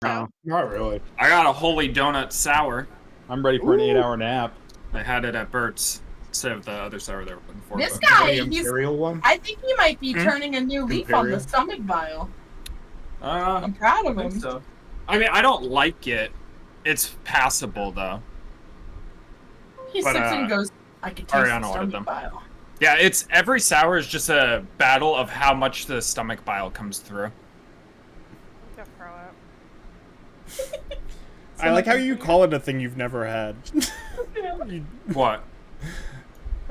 No, not really. I got a holy donut sour. I'm ready for an 8-hour nap. I had it at Bert's instead of the other sour they were looking for. This but- guy, The Imperial one? I think he might be turning a new leaf on the Imperial? stomach vial. Uh, I'm proud of I him. think so. I mean, I don't like it. It's passable though. He But, sips and goes, I can taste Ariana the ordered stomach them. vial. Yeah, it's every sour is just a battle of how much the stomach bile comes through. Go throw up. I like how you call it a thing you've never had. What?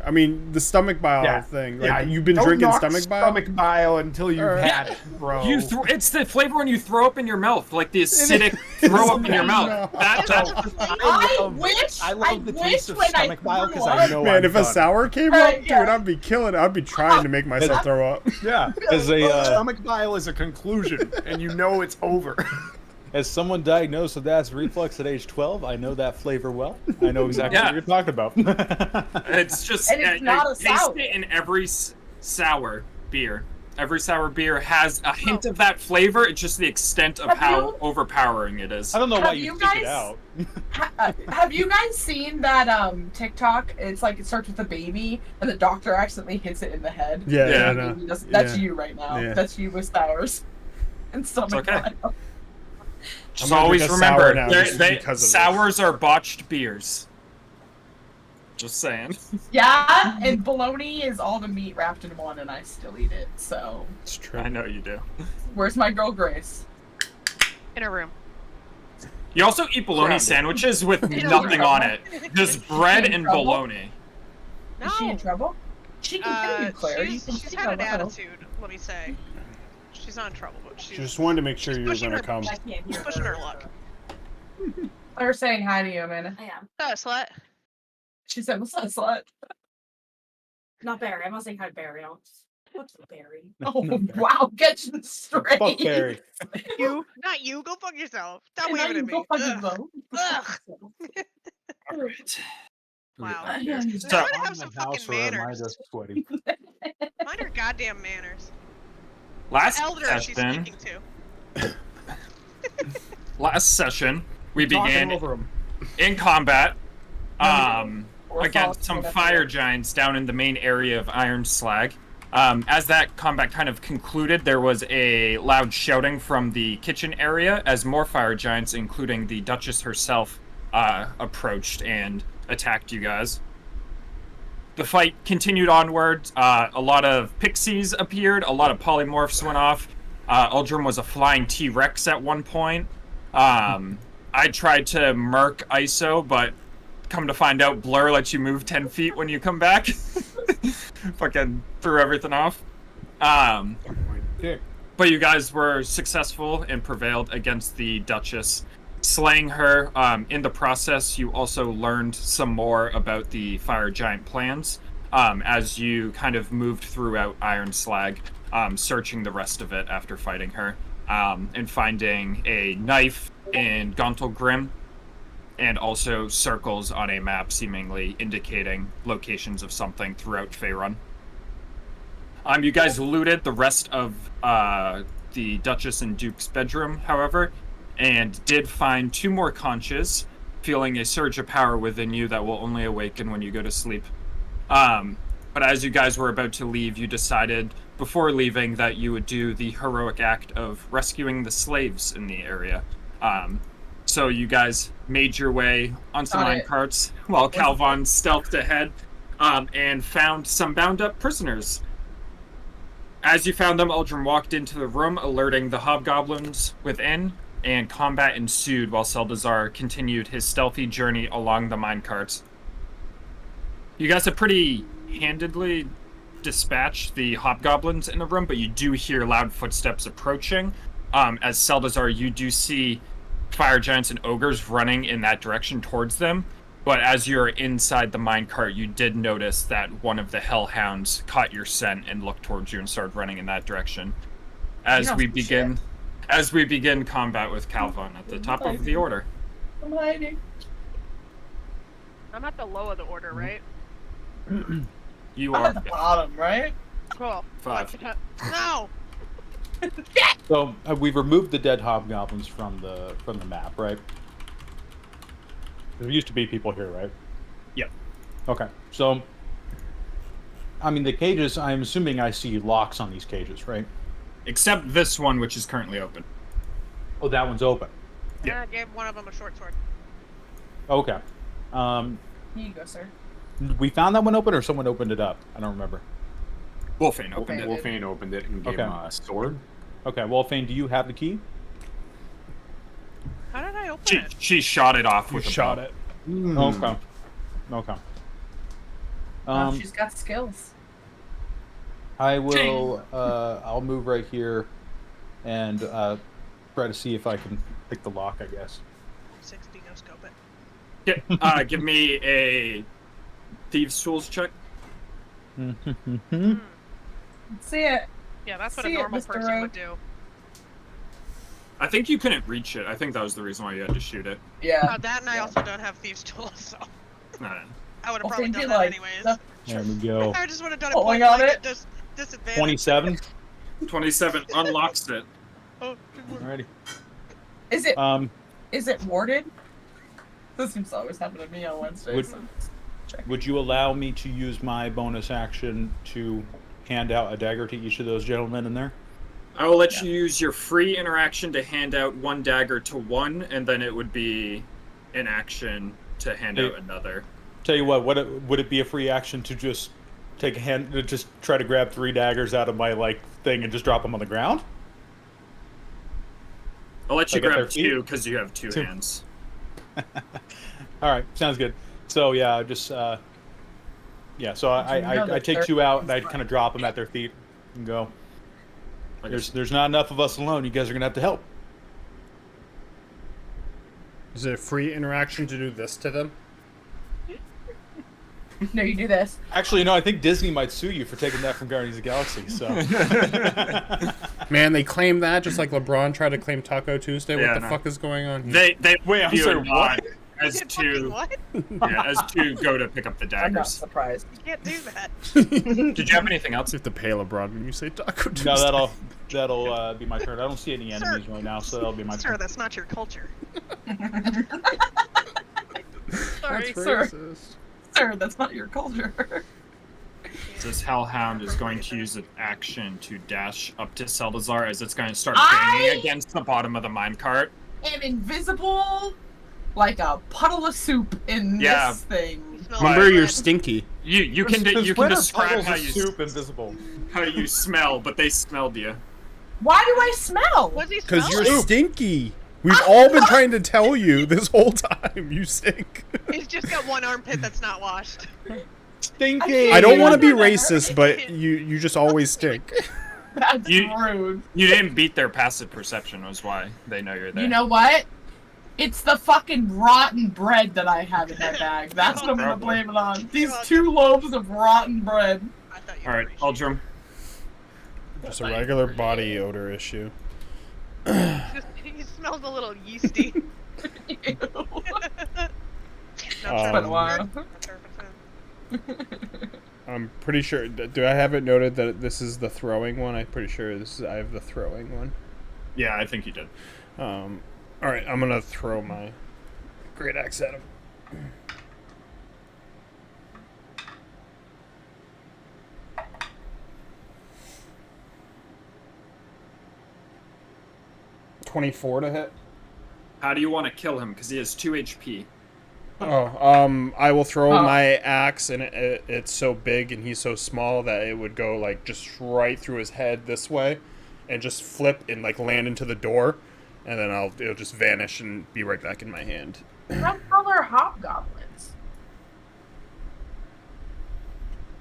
I mean, the stomach bile thing. Like, you've been don't drinking knock stomach bile? stomach bile until you've had it, bro. It's the flavor when you throw up in your mouth, like the acidic throw up in your mouth. That's I wish when I threw up. Man, if a sour came Right, up, yeah. dude, I'd be killing it. I'd be trying to make myself throw up. Yeah, stomach bile is a conclusion, and you know it's over. As someone diagnosed with acid reflux at age 12, I know that flavor well. I know exactly what you're talking about. It's just And it's not a taste sour. it in every sour beer. Every sour beer has a hint of that flavor. It's just the extent of how overpowering it is. I don't know why Have you you pick it guys- out. Have you guys seen that TikTok? It's like it starts with a baby, and the doctor accidentally hits it in the head. Yeah, Yeah. I know. That's Yeah. you right now. Yeah. That's you with sours and stomach okay. bile. Just gonna always drink a sour remember, now they're- just they, because of sours are botched beers. Just saying. Yeah, and bologna is all the meat wrapped in one, and I still eat it. So, It's true. I know you do. where's my girl Grace? In a room. You also eat bologna Grounded. sandwiches with nothing on it. Just bread and bologna. No. Is she in trouble? She can kill you, Claire. You she's can she's see had her an level. attitude, let me say. She's not in trouble, but she's Just wanted to make sure you were pushing gonna her- come. I can't hear pushing her her. luck. Claire's saying hi to you, Amanda. I am. Oh, slut. She said, "What's that slut?" Not Barry. I'm not saying hi to Barry. What's Barry? Oh wow, get you straight. Fuck Barry. You, not you. Go fuck yourself. Stop And now waving you at me. go fuck Ugh. yourself. Ugh. Wow. Yeah. You So- gotta have some fucking House, or am I manners. just sweaty? Mind her goddamn manners. Last Elder she's session, speaking to. we Talking began over 'em. in combat Or against some follow- fire giants down in the main area of Ironslag. As that combat kind of concluded, there was a loud shouting from the kitchen area as more fire giants, including the Duchess herself, approached and attacked you guys. The fight continued onward. A lot of pixies appeared. A lot of polymorphs went off. Uldrum was a flying T-Rex at one point. I tried to murk ISO, but come to find out, Blur lets you move 10 feet when you come back. Fucking threw everything off. But you guys were successful and prevailed against the Duchess, slaying her. In the process, you also learned some more about the fire giant plans as you kind of moved throughout Ironslag, searching the rest of it after fighting her, and finding a knife in Gauntled Grim, and also circles on a map seemingly indicating locations of something throughout Faerun. You guys looted the rest of the Duchess and Duke's bedroom, however, and did find 2 more conches, feeling a surge of power within you that will only awaken when you go to sleep. But as you guys were about to leave, you decided before leaving that you would do the heroic act of rescuing the slaves in the area. So you guys made your way on some Got it. minecarts while Calvon stealthed ahead and found some bound up prisoners. As you found them, Uldrum walked into the room, alerting the hobgoblins within, and combat ensued while Seldazar continued his stealthy journey along the minecarts. You guys have pretty handedly dispatched the hobgoblins in the room, but you do hear loud footsteps approaching. As Seldazar, you do see fire giants and ogres running in that direction towards them. But as you're inside the minecart, you did notice that one of the hellhounds caught your scent and looked towards you and started running in that direction. As we begin combat with Calvon at the top of the order. I'm hiding. I'm at the low of the order, right? You I'm are at the bottom, right? Cool. 5. No! So we've removed the dead hobgoblins from the map, right? There used to be people here, right? Yep. Okay. So, I mean, the cages. I'm assuming I see locks on these cages, right? Except this one, which is currently open. Oh, that one's open. Yeah. I gave one of them a short sword. Okay. Here you go, sir. We found that one open, or someone opened it up. I don't remember. Wolfane opened it. Wolfane opened it and gave Okay. him a sword. Okay. Wolfane, do you have the key? How did I open it? She shot it off You with a shot bow. it. Okay. Okay. She's got skills. I will. I'll move right here, and try to see if I can pick the lock. I guess. 60, no scope it. Give me a thieves' tools check. Mm-hmm. See it. Yeah, that's what See a it, normal Mr. person Rogue. would do. I think you couldn't reach it. I think that was the reason why you had to shoot it. Yeah. That and I also don't have thieves' tools, so No. I would have Well, probably they done did, that like, anyways. the- There we go. I just would have done it Pulling point on blank it? at disadvantage. 27. 27 unlocks it. Oh, good work. Alrighty. Is it warded? This seems to always happen to me on Wednesdays. Would- so check. Would you allow me to use my bonus action to hand out a dagger to each of those gentlemen in there? I will let you use your free interaction to hand out one dagger to one, and then it would be an action to hand out another. Tell you what, would it be a free action to just take a hand, to just try to grab 3 daggers out of my thing and just drop them on the ground? I'll let you Like at their grab feet? 2 because you have 2 Two. hands. All right, sounds good. So yeah, just yeah. So I take 2 out and I kind of drop them at their feet and go. There's not enough of us alone. You guys are gonna have to help. Is it a free interaction to do this to them? No, you do this. Actually, no. I think Disney might sue you for taking that from Guardians of the Galaxy. So. Man, they claim that just like LeBron tried to claim Taco Tuesday. Yeah, What the no. fuck is going on here? They Wait, I'm view sorry, it not what? as Fucking to what? as to go to pick up the I'm not daggers. surprised. You can't do that. Did you have anything else? You have to pay LeBron when you say Taco Tuesday. No, that'll be my turn. I don't see any enemies right now, so that'll be my Sir, turn. that's not your culture. Sorry, That's sir. racist. Sir, that's not your culture. This Hellhound is going to use an action to dash up to Seldazar as it's going to start I- banging against the bottom of the minecart. And invisible like a puddle of soup in Yeah. this thing. You smell Remember, like you're bread. stinky. You can Since you when can are describe puddles how of you soup invisible. how you smell, but they smelled you. Why do I smell? What does he Because smell you're like? stinky. We've all been trying to tell you this whole time. You stink. He's just got one armpit that's not washed. Stinky. I don't want to be Remember that. racist, but you just always stink. That's You- rude. You didn't beat their passive perception, was why they know you're there. You know what? It's the fucking rotten bread that I have in that bag. That's what I'm gonna Probably. blame it on. These 2 loaves of rotten bread. I thought you All right, appreciated Aldrum. Just a regular body odor issue. it. He smells a little yeasty. Ew. Not It's sure been a if while. it's- not sure if it's in. I'm pretty sure. Do I have it noted that this is the throwing one? I'm pretty sure I have the throwing one. Yeah, I think you did. All right, I'm gonna throw my great axe at him. $24 to hit. How do you want to kill him? Because he has 2 HP. Oh, I will throw Oh. my axe, and it's so big and he's so small that it would go like just right through his head this way, and just flip and like land into the door, and then it'll just vanish and be right back in my hand. What color hobgoblins?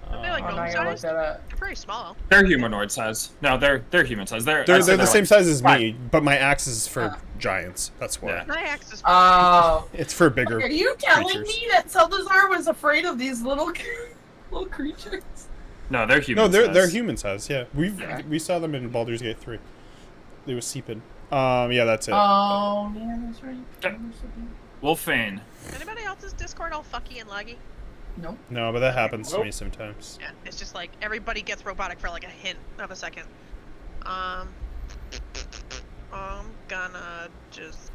Are they like Oh, now gnome I gotta look sized? that up. They're pretty small. They're humanoid size. No, they're human size. I'd They're say the same like- size as Right. me, but my axe is for Oh. giants. That's why. Yeah. My axe is. Oh. It's for bigger. Are you telling creatures. me that Seldazar was afraid of these little little creatures? No, they're human No, they're size. they're human size. Yeah, Yeah. we saw them in Baldur's Gate 3. They were seeping. Yeah, that's it. Oh, yeah, that's right. Okay. Wolfane. Anybody else's Discord all fucky and laggy? Nope. No, but that happens to Nope. me sometimes. Yeah, it's just like everybody gets robotic for like a hint of a second. I'm gonna just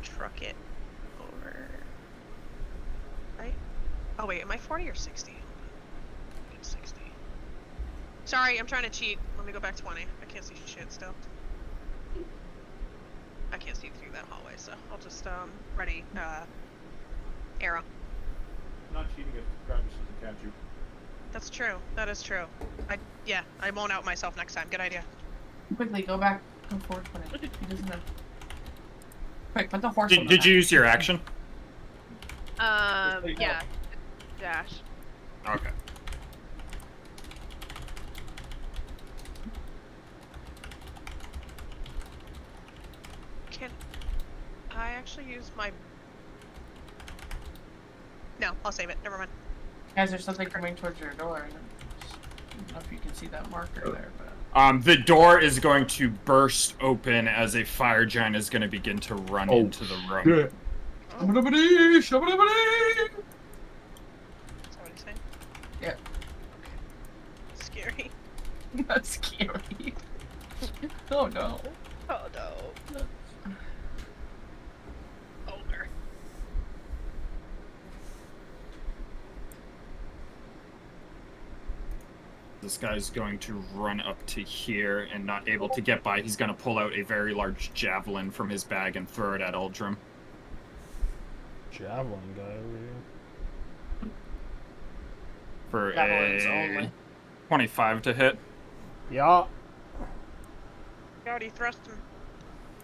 truck it over. Right? Oh wait, am I 40 or 60? It's 60. Sorry, I'm trying to cheat. Let me go back 20. I can't see shit still. I can't see through that hallway, so I'll just ready arrow. I'm not cheating if Travis doesn't catch you. That's true. That is true. I won't out myself next time. Good idea. Quickly, go back. Go forward 20. He doesn't have... Quick, put the horse on the Did you back. use your action? Yeah. Dash. Okay. Can I actually use my... No, I'll save it. Never mind. Guys, there's something coming towards your door. I don't know if you can see that marker there, but... The door is going to burst open as a fire giant is going to begin to run into the room. Good. Shabba-dabba-dee, shabba-dabba-dee! Is that what he's saying? Yeah. Scary. That's scary. Oh no. Oh no. Over. This guy's going to run up to here and not able to get by. He's going to pull out a very large javelin from his bag and throw it at Uldrum. Javelin guy over here. For Javelins a only. 25 to hit. Yeah. I already thrust him.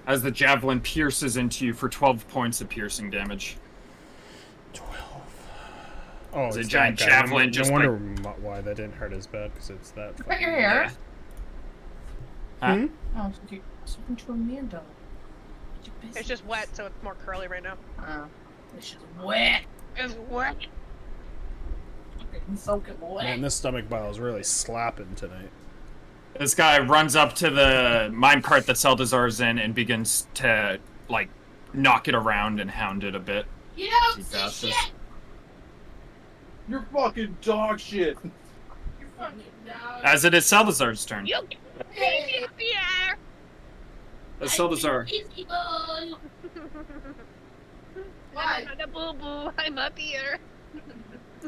As the javelin pierces into you for 12 points of piercing damage. 12. Oh, It's a it's giant that guy. javelin, No just wonder why that didn't hurt as bad, because it's that. Cut your hair. Hmm? Oh, so you something to Amanda. It's just wet, so it's more curly right now. Oh, it's just wet. It's wet. Fucking soak it wet. Man, this stomach bile is really slapping tonight. This guy runs up to the minecart that Seldazar's in and begins to, like, knock it around and hound it a bit. You He don't see passes. shit. You're fucking dog shit. You fucking dog. As it is Seldazar's turn. You yeah. As Seldazar. Easy boy. Why? I'm a boo-boo. I'm up here.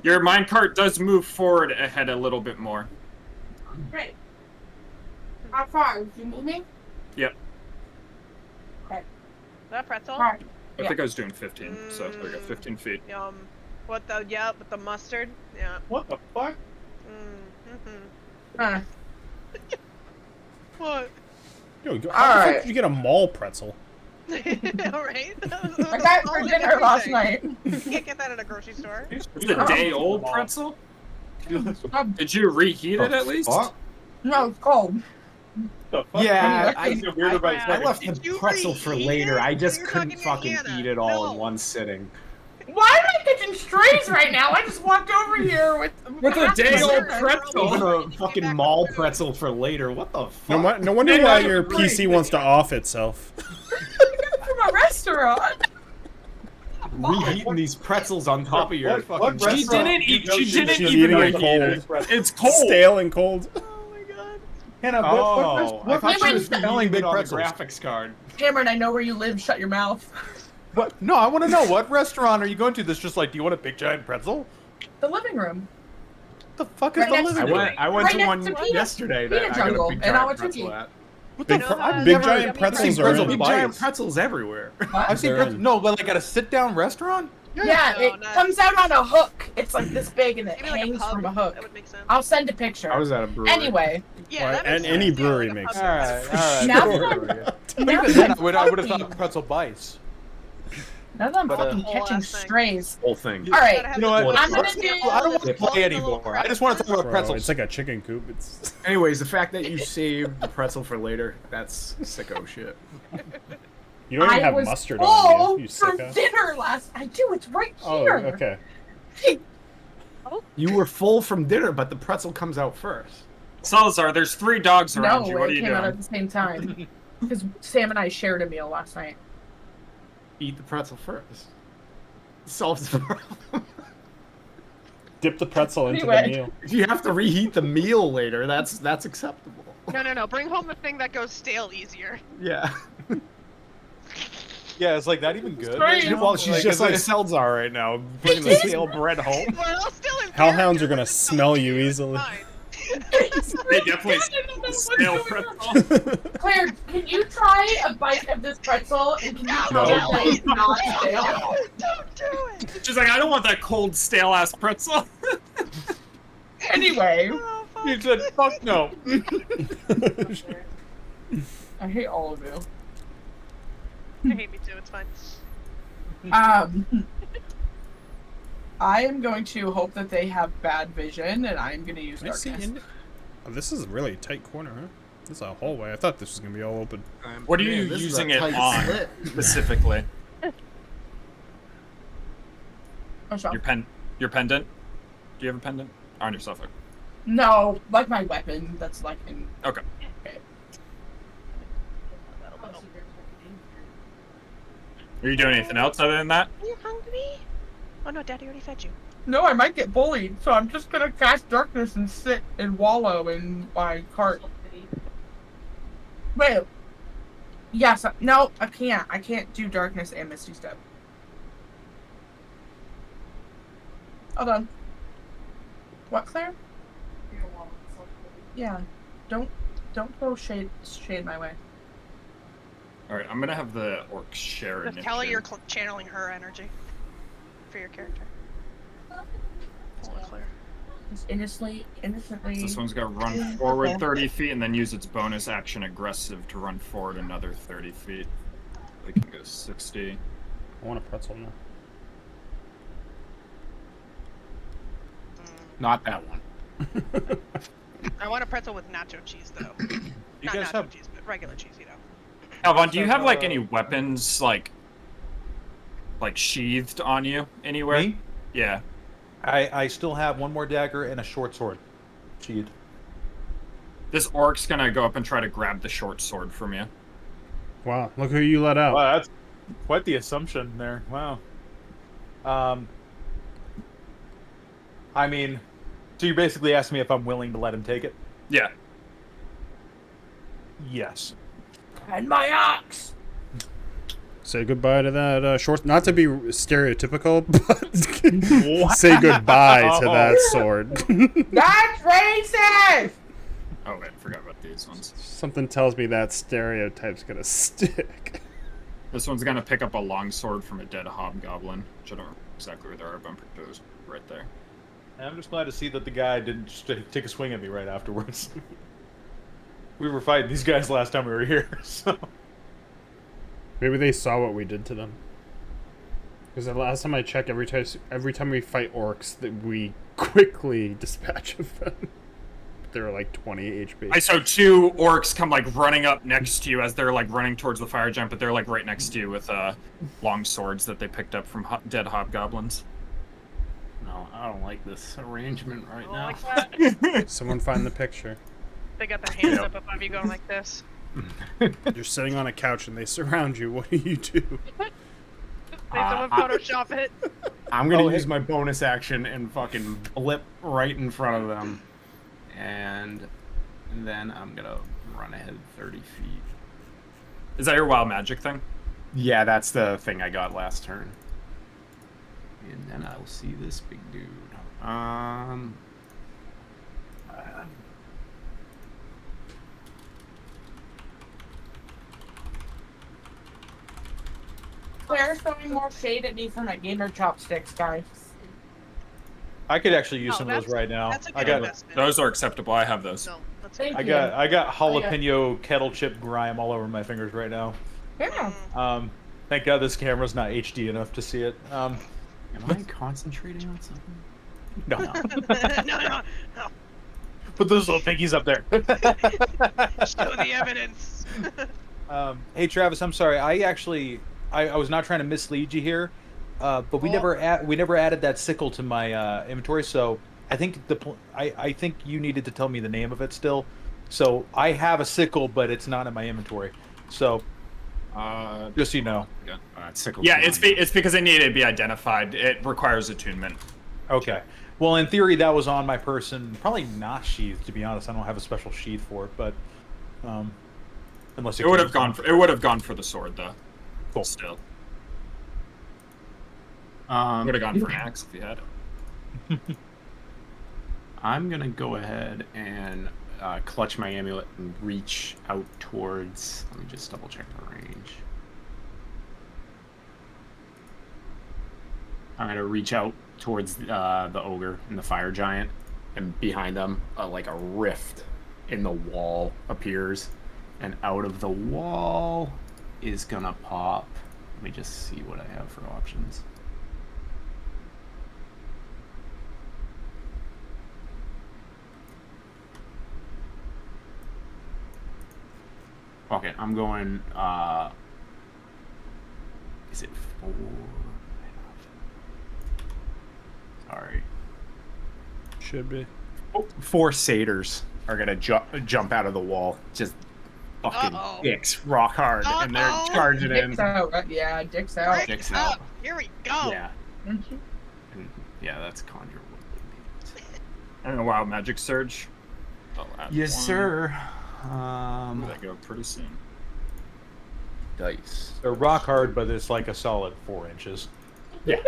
Your minecart does move forward ahead a little bit more. Great. How far? You moving? Yep. That pretzel? Alright. I Yeah. think I was doing 15, so there we go, 15 feet. Yum. What the, yeah, with the mustard? Yeah. What the fuck? Huh. What? Yo, how the Alright. fuck did you get a mall pretzel? Alright. I got it for dinner last night. You can't get that at a grocery store. It's a day-old pretzel? Did you reheat it at least? Fuck? No, it's cold. The fuck? Yeah, I feel weird about his I fucking- left Did the you pretzel for reheat later. it? I just You're couldn't talking to fucking Hannah. eat it all in No. one sitting. Why am I catching strays right now? I just walked over here with a day-old pretzel. Even a fucking mall pretzel for later. What the fuck? No wonder why your PC wants to off itself. from a restaurant. Reheating these pretzels on top of your What fucking. She restaurant didn't do you eat. go She to? didn't She's even eating it reheat cold. it. It's cold. Stale and cold. Oh my god. Hannah, Oh, I thought she Cameron, was spelling big it on the pretzels. graphics card. Cameron, I know where you live. Shut your mouth. What? No, I want to know, what restaurant are you going to that's just like, do you want a big giant pretzel? The living room. What the fuck is Right the next living I to room? went. I went Right to next one to Peanut- yesterday Peanut that I got Jungle, a big and I giant went with pretzel you. at. What Big, the No, fuck? I've big never- giant I've pretzels seen are pretzels in. Big bites. giant pretzels everywhere. What? I've seen They're pretzels. in. No, but like at a sit-down restaurant? Yeah, No, it not- comes out on a hook. It's like this big and it Maybe like a hangs pub. from a hook. That would make sense. I'll send a picture. I was at a brewery. Anyway, Yeah, Right, that makes and sense. any Yeah, brewery like a makes pub. Alright, alright. now Brewery. that I'm, now Even that then, I'm I would have fucking- thought pretzel bites. now that I'm But, fucking whole catching ass thing. strays. Whole thing. All right, Gotta have You know what? the I'm gonna little do- sample I don't that's want to play floating in the little anymore. I just want to talk about Bro, pretzels. it's like a chicken coop. It's Anyways, the fact that you saved the pretzel for later, that's sicko shit. you don't even I have was mustard full on you. You for sicko. dinner last. I do. It's right Oh, here. okay. You were full from dinner, but the pretzel comes out first. Salazar, there's 3 dogs around No, you. What are it you came out doing? at the same time because Sam and I shared a meal last night. Eat the pretzel first. Solves the problem. Dip the pretzel into Anyway. the meal. If you have to reheat the meal later, that's acceptable. No. Bring home the thing that goes stale easier. Yeah. Yeah, it's like not even good. Strange. Well, she's Like, just it's like Seltzar right now, bringing the stale bread home. Well, still in Hellhounds character, are gonna which is smell fine. you It's easily. fine. They definitely stale pretzel. Claire, can you try a bite of this pretzel and can you tell No. me that it's not stale? Don't do it. She's like, I don't want that cold, stale ass pretzel. Anyway, Oh, fuck. You said, fuck no. I hate all of you. I hate me too. It's fine. I am going to hope that they have bad vision, and I'm going to use Can I see darkness. in- Oh, this is a really tight corner, huh? This is a hallway. I thought this was gonna be all open. What are you Man, this is using a it tight on slit. specifically? What's wrong? Your pendant? Do you have a pendant on yourself? No, like my weapon. That's like in. Okay. Are you doing anything else other than that? Are you hungry? Oh no, Daddy already fed you. No, I might get bullied, so I'm just gonna cast darkness and sit and wallow in my cart. Wait. Yes. No, I can't. I can't do darkness and Misty Step. Hold on. What, Claire? Yeah. Don't throw shade my way. All right, I'm gonna have the orcs share Just it. tell her you're channeling her energy for your character. Oh, Claire. Just innocently. This one's gonna run forward 30 feet and then use its bonus action aggressive to run forward another 30 feet. We can go 60. I want a pretzel now. Not that one. I want a pretzel with nacho cheese though. Not guys nacho have- cheese, but regular cheese, you know. Alvon, do you have like Uh, any weapons like sheathed on you anywhere? Me? Yeah. I still have one more dagger and a short sword. Sheathed. This orc's gonna go up and try to grab the short sword from you. Wow, look who you let out. Wow, that's quite the assumption there. Wow. I mean, so you basically asked me if I'm willing to let him take it? Yeah. Yes. And my ox. Say goodbye to that short. Not to be stereotypical, but say goodbye to that sword. That's racist. Oh wait, I forgot about these ones. Something tells me that stereotype's gonna stick. This one's gonna pick up a long sword from a dead hobgoblin, which I don't know exactly where they are, but I'm pretty sure it was right there. And I'm just glad to see that the guy didn't just take a swing at me right afterwards. We were fighting these guys last time we were here, so... Maybe they saw what we did to them. Because the last time I checked, every time we fight orcs, that we quickly dispatch of them. They're like 20 HP. I saw two orcs come like running up next to you as they're like running towards the fire giant, but they're like right next to you with long swords that they picked up from dead hobgoblins. No, I don't like this arrangement right Oh, now. like that. Someone find the picture. They got their hands up above you going like this. You're sitting on a couch and they surround you. What do you do? They someone Photoshop it. I'm gonna Oh, use hey. my bonus action and fucking blip right in front of them. And then I'm gonna run ahead 30 feet. Is that your wild magic thing? Yeah, that's the thing I got last turn. And then I'll see this big dude. Claire's throwing more shade at me for my gamer chopsticks, guys. I could actually use Oh, some of those that's- right now. That's a I good got investment. Those are acceptable. I have those. No, that's Thank good. you. I got jalapeno kettle chip grime all over my fingers right now. Yeah. Thank God this camera's not HD enough to see it. Am I concentrating on something? No. no. Put those little piggies up there. Show the evidence. Hey Travis, I'm sorry. I was not trying to mislead you here, but we never added that sickle to my inventory. So I think I think you needed to tell me the name of it still. So I have a sickle, but it's not in my inventory. So just so you know. Sickle Yeah, it's because it needed to be identified. It requires attunement. Okay. Well, in theory, that was on my person. Probably not sheathed, to be honest. I don't have a special sheath for it, but Unless It would have gone. It would have gone for the sword though. Cool. Still, would have gone for an axe if you had it. I'm gonna go ahead and clutch my amulet and reach out towards. Let me just double check the range. I'm gonna reach out towards the ogre and the fire giant, and behind them, like a rift in the wall appears, and out of the wall is gonna pop. Let me just see what I have for options. Okay, I'm going, is it 4? Sorry. Should be. 4 satyrs are gonna jump out of the wall. Just fucking Uh-oh. dicks rock hard, and they're Uh-oh. charging in. Dicks out, right? Yeah, dicks out. Break Dicks up. out. Here we go. Yeah. Mhm. And, yeah, that's conjure. And a wild magic surge. I'll add Yes, one. sir. That go pretty soon. Dice. They're rock hard, but it's like a solid 4 inches. Yeah.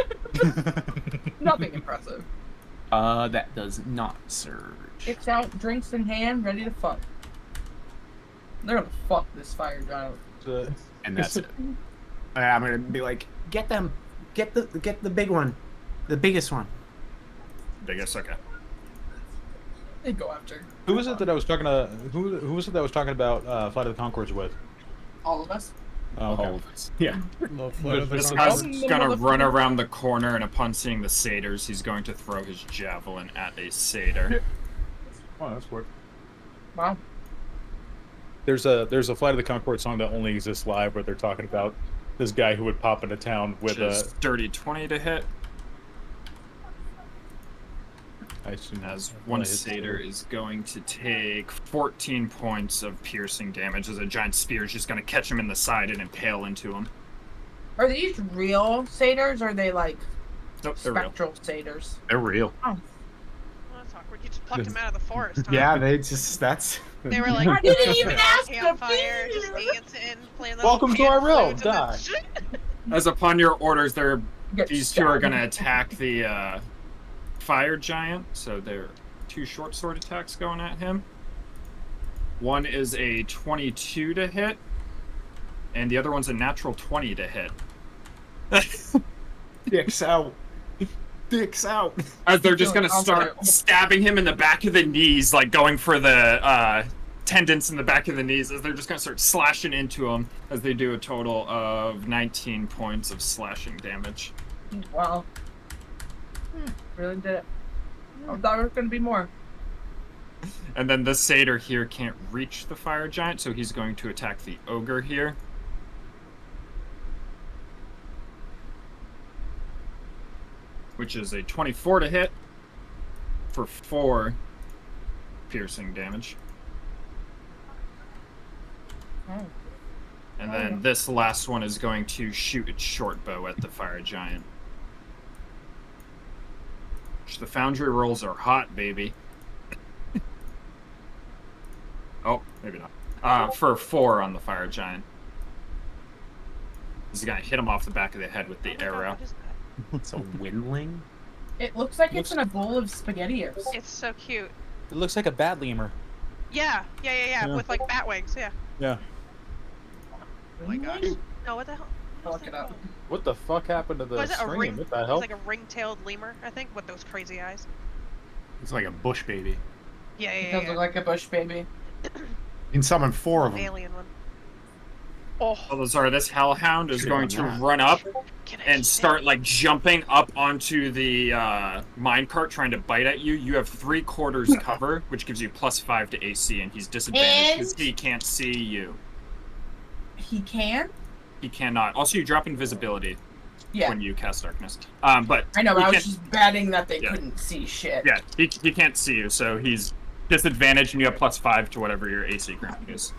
Nothing impressive. That does not surge. Dicks out, drinks in hand, ready to fuck. They're gonna fuck this fire giant. And that's it. I'm gonna be like, get them, get the big one, the biggest one. Biggest, okay. They go after Who was it that I was talking to? Who was it that I was talking about Flight of the Conchords with? all of us. Oh, okay. All of us. Yeah. This guy's gonna run around the corner, and upon seeing the satyrs, he's going to throw his javelin at a satyr. Oh, that's weird. Wow. There's a Flight of the Conchords song that only exists live, where they're talking about this guy who would pop into town with Which is dirty 20 to hit, I assume as that's one what it is. satyr is going to take 14 points of piercing damage, as a giant spear is just going to catch him in the side and impale into him. Are these real satyrs or are they like Nope, they're real. spectral satyrs? They're real. Well, that's awkward. You just plucked him out of the forest, huh? Yeah, they just that's. They were like, I didn't even ask to campfire, be just here. dancing, playing the Welcome to our realm, die. As upon your orders, Get these two are stabbed. going to attack the fire giant, so they're 2 short sword attacks going at him. One is a 22 to hit, and the other one's a natural 20 to hit. Dicks out. Dicks out. As they're just Doing gonna start combo. stabbing him in the back of the knees, like going for the tendons in the back of the knees, as they're just gonna start slashing into him, as they do a total of 19 points of slashing damage. Wow. Really did it. I thought there was gonna be more. And then the satyr here can't reach the fire giant, so he's going to attack the ogre here. Which is a 24 to hit for 4 piercing damage. Oh. And then this last one is going to shoot its short bow at the fire giant. The foundry rolls are hot, baby. Oh, maybe not. For 4 on the fire giant. He's gonna hit him off the back of the head with the arrow. What is that? It's a windling. It looks like it's in a bowl of SpaghettiOs. It's so cute. It looks like a bat lemur. Yeah, Yeah. with like bat wings, yeah. Yeah. Oh my gosh. No, what the hell? I'll look it up. What the fuck happened to the Was it a stream? ring? What the It's hell? like a ring-tailed lemur, I think, with those crazy eyes. It's like a bush baby. Yeah, It yeah, does yeah. look like a bush baby. You can summon 4 of them. Alien one. Oh, Balazar, this hellhound is Should've going done to that. run up can I and eat start it? like jumping up onto the minecart, trying to bite at you. You have 3/4 cover, which gives you +5 to AC, and he's disadvantaged because And- he can't see you. He can? He cannot. Also, you drop invisibility Yeah. when you cast darkness. But I know, he but I was can't- just betting that they Yeah. couldn't see shit. Yeah, he can't see you, so he's disadvantaged, and you have +5 to whatever your AC grant is.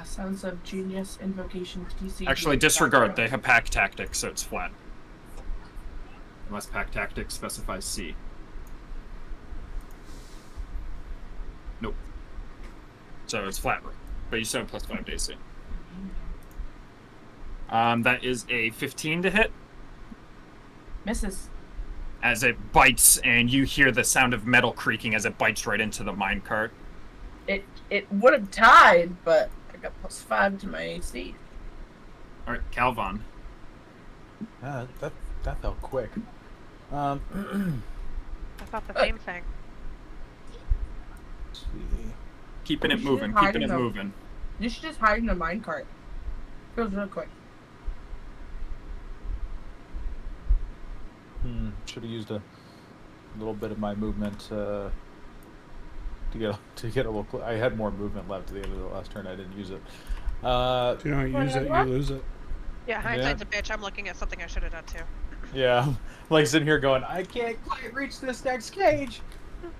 Sounds of Genius, Invocation, TC. Actually, disregard. They have pack tactics, so it's flat. unless pack tactics specifies C. Nope. So it's flat roll, but you still have +5 to AC. That is a 15 to hit. Misses. As it bites, and you hear the sound of metal creaking as it bites right into the minecart. It would have tied, but I got +5 to my AC. All right, Calvon. That felt quick. I thought the same thing. Let's see. Keeping it You moving, should hide keeping it in the- moving. You should just hide in a minecart. Feels real quick. Should have used a little bit of my movement to get a little. I had more movement left at the end of the last turn. I didn't use it. If you don't use it, you lose it. Yeah, hindsight's a bitch. I'm looking at something I should have done too. Yeah, I'm like sitting here going, I can't quite reach this next cage.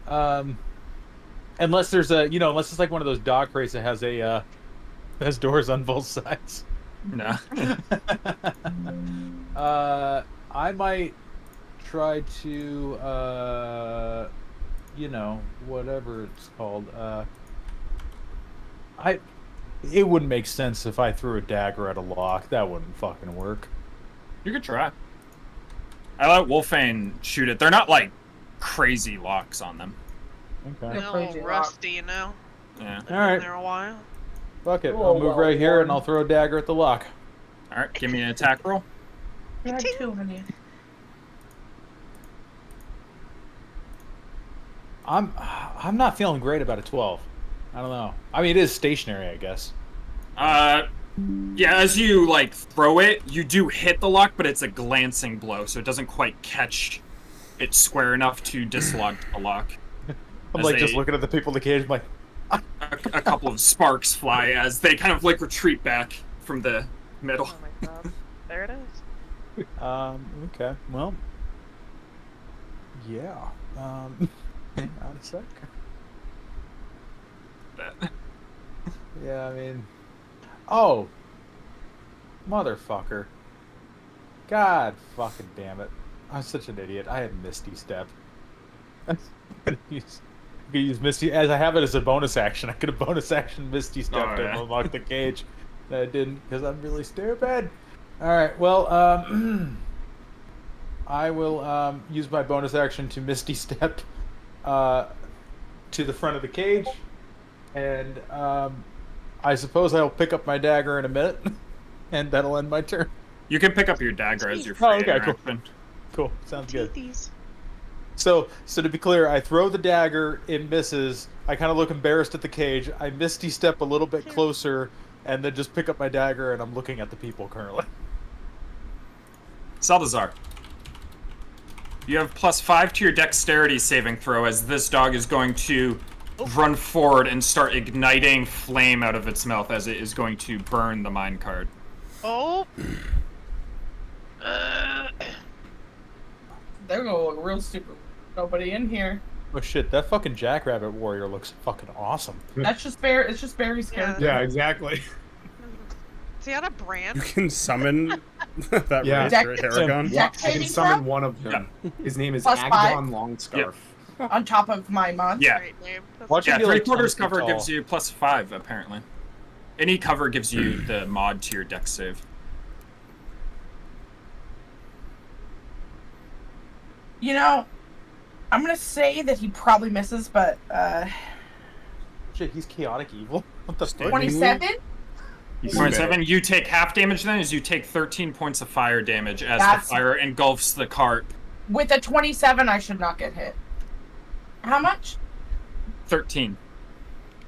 Unless there's unless it's like one of those dock crates that has doors on both sides. No. I might try to, whatever it's called. It wouldn't make sense if I threw a dagger at a lock. That wouldn't fucking work. You could try. I let Wolfane shoot it. They're not like crazy locks on them. Okay. No, crazy rock. rusty, you know. Yeah. They've All been right. there a while. Fuck it. Whoa, I'll move whoa, right here whoa. and I'll throw a dagger at the lock. All right, give me an attack roll. You had Ting. 2, honey. I'm not feeling great about a 12. I don't know. I mean, it is stationary, I guess. Yeah, as you like throw it, you do hit the lock, but it's a glancing blow, so it doesn't quite catch it square enough to dislodge the lock. I'm As like just looking at the people in the cage. I'm like, a couple of sparks fly as they kind of like retreat back from the metal. Oh my god. There it is. okay. Well, yeah. Hang on a sec. Yeah, I mean, oh, motherfucker. God fucking damn it. I'm such an idiot. I had Misty Step. I could use Misty, as I have it as a bonus action. I could have bonus action Misty Step Oh, to yeah. unlock the cage. I didn't, because I'm really stupid. Alright, well, I will use my bonus action to Misty Step to the front of the cage. And I suppose I'll pick up my dagger in a minute, and that'll end my turn. You can pick up your dagger as your free Oh, okay, cool. interaction. Cool, sounds good. Teethies. So to be clear, I throw the dagger, it misses. I kind of look embarrassed at the cage. I Misty Step a little bit closer, and then just pick up my dagger, and I'm looking at the people currently. Salazar. You have +5 to your dexterity saving throw as this dog is going to run forward and start igniting flame out of its mouth as it is going to burn the minecart. Oh. They're gonna look real stupid. Nobody in here. Oh shit, that fucking jackrabbit warrior looks fucking awesome. That's just Bear. It's just Barry's Yeah. character. Yeah, exactly. Is he on a brand? You can summon that Yeah. race, Deck- right? Aragon? Deck I can saving summon throw? one of them. His name is +5? Agdon Longscarf. On top of my mod. Yeah. Great name. That's Watch Yeah, it be like 3/4 10 feet cover tall. gives you +5, apparently. Any cover gives you the mod to your dex save. You know, I'm gonna say that he probably misses, but Shit, he's chaotic evil. What the fuck? 27 He's 27, you take half damage then, as you take 13 points of fire damage as That's- the fire engulfs the cart. with a 27, I should not get hit. How much, 13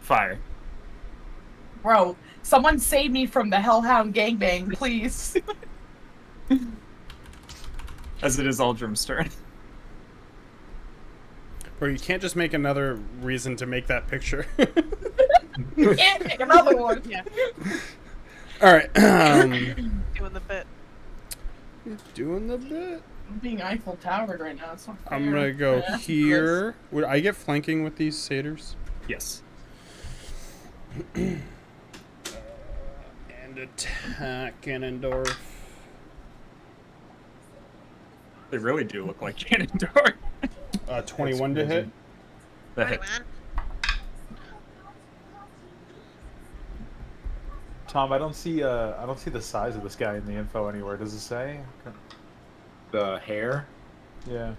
fire. bro? Someone save me from the Hellhound gangbang, please. As it is Aldrim's turn. Or you can't just make another reason to make that picture. Can't make another one. Yeah. All right. Doing the bit. Doing the bit. I'm being Eiffel Towered right now. It's not I'm fair. gonna go Yeah. here. Would I get flanking with these satyrs? Yes. And attack Ganondorf. They really do look like Ganondorf. 21 to hit. That hit. 21. Tom, I don't see the size of this guy in the info anywhere. Does it say? The hair, Yeah.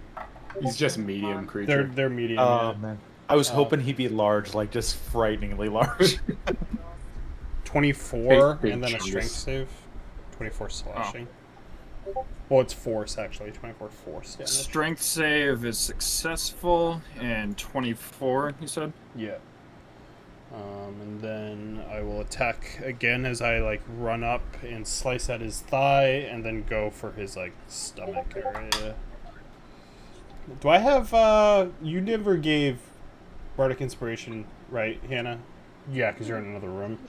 he's just medium creature. They're medium. Oh yeah. man. I was hoping he'd be large, like just frighteningly large. 24 Big and then a chungus. strength save. 24 slashing. Well, it's force actually. 24 force damage. Strength save is successful, and 24, you said? Yeah. And then I will attack again as I like run up and slice at his thigh, and then go for his like stomach area. Do I have? You never gave Bardic Inspiration, right, Hannah? Yeah, because you're in another room.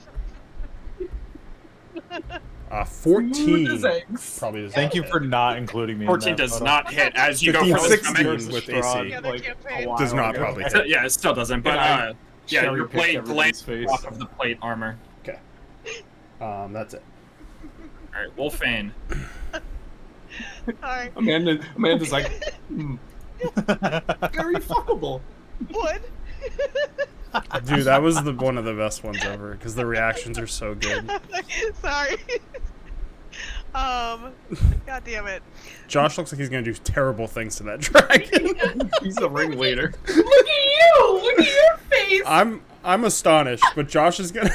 14 Smooth as eggs. probably does. Thank you for not including me. 14 in that does photo. not hit as you go 15, for the 16 stomach. with Strong, AC. Yeah, the campaign. Does not ago. probably So, yeah, it still doesn't, but And yeah, cherry your picked blade everybody's glances face. off of the plate armor. Okay. That's it. All right, Wolfane. Alright. Amanda's like, very fuckable. Wood. Dude, that was one of the best ones ever because the reactions are so good. Sorry. God damn it. Josh looks like he's gonna do terrible things to that dragon. He's the ringleader. Look at you! Look at your face! I'm astonished, but Josh is gonna.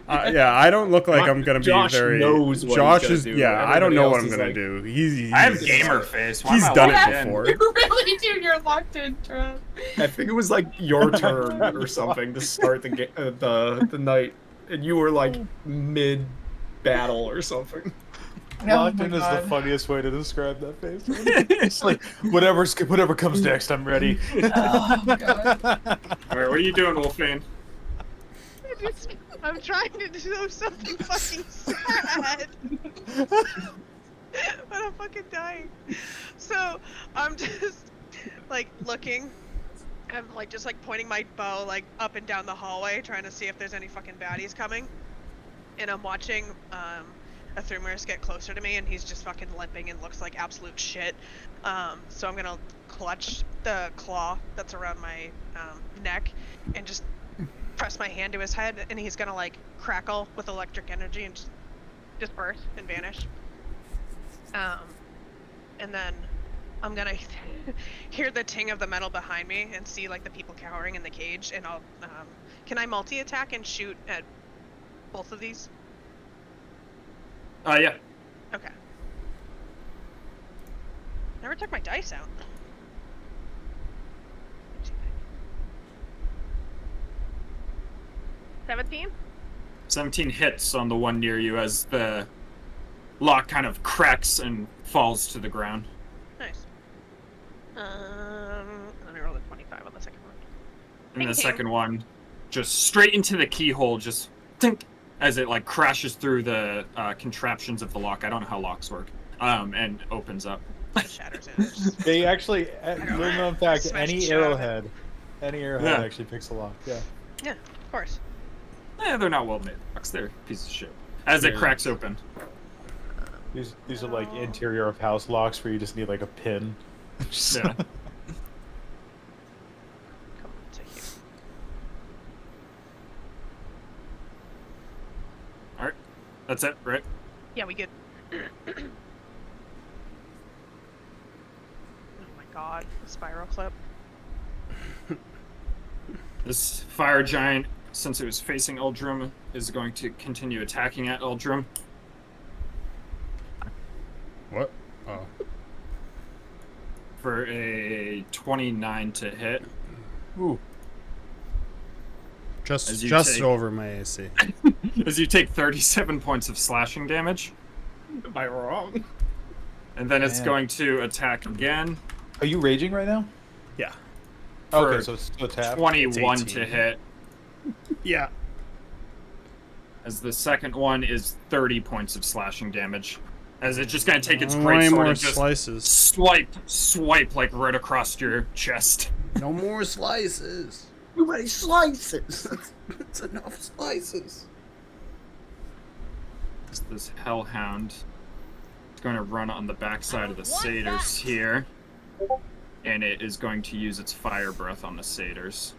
Yeah, I don't look like I'm gonna Josh be very. knows what Josh he's gonna is. do. Yeah, I don't know what I'm Everybody gonna else do. He's I have gamer face. Why he's am I done locked it in? before. You really do. You're locked in, Trev. I think it was like your turn or something to start the night, and you were like mid battle or something. Locked Oh in my is the God. funniest way to describe that face. It's like whatever comes next, I'm ready. Oh, God. All right, what are you doing, Wolfane? I'm trying to do something fucking sad. But I'm fucking dying. So I'm just like looking. I'm like just like pointing my bow like up and down the hallway, trying to see if there's any fucking baddies coming. And I'm watching a Thrumers get closer to me, and he's just fucking limping and looks like absolute shit. So I'm gonna clutch the claw that's around my neck and just press my hand to his head, and he's gonna like crackle with electric energy and just burst and vanish. And then I'm gonna hear the ting of the metal behind me and see like the people cowering in the cage, and I'll can I multi-attack and shoot at both of these? Yeah. Okay. Never took my dice out. 17? 17 hits on the one near you as the lock kind of cracks and falls to the ground. Nice. And then I rolled a 25 on the second one. And the Thank you. second one, just straight into the keyhole, just tink, as it like crashes through the contraptions of the lock. I don't know how locks work. And opens up. It shatters it. It's just- They actually, little known fact, Smash the any shit out of it. arrowhead Yeah. actually picks a lock. Yeah. Yeah, of course. They're not well made locks. They're a piece of shit. As it Yeah. cracks open. These are like interior of house locks where you just need like a pin. Yeah. Come to here. Alright. That's it, right? Yeah, we good. Oh my god, the spiral clip. This fire giant, since it was facing Eldrum, is going to continue attacking at Eldrum. What? Oh. For a 29 to hit. Ooh. Just As you just take- over my AC. As you take 37 points of slashing damage. Am I wrong? And then it's Man. going to attack again. Are you raging right now? Yeah. Okay, For so it's still tap. 21 It's to 18. hit. Yeah. As the second one is 30 points of slashing damage. As it's just going to take its Way great sword more and just slices. swipe like right across your chest. No more slices. Too many slices. It's enough slices. As this hellhound is going to run on the backside of the satyrs here. And it is going to use its fire breath on the satyrs.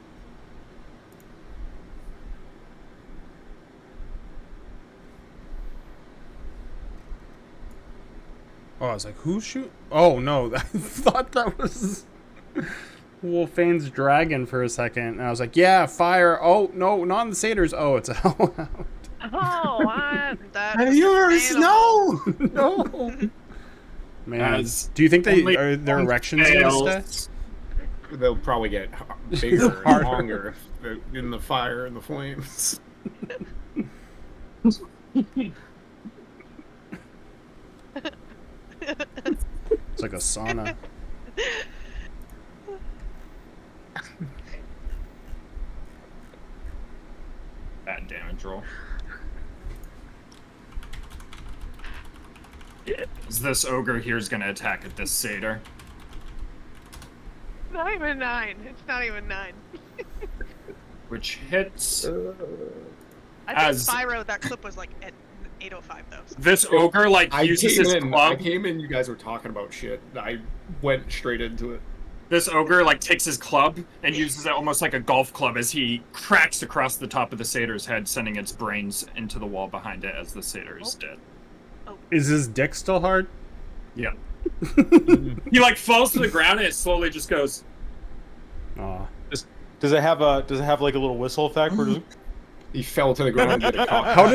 Oh, I was like, who's shoot? Oh, no. I thought that was Wolfane's dragon for a second. And I was like, yeah, fire. Oh, no, not on the satyrs. Oh, it's a hellhound. Oh, what? That Have was you ever animal. no? Man, As do you think only are their one erections going to fails, stay? They'll probably get bigger and Harder. longer if they're in the fire and the flames. It's like a sauna. Bad damage roll. This ogre here is going to attack at this satyr. Not even 9. It's not even 9. Which hits. I think As- Spyro, that clip was like at 8:05 though. So. This ogre, like, uses his I club. came in, you guys were talking about shit. I went straight into it. This ogre, like, takes his club and uses it almost like a golf club as he cracks across the top of the satyr's head, sending its brains into the wall behind it as the satyr is dead. Is his dick still hard? Yeah. He, like, falls to the ground and it slowly just goes. Aw. Does it have like a little whistle effect? Where He fell to the ground and did a cock. How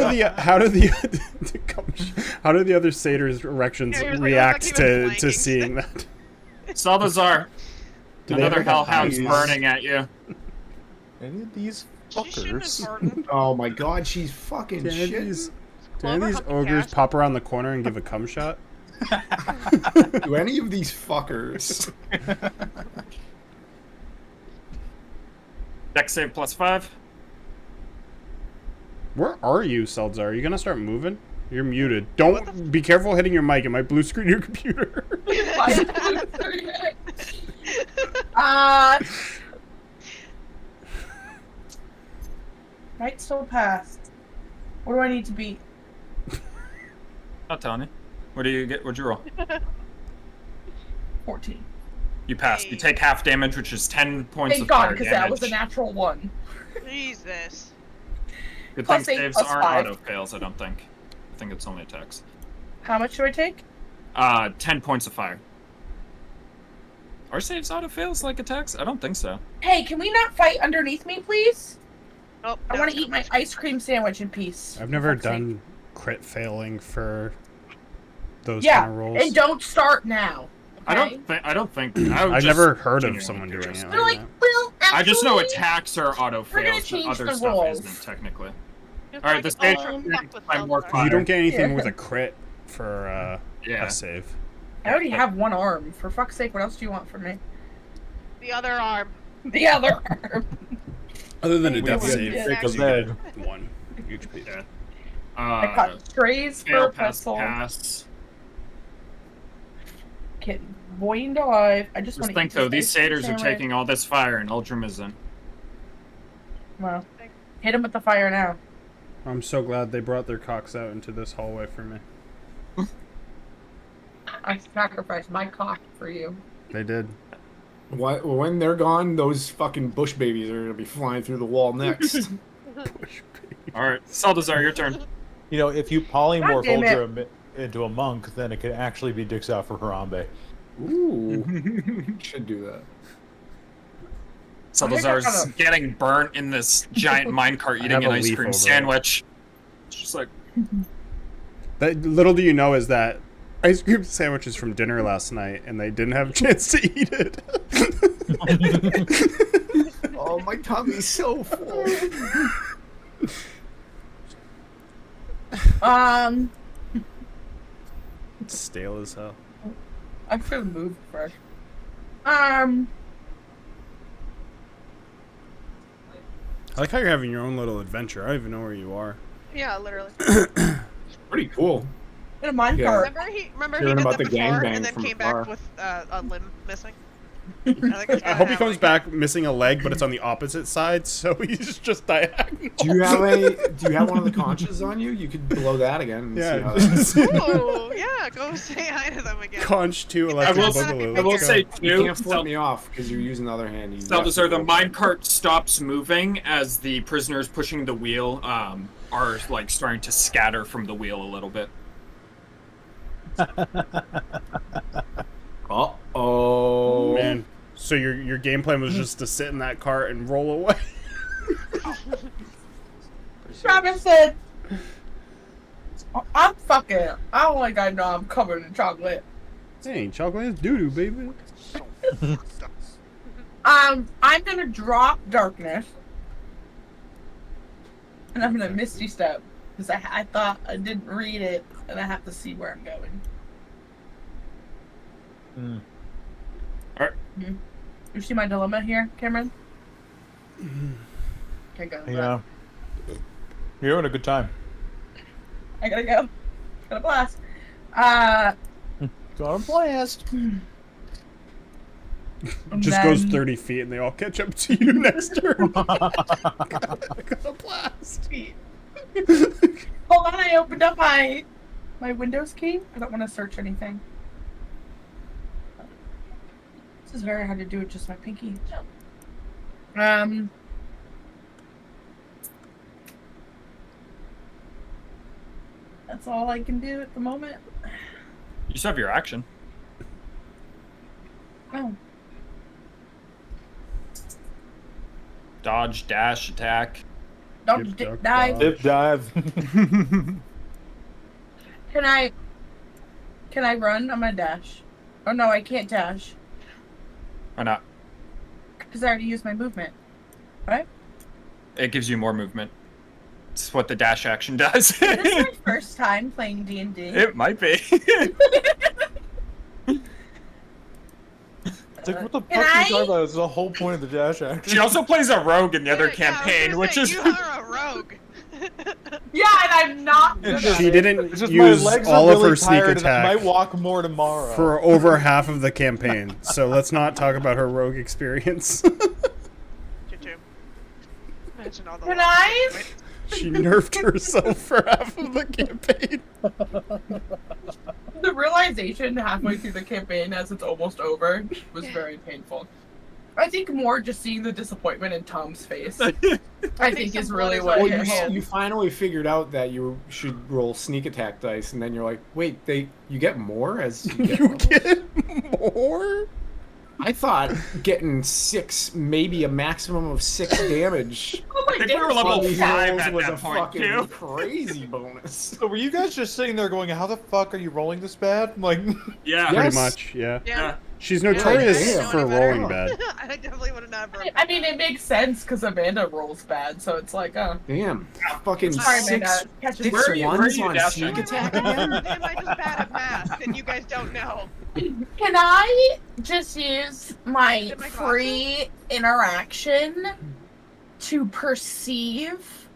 do the other satyrs' erections Yeah, he was like- react it was like he was to blanking. seeing that? Salazar, Do they another have, like, hellhound's eyes? burning at you. any of these She shouldn't have fuckers? farted. Oh my god, she's fucking Do any of shit. these, do Clover any of these humping ogres cash. pop around the corner and give a cum shot? Do any of these fuckers? Dex save +5. Where are you, Seltzar? Are you gonna start moving? You're muted. Don't be careful hitting your mic. It might blue screen your computer. Night still passed. What do I need to beat? Not telling you. What do you get? What'd you roll? 14. You passed. You Hey. take half damage, which is 10 points Thank of God, fire because damage. that was a natural one. Jesus. Good Plus thing 8, saves plus aren't 5. auto fails, I don't think. I think it's only attacks. How much do I take? 10 points of fire. Are saves auto fails like attacks? I don't think so. Hey, can we not fight underneath me, please? Oh, I now want it's to eat my gonna- ice cream sandwich in peace. I've never For fuck's sake. done crit failing for those Yeah, kind of rolls. and don't start now. I okay? don't think. I've never heard of genuinely someone doing curious. it. They're like, that. well, I just know actually, attacks are auto we're gonna fails, but change other the stuff rules. isn't technically. Just Alright, like this a page fuck with by more Zelda. fire. You don't get anything Yeah. with a crit for Yeah. a save. I already have one arm. For fuck's sake, what else do you want from me? The other arm. The other arm. Other than a We death would save, get Take a you bed. get 1 HP. Yeah. I caught strays for Fail a pass pretzel. pass. Kitten. Buoyant alive. I just Just want to think eat though, this these ice cream satyrs are sandwich. taking all this fire and Ultram isn't. Well, hit him with the fire now. I'm so glad they brought their cocks out into this hallway for me. I sacrificed my cock for you. They did. When they're gone, those fucking bush babies are gonna be flying through the wall next. Alright, Saldazar, your turn. You know, if you polymorph God damn it. Ultra into a monk, then it could actually be dicks out for Harambe. Ooh, should do that. Saldazar's I think I getting burnt in this giant minecart eating have an a ice leaf cream over it. sandwich. It's just like, That little do you know is that ice cream sandwiches from dinner last night, and they didn't have a chance to eat it. Oh, my tummy's so full. It's stale as hell. I should move first. I like how you're having your own little adventure. I don't even know where you are. Yeah, literally. Pretty cool. In a minecart. Yeah. Remember he Hearing did about that the before gangbang and then from came afar. back with a limb missing? I think it's I gonna hope he have, comes like, back missing a leg, but it's on the opposite side, so he's just diagonal. Do you have one of the conches on you? You could blow that again and see how Ooh, yeah, go say hi to them again. Conch 2 I electric will, boogaloo. I will Let's say go. You too. can't flip me off because you're using the other hand. You have to Salvazar, the roll minecart stops moving as the prisoners pushing the wheel are like starting to scatter from the wheel a little bit. Uh-oh. Man, so your game plan was just to sit in that cart and roll away? Travis said, I'm fucking. I don't like I know I'm covered in chocolate. Hey, chocolate is doo-doo, baby. I'm gonna drop darkness, and I'm gonna misty step because I thought I didn't read it, and I have to see where I'm going. Alright. You see my dilemma here, Cameron? Okay, go. Yeah. You're having a good time. I gotta go. Gotta blast. Got a blast. Just goes 30 feet and they all catch up to you next turn. Got a blast. Hold on, I opened up my Windows key. I don't want to search anything. This is very hard to do with just my pinky. That's all I can do at the moment. You still have your action. Oh. Dodge, dash, attack. Don't Dip, duck, dive. Dip dive. Can I run? I'm gonna dash. Oh no, I can't dash. Why not? Because I already used my movement. Right? It gives you more movement. It's what the dash action does. This is my first time playing D&D. It might be. It's like, what the fuck Can are you I- talking about? It's the whole point of the dash action. She also plays a rogue in the other Yeah, I was campaign, gonna which say, is you are a rogue. Yeah, and I'm not good It's at just- She it. didn't It's just use my legs all are of really her sneak tired and I might attack walk more tomorrow. for over half of the campaign. So let's not talk about her rogue experience. Choo-choo. Imagine all the Can lost I? points. She nerfed herself for half of the campaign. The realization halfway through the campaign as it's almost over was very painful. I think more just seeing the disappointment in Tom's face. I think is some really blood what is on it your is. hands. You finally figured out that you should roll sneak attack dice, and then you're like, wait, you get more as you get You levels? get more? I thought getting 6, maybe a maximum of 6 damage Oh my I think we were goodness. level on these 5 rolls at was that a point, fucking too. crazy bonus. So were you guys just sitting there going, how the fuck are you rolling this bad? I'm like, Yeah. Pretty Yes. much, yeah. Yeah. She's Yeah, notorious damn. for rolling bad. I definitely would have never. I mean, it makes sense because Amanda rolls bad, so it's like, oh. Damn, fucking Sorry, 6 Amanda. Catches six Where are you- where are ones you on dashing? sneak attack Am again? I just bad at math and you guys don't know? Can I just use my Did my free interaction to perceive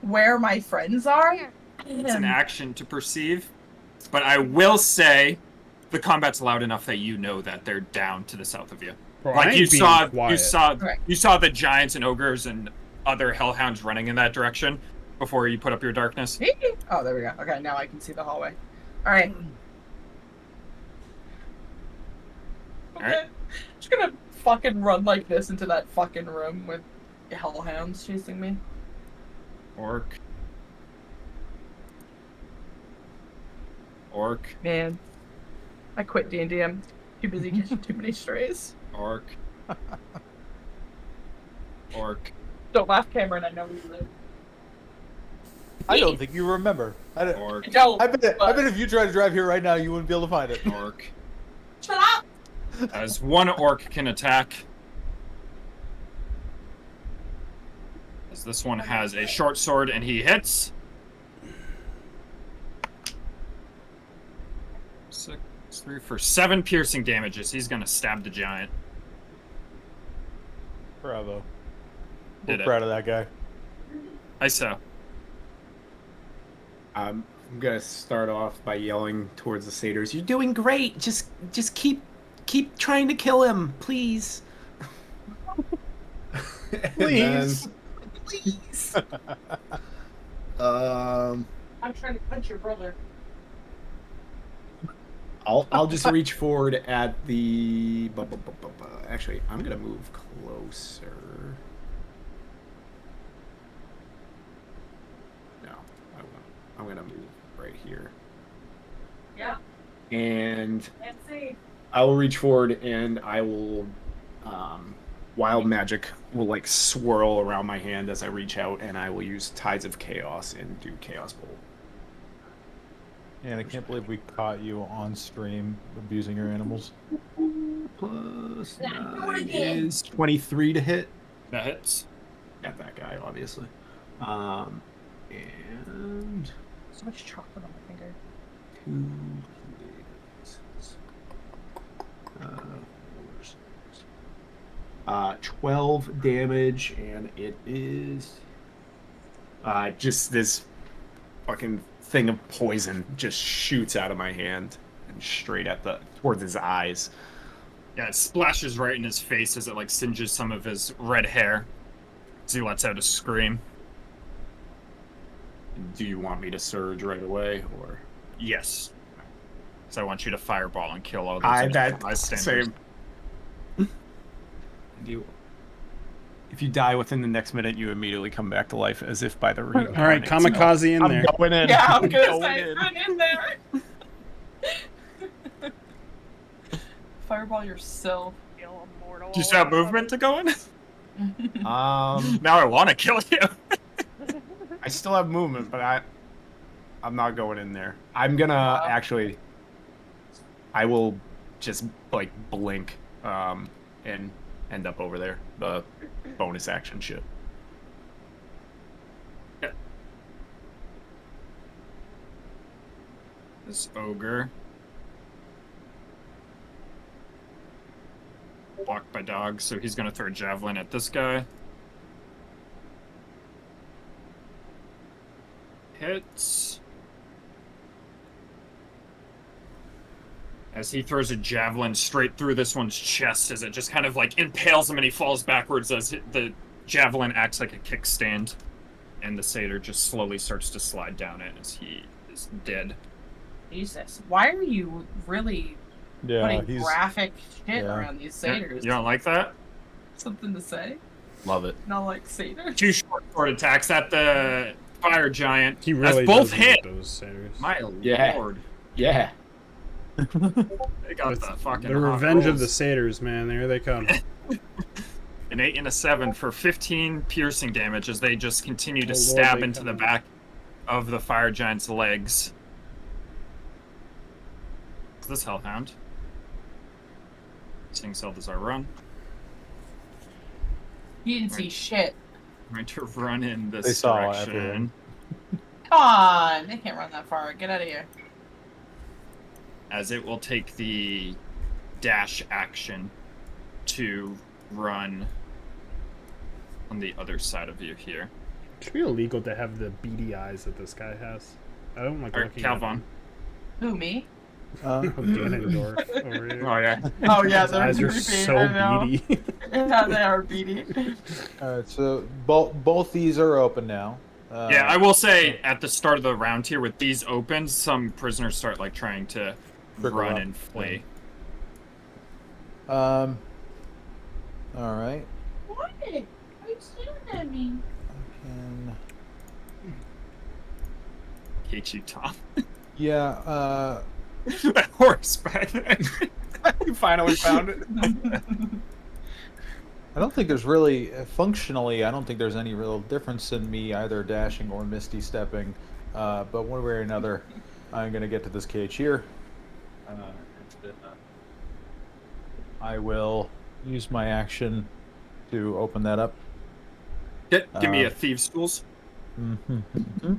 where my friends are? It's an action to perceive. But I will say the combat's loud enough that you know that they're down to the south of you. Bro, I Like ain't you being saw quiet. Right. you saw the giants and ogres and other hellhounds running in that direction before you put up your darkness. Oh, there we go. Okay, now I can see the hallway. All right. Okay. Alright. Just gonna fucking run like this into that fucking room with hellhounds chasing me. Orc. Orc. Man, I quit D&D. I'm too busy catching too many strays. Orc. Orc. Don't laugh, Cameron. I know you live. I don't think you remember. Orc. Don't. I bet if you tried to drive here right now, you wouldn't be able to find it. Orc. Shut up. As one orc can attack. As this one has a short sword and he hits. 6, 3 for 7 piercing damages. He's gonna stab the giant. Bravo. Did We're it. proud of that guy. I so. I'm gonna start off by yelling towards the satyrs. You're doing great. Just keep keep trying to kill him, please. Please. Please. I'm trying to punch your brother. I'll just reach forward at the. Actually, I'm gonna move closer. No, I won't. I'm gonna move right here. Yeah. And Let's see. I will reach forward and I will. Wild magic will like swirl around my hand as I reach out, and I will use Tides of Chaos and do Chaos Bolt. And I can't believe we caught you on stream abusing your animals. Plus 9 is 23 to hit. That hits. Got that guy, obviously. And So much chocolate on my finger. 12 damage, and it is just this fucking thing of poison just shoots out of my hand and straight at towards his eyes. Yeah, it splashes right in his face as it like singes some of his red hair as he lets out a scream. Do you want me to surge right away, or? Yes. So I want you to fireball and kill all those bystanders. Same. If you die within the next minute, you immediately come back to life as if by the ring. All right, kamikaze in there. I'm going in. Yeah, I'm gonna say run in there. Fireball yourself. Feel immortal. Do you still have movement to go in? Um, Now I want to kill you. I still have movement, but I'm not going in there. I'm gonna actually. I will just like blink, and end up over there. The bonus action shit. Yeah. This ogre. Blocked by dogs, so he's gonna throw a javelin at this guy. Hits. As he throws a javelin straight through this one's chest, as it just kind of like impales him and he falls backwards as the javelin acts like a kickstand. And the satyr just slowly starts to slide down it as he is dead. Jesus, why are you really putting graphic shit around these satyrs? You don't like that? Something to say? Love it. Not like satyrs. 2 short sword attacks at the fire giant. He really both does hit. those satyrs. My Yeah. lord. Yeah. They got It's the fucking the hot revenge of rolls. the satyrs, man. There they come. An 8 and a 7 for 15 piercing damage as they just continue to Oh, Lord, stab they into the come. back of the fire giant's legs. Is this hellhound? Seeing Salazar run. You didn't see shit. I'm going to run in this They saw direction. everything. Come on, they can't run that far. Get out of here. As it will take the dash action to run on the other side of you here. It should be illegal to have the beady eyes that this guy has. I don't like Alright, looking at Calvon. them. Who, me? Ganondorf over here. Oh yeah. Oh yeah, His they're eyes are creepy, so I know. beady. Yeah, they are beady. Alright, so both these are open now. Yeah, I will say at the start of the round here, with these open, some prisoners start like trying to Trickle run up, and flee. All right. What? Why are you staring at me? And Hate you, Tom. yeah, That horse back there. You finally found it. I don't think there's really functionally. I don't think there's any real difference in me either dashing or misty stepping. But one way or another, I'm gonna get to this cage here. I will use my action to open that up. Give me a thieves' tools. Mm-hmm.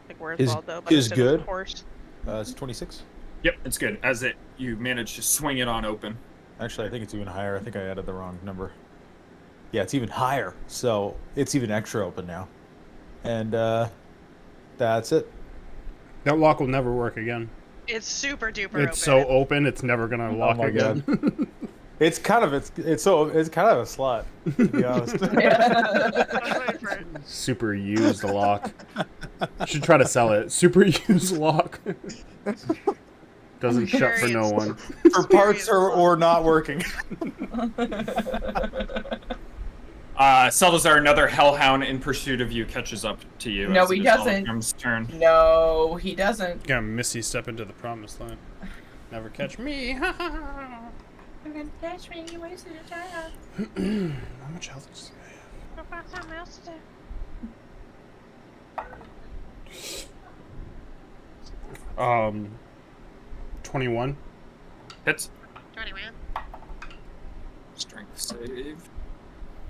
Like where's Is- Waldo? But is instead of good. Horse. It's 26. Yep, it's good. As you manage to swing it on open. Actually, I think it's even higher. I think I added the wrong number. Yeah, it's even higher. So it's even extra open now. And that's it. That lock will never work again. It's super duper It's so open, it's never gonna lock my again. It's kind of it's kind of a slut, to be honest. Super used lock. Should try to sell it. Super used lock. Doesn't shut for no one. For parts or not working. Salazar, another hellhound in pursuit of you, catches up to you. No, as he it is doesn't. Aldrim's turn. No, he doesn't. Gonna Misty step into the promised land. Never catch me. You're gonna catch me, you wasted your time. How much health does this guy have? Something else to do. 21. Hits. 21. Strength save.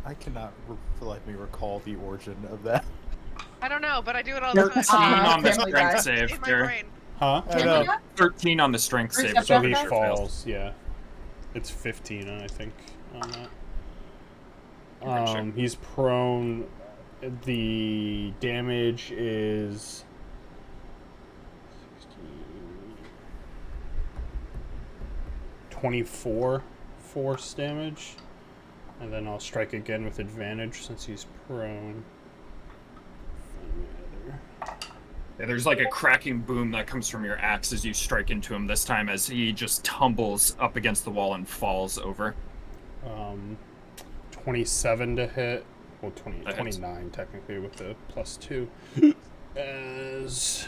I cannot for like me recall the origin of that. I don't know, but I do it all the 13 time. on the Family strength Guy. save In my there. brain. Huh? I know. 13 on the strength save. Step So back he there? falls, yeah. It's 15, I think, on that. Okay, sure. He's prone. The damage is 24 force damage. And then I'll strike again with advantage since he's prone. Yeah, there's like a cracking boom that comes from your axe as you strike into him this time as he just tumbles up against the wall and falls over. 27 to hit. Well, 20, That hits. 29 technically with the +2. As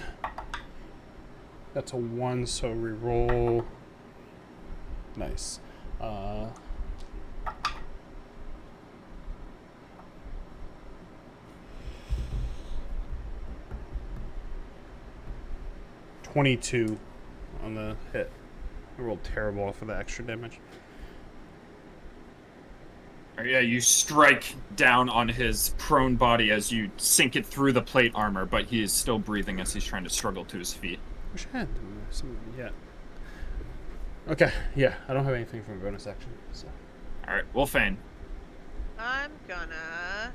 that's a 1, so reroll. Nice. 22 on the hit. I rolled terrible off of the extra damage. Yeah, you strike down on his prone body as you sink it through the plate armor, but he is still breathing as he's trying to struggle to his feet. Wish I had some yet. Okay, yeah, I don't have anything from bonus action. So. Alright, Wolfane. I'm gonna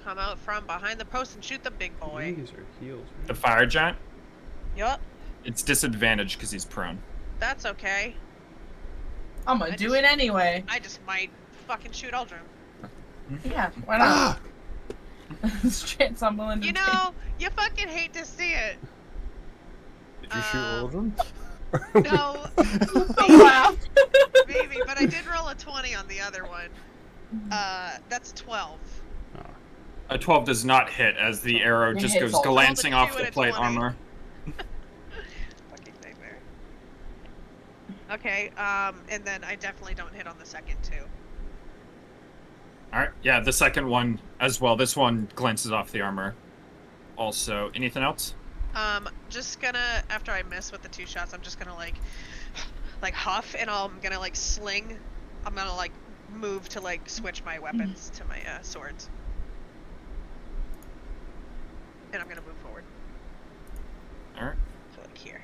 come out from behind the post and shoot the big boy. These are heals. The fire giant, Yup, it's disadvantage because he's prone. that's okay. I'm gonna do it anyway. I just might fucking shoot Aldrin. Yeah, why not? This chance I'm willing to You know, you fucking hate to see it. Did you shoot all of them? No, take. Wow. maybe, but I did roll a 20 on the other one. That's 12. A 12 does not hit as the arrow It just hits goes all. glancing Rolled a off 2 the and a plate 20. armor. Fucking nightmare. Okay, and then I definitely don't hit on the second too. Alright, yeah, the second one as well. This one glances off the armor. Also, anything else? Just gonna, after I miss with the 2 shots, I'm just gonna like huff, and I'm gonna like sling. I'm gonna like move to like switch my weapons to my swords. And I'm gonna move forward. Alright. So like here.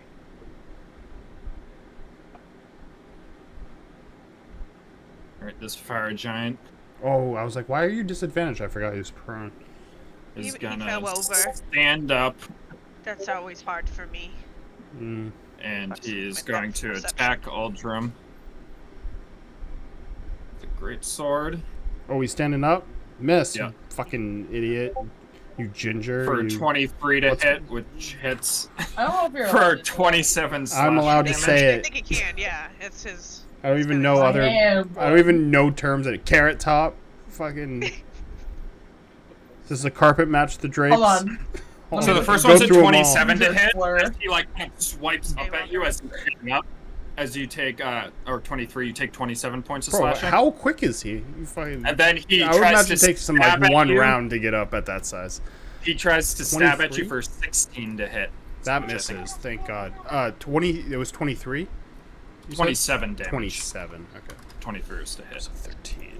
Alright, this fire giant Oh, I was like, why are you disadvantaged? I forgot he was prone. is He gonna fell over. stand up That's always hard for me. Mm. and That's he is my going depth to perception. attack Aldrim. The great sword. Oh, he's standing up? Miss, Yeah. you fucking idiot. You ginger. For you... 23 to What's- hit, which hits I don't know if you're for allowed to- 27 slashing I'm allowed to damage. say I it. think he can, yeah. It's his. I don't even it's know gonna- other. I don't even know terms. At Carrot Top. Fucking. Does the carpet match the drapes? Hold on. Hold So on. the first Go one's a through 'em all. 27 to hit. Blur. As he like swipes up at you as he's hitting up. As you take, or 23, you take 27 points of Bro, slashing. how quick is he? You fucking. And then he I would tries imagine to it takes him stab like at one you. round to get up at that size. He tries to stab at you 23? for 16 to hit. That which I think misses. Thank God. 20. It was 23. 27 damage. 27. Okay. 23 is to hit. So 13.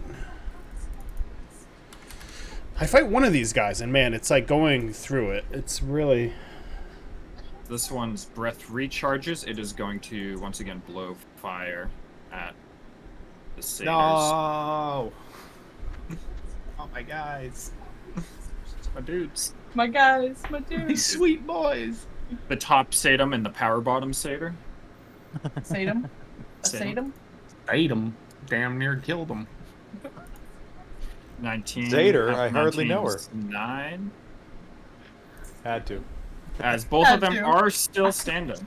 I fight one of these guys, and man, it's like going through it. It's really. This one's breath recharges. It is going to once again blow fire at the satyrs. No. Oh my guys. My dudes. My guys, my dude. These sweet boys. the top Satyr and the power bottom Satyr. Satyr? A Satyr. Satyr? Ate him. Damn near killed him. 19. Zader, I hardly know her. 9. Had to. As both of them are still standing.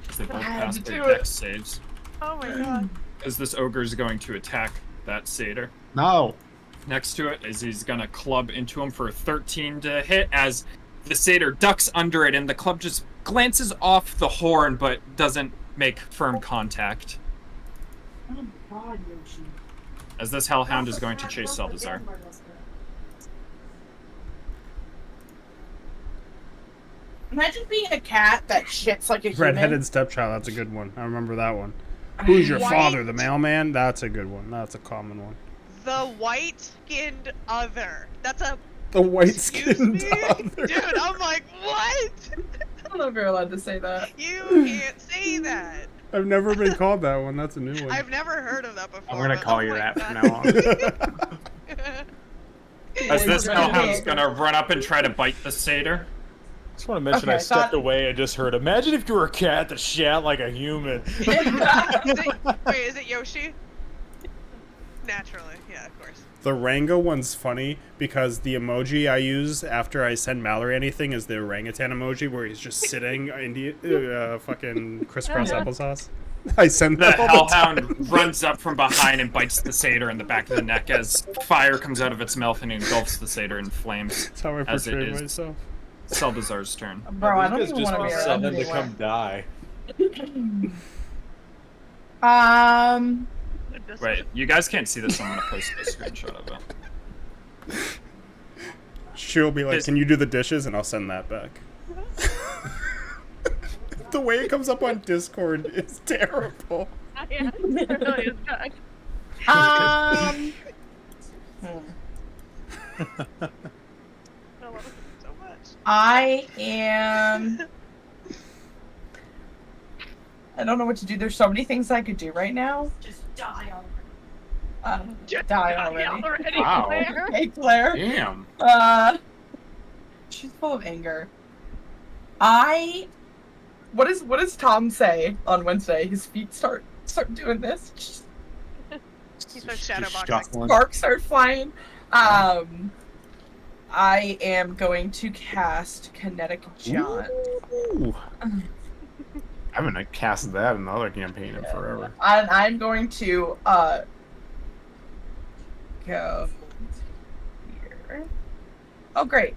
As they both I had pass to their do it. dex saves. Oh my god. As this ogre is going to attack that Satyr. No. Next to it is he's gonna club into him for a 13 to hit as the Satyr ducks under it and the club just glances off the horn but doesn't make firm contact. Oh God, Yoshi. As this Hellhound is going to chase Seldazar. Imagine being a cat that shits like a human. Redheaded stepchild, that's a good one. I remember that one. Who's your White- father, the mailman? That's a good one. That's a common one. The white-skinned other. That's a The excuse white-skinned me? other. Dude, I'm like, what? I don't know if you're allowed to say that. You can't say that. I've never been called that one. That's a new one. I've never heard of that before. I'm gonna but call oh you my that from God. now on. As this Yeah. Hellhound's gonna run up and try to bite the Satyr. Just want to mention Okay, I stepped thought- away and just heard, imagine if you were a cat that shat like a human. Wait, is it Yoshi? Naturally, yeah, of course. The Rango one's funny because the emoji I use after I send Mallory anything is the orangutan emoji where he's just sitting fucking crisscross applesauce. I send The that all the time. Hellhound runs up from behind and bites the Satyr in the back of the neck as fire comes out of its mouth and engulfs the Satyr in flames. That's how I as it portray is. myself. Seldazar's turn. Bro, I don't These even guys want to just be want around something to anymore. come die. Wait, you guys can't see this, so I'm gonna post a screenshot of it. She'll be like, This- "Can you do the dishes?" and I'll send that back. The way it comes up on Discord is terrible. Yeah, it really is good. Um. I love it so much. I am. I don't know what to do. There's so many things I could do right now. Just die already. Die already. Wow. Claire. Hey, Claire. Damn. She's full of anger. What does Tom say on Wednesday? His feet start doing this. He starts shadowboxing. shuffling. Sparks start flying. I am going to cast Kinetic Jaunt. Ooh. I haven't cast that in another campaign in forever. And I'm going to go here. Oh, great.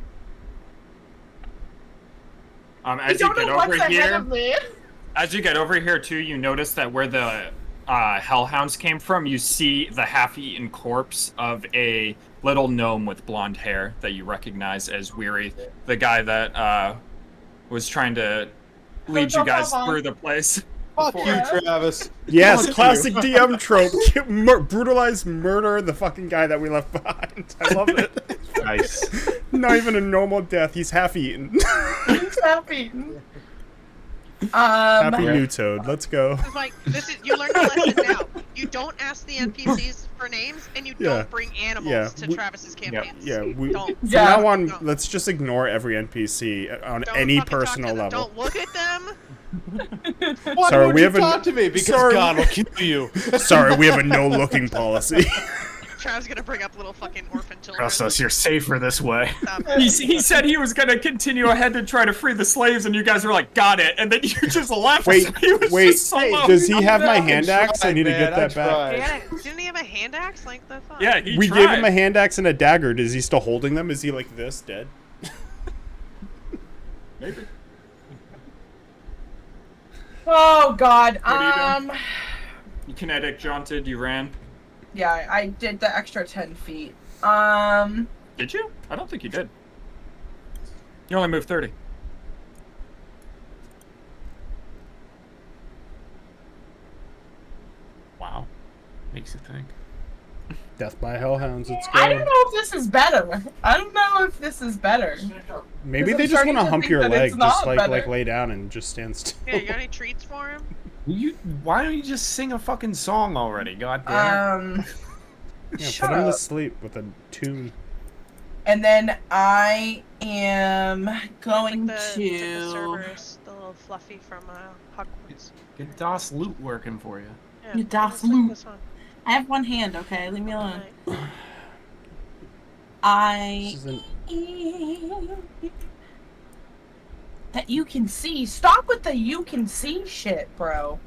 As I you don't get know what's over ahead here, of me. as you get over here too, you notice that where the Hellhounds came from, you see the half-eaten corpse of a little gnome with blonde hair that you recognize as Weary, the guy that was trying to lead you guys through the place. Fuck before. you, Travis. Yes, Fuck classic you. DM trope. Brutalize, murder the fucking guy that we left behind. I love it. Nice. Not even a normal death. He's half-eaten. He's half-eaten. Happy new toad. Let's go. It's like you learned a lesson now. You don't ask the NPCs for names, and you Yeah. don't bring animals Yeah, to we- Travis's campaigns. Yeah, we. Don't. From Yeah. now on, Don't. let's just ignore every NPC on Don't any fucking talk to personal them. level. Don't look at them. Why Sorry, would we you have a- talk to me? Because Sorry. God will kill you. Sorry, we have a no-looking policy. Travis gonna bring up little fucking orphan children. Trust us, you're safer this way. Stop. He said he was gonna continue ahead to try to free the slaves, and you guys were like, "Got it," and then you just left. Wait, He was wait. just solo. Does he have my I hand axe? I need to tried, get man, that back. Yeah, didn't he have a hand axe? Like the fuck? Yeah, he We tried. gave him a hand axe and a dagger. Is he still holding them? Is he like this, dead? Maybe. Oh God. are you doing? You kinetic jaunted. You ran. Yeah, I did the extra 10 feet. Did you? I don't think you did. You only moved 30. Wow. Makes you think. Death by hellhounds. Let's I don't go. know if this is better. I don't know if this is better. Maybe I'm they just starting want to to hump think your that leg, it's just not like better. lay down and just stand still. Yeah, you got any treats for him? Why don't you just sing a fucking song already? God damn it. Yeah, Shut put him to up. sleep with a tune. And then I am going It's like the to. Cerberus, the little fluffy from Hogwarts. Get DOS loot working for you. Yeah, You DOS it's like loot. this one. I have one hand, okay? Leave me alone. Right. I. This isn't- That you can see. Stop with the you can see shit, bro.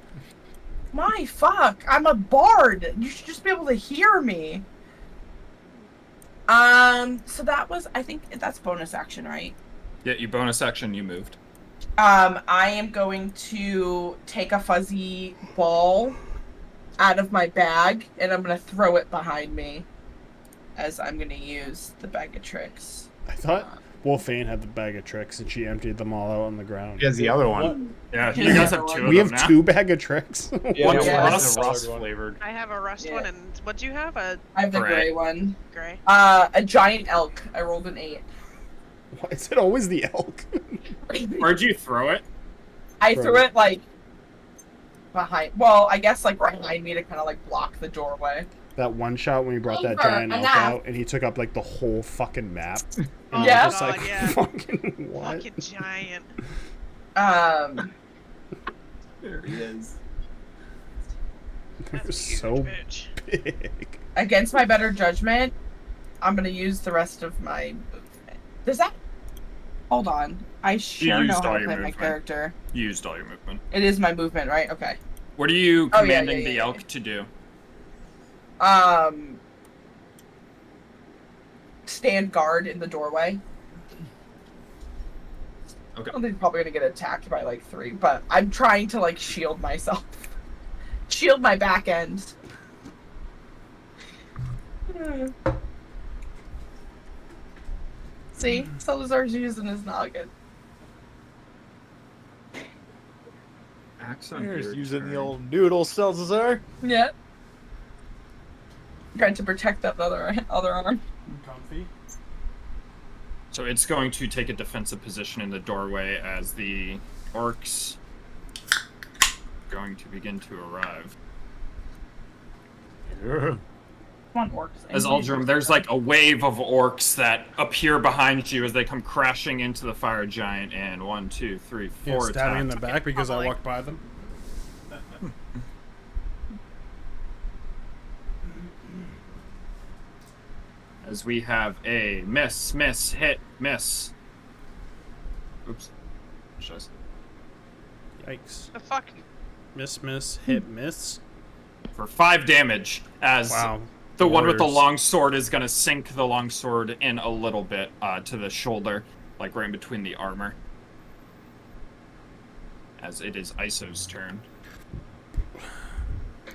My fuck. I'm a bard. You should just be able to hear me. So that was, I think that's bonus action, right? Yeah, you bonus action, you moved. I am going to take a fuzzy ball out of my bag and I'm gonna throw it behind me as I'm gonna use the bag of tricks. I thought Wolfane had the bag of tricks and she emptied them all out on the ground. He has the other one. Yeah, Yeah. you guys have two We of have them now. 2 bag of tricks. Yeah, What's Yeah. rust? Rust flavored. I have a rust Yeah. one, and what do you have? A I have the Gray. gray one. gray. A giant elk. I rolled an 8. Why is it always the elk? Where'd you throw it? I threw it like behind. Well, I guess like right behind me to kind of like block the doorway. That one shot when he brought that Over, giant elk enough. out and he took up like the whole fucking map. And Oh I'm Yeah. just God, like, yeah. fucking what? Fucking giant. There he is. They're That's a huge so bitch. big. Against my better judgment, I'm gonna use the rest of my movement. Does that? Hold on. I sure know used how all to your play my movement. character. You used all your movement. It is my movement, right? Okay. What are you Oh, yeah, commanding yeah, the yeah, elk yeah. to do? Stand guard in the doorway. Okay. I don't think I'm probably gonna get attacked by like 3, but I'm trying to like shield myself. Shield my back end. See? Salazar's using his noggin. Axe on Here's your using the turn. old noodle, Salazar. Yeah. Trying to protect that other arm. Comfy. So it's going to take a defensive position in the doorway as the orcs going to begin to arrive. Come on, orcs. As Aldrum, there's like a wave of orcs that appear behind you as they come crashing into the fire giant, and 1, 2, 3, 4 Yeah, stabbing in the attacks. back because I Probably. walked by them. As we have a miss, hit, miss. Oops. Shows. Yikes. The fuck? Miss, hit, miss. For 5 damage, as Wow. the one with the Warriors. long sword is going to sink the long sword in a little bit to the shoulder, like right in between the armor. As it is Iso's turn.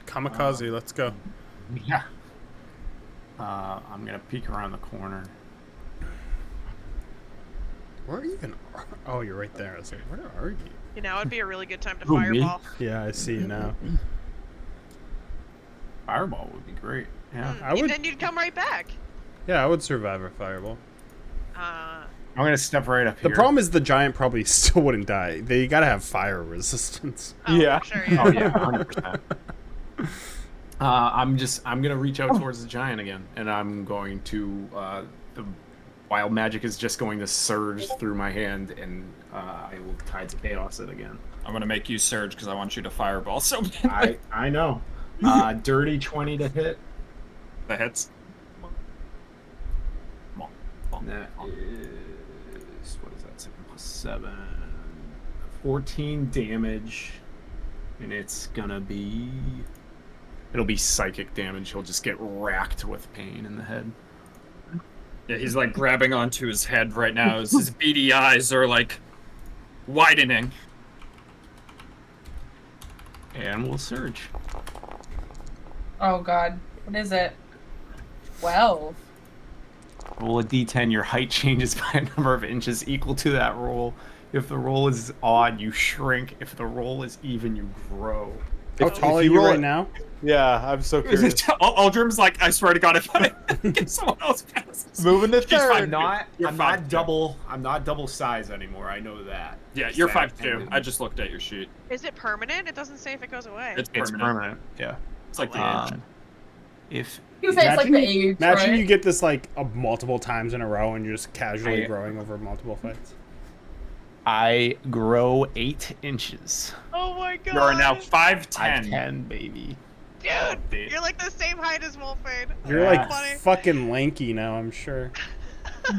Kamikaze, let's go. Yeah. I'm gonna peek around the corner. Where even are... Oh, you're right there. I was like, where are you? You know, it'd be a really good time to Who, me? fireball. Yeah, I see you now. Fireball would be great. Yeah. I would- Then you'd come right back. Yeah, I would survive a fireball. I'm gonna step right up The here. problem is the giant probably still wouldn't die. They gotta have fire resistance. Oh, Yeah. Sure, yeah. Oh yeah, 100%. I'm gonna reach out towards the giant again, and I'm going to the wild magic is just going to surge through my hand, and I will Tides of Chaos it again. I'm going to make you surge because I want you to fireball. So I know. Dirty 20 to hit. that hits. That is, what is that? 7 plus 7. 14 damage, and it's gonna be. It'll be psychic damage. He'll just get racked with pain in the head. Yeah, he's like grabbing onto his head right now as his beady eyes are like widening. And we'll surge. Oh god. What is it? 12. Roll a d10. Your height changes by a number of inches equal to that roll. If the roll is odd, you shrink. If the roll is even, you grow. How If tall are you you roll right it- now? Yeah, I'm so curious. Aldrim's like, I swear to God, if I get someone else passes. Moving to She's fine. third. You're I'm 5'2". not double. I'm not double size anymore. I know that. Yeah, you're Sad 5'2". ending. I just looked at your sheet. Is it permanent? It doesn't say if it goes away. It's It's permanent. permanent. Yeah. It's like the Um, If You say it's like the age, Imagine right? you get this like multiple times in a row and you're just casually I- growing over multiple fights. I grow 8 inches. Oh my god. You are now 5'10". 5'10", baby. Dude, you're like the same height as Wolfade. You're Yeah. like Funny. fucking lanky now, I'm sure.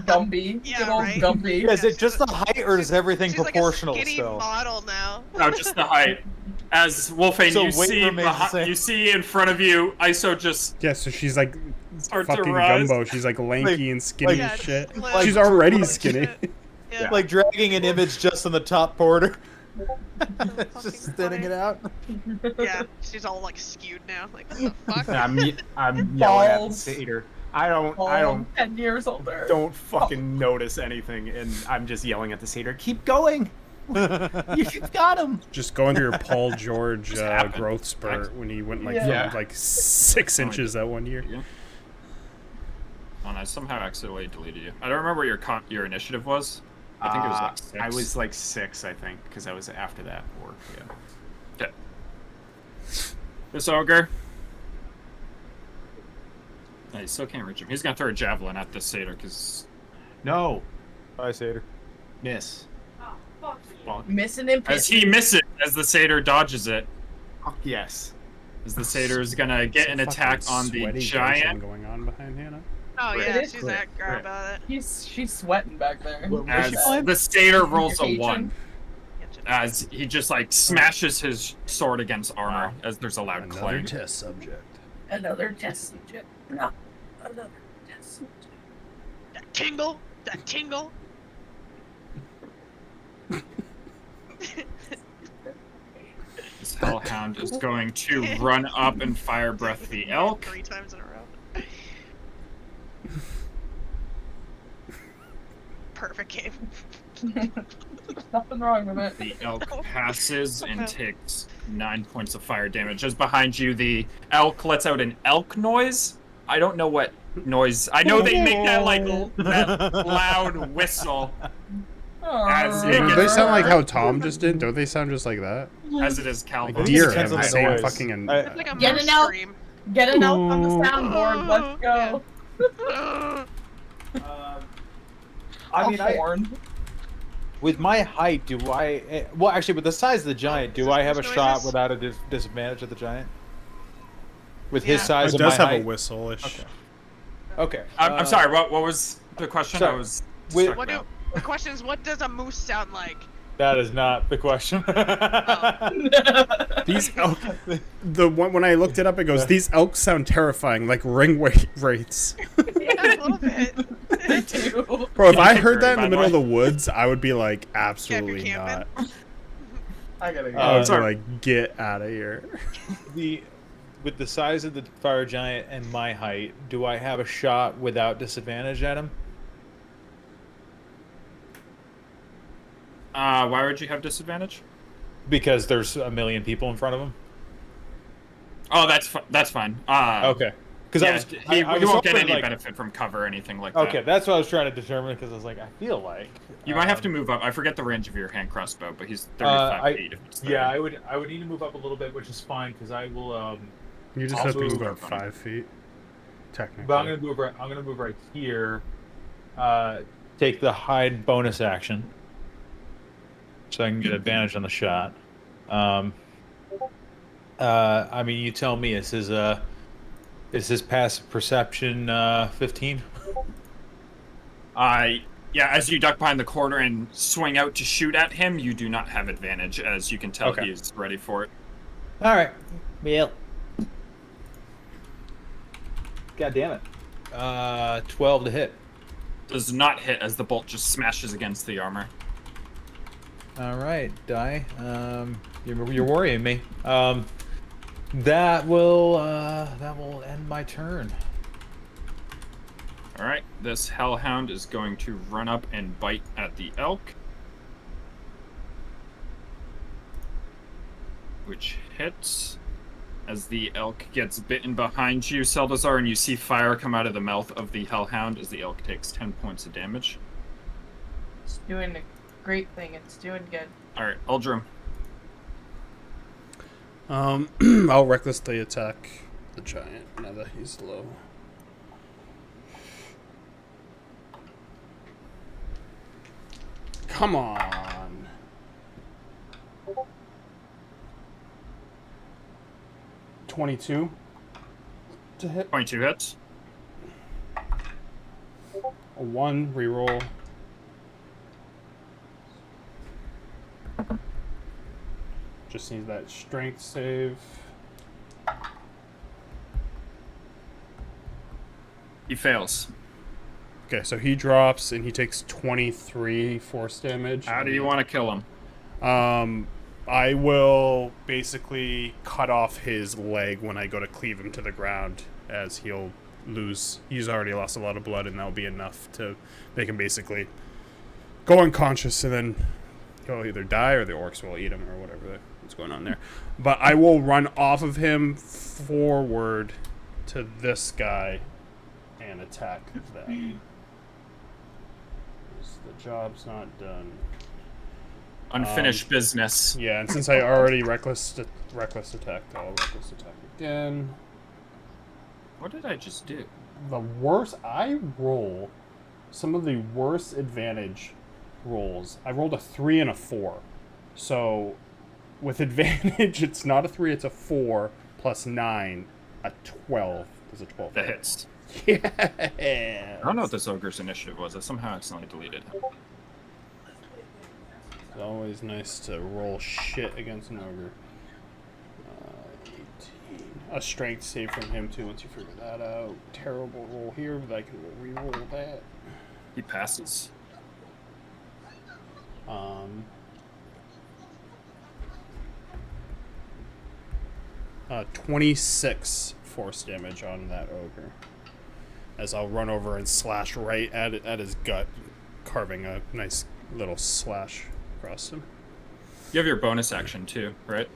Gumby. Yeah, Good old right? Gumby. Yeah, is Yeah, it just the height or is everything She's proportional like a skinny still? model now. No, just the height. As Wolfane, So you weight see remains the same. you see in front of you, ISO just Yeah, so she's like Start to fucking rise. Gumbo. She's like lanky and skinny Yeah, as shit. slim, She's already totally skinny. shit. Yeah. Like dragging an image just on the top border. It's just Fucking thinning it funny. out. Yeah, she's all like skewed now. Like, what the fuck? I'm yelling at the Balls. satyr. I don't 10 years older. don't fucking notice anything, and I'm just yelling at the satyr. Keep going. You've got him. Just going through your Paul George happened? growth spurt when he went like Yeah. from like 6 inches that one year. Oh, and I somehow accidentally deleted you. I don't remember what your initiative was. I think it was like 6. I was like 6, I think, because I was after that orc. Yeah. Okay. This ogre. No, you still can't reach him. He's gonna throw a javelin at this satyr because No, Bye, Satyr. miss. Oh, fuck you. Fuck. Missing and as pissing. he misses, as the satyr dodges it, Fuck yes. as the satyr is gonna get an Fucking attack on the sweaty giant. dancing going on behind Hannah. Oh It yeah, is she's quick. that girl about it. She's sweating back there. As That- the satyr rolls a Contagion. 1, as he just like smashes his sword against armor, as there's a loud Another clang. test subject. Another test subject. No. Another test subject. That tingle, that tingle. This hellhound is going to run up and fire breath the elk. 3 times in a row. Perfect game. Nothing wrong with it. The elk passes and takes 9 points of fire damage. As behind you, the elk lets out an elk noise. I don't know what noise. I know they make that like that loud whistle As it Don't gets they sound like harder. how Tom just did? Don't they sound just like that? as it is Calvin. Like think it deer depends have on the the same noise. fucking. I- It's like a Get moose an elk. scream. Get an elk on the soundboard. Let's go. I mean, A horn. with my height, do I? Well, actually, with the size of the giant, do I have a Noises? shot without a disadvantage of the giant? With his Yeah. size It of my does have height. a whistle-ish. Okay. Okay. I'm sorry. What was the question? sorry. I was. Wait, struck What do, now. the question is, what does a moose sound like? That is not the question. These elk, the one when I looked it up, it goes, "These elks sound terrifying, like ring wraiths." Yeah, a little bit. They do. Bro, if I Very heard that in the bad middle of way. the woods, I would be like, absolutely camping. not. I gotta go. I would be sorry. like, get out of here. With the size of the fire giant and my height, do I have a shot without disadvantage at him? Why would you have disadvantage? Because there's a million people in front of him. Oh, that's fine. Okay. Because Yeah, I was, he I was won't get hoping, any like- benefit from cover or anything like that. Okay, that's what I was trying to determine. Because I was like, I feel like You might have to move up. I forget the range of your hand crossbow, but he's 35 feet. If it's Yeah, 30. I would need to move up a little bit, which is fine because I will. You just Also have to move move up up, 5 feet, technically. But I'm gonna move right here. Take the hide bonus action, so I can get advantage on the shot. I mean, you tell me. Is his passive perception 15? Yeah, as you duck behind the corner and swing out to shoot at him, you do not have advantage, as you can tell Okay. he's ready for it. All right. Well. God damn it. 12 to hit. Does not hit as the bolt just smashes against the armor. All right, die. You're worrying me. That will end my turn. All right, this hellhound is going to run up and bite at the elk, which hits. As the elk gets bitten behind you, Seldazar, and you see fire come out of the mouth of the hellhound as the elk takes 10 points of damage. It's doing a great thing. It's doing good. All right, Uldrum. I'll recklessly attack the giant now that he's low. Come on. $22 to hit. 22 hits. A 1 reroll. Just needs that strength save. He fails. Okay, so he drops and he takes 23 force damage. How do you want to kill him? I will basically cut off his leg when I go to cleave him to the ground, as he'll lose. He's already lost a lot of blood, and that'll be enough to make him basically go unconscious, and then he'll either die or the orcs will eat him or what's going on there. But I will run off of him forward to this guy and attack them. The job's not done. Unfinished business. Yeah, and since I already reckless attacked, I'll reckless attack again. What did I just do? The worst I roll some of the worst advantage rolls. I rolled a 3 and a 4. So with advantage it's not a 3, it's a 4 plus 9, a 12. There's a 12. That hits. Yeah. I don't know what this ogre's initiative was. I somehow accidentally deleted it. It's always nice to roll shit against an ogre. 18. A strength save from him too once you figure that out. Terrible roll here, but I can re-roll that. He passes. 26 force damage on that ogre. As I'll run over and slash right at his gut, carving a nice little slash across him. You have your bonus action too, right?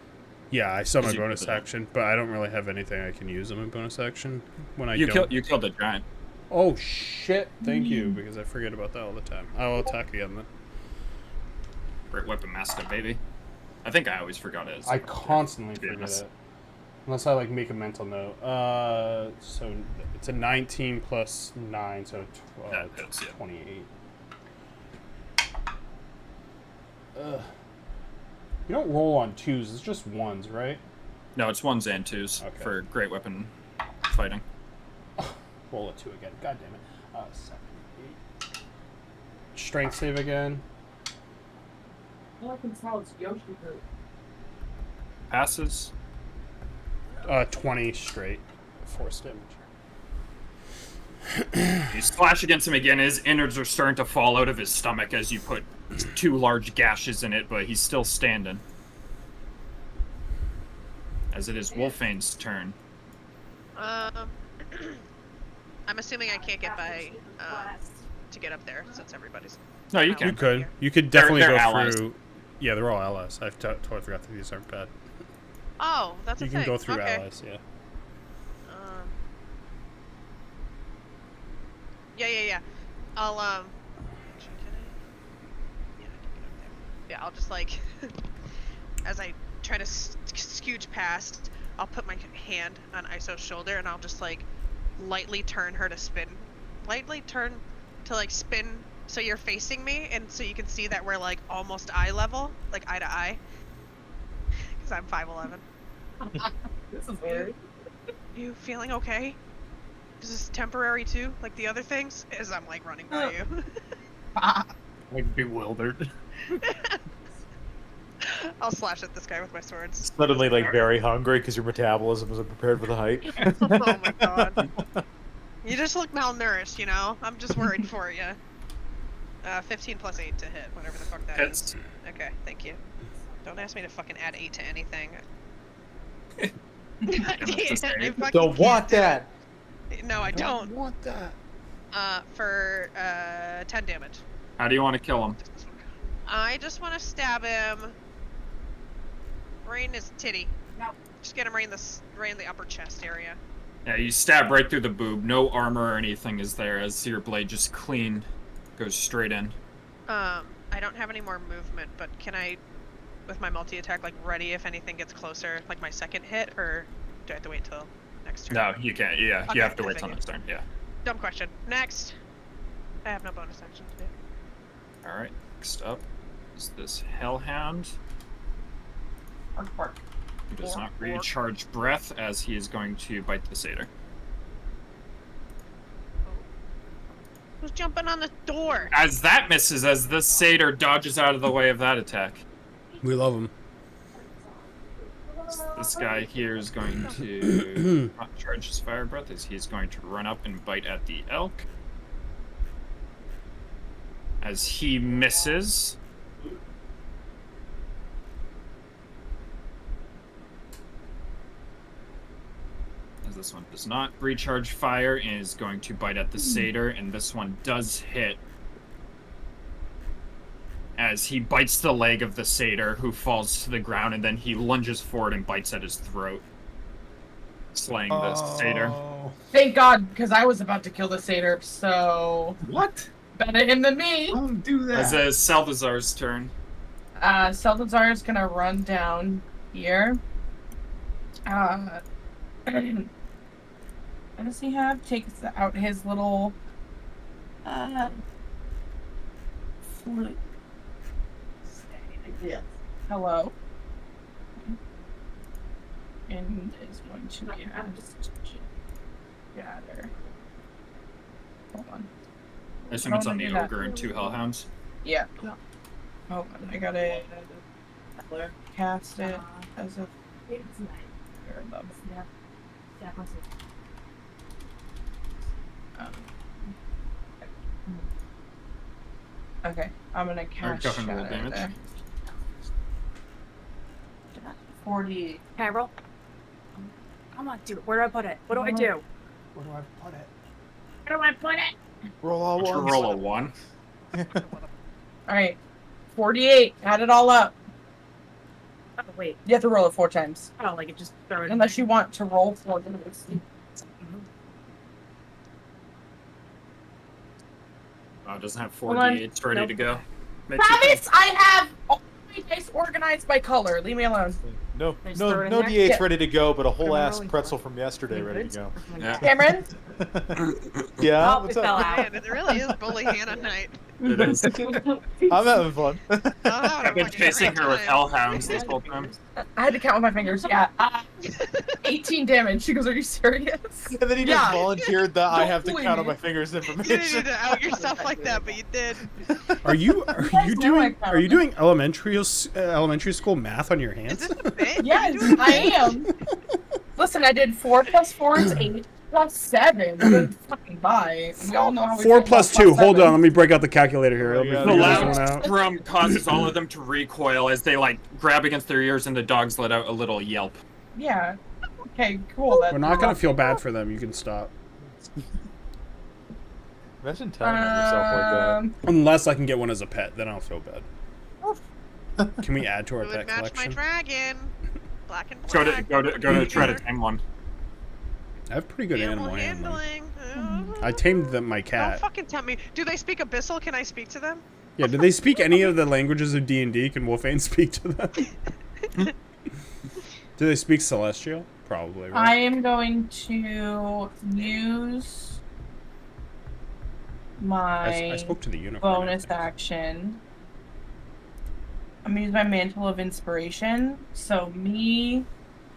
Yeah, I saw my You bonus killed it. action, but I don't really have anything I can use on my bonus action when I You don't. killed the giant. Oh shit! Thank you, because I forget about that all the time. I will attack again then. Great weapon master, baby. I think I always forgot it. I constantly to be forget honest. it. Unless I like make a mental note. So it's a 19 plus 9, so That hits, yeah. 28. You don't roll on 2s, it's just 1s, right? No, it's 1s and 2s Okay. for great weapon fighting. Roll a 2 again. God damn it. 7, 8. Strength save again. All I can tell is Yoshi group. Passes. 20 straight force damage. You splash against him again. His innards are starting to fall out of his stomach as you put 2 large gashes in it, but he's still standing. As it is Wolfane's turn. I'm assuming I can't get by to get up there since everybody's. No, you out can. You could. here. You could definitely They're go allies. through. Yeah, they're all allies. I totally forgot that these aren't bad. Oh, that's a You thing. can go through okay. allies, yeah. Yeah. I'll actually, can I? Yeah, I can get up there. Yeah, I'll just like as I try to scooch past, I'll put my hand on Iso's shoulder and I'll just like lightly turn her to spin, spin so you're facing me and so you can see that we're like almost eye level, like eye to eye, because I'm 5'11". This is weird. You feeling okay? Is this temporary too, like the other things? As I'm like running by you. Like bewildered. I'll slash at this guy with my swords. Suddenly, like, very hungry because your metabolism isn't prepared for the height. Oh my god. You just look malnourished, you know? I'm just worried for you. 15 plus 8 to hit, whatever the fuck that Hits. is. Okay, thank you. Don't ask me to fucking add 8 to anything. I fucking Don't want can't do it. that. No, I don't. want that. For 10 damage. How do you want to kill him? I just want to stab him right in his titty. No. Just get him right in the upper chest area. Yeah, you stab right through the boob. No armor or anything is there, as your blade just clean goes straight in. I don't have any more movement, but can I, with my multi-attack, like ready if anything gets closer, like my second hit, or do I have to wait till next next turn? No, you can't. Yeah, Okay, you have to I wait till figured. next turn. Yeah. Dumb question. Next. I have no bonus action to do. All right. Next up is this Hellhound. Bark, bark. He does not Bork. recharge breath as he is going to bite the satyr. Who's jumping on the door? As that misses, as the satyr dodges out of the way of that attack. We love him. This guy here is going to not charge his fire breath as he's going to run up and bite at the elk. As he misses. As this one does not recharge fire and is going to bite at the satyr, and this one does hit. As he bites the leg of the satyr, who falls to the ground, and then he lunges forward and bites at his throat, slaying the satyr. Thank God, because I was about to kill the satyr, so What? better him than me. Don't do that. As it's Salazar's turn. Salazar is gonna run down here. What does he have? Takes out his little flute. Yes. Hello. And is going to cast gather. Hold on. I assume it's on the do that. ogre and 2 hellhounds. Yeah. Hold on. I gotta cast it as a okay, I'm gonna cast go ahead and roll Shadow damage. there. 40. Can I roll? Come on, dude. Where do I put it? What do I do? Where do I put it? Where do I put it? Roll all Would you ones. roll a 1? Alright. 48. Add it all up. Oh, wait. You have to roll it 4 times. Oh, like it just throw it. Unless you want to roll 4 times. Oh, it doesn't have Hold on. 48. It's ready Nope. to go. Makes it Travis, I have all my dice organized by color. Leave me alone. No, Just no, throw it in no there? D8's Yeah. ready to go, but a whole What am I ass rolling pretzel for? from yesterday ready to go. Yeah. Cameron? Yeah, Oh, what's it fell up? out. Man, it really is Bully Hannah night. It is. I'm having fun. I've been chasing her with hellhounds this whole time. I had to count with my fingers. Yeah. 18 damage. She goes, are you serious? And then he Yeah. just volunteered that I Don't have to bully count on me. my fingers You didn't information. need to out yourself like that, but you did. Are you guys you know doing I are you found doing elementary school math on your Is hands? this a bit? Yes, I am. Listen, I did 4 plus 4 is 8 plus 7. Good fucking bye. We all know how we 4 feel plus about 2. Hold 7. on, let me break out the calculator here. Let me Yeah. The figure this loud one out. drum causes all of them to recoil as they like grab against their ears, and the dogs let out a little yelp. Yeah. Okay, cool. We're not gonna feel bad for them. You can stop. Imagine telling on yourself like that. Unless I can get one as a pet, then I'll feel bad. Can we add to our It would pet match my collection? dragon. Black and Go black. to try to tame one. I have pretty good animal handling. handling. I tamed my Don't cat. fucking tempt me. Do they speak Abyssal? Can I speak to them? Yeah, do they speak any of the languages of D&D? Can Wolfane speak to them? Do they speak Celestial? Probably, I right? am going to use my I spoke to the unicorn. I bonus think. action. I'm gonna use my Mantle of Inspiration. So me,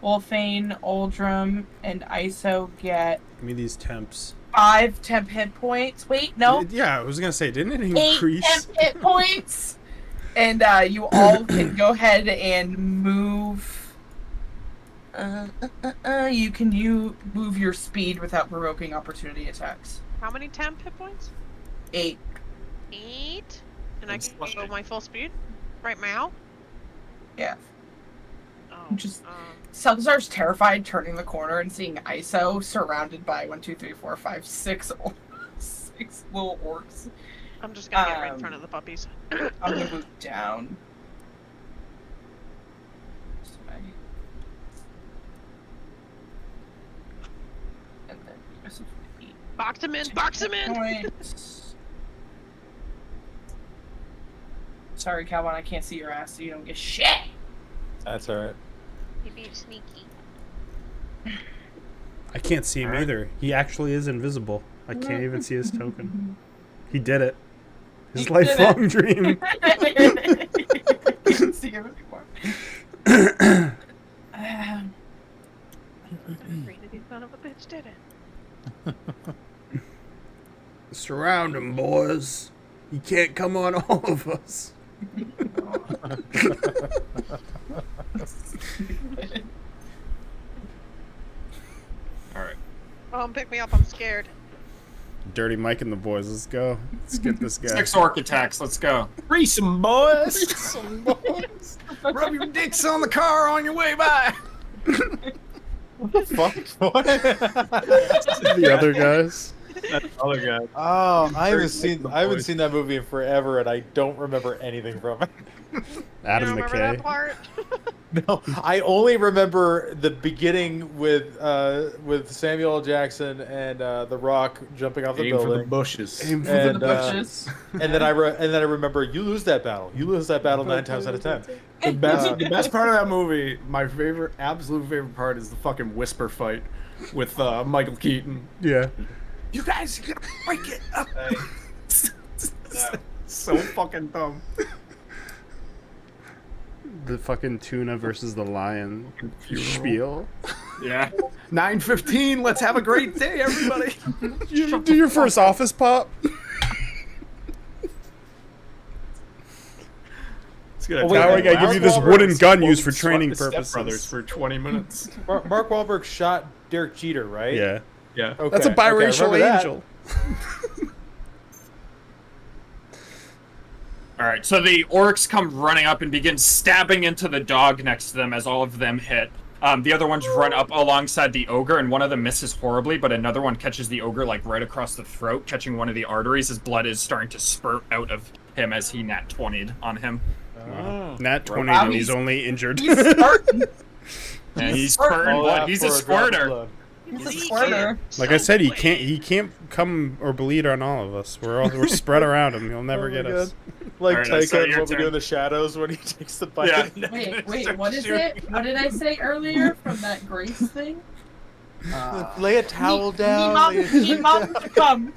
Wolfane, Oldrum, and Iso get Give me these temps. 5 temp hit points. Wait, no. Yeah, I was gonna say, didn't it 8 increase? temp hit points. And you all can go ahead and move. You can move your speed without provoking opportunity attacks. How many temp hit points? 8. 8. And I That's can plus go 8. my full speed? Right now? Yeah. Oh. Just Salazar's terrified turning the corner and seeing Iso surrounded by 1, 2, 3, 4, 5, 6 6 little orcs. I'm just gonna get right in front of the puppies. I'm gonna move down. This way. And then use it for 8 Box him in! Box him in! points. Sorry, Calvin, I can't see your ass, so you don't get shit. That's alright. He being sneaky. I can't see him Alright. either. He actually is invisible. I can't even see his token. He did it. His He did lifelong dream. Can't see him anymore. Greedy son of a bitch did it. Surround him, boys. He can't come on all of us. All right. Pick me up. I'm scared. Dirty Mike and the boys. Let's go. Let's get this guy. 6 orc attacks. Let's go. Threesome, boys. Rub your dicks on the car on your way by. What the fuck? What? The other guys. Other guy. Oh, I haven't seen that movie in forever, and I don't remember anything from it. Adam you remember that McKay. part? No, I only remember the beginning with Samuel L. Jackson and The Rock jumping off the Aim for the building. bushes. Aim for And, the bushes. And then I remember you lose that battle. You lose that battle 9 times out of 10. The best part of that movie, my absolute favorite part, is the fucking whisper fight with Michael Keaton. Yeah. You guys are gonna break it up. So fucking dumb. The fucking tuna versus the lion spiel. Yeah. 9:15. Let's have a great day, everybody. You do your first office pop. Now Now I gotta give you this wooden gun used for training Brothers purposes. for 20 minutes. Mark Wahlberg shot Derek Jeter, right? Yeah. Yeah. Okay. That's a biracial okay, I remember that. angel. All right, so the orcs come running up and begin stabbing into the dog next to them as all of them hit. The other ones run up alongside the ogre, and one of them misses horribly, but another one catches the ogre like right across the throat, catching one of the arteries. His blood is starting to spurt out of him as he nat 20'd on him. Nat 20 Wow, and he's only injured. He's Spartan. And he's Squirting spurting All blood. that He's for a drop of squirter. blood. He's a squirter. Like I said, he can't come or bleed on all of us. We're spread around him. He'll never Oh get my us. Like Alright, so Tycho, your what we do turn. in the shadows when he takes the bite. Yeah. Wait, what is it? What did I say earlier from that grace thing? Lay a towel Me down. mom, lay a- me mom to come.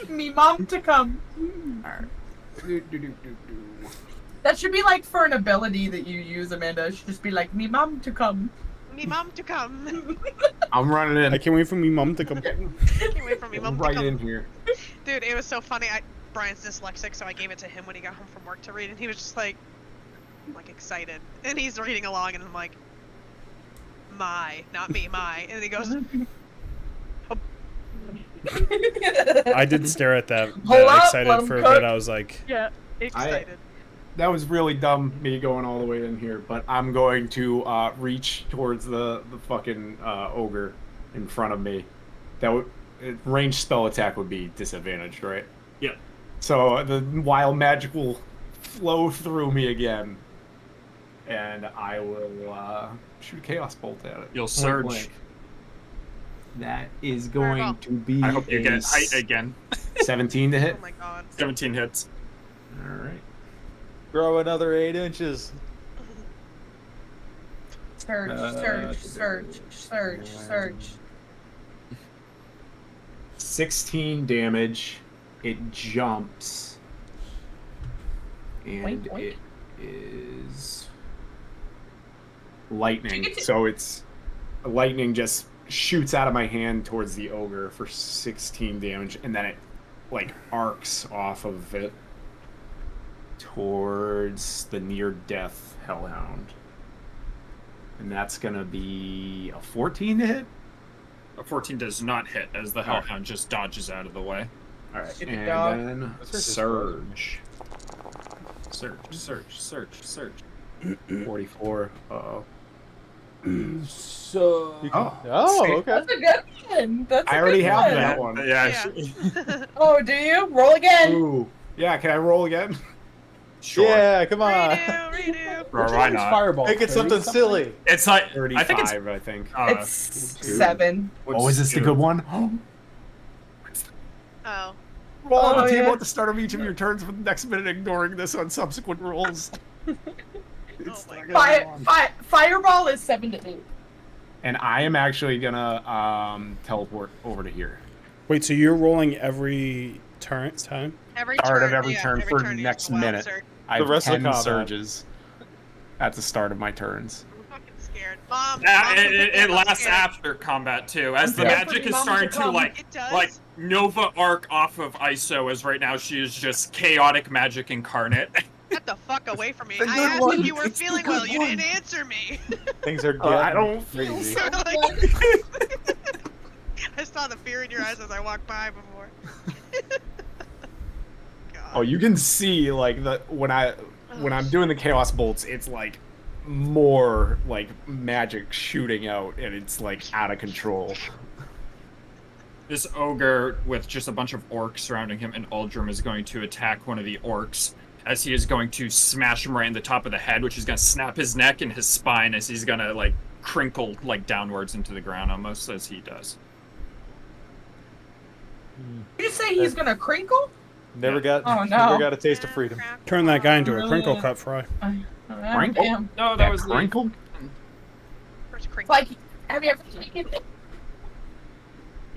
Me mom to come. That should be like for an ability that you use, Amanda. It should just be like me mom to come. Me mom to come. I'm running in. I can't wait for me mom to come. Can't wait for me mom to right come. in here. Dude, it was so funny. Brian's dyslexic, so I gave it to him when he got home from work to read, and he was just like excited. And he's reading along, and I'm like, my, not me, my. And then he goes, I did stare at that Hold up, excited let him for a cook. bit. I was like, yeah, excited. That was really dumb, me going all the way in here, but I'm going to reach towards the fucking ogre in front of me. That would ranged spell attack would be disadvantaged, right? Yep. So the wild magic will flow through me again, and I will shoot a chaos bolt at it. You'll Point surge. blank. That is Fireball. going to be. I hope you get a it height again. 17 to hit. Oh my god. 17 hits. All right. Grow another 8 inches. Surge, surge, surge, surge, surge. 16 damage. It jumps. And Boink, boink. it is lightning. You get to- So it's lightning just shoots out of my hand towards the ogre for 16 damage, and then it like arcs off of it towards the near death hellhound. And that's gonna be a 14 to hit. A 14 does not hit as the hellhound just dodges out of the way. Alright, Get it, and dog. then That's just surge. Surge. 44. Uh-oh. So. Oh. Okay. That's a good one. That's a I already good have one. that one. Yeah, Yeah. Oh, do you? Roll again. Ooh. Yeah, can I roll again? sure. Yeah, come on. Redo. Or why not? Fireball. Make it 30 something silly. It's like 35, I think it's I think. It's 7. Oh, is this the good one? Oh. Roll on Oh, the table yeah. at the start of each of your turns for the next minute, ignoring this on subsequent rolls. Oh my not gonna go on. Fireball is 7 to 8. And I am actually gonna teleport over to here. Wait, so you're rolling every time? Every Start turn, of every yeah, turn every for turn you next just wild minute. surge. I have rest of the 10 combat. surges at the start of my turns. I'm fucking scared. Mom, It I'm lasts scared. after combat too, as the Yeah. magic is Mom starting to to come. like It does? like Nova arc off of ISO, as right now she is just chaotic magic incarnate. Get the fuck away from me. The I good asked one. if you were It's the feeling good well. You one. didn't answer me. Things are getting I don't feel crazy. so I saw the fear in your eyes as I walked by before. God. Oh, you can see like when I'm doing the chaos bolts, it's like more like magic shooting out, and it's like out of control. This ogre with just a bunch of orcs surrounding him, and Uldrum is going to attack one of the orcs, as he is going to smash him right in the top of the head, which is going to snap his neck and his spine, as he's going to like crinkle like downwards into the ground almost as he does. You say he's gonna crinkle? Never got Oh, no. never got a taste of freedom. Turn that guy into a Really? crinkle cut fry. Crinkle? Damn. No, that That was the crinkle? Where's It's Crinkle? like, have you ever taken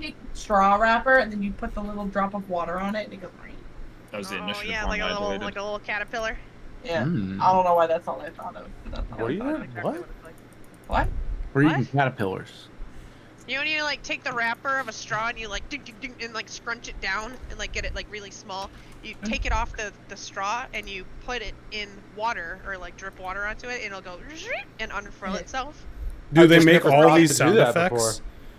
take straw wrapper and then you put the little drop of water on it and it goes right? that was the Oh initiative yeah, one like that I deleted. a little caterpillar. Yeah. Mm. I don't know why that's all I thought of. But that's all What I are you thought of. doing? Exactly What? it's like. What? We're What? eating caterpillars. You know when you like take the wrapper of a straw and you like ding, ding, ding, and like scrunch it down and like get it like really small. You take it off the straw and you put it in water or like drip water onto it and it'll go and unfurl Yeah. itself. Do I've they just make never all tried these to do sound that effects? before.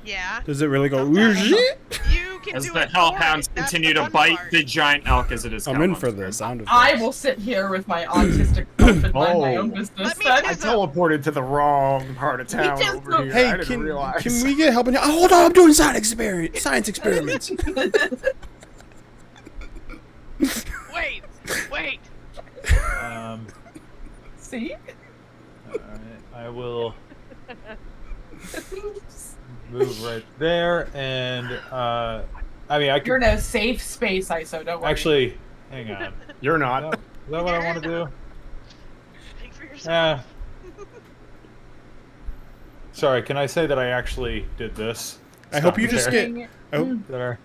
Yeah. Does it really go? Sometimes. "Whoosh?" You can As do the it. hellhounds for it. That's continue the to fun bite part. the giant elk as it is. I'm in Calmon's for turn. the sound effects. I will sit here with my autistic self and mind my own Oh. business. Let me Then. I test it. teleported to the wrong part of town just over don't- here. I Hey, didn't realize. can we get help? Oh, hold on, I'm doing science experiments. Wait. See? Alright, I will move right there, and I mean I You're could in a safe space, ISO. Don't worry. actually hang on. You're Is not. that what I want to do? Think for yourself. Yeah. Sorry, can I say that I actually did this? I hope you just there. get. I hope, That are-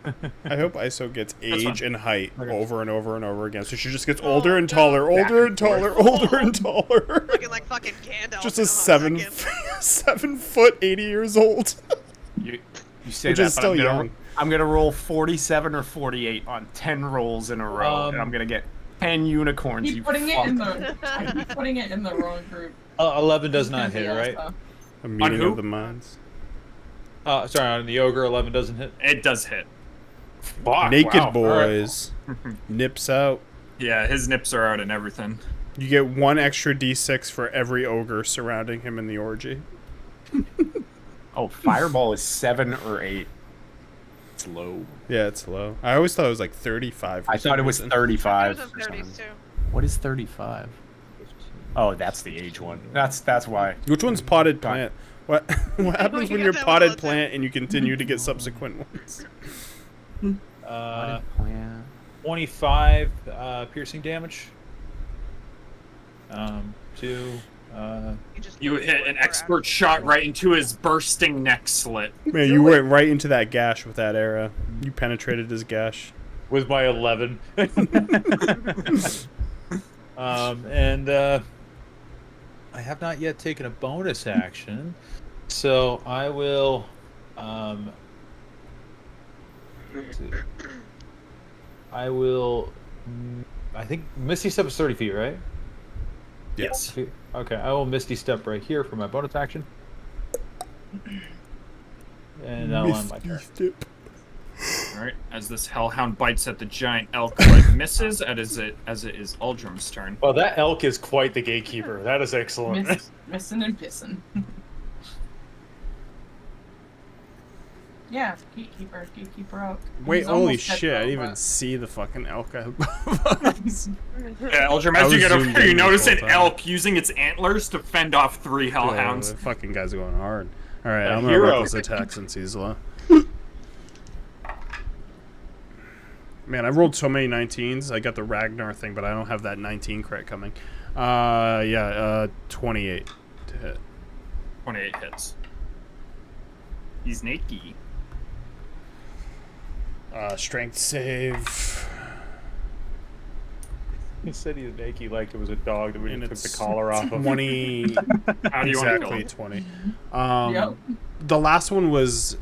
I hope ISO gets age fine. and height Okay. over and over and over again. So she just gets older and no. taller, Back older and and taller, forth. older and taller. Looking like fucking Gandalf. Just in a hot 7 foot, 80 years old. You say Which that, is but still I'm gonna, young. I'm gonna roll 47 or 48 on 10 rolls in a row, and I'm gonna get 10 unicorns. Keep You putting it in fuck. the. I keep putting it in the wrong group. 11 does not hit, right? Enthusiast, A meeting who? of the minds. Sorry, on the ogre, 11 doesn't hit. It does hit. Fuck, Naked wow. boys. Nips out. Yeah, his nips are out and everything. You get 1 extra d6 for every ogre surrounding him in the orgy. Oh, fireball is 7 or 8. It's low. Yeah, it's low. I always thought it was like 35. for I some thought it was reason. 35. It was in for some 30s reason. too. What is 35? Oh, that's the age one. That's why. Which one's potted plant? What what happens You when got you're that one all potted the time. plant and you continue to get subsequent ones? 25 piercing damage. 2. You hit an expert shot right into his bursting neck slit. Man, you went right into that gash with that arrow. You penetrated his gash. With my 11. And I have not yet taken a bonus action, so I will. Let's see. I will. I think Misty Step is 30 feet, right? Yes. Okay, I will Misty Step right here for my bonus action. And that'll end my turn. Alright, as this hellhound bites at the giant elk but misses, as it is Uldrum's turn. Well, that elk is quite the gatekeeper. That is excellent. Missing and pissing. Yeah, gatekeeper out. Wait, He's holy almost dead shit! I though, didn't even but- see the fucking elk. Yeah, Uldrum, I as you was get over zoomed here, you in the notice whole an time. elk using its antlers to fend off 3 Yeah, hellhounds. the fucking guy's going hard. All right, A I'm gonna hero. reckless attack since he's low. Man, I rolled so many 19s. I got the Ragnar thing, but I don't have that 19 crit coming. 28 to hit. 28 hits. He's naked. Strength save. He said he's naked like it was a dog that we And just took it's the collar off of. 20. How do you want to kill Exactly him? 20. Yep. The last one was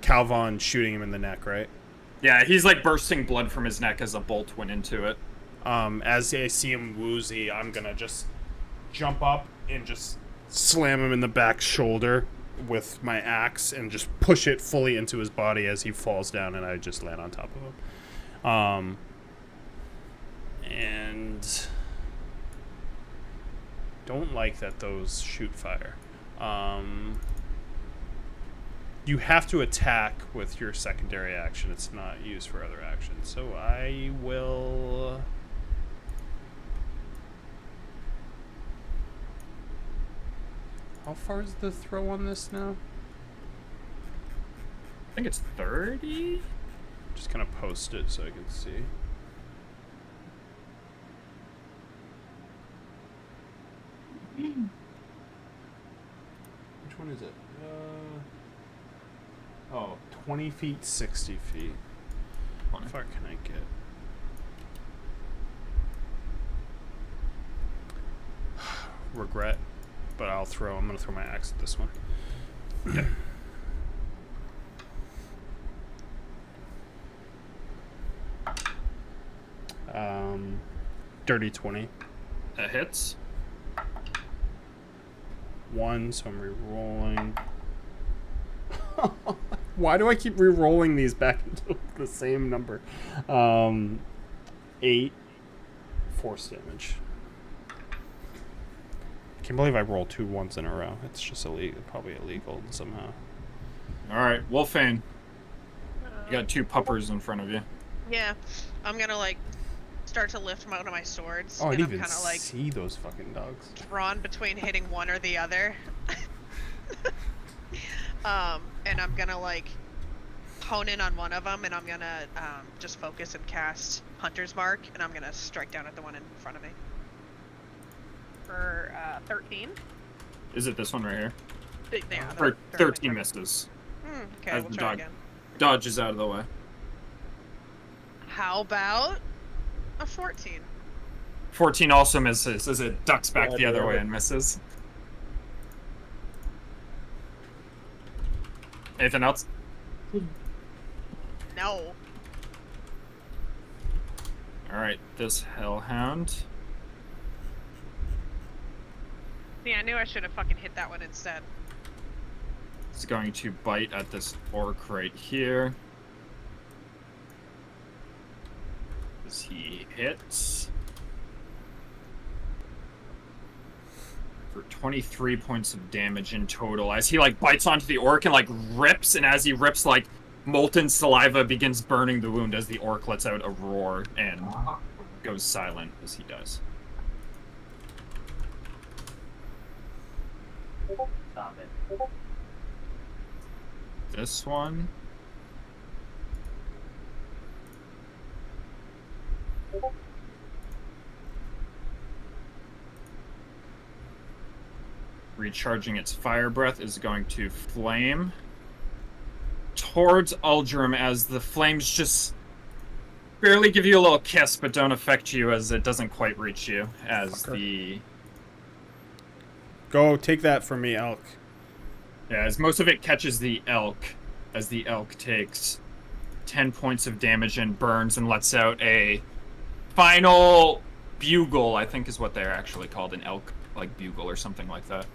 Calvon shooting him in the neck, right? Yeah, he's like bursting blood from his neck as a bolt went into it. As I see him woozy, I'm gonna just jump up and just slam him in the back shoulder with my axe and just push it fully into his body as he falls down, and I just land on top of him. And don't like that those shoot fire. You have to attack with your secondary action. It's not used for other actions. So I will... How far is the throw on this now? I think it's 30? Just kind of post it so I can see. Which one is it? 20 feet, 60 feet. How far can I get? Regret, but I'm gonna throw my axe at this one. Yeah. Dirty 20. That hits. 1, so I'm re-rolling. Why do I keep re-rolling these back into the same number? 8 force damage. I can't believe I rolled 2 1s in a row. It's just illegal, probably illegal somehow. Alright, Wolfane. You got 2 puppers in front of you. Yeah, I'm gonna like start to lift one of my swords. Oh, I and didn't I'm even kind of like see those fucking dogs. drawn between hitting one or the other. And I'm gonna like hone in on one of them, and I'm gonna just focus and cast Hunter's Mark, and I'm gonna strike down at the one in front of me. For 13. Is it this one right here? Yeah, For they're 13 misses. Okay, As we'll the try dog again. dodges out of the way. How about a 14? 14 also misses as it ducks back Yeah, the other damn way it. and misses. Anything else? No. Alright, this Hellhound. See, I knew I should have fucking hit that one instead. Is going to bite at this orc right here. As he hits. For 23 points of damage in total. As he like bites onto the orc and like rips, and as he rips, like molten saliva begins burning the wound as the orc lets out a roar and goes silent as he does. Stop it. This one. Recharging its fire breath is going to flame towards Aldrum as the flames just barely give you a little kiss but don't affect you as it doesn't quite reach you as Fucker. Go take that from me, elk. as most of it catches the elk as the elk takes 10 points of damage and burns and lets out a final bugle, I think is what they're actually called, an elk like bugle or something like that.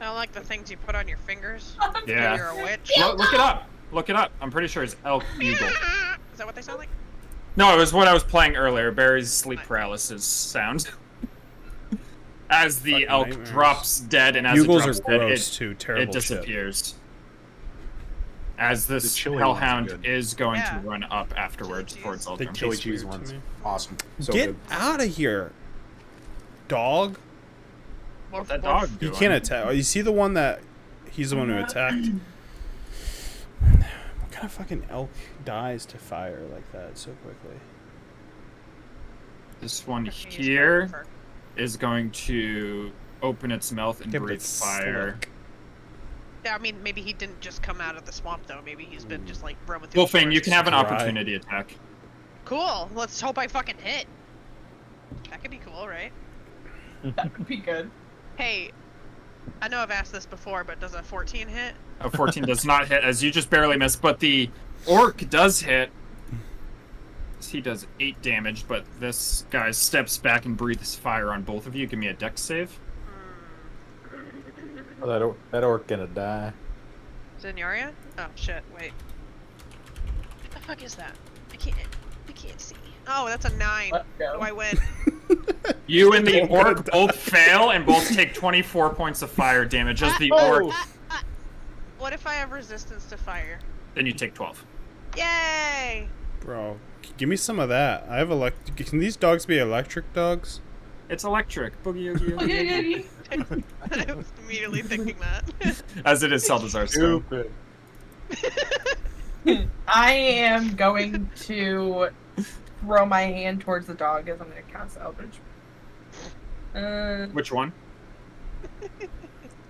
I don't like the things you put on your fingers. Yeah. You're a witch. Look it up. Look it up. I'm pretty sure it's elk bugle. Is that what they sound like? No, it was what I was playing earlier. Barry's sleep paralysis sound. As the Fucking elk nightmares. drops dead, and as Bugles it drops are dead, gross too. Terrible it disappears. Shit. As The this chili ones are hellhound good. is going Yeah. to run up afterwards Chili towards cheese. They Aldrum. Chili taste cheese weird to ones. me. Awesome. So Get good. out of here, dog. What's that dog He doing? can't attack. Oh, you see the one that he's the one who attacked. What kind of fucking elk dies to fire like that so quickly? This one He's here for- is going to open its mouth and Yeah, but breathe it's fire. slick. Yeah, I mean, maybe he didn't just come out of the swamp though. Maybe he's been just like roaming through. Wolfing, you can have an Dry. opportunity attack. Cool. Let's hope I fucking hit. That could be cool, right? That would be good. Hey, I know I've asked this before, but does a 14 hit? A 14 does not hit, as you just barely missed, but the orc does hit. He does 8 damage, but this guy steps back and breathes fire on both of you. Give me a dex save. Oh, that orc gonna die. Zenyaria? Oh shit! Wait. What the fuck is that? I can't see. Oh, that's a 9. Let's go. Do I win? You and the orc both fail and both take 24 points of fire damage as the orc. What if I have resistance to fire? Then you take 12. Yay! Bro, give me some of that. I have Can these dogs be electric dogs? It's electric. Boogie oogie oogie. oogie. I was immediately thinking that. As it is Salazar's stone. Stupid. I am going to throw my hand towards the dog as I'm going to cast Eldritch. Which one?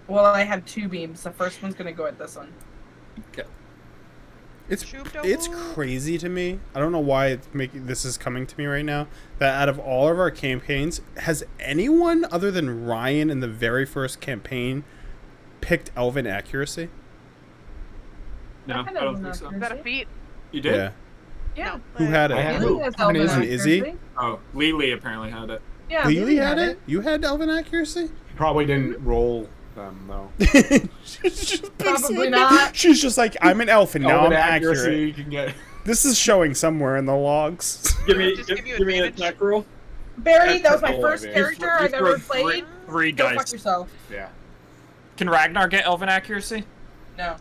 Well, I have 2 beams. The first one's going to go at this one. Okay. It's crazy to me. I don't know why this is coming to me right now. That out of all of our campaigns, has anyone other than Ryan in the very first campaign picked Elven Accuracy? No, I don't think so. Is that a feat? You did? Yeah. Yeah. No. Who had it? I had Lily it. has How many Elven is he? Accuracy. Oh, Lily apparently had it. Yeah, Lily had it? You had Elven Accuracy? Probably didn't roll them though. She's just Probably not. She's just like, I'm an elf and now I'm Elven accuracy, accurate. you can get. This is showing somewhere in the logs. Give me, Just give, give you give me an advantage. attack roll. Barry, that was my triple first advantage. character I've ever played. Three Go fuck dice. yourself. Yeah. Can Ragnar get Elven accuracy? No.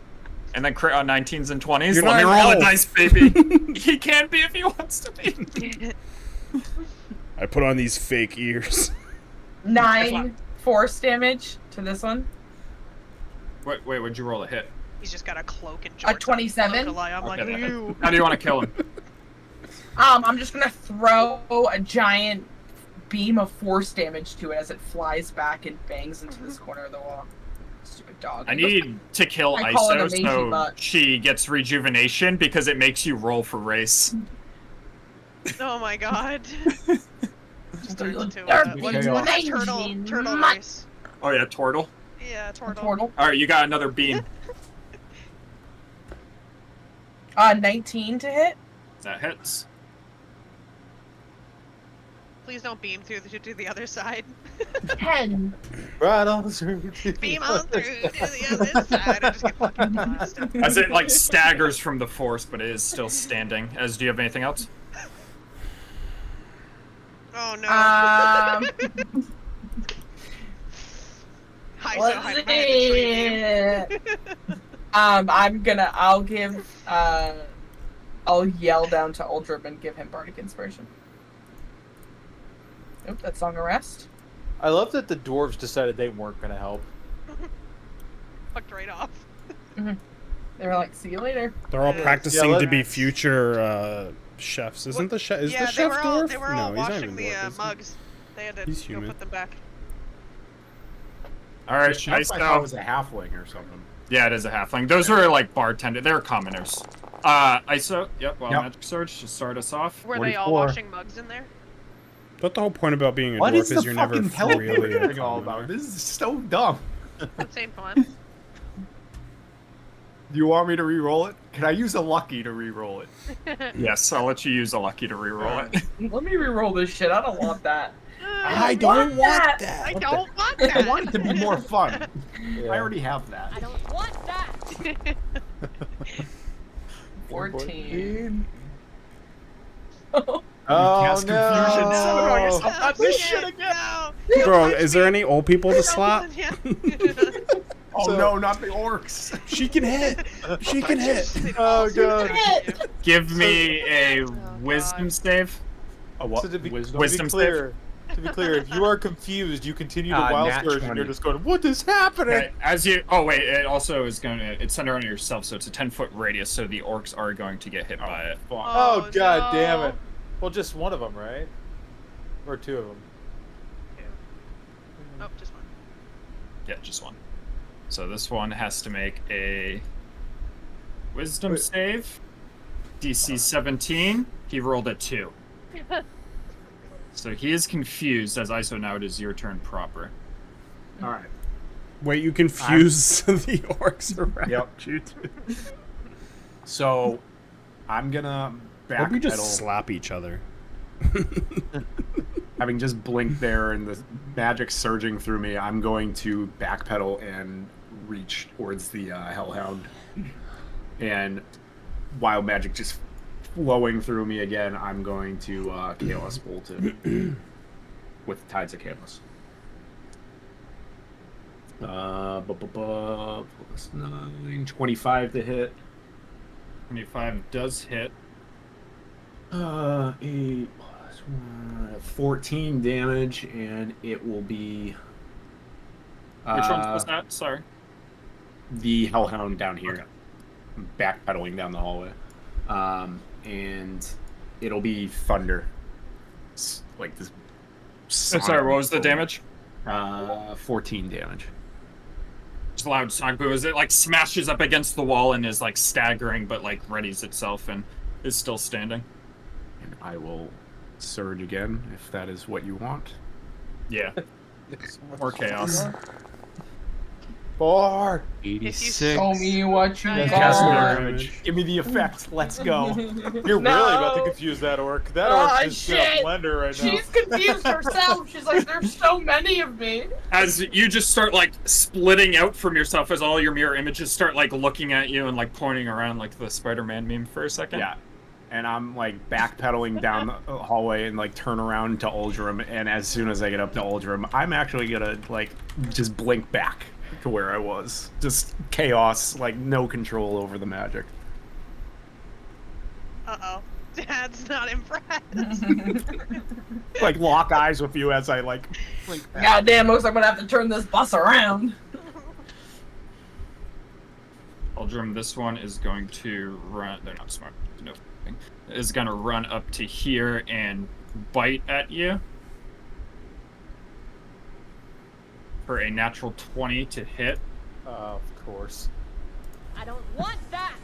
And then crit on 19s and 20s? You're Let me not roll an a elf. dice, baby. He can be if he wants to be. I put on these fake ears. 9 force damage to this one. Wait, what'd you roll a hit? He's just got a cloak and A jorts. 27? I'm like, Okay. ew. How do you want to kill him? I'm just gonna throw a giant beam of force damage to it as it flies back and bangs into this corner of the wall. Stupid dog. I need to kill I call it a Iso mangy so butt. she gets rejuvenation because it makes you roll for race. Oh my god. Just a little Into dark what is chaos. that turtle mutt. race? Oh yeah, Tortle. Yeah, A turtle. turtle. Alright, you got another beam. 19 to hit. That hits. Please don't beam through to the other side. 10. Right on through. Beam on through to the other side. I just get fucking blasted. As it like staggers from the force, but it is still standing. As do you have anything else? Oh no. Hi, so Let's high behind the tree. I'll yell down to Uldrim and give him Bardic Inspiration. Nope, that's Song of Rest. I love that the dwarves decided they weren't gonna help. Fucked right off. They were like, see you later. They're all Yeah, practicing let- to be future chefs. Isn't the chef? Is yeah, the chef dwarf? they were all no, he's not washing even the dwarf, is he? mugs. They had to He's go human. put them back. Alright, Chef, I thought Iso. was a halfling or something. Yeah, it is a halfling. Those were like bartender. They're commoners. Iso. Yep, well, Yep. Magic Surge to start us off. Were they all 44. washing mugs in there? But the whole point about being a What dwarf is the is you're never fucking really a teleporting all commoner. about? This is so dumb. Insane fun. Do you want me to re-roll it? Can I use a lucky to re-roll it? Yes, I'll let you use a lucky to reroll it. Let me re-roll this shit. I don't want that. I don't want that. I don't want I that. want it to be more fun. Yeah. I already have that. I don't want that. 14. Oh cast no! confusion. No. Not this shit again. No. Bro, is there any old people to slap? Yeah. Oh So- no, not the orcs. She can hit. She can hit. Oh god! Give me a God. wisdom save. A what? So to be Wisdom clear, if you are confused, you continue to wild nat surge, and 20. you're just going, "What is happening?" Okay, as you. Oh wait, it also is going to. It's centered on yourself, so it's a 10-foot radius. So the orcs are going to get hit by it. Oh, god no. damn it! Well, just one of them, right? Or two of them? Oh, just one. Yeah, just one. So this one has to make a wisdom save. DC 17. He rolled a 2. So he is confused, as ISO now it is your turn proper. All right. Wait, you confuse the orcs around you two. So I'm gonna Hope you just backpedal. slap each other. Having just blinked there and the magic surging through me, I'm going to backpedal and reach towards the Hellhound. And wild magic just flowing through me again, I'm going to Chaos Bolt it with Tides of Chaos. Plus 9, 25 to hit. 25 does hit. 8 plus 1, 14 damage, and it will be. Which one was that? Sorry. The Hellhound down here. Okay. Backpedaling down the hallway. And it'll be thunder. It's like this. Sorry, what was the damage? 14 damage. Just a loud sonic boom as it like smashes up against the wall and is like staggering, but like readies itself and is still standing. And I will surge again if that is what you want. Yeah. Or chaos. 4. 86. Show me what you Nice. Cast got. damage. Give me the effect. Let's go. You're No. really about to confuse that orc. That Oh, orc's just in a shit. blender right now. She's confused herself. She's like, there's so many of me. As you just start like splitting out from yourself as all your mirror images start like looking at you and like pointing around like the Spider-Man meme for a second. Yeah. And I'm like backpedaling down the hallway and like turn around to Uldrum. And as soon as I get up to Uldrum, I'm actually gonna like just blink back to where I was. Just chaos, like no control over the magic. Uh-oh. Dad's not impressed. Like lock eyes with you as I like blink back. Goddamn, looks like I'm gonna have to turn this bus around. Uldrum, this one is going to run. They're not smart. No, is going to run up to here and bite at you for a natural 20 to hit. Of course. I don't want that.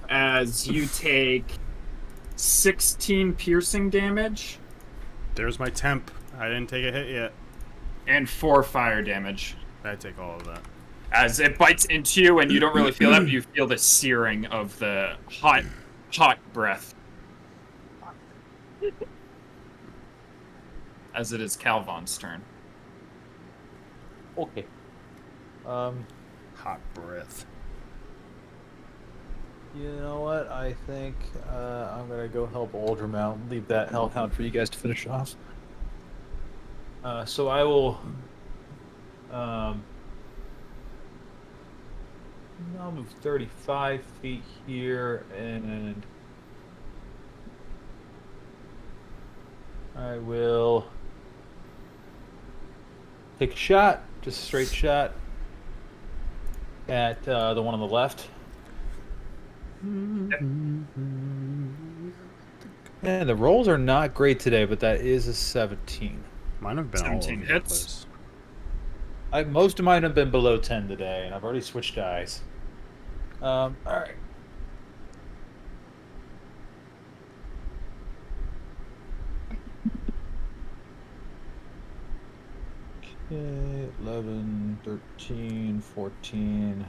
As you take 16 piercing damage There's my temp. I didn't take a hit yet. and 4 fire damage. I take all of that. As it bites into you, and you don't really feel that, but you feel the searing of the hot breath. As it is Calvon's turn. Okay. Hot breath. You know what? I think I'm gonna go help Uldrum out and leave that Hellhound for you guys to finish off. So I will. I'll move 35 feet here, and I will take a shot, just a straight shot at the one on the left. And the rolls are not great today, but that is a 17. Mine have been all over 17 the hits. place. Most of mine have been below 10 today, and I've already switched dice. All right. Okay, 11, 13, 14,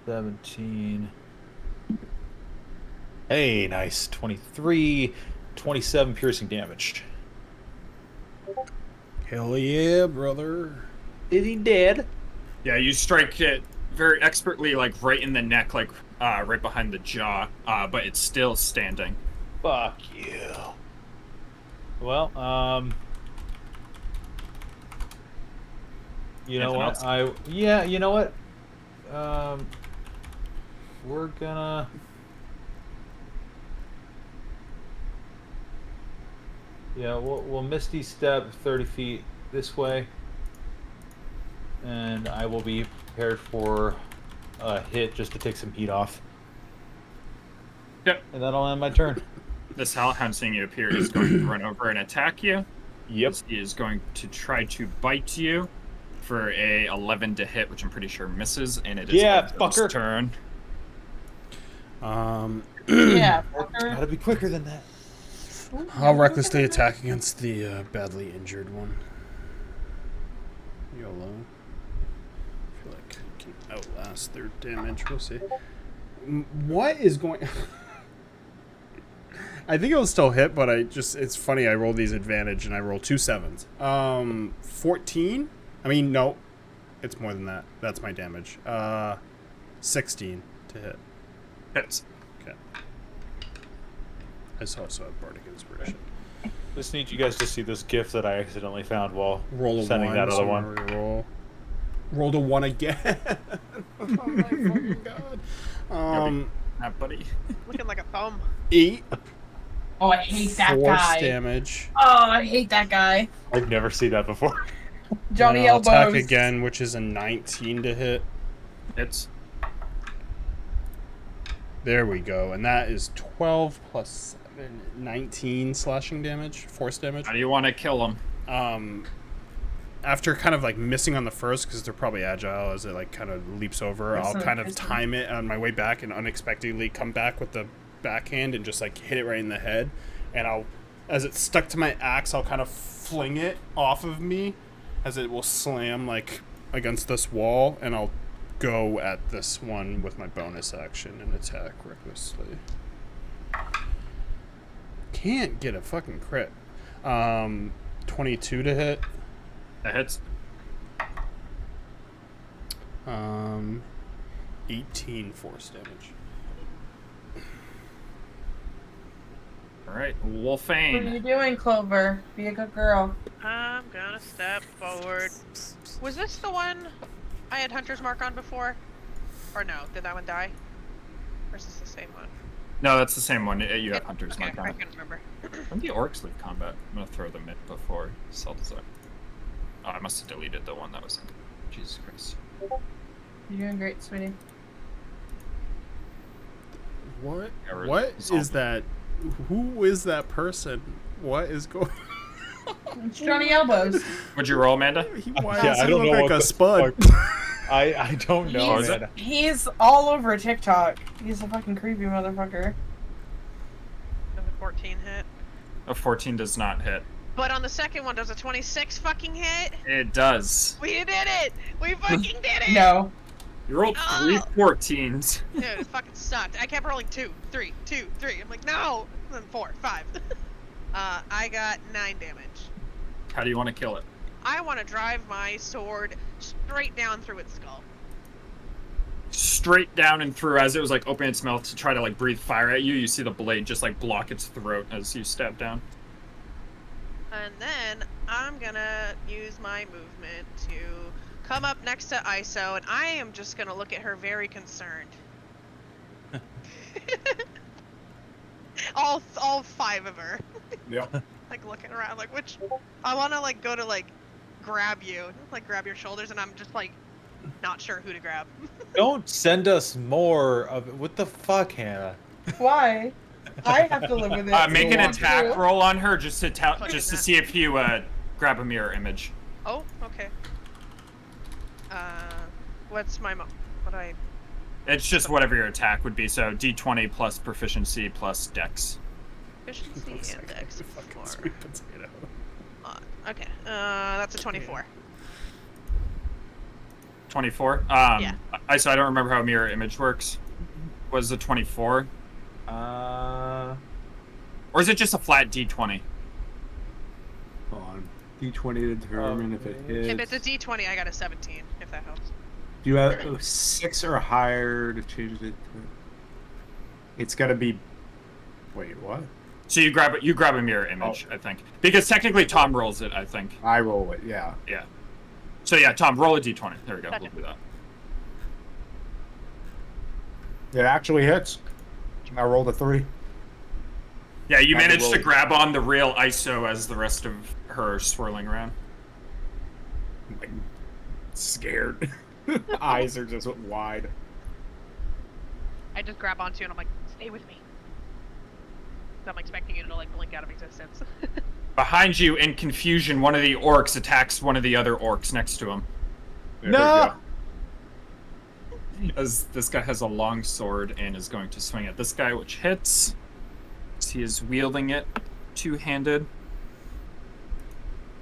17. Hey, nice. 23, 27 piercing damage. Hell yeah, brother. Is he dead? Yeah, you strike it very expertly, like right in the neck, like right behind the jaw, but it's still standing. Fuck you. Well, you know Anything what? Yeah, you know what? We're gonna. Yeah, we'll Misty Step 30 feet this way, and I will be prepared for a hit just to take some heat off. Yep. And that'll end my turn. This Hellhound seeing you appear is going to run over and attack you. Yep. He is going to try to bite you. for a 11 to hit, which I'm pretty sure misses, and it is Yeah, Elbo's fucker. turn. Yeah, Gotta be quicker than that. I'll recklessly attack against the badly injured one. YOLO. I feel like I can outlast their damage. We'll see. What is going... I think it'll still hit, but it's funny, I roll these advantage and I roll 2 7s. 14? I mean, no. It's more than that. That's my damage. 16 to hit. Hits. Okay. I also have Bardic Inspiration. Just need you guys to see this GIF that I accidentally found while Roll a sending 1. that other so one. Roll. Rolled a 1 again. Oh my fucking god. Buddy. Looking like a thumb. 8 Oh, I hate that force guy. damage. Oh, I hate that guy. I've never seen that before. Johnny And I'll Elbows. attack again, which is a 19 to hit. Hits. There we go. And that is 12 plus 7, 19 slashing damage, force damage. How do you want to kill him? After kind of like missing on the first, because they're probably agile as it like kind of leaps over, I'll kind of time it on my way back and unexpectedly come back with the backhand and just like hit it right in the head. And I'll, as it's stuck to my axe, I'll kind of fling it off of me as it will slam like against this wall, and I'll go at this one with my bonus action and attack recklessly. Can't get a fucking crit. 22 to hit. That hits. 18 force damage. All right, What are you Wolfane. doing, Clover? Be a good girl. I'm gonna step forward. Was this the one I had Hunter's Mark on before? Or no? Did that one die? Or is this the same one? No, that's the same one. You have Hunter's Okay, Mark on I it. can remember. When the orcs leave combat, I'm gonna throw them in before Saltazar. Oh, I must have deleted the one that was in. Jesus Christ. You're doing great, sweetie. What? Yeah, we're What zombie. is that? Who is that person? What is going? It's Johnny Elbows. What'd you roll, Amanda? Why Yeah, does I he don't look know like what a the spud? I don't know, He's, man. he's all over TikTok. He's a fucking creepy motherfucker. Does a 14 hit? A 14 does not hit. But on the second one, does a 26 fucking hit? It does. We did it! We fucking did it! No. You rolled three 14s. Dude, it fucking sucked. I kept rolling 2, 3, 2, 3. I'm like, no! And then 4, 5. I got 9 damage. How do you want to kill it? I want to drive my sword straight down through its skull. Straight down and through as it was like opening its mouth to try to like breathe fire at you. You see the blade just like block its throat as you stab down. And then I'm gonna use my movement to come up next to ISO, and I am just gonna look at her very concerned. all 5 of her. Yep. Like looking around, like which I want to like go to like grab you, like grab your shoulders, and I'm just like not sure who to grab. Don't send us more of what the fuck, Hannah. Why? I have to live with it. Make an want attack to. roll on her just to Fucking just to that. see if you grab a mirror image. Oh, okay. What's my what I? It's just whatever your attack would be. So D20 plus proficiency plus dex. Efficiency and dex Fucking for. sweet potato. Okay, that's a 24. 24. Yeah. So I don't remember how mirror image works. Was it 24? Or is it just a flat D20? Hold on. D20 to determine if it hits. If it's a D20, I got a 17. If that helps. Do you have 6 or higher to change it? It's got to be. Wait, what? So you grab a mirror image, I think, because technically Tom rolls it. I think. I roll it, yeah. Yeah. So yeah, Tom, roll a D20. There we go. Gotcha. We'll do that. It actually hits. I rolled a 3. Yeah, you Got the managed to roll. grab on the real ISO as the rest of her swirling around. I'm like, scared. Eyes are just wide. I just grab onto you and I'm like, stay with me. I'm expecting you to like blink out of existence. Behind you, in confusion, one of the orcs attacks one of the other orcs next to him. No! As this guy has a long sword and is going to swing at this guy, which hits. He is wielding it two-handed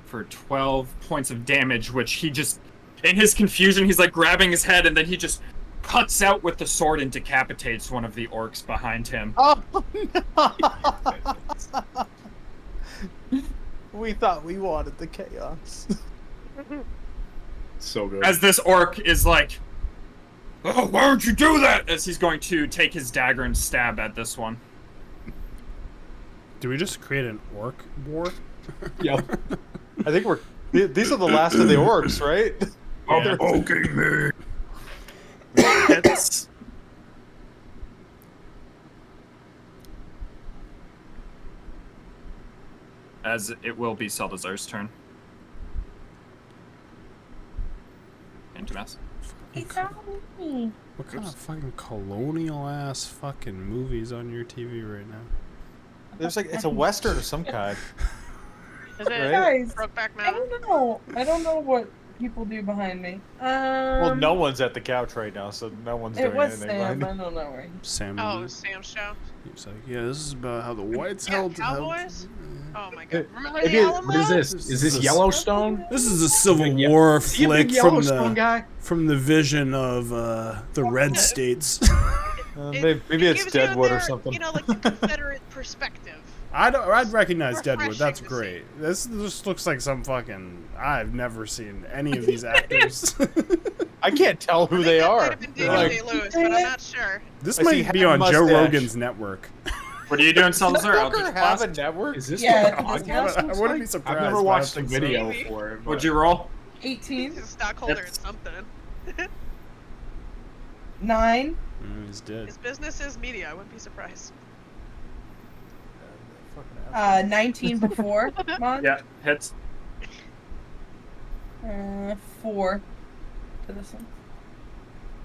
for 12 points of damage, which he just, in his confusion, he's like grabbing his head and then he just cuts out with the sword and decapitates one of the orcs behind him. Oh, no! We thought we wanted the chaos. So good. As this orc is like, oh, why don't you do that? As he's going to take his dagger and stab at this one. Do we just create an orc war? Yep. I think these are the last of the orcs, right? Yeah. Poking me. Hits. As it will be Salazar's turn. Into mass. He found me. What kind of fucking colonial ass fucking movies on your TV right now? There's like it's a western of some kind. Is it Guys, Brokeback I Mountain? don't know. I don't know what people do behind me. Well, no one's at the couch right now, so no one's It doing was anything. Sam. behind I don't know where. Sam. Oh, Sam's show. He's like, yeah, this is about how the whites Yeah, held. Cowboys? Oh my god. Remember What the Alamo? is this? Is this Yellowstone? This is a Civil Yeah. War Is he a big flick from Yellowstone the guy? vision of the red states. maybe it's gives you Deadwood or their, something. You know, like the Confederate perspective. I'd recognize Deadwood. That's Refreshing to see. great. This just looks like some fucking. I've never seen any of these actors. I can't tell who they Might are. have been They're David like, Day Lewis, but I'm not sure. This I see might be half on Joe mustache. Rogan's network. What are you doing, does Salazar? I'll Booker just have blast. a network? Is this Yeah, what it's the got- podcast I looks wouldn't be like? surprised. I've never but I watched the think so. video Maybe. for it. What'd you roll? 18, He's a stockholder in It's- something. 9. He's dead. His business is media. I wouldn't be surprised. 19 before. Mon. Yeah, hits. 4 to this one.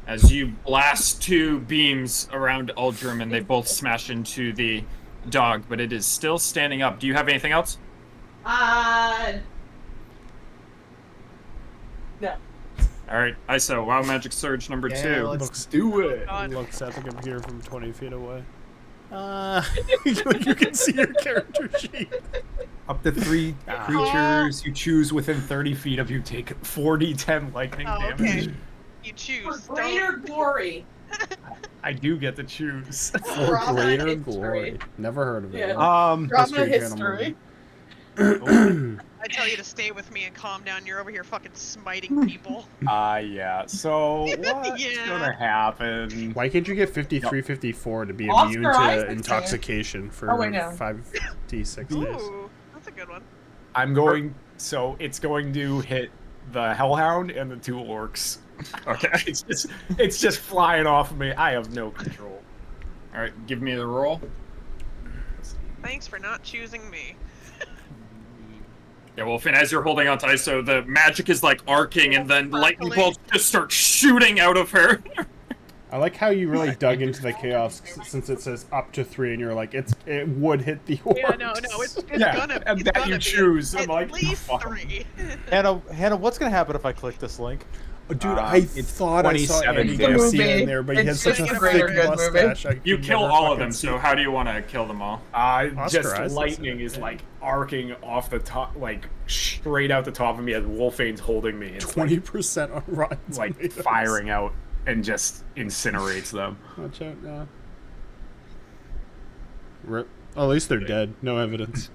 As you blast two beams around Uldrum and they both smash into the dog, but it is still standing up. Do you have anything else? No. Alright, ISO, Wild Magic Surge number 2. Let's do it. God. Looks, I think I'm here from 20 feet away. You can see your character sheet. Up to 3 creatures you choose within 30 feet of you take 4d10 lightning Oh, damage. okay. You choose. For greater glory. I do get to choose. For Drama greater history. glory. Never heard of it. Yeah. Um, Drama History history. I tell you to stay with me and calm down. You're over here fucking smiting people. yeah. So what's Yeah. gonna happen? Why can't you get 53, 54 to be Oscar immune to Isaac's intoxication for Oh, wait, no. 5d6 days? Ooh, that's a good one. I'm going. So it's going to hit the Hellhound and the 2 orcs. Okay. It's just flying off of me. I have no control. Alright, give me the roll. Thanks for not choosing me. Yeah, well, Finn, as you're holding on to ISO, the magic is like arcing and then lightning Sparkling. bolts just start shooting out of her. I like how you really dug into the chaos since it says up to 3 and you're like, it would hit the orcs. Yeah, no, it's Yeah, gonna. and it's that gonna you be choose. I'm At like, least fuck 'em. 3. Hannah, what's gonna happen if I click this link? Oh, dude, I it's thought I saw 27 Andy damage. Garcia Movie. in there, but he has It's such a just a thick very good movie. mustache. I You could kill never all of fucking them, see so it. how do you want to kill them all? Oscar Just Isaac's lightning in it, is yeah. like arcing off the top, like straight out the top of me as Wolfane's holding me. It's 20% on Rotten like Tomatoes. firing out and just incinerates them. Watch out now. Rip. Oh, at least they're dead. No evidence.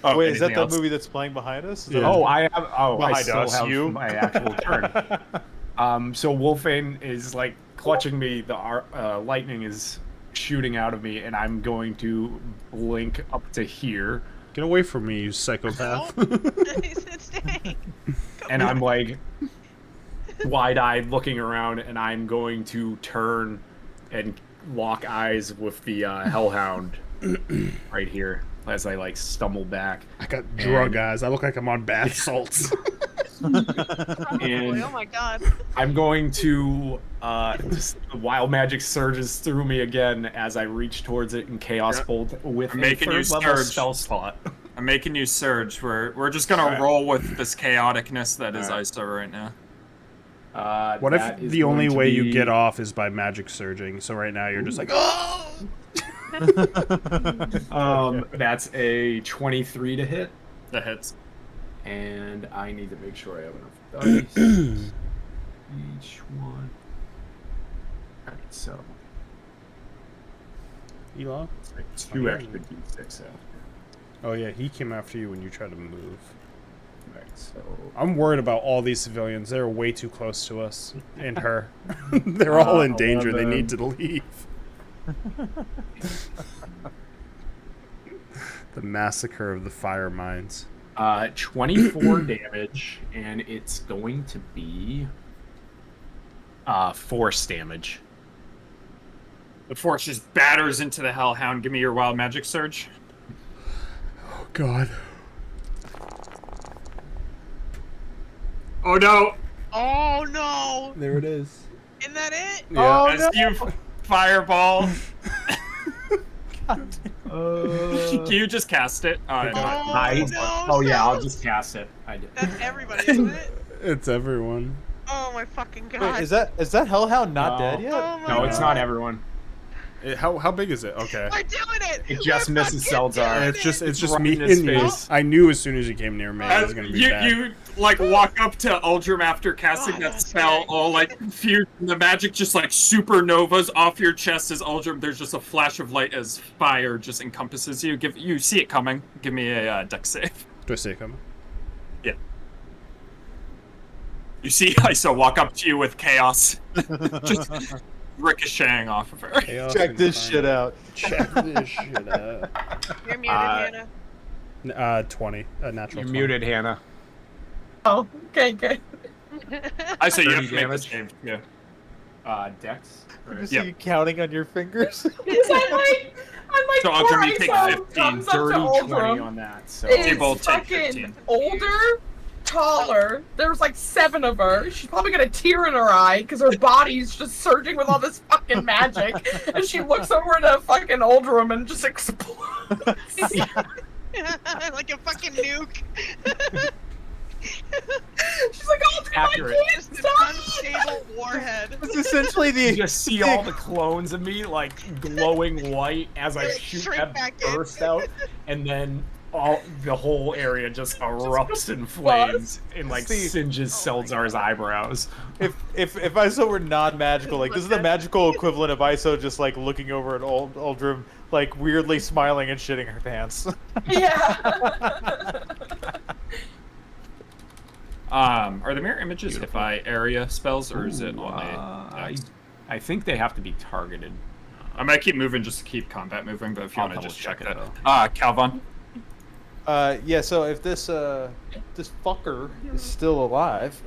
Oh, Wait, is that anything the else? movie that's playing behind us? Is Yeah. that- Oh, I have. Oh, I Behind still us, have you. my actual turn. So Wolfane is like clutching me. The lightning is shooting out of me, and I'm going to blink up to here, Get away from me, you psychopath. It's dang. and I'm like wide-eyed looking around, and I'm going to turn and lock eyes with the Hellhound right here as I like stumble back. I got drug eyes. I look like I'm on bath salts. Probably. Oh my god. I'm going to just, the wild magic surges through me again as I reach towards it in Chaos Yeah. Bolt with I'm a making you third level surge. spell slot. I'm making you surge. We're just gonna roll with this chaoticness that is ISO right now. What if the only way you get off is by magic surging? So right now you're just like, oh! That's a 23 to hit. That hits. And I need to make sure I have enough dice. Each one. Alright, so. Elon? It's like 2 extra d6 after. Oh yeah, he came after you when you tried to move. Right, so. I'm worried about all these civilians. They're way too close to us. And her. They're all in danger. 11. They need to leave. The massacre of the fire mines. 24 damage, and it's going to be force damage. The force just batters into the Hellhound. Give me your wild magic surge. Oh god. Oh no! Oh no! There it is. Isn't that it? Yeah. As you fireball. Can you just cast it? Oh, no, Oh yeah, I'll Sal. just cast it. I did. That's everybody, isn't it? It's everyone. Oh my fucking god. Wait, is that Hellhound not No. dead yet? Oh my No, it's God. not everyone. How big is it? Okay. We're doing it! It just We're misses fucking Seltzar. doing It's just it! me right in his and you. face. I knew as soon as you came near me it was gonna be bad. You like walk up to Uldrum after casting Oh, that that's spell, scary. all like confused, and the magic just like supernovas off your chest as Uldrum. There's just a flash of light as fire just encompasses you. You see it coming. Give me a dex save. Do I see it coming? You see ISO walk up to you with chaos, just ricocheting off of her. Chaos Check and this fire. shit out. Check this shit out. You're muted, Hannah. 20. A natural You 20. muted Hannah. Oh, okay, good. ISO, you 30 have to make this damage. save. Yeah. Dex. I just Yep. see you counting on your fingers. Because I'm like, So, poor Uldrum, you take ISO 15, comes up to Dirty 20 Uldrum. on that. So You both Is take fucking 15. older, taller. There's like 7 of her. She's probably got a tear in her eye because her body's just surging with all this fucking magic. And she looks over to fucking Uldrum and just explodes. Like a fucking nuke. She's like, Uldrum, Accurate. I can't Just an stop. unstable warhead. It's essentially you the just see all the clones of me like glowing white as I shoot Shrink that back in. burst out, and then the whole area just erupts in flames and like See- singes Oh my Seltzar's eyebrows. if ISO were non-magical, like this is the magical equivalent of ISO just like looking over at Uldrum, like weirdly smiling and shitting her pants. Yeah. Are the mirror images hit by area spells, or is it only? I think they have to be targeted. I'm gonna keep moving just to keep combat moving, but if you I'll want to just double check check that. it, Calvin. Yeah. So if this fucker is still alive,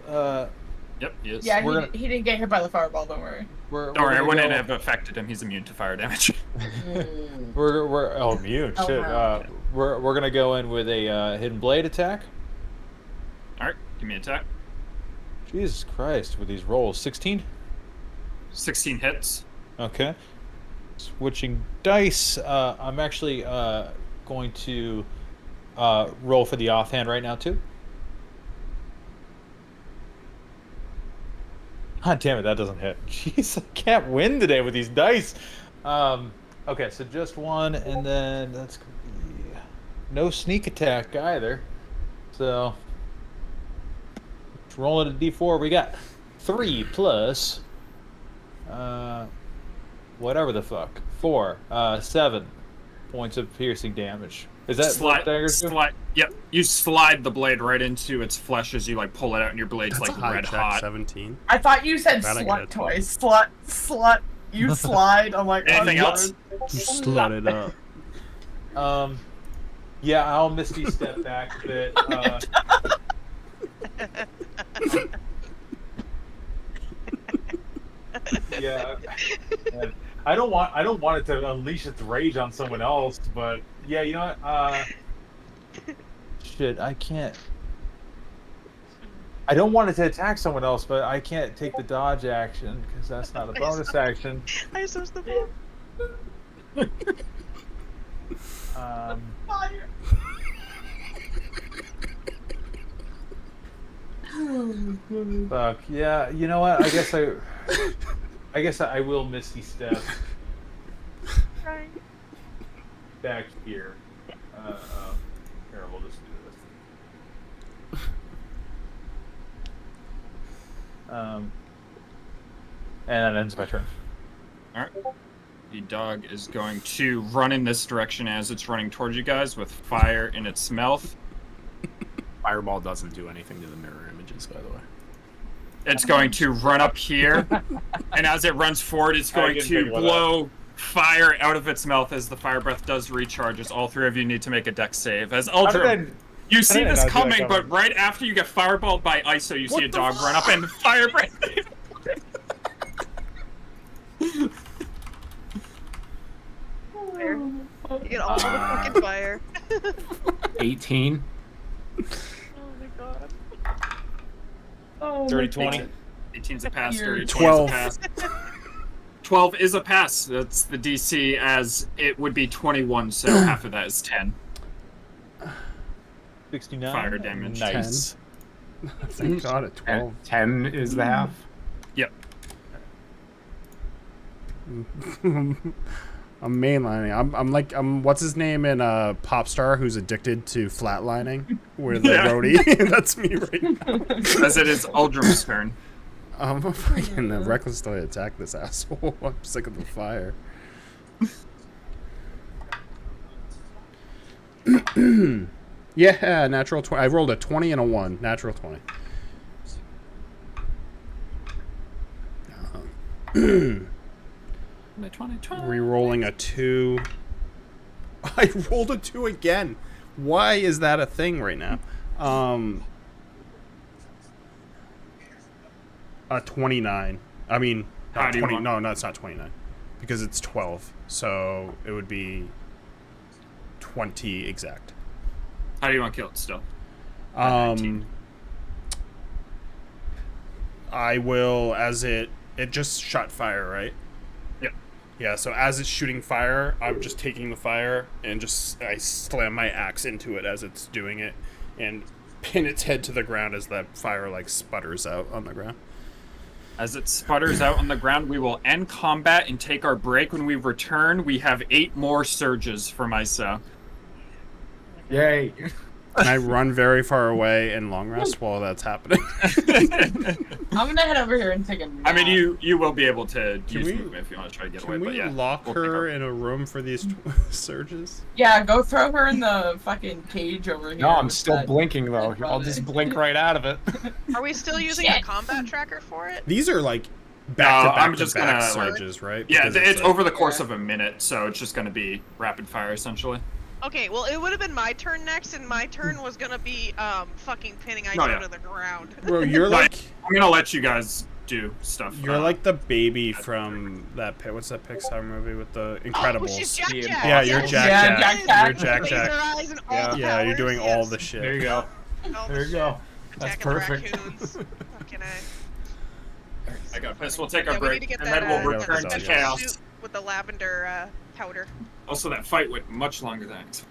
Yep, he is. Yeah, We're he didn't get hit by the fireball, don't worry. we're Don't worry, it gonna wouldn't go- have affected him. He's immune to fire damage. We're oh mute Oh, shit. wow. We're gonna go in with a hidden blade attack. Alright, give me an attack. Jesus Christ, with these rolls, 16. 16 hits. Okay. Switching dice. I'm actually going to roll for the offhand right now too. God damn it, that doesn't hit. Jeez, I can't win today with these dice. Okay, so just one, and then that's gonna be no sneak attack either. So rolling a d4, we got 3 plus whatever the fuck, 4, 7 points of piercing damage. Is that what daggers do? Yep, you slide the blade right into its flesh as you like pull it out, and your blade's That's like a high red check, hot. 17. I thought you said That I slut get. toy. Slut. You slide. I'm like, Anything oh, else? You slut it up. Yeah, I'll misty step back a bit. Yeah, I don't want it to unleash its rage on someone else, but yeah, you know what? Shit, I can't. I don't want it to attack someone else, but I can't take the dodge action because that's not a bonus action. I so the ball. Um, Fire. Fuck yeah! You know what? I guess I will misty step Right. back here. Here, we'll just do this. And that ends my turn. All right. The dog is going to run in this direction as it's running towards you guys with fire in its mouth. Fireball doesn't do anything to the mirror images, by the way. It's going to run up here, and as it runs forward, it's going to blow fire out of its mouth as the fire breath does recharge. As all three of you need to make a dex save. As Eldrim, you see this coming, but right after you get fireballed by ISO, you see a dog run up and fire breath. Fire. You get all the fucking fire. 18. Oh my god. Oh, Dirty my 20. God. 18's a pass. Dirty 12. 20's a pass. 12 is a pass. That's the DC, as it would be 21, so half of that is 10. 69. Fire damage. Nice. Thank God at 12. 10 is the half. Yep. I'm mainlining. I'm like what's his name in Popstar who's addicted to flatlining? Where the roadie. That's me right now. As it is Eldrim's turn. I'm fucking recklessly attack this asshole. I'm sick of the fire. Yeah, natural 20. I rolled a 20 and a 1. Natural 20. Re-rolling a 2. I rolled a 2 again. Why is that a thing right now? A 29. I mean, How do you 20. want- No, it's not 29. Because it's 12. So it would be 20 exact. How do you want to kill it still? 19. I will, as it just shot fire, right? Yep. Yeah, so as it's shooting fire, I'm just taking the fire and I slam my axe into it as it's doing it and pin its head to the ground as that fire like sputters out on the ground. As it sputters out on the ground, we will end combat and take our break. When we return, we have 8 more surges from ISO. Yay. And I run very far away and long rest while that's happening. I'm gonna head over here and take a nap. I mean, you will be able to use we- movement if you want to try to get away, Can but we yeah. lock we'll take her our- in a room for these surges? Yeah, go throw her in the fucking cage over here. No, I'm with still that blinking, though. head I'll on just it. blink right out of it. Are we still using a combat tracker for it? These are like I'm back-to-back just to back gonna, like- surges, right? Yeah, Because it's like- over the course of a minute, so it's just going to be rapid fire, essentially. Okay, well, it would have been my turn next, and my turn was gonna be fucking pinning ISO yeah. to the ground. Bro, you're Right. like I'm going to let you guys do stuff. you're like the baby from that what's that Pixar movie with the Incredibles? Oh, she's Jack The Jack. Yeah, you're Yes, Jack Yeah, Jack. Jack Jack. You're Jack Laser Jack. eyes and all the Yeah, you're powers, doing all yes. the shit. There you go. All the There you shit. go. That's Attacking the perfect. raccoons. Fucking A. I got this. We'll take our Yeah, we need break, to get and that, then we'll that return to special chaos. suit with the lavender powder. Also, that fight went much longer than I expected.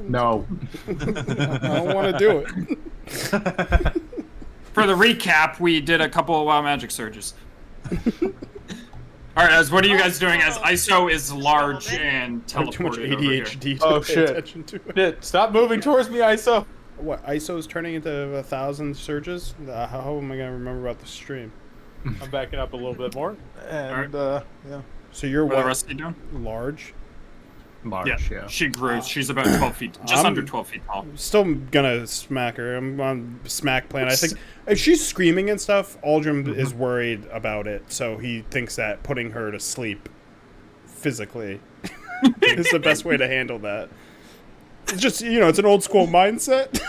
No. I don't want to do it. For the recap, we did a couple of wild magic surges. All right, as what are you guys doing? As ISO is large and I have too much teleported over here. ADHD to Oh, pay shit. attention to it. Shit, stop moving towards me, ISO. What, ISO's turning into 1,000 surges? How am I going to remember about the stream? I'm backing up a little bit more. And, yeah. So you're What are what? the rest of you doing? Large? Large, yeah. She grew. She's about 12 feet, just I'm- under 12 feet tall. Still gonna smack her. I'm on smack plan. I think if she's screaming and stuff, Aldrin is worried about it, so he thinks that putting her to sleep physically is the best way to handle that. It's just, it's an old school mindset.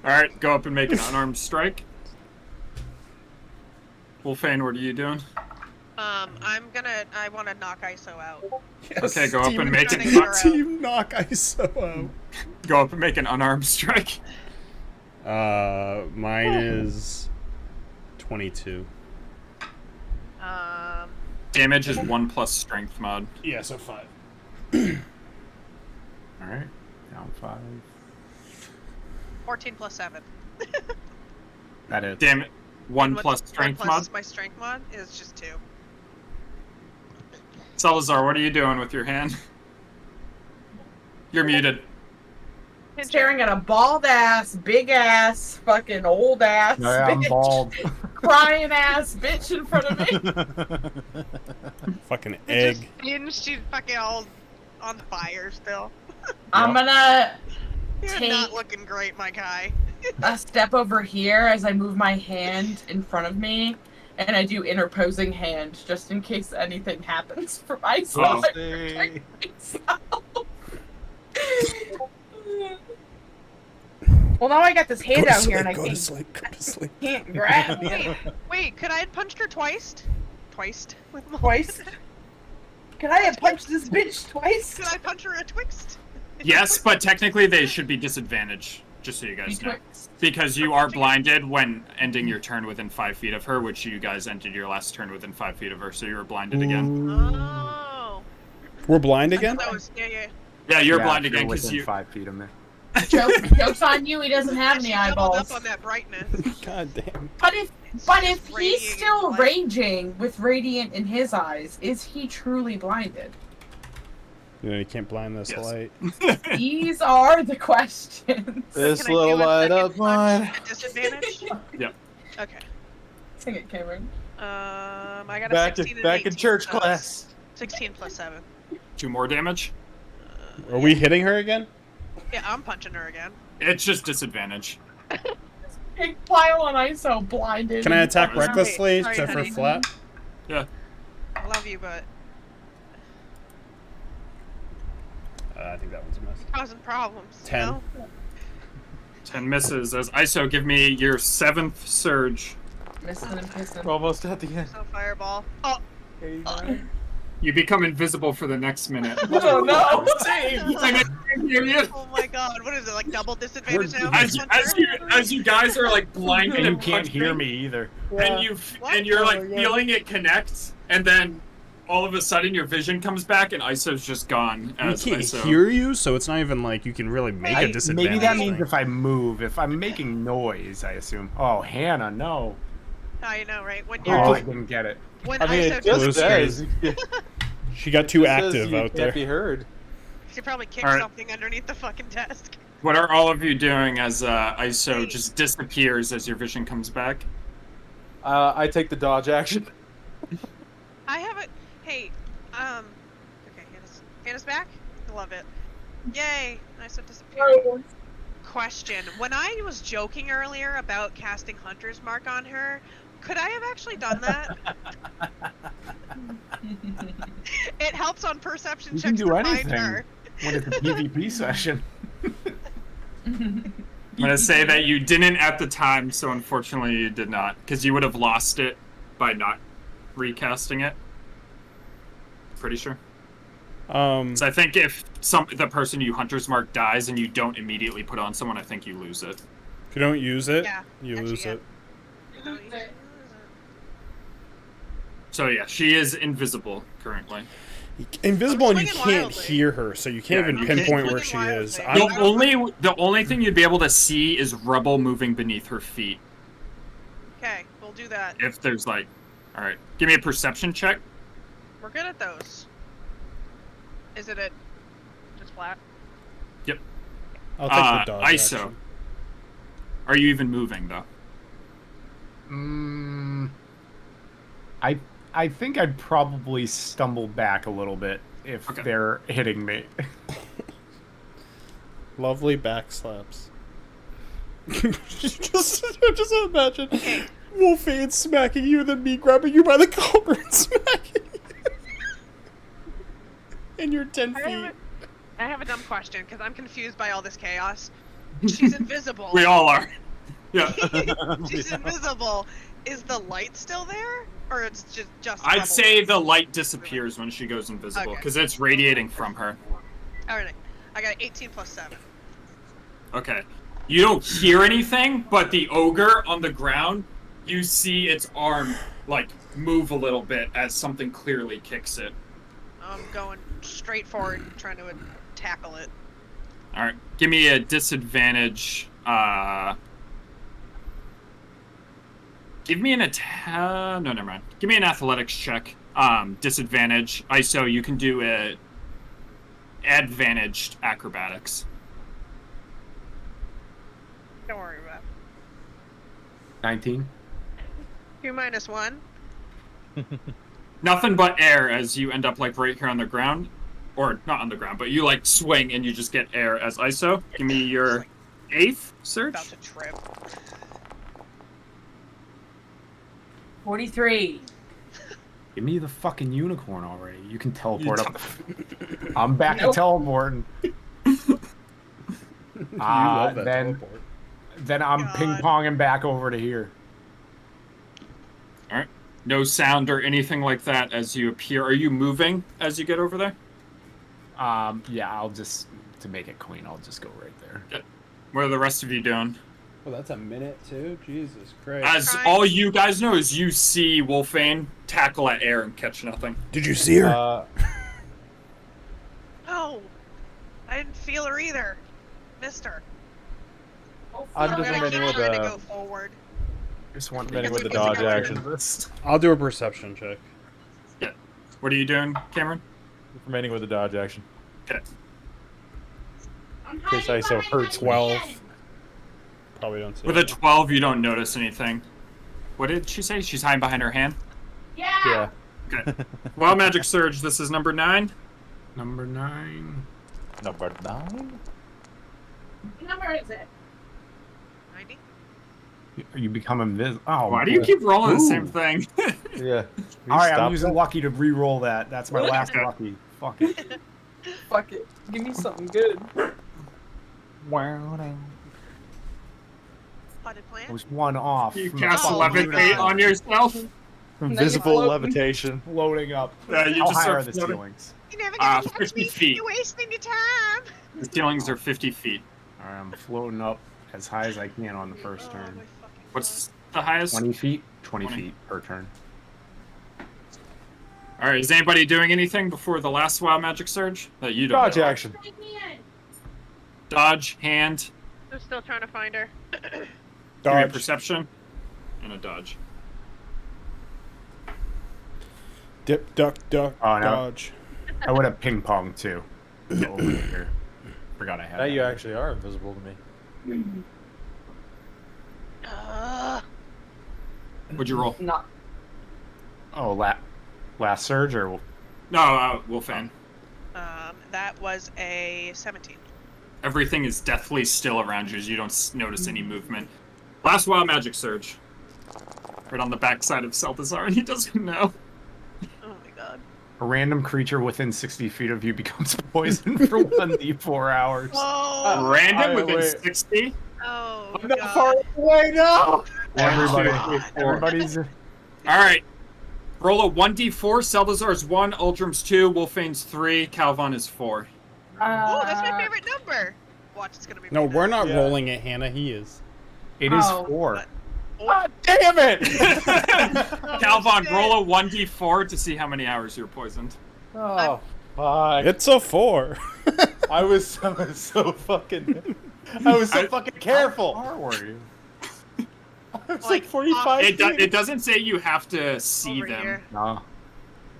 All right, go up and make an unarmed strike. Wolfane, what are you doing? I want to knock ISO out. Yes, Okay, go up and make Trying to it. get her out. Team knock ISO Go up and make an unarmed strike. out. Mine is 22. Damage is 1 plus strength mod. Yeah, so 5. All right. Down 5. 14 plus 7. That is. Damn it. 1 What's- plus strength one mod. plus my strength mod is just 2. Salazar, what are you doing with your hand? You're muted. Staring at a bald ass, big ass, fucking old ass, No, yeah, I'm bitch, bald. crying ass bitch in front of me. Fucking Just egg. hinged, she's fucking all on fire still. I'm gonna You're Take- not looking great, my guy. a step over here as I move my hand in front of me, and I do interposing hand just in case anything happens for myself. Well, now I got this hand out here and I Go to can't, sleep. Go to sleep. can't grab it Wait, could I have punched her twice? Twice? With my... twice. Could I have punched this bitch twice? Could I punch her a twixt? Yes, but technically they should be disadvantaged, just so you guys know. Because you are blinded when ending your turn within 5 feet of her, which you guys ended your last turn within 5 feet of her, so you were blinded again. Oh. We're blind again? That was, yeah. Yeah, you're Yeah, blind if again you're because within you. 5 feet of me. Joke's on you. He doesn't have any She doubled eyeballs. up on that brightness. God damn. But if Just he's radiating still light. raging with radiant in his eyes, is he truly blinded? You can't blind this Yes. light. These are the questions. This Can I little do a light second of mine. punch at disadvantage? Yep. Okay. Sing it, Cameron. I got a Back 16 and back 18, in church so class. 16 plus 7. 2 more damage. Are we hitting her again? Yeah, I'm punching her again. It's just disadvantage. Big pile on ISO blinded. Can I attack Sorry, recklessly sorry, to for honey. flat? Yeah. I love you, but I think that one's a miss. causing problems. 10. You know? 10 misses. As ISO, give me your 7th surge. Missing and pissing. Almost at the end. So fireball. Oh, 89. You become invisible for the next minute. Oh no! I can't hear you. oh my God! What is it? Like double disadvantage now? As you guys are like blinded And you and can't hear punching, me either. What? and you're like Oh, yeah. feeling it connect, and then all of a sudden your vision comes back and ISO's just gone. We As can't ISO. hear you, so it's not even like you can really make a disadvantage. Maybe that means thing. if I move, if I'm making noise, I assume. Oh, Hannah, no. I know, right? When you're Oh, I didn't get it. when I mean, ISO it just Blue says, She got too it says active you out can't there. be heard. she probably kicked Alright. something underneath the fucking desk. What are all of you doing as ISO just disappears as your vision comes back? I take the dodge action. I have a hey, okay, Hannah's back. I love it. Yay! ISO disappeared. Question: when I was joking earlier about casting Hunter's Mark on her, could I have actually done that? It helps on perception You checks can do to find anything. her. When it's a PvP session. I'm gonna say that you didn't at the time, so unfortunately you did not, because you would have lost it by not recasting it. Pretty sure. So I think if the person you Hunter's Mark dies and you don't immediately put on someone, I think you lose it. If you don't use it, Yeah, you actually, lose yeah. it. No, you- So yeah, she is invisible currently. Invisible, and you swinging can't wildly. hear her, so you can't Yeah, even you can't- pinpoint where Swinging she is. wildly. The only thing you'd be able to see is rubble moving beneath her feet. Okay, we'll do that. If there's like, all right, give me a perception check. We're good at those. Is it just flat? I'll take the dodge ISO. action. Are you even moving though? I think I'd probably stumble back a little bit if Okay. they're hitting me. Lovely back slaps. just imagine Wolfane smacking you, then me grabbing you by the collar and smacking you. And you're 10 feet. I have a dumb question because I'm confused by all this chaos. She's invisible. We all are. Yeah. She's invisible. Is the light still there, or it's just? I'd bubble say dust? the light disappears when she goes invisible Okay. because it's radiating from her. All right, I got 18 plus 7. Okay. You don't hear anything, but the ogre on the ground, you see its arm like move a little bit as something clearly kicks it. I'm going straight forward, trying to tackle it. All right. Give me a disadvantage. Give me an no, never mind. Give me an athletics check. Disadvantage. ISO, you can do a advantaged acrobatics. Don't worry about it. 19. 2 minus 1. Nothing but air as you end up like right here on the ground. Or not on the ground, but you like swing and you just get air as ISO. Give me your 8th surge. About to trip. 43. Give me the fucking unicorn already. You can teleport up. I'm back to teleporting. You love that then teleport. then I'm God. ping-ponging back over to here. All right. No sound or anything like that as you appear. Are you moving as you get over there? Yeah, I'll just, to make it clean, I'll just go right there. What are the rest of you doing? Well, that's a minute too. Jesus Christ! As all you guys know is you see Wolfane tackle at air and catch nothing. Did you see her? Oh, I didn't feel her either. Missed her. I'm I'm just gonna remaining keep with trying to the go forward. Just one remaining with the Because dodge we action. I'll do a perception check. What are you doing, Cameron? Remaining with the dodge action. Okay. I'm case hiding ISO behind hurts my 12. bed. Probably don't see With a it. 12, you don't notice anything. What did she say? She's hiding behind her hand? Yeah. Yeah. Okay. Wild Magic Surge, this is number 9. Number 9. Number 9? What number is it? 90. You become invisible. Oh, Why do you keep rolling the same Ooh. thing? Yeah. All right, I'm Stop using that. lucky to re-roll that. That's my last Okay. lucky. Fuck it. Fuck it. Give me something good. Wow. Potted plant. I was one off. You from cast Oh, Levitate on yourself? Invisible floating. levitation. Loading up. You How just high start are the floating. ceilings? You never gonna catch 50 me. feet. You're wasting your time. The ceilings are 50 feet. All right, I'm floating up as high as I can on the first Oh, turn. my fucking What's the highest? 20 feet? 20 20. feet per turn. All right, is anybody doing anything before the last Wild Magic Surge that you don't Dodge know? action. Take me in. Dodge, hand, I'm still trying to find her. give me a Dodge. perception, and a dodge. Dip, duck, duck, Oh, no. dodge. I would have ping pong too. Go over here. Forgot I had Now that. you actually are invisible to me. What'd you roll? Not. Oh, last surge or No, Wolfane. That was a 17. Everything is deathly still around you as you don't notice any movement. Last Wild Magic Surge. Right on the backside of Selthazar, and he doesn't know. Oh my god. a random creature within 60 feet of you becomes poisoned for 1d4 hours. Oh, Random wait, within wait. 60? oh I'm not god. far away now. Everybody's Alright. Roll a 1d4. Selthazar's 1, Uldrim's 2, Wolfane's 3, Calvon is 4. Oh, that's my favorite number. Watch, it's gonna be. No, really we're nice. not Yeah. rolling it, Hannah. He is. It is Oh, 4. but- God damn it! Oh, Calvon, shit. roll a 1d4 to see how many hours you're poisoned. Oh, fuck. It's a 4. I was so fucking... I was so fucking careful. How far were you? I was Like, like 45 feet. It doesn't say you have to see Over them, here. No.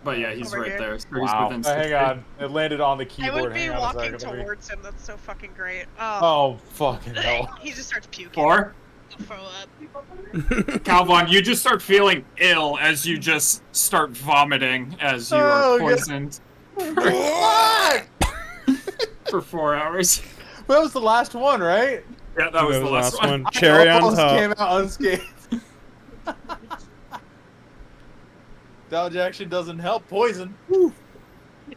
but yeah, he's Over right here. there. So Wow. he's within Hang 60. on. It landed on the I keyboard. would be Hang on a walking second, let me- towards him. That's so fucking great. Oh, fucking hell. He just starts puking. 4. I'll throw up. Calvon, you just start feeling ill as you just start vomiting as you Oh, are God. poisoned What? for 4 hours. That was the last one, right? Yeah, that was the last one. Cherry I on almost top. came out unscathed. Dodge action doesn't help poison.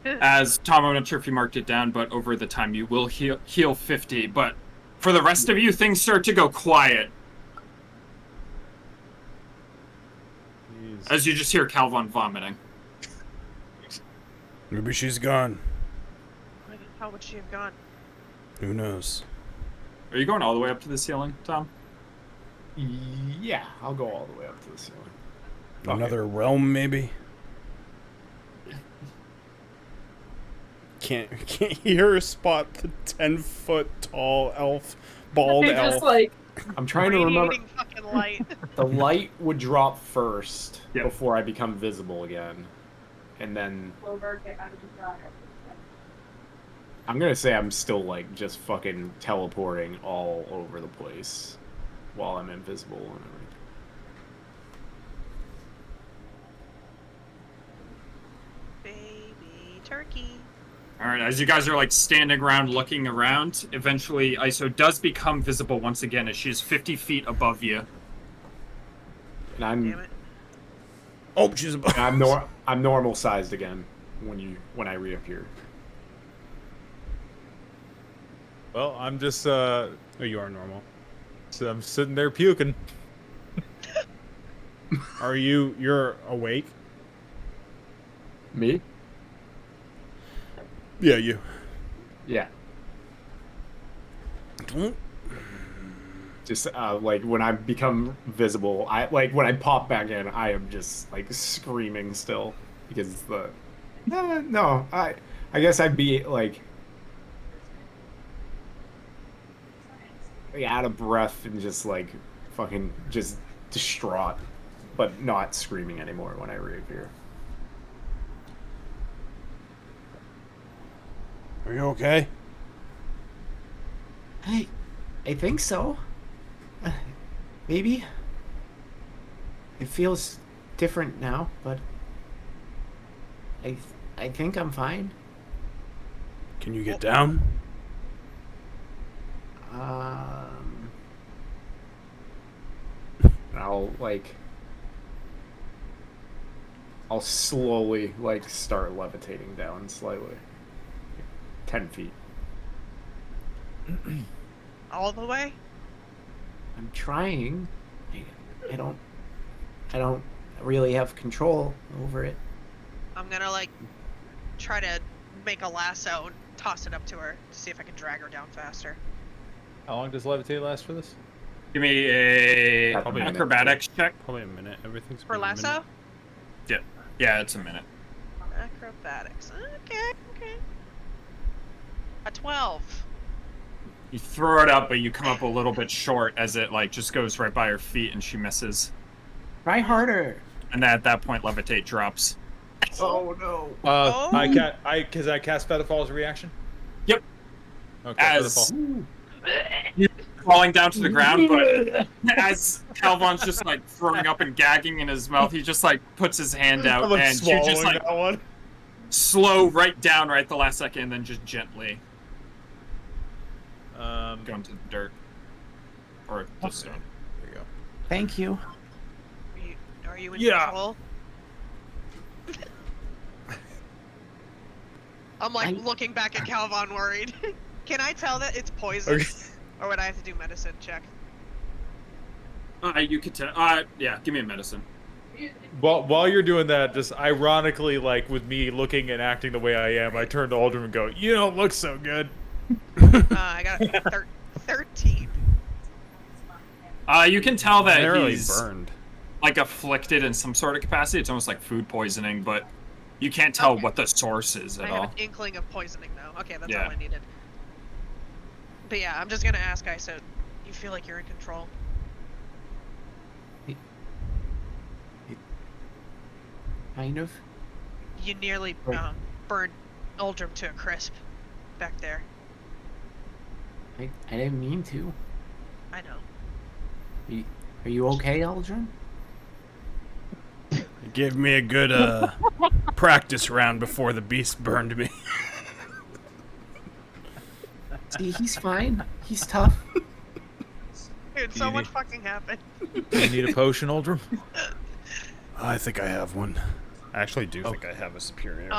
As Tom, I'm not sure if you marked it down, but over the time you will heal 50. But for the rest of you, things start to go quiet as you just hear Calvon vomiting. Maybe she's gone. How would she have gone? Who knows? Are you going all the way up to the ceiling, Tom? Yeah, I'll go all the way up to the ceiling. Another realm, maybe? Can't hear her spot the 10-foot tall elf, bald You're elf. just like, I'm trying to remember. Radiating fucking light. The light would drop first Yep. before I become visible again. And then I'm gonna say I'm still like just fucking teleporting all over the place while I'm invisible and everything. Baby turkey. All right, as you guys are like standing around looking around, eventually Iso does become visible once again as she's 50 feet above you. And Damn I'm it. Oh, she's above. I'm normal sized again when I reappear. Well, I'm just, Oh, you are normal. so I'm sitting there puking. You're awake? Me? Yeah, you. Yeah. Don't. Just like when I become visible, when I pop back in, I am just like screaming still because no, I guess I'd be like out of breath and just like fucking just distraught, but not screaming anymore when I reappear. Are you okay? I think so. Maybe. It feels different now, but I think I'm fine. Can you get down? I'll slowly like start levitating down slightly. 10 feet. All the way? I'm trying. I don't really have control over it. I'm gonna like try to make a lasso and toss it up to her to see if I can drag her down faster. How long does levitate last for this? Give me a Probably a minute. acrobatics check. Probably a minute. Everything's For been a minute. lasso? Yeah, it's a minute. Acrobatics. Okay. A 12. You throw it up, but you come up a little bit short as it like just goes right by her feet and she misses. Try harder. And then at that point, levitate drops. Oh no. Oh. Cause I cast Featherfall as a reaction? Yep. Okay, As Featherfall. you're falling down to the ground, but as Calvon's just like throwing up and gagging in his mouth, he just like puts his hand out I'm like and you just swallowing like that one. slow right down right at the last second and then just gently go into the dirt. Or the stone. There you go. Thank you. Are you in Yeah. control? I'm like looking back at Calvon worried. Can I tell that it's poison? Okay. Or would I have to do medicine check? You could tell. Yeah, give me a medicine. While you're doing that, just ironically, like with me looking and acting the way I am, I turn to Aldrin and go, "You don't look so good." I got a 13. You can tell that Narrowly he's burned. like afflicted in some sort of capacity. It's almost like food poisoning, but You can't tell Okay. what the source is I at have all. an inkling of poisoning, though. Okay, that's Yeah. all I needed. But yeah, I'm just gonna ask Iso, you feel like you're in control? Kind of. You nearly Right. burned Uldrum to a crisp back there. I didn't mean to. I know. Are you okay, Aldrin? It gave me a good practice round before the beast burned me. See, he's fine. He's tough. Dude, so much fucking happened. Do you need a potion, Uldrum? I think I have one. I actually do think I have a superior.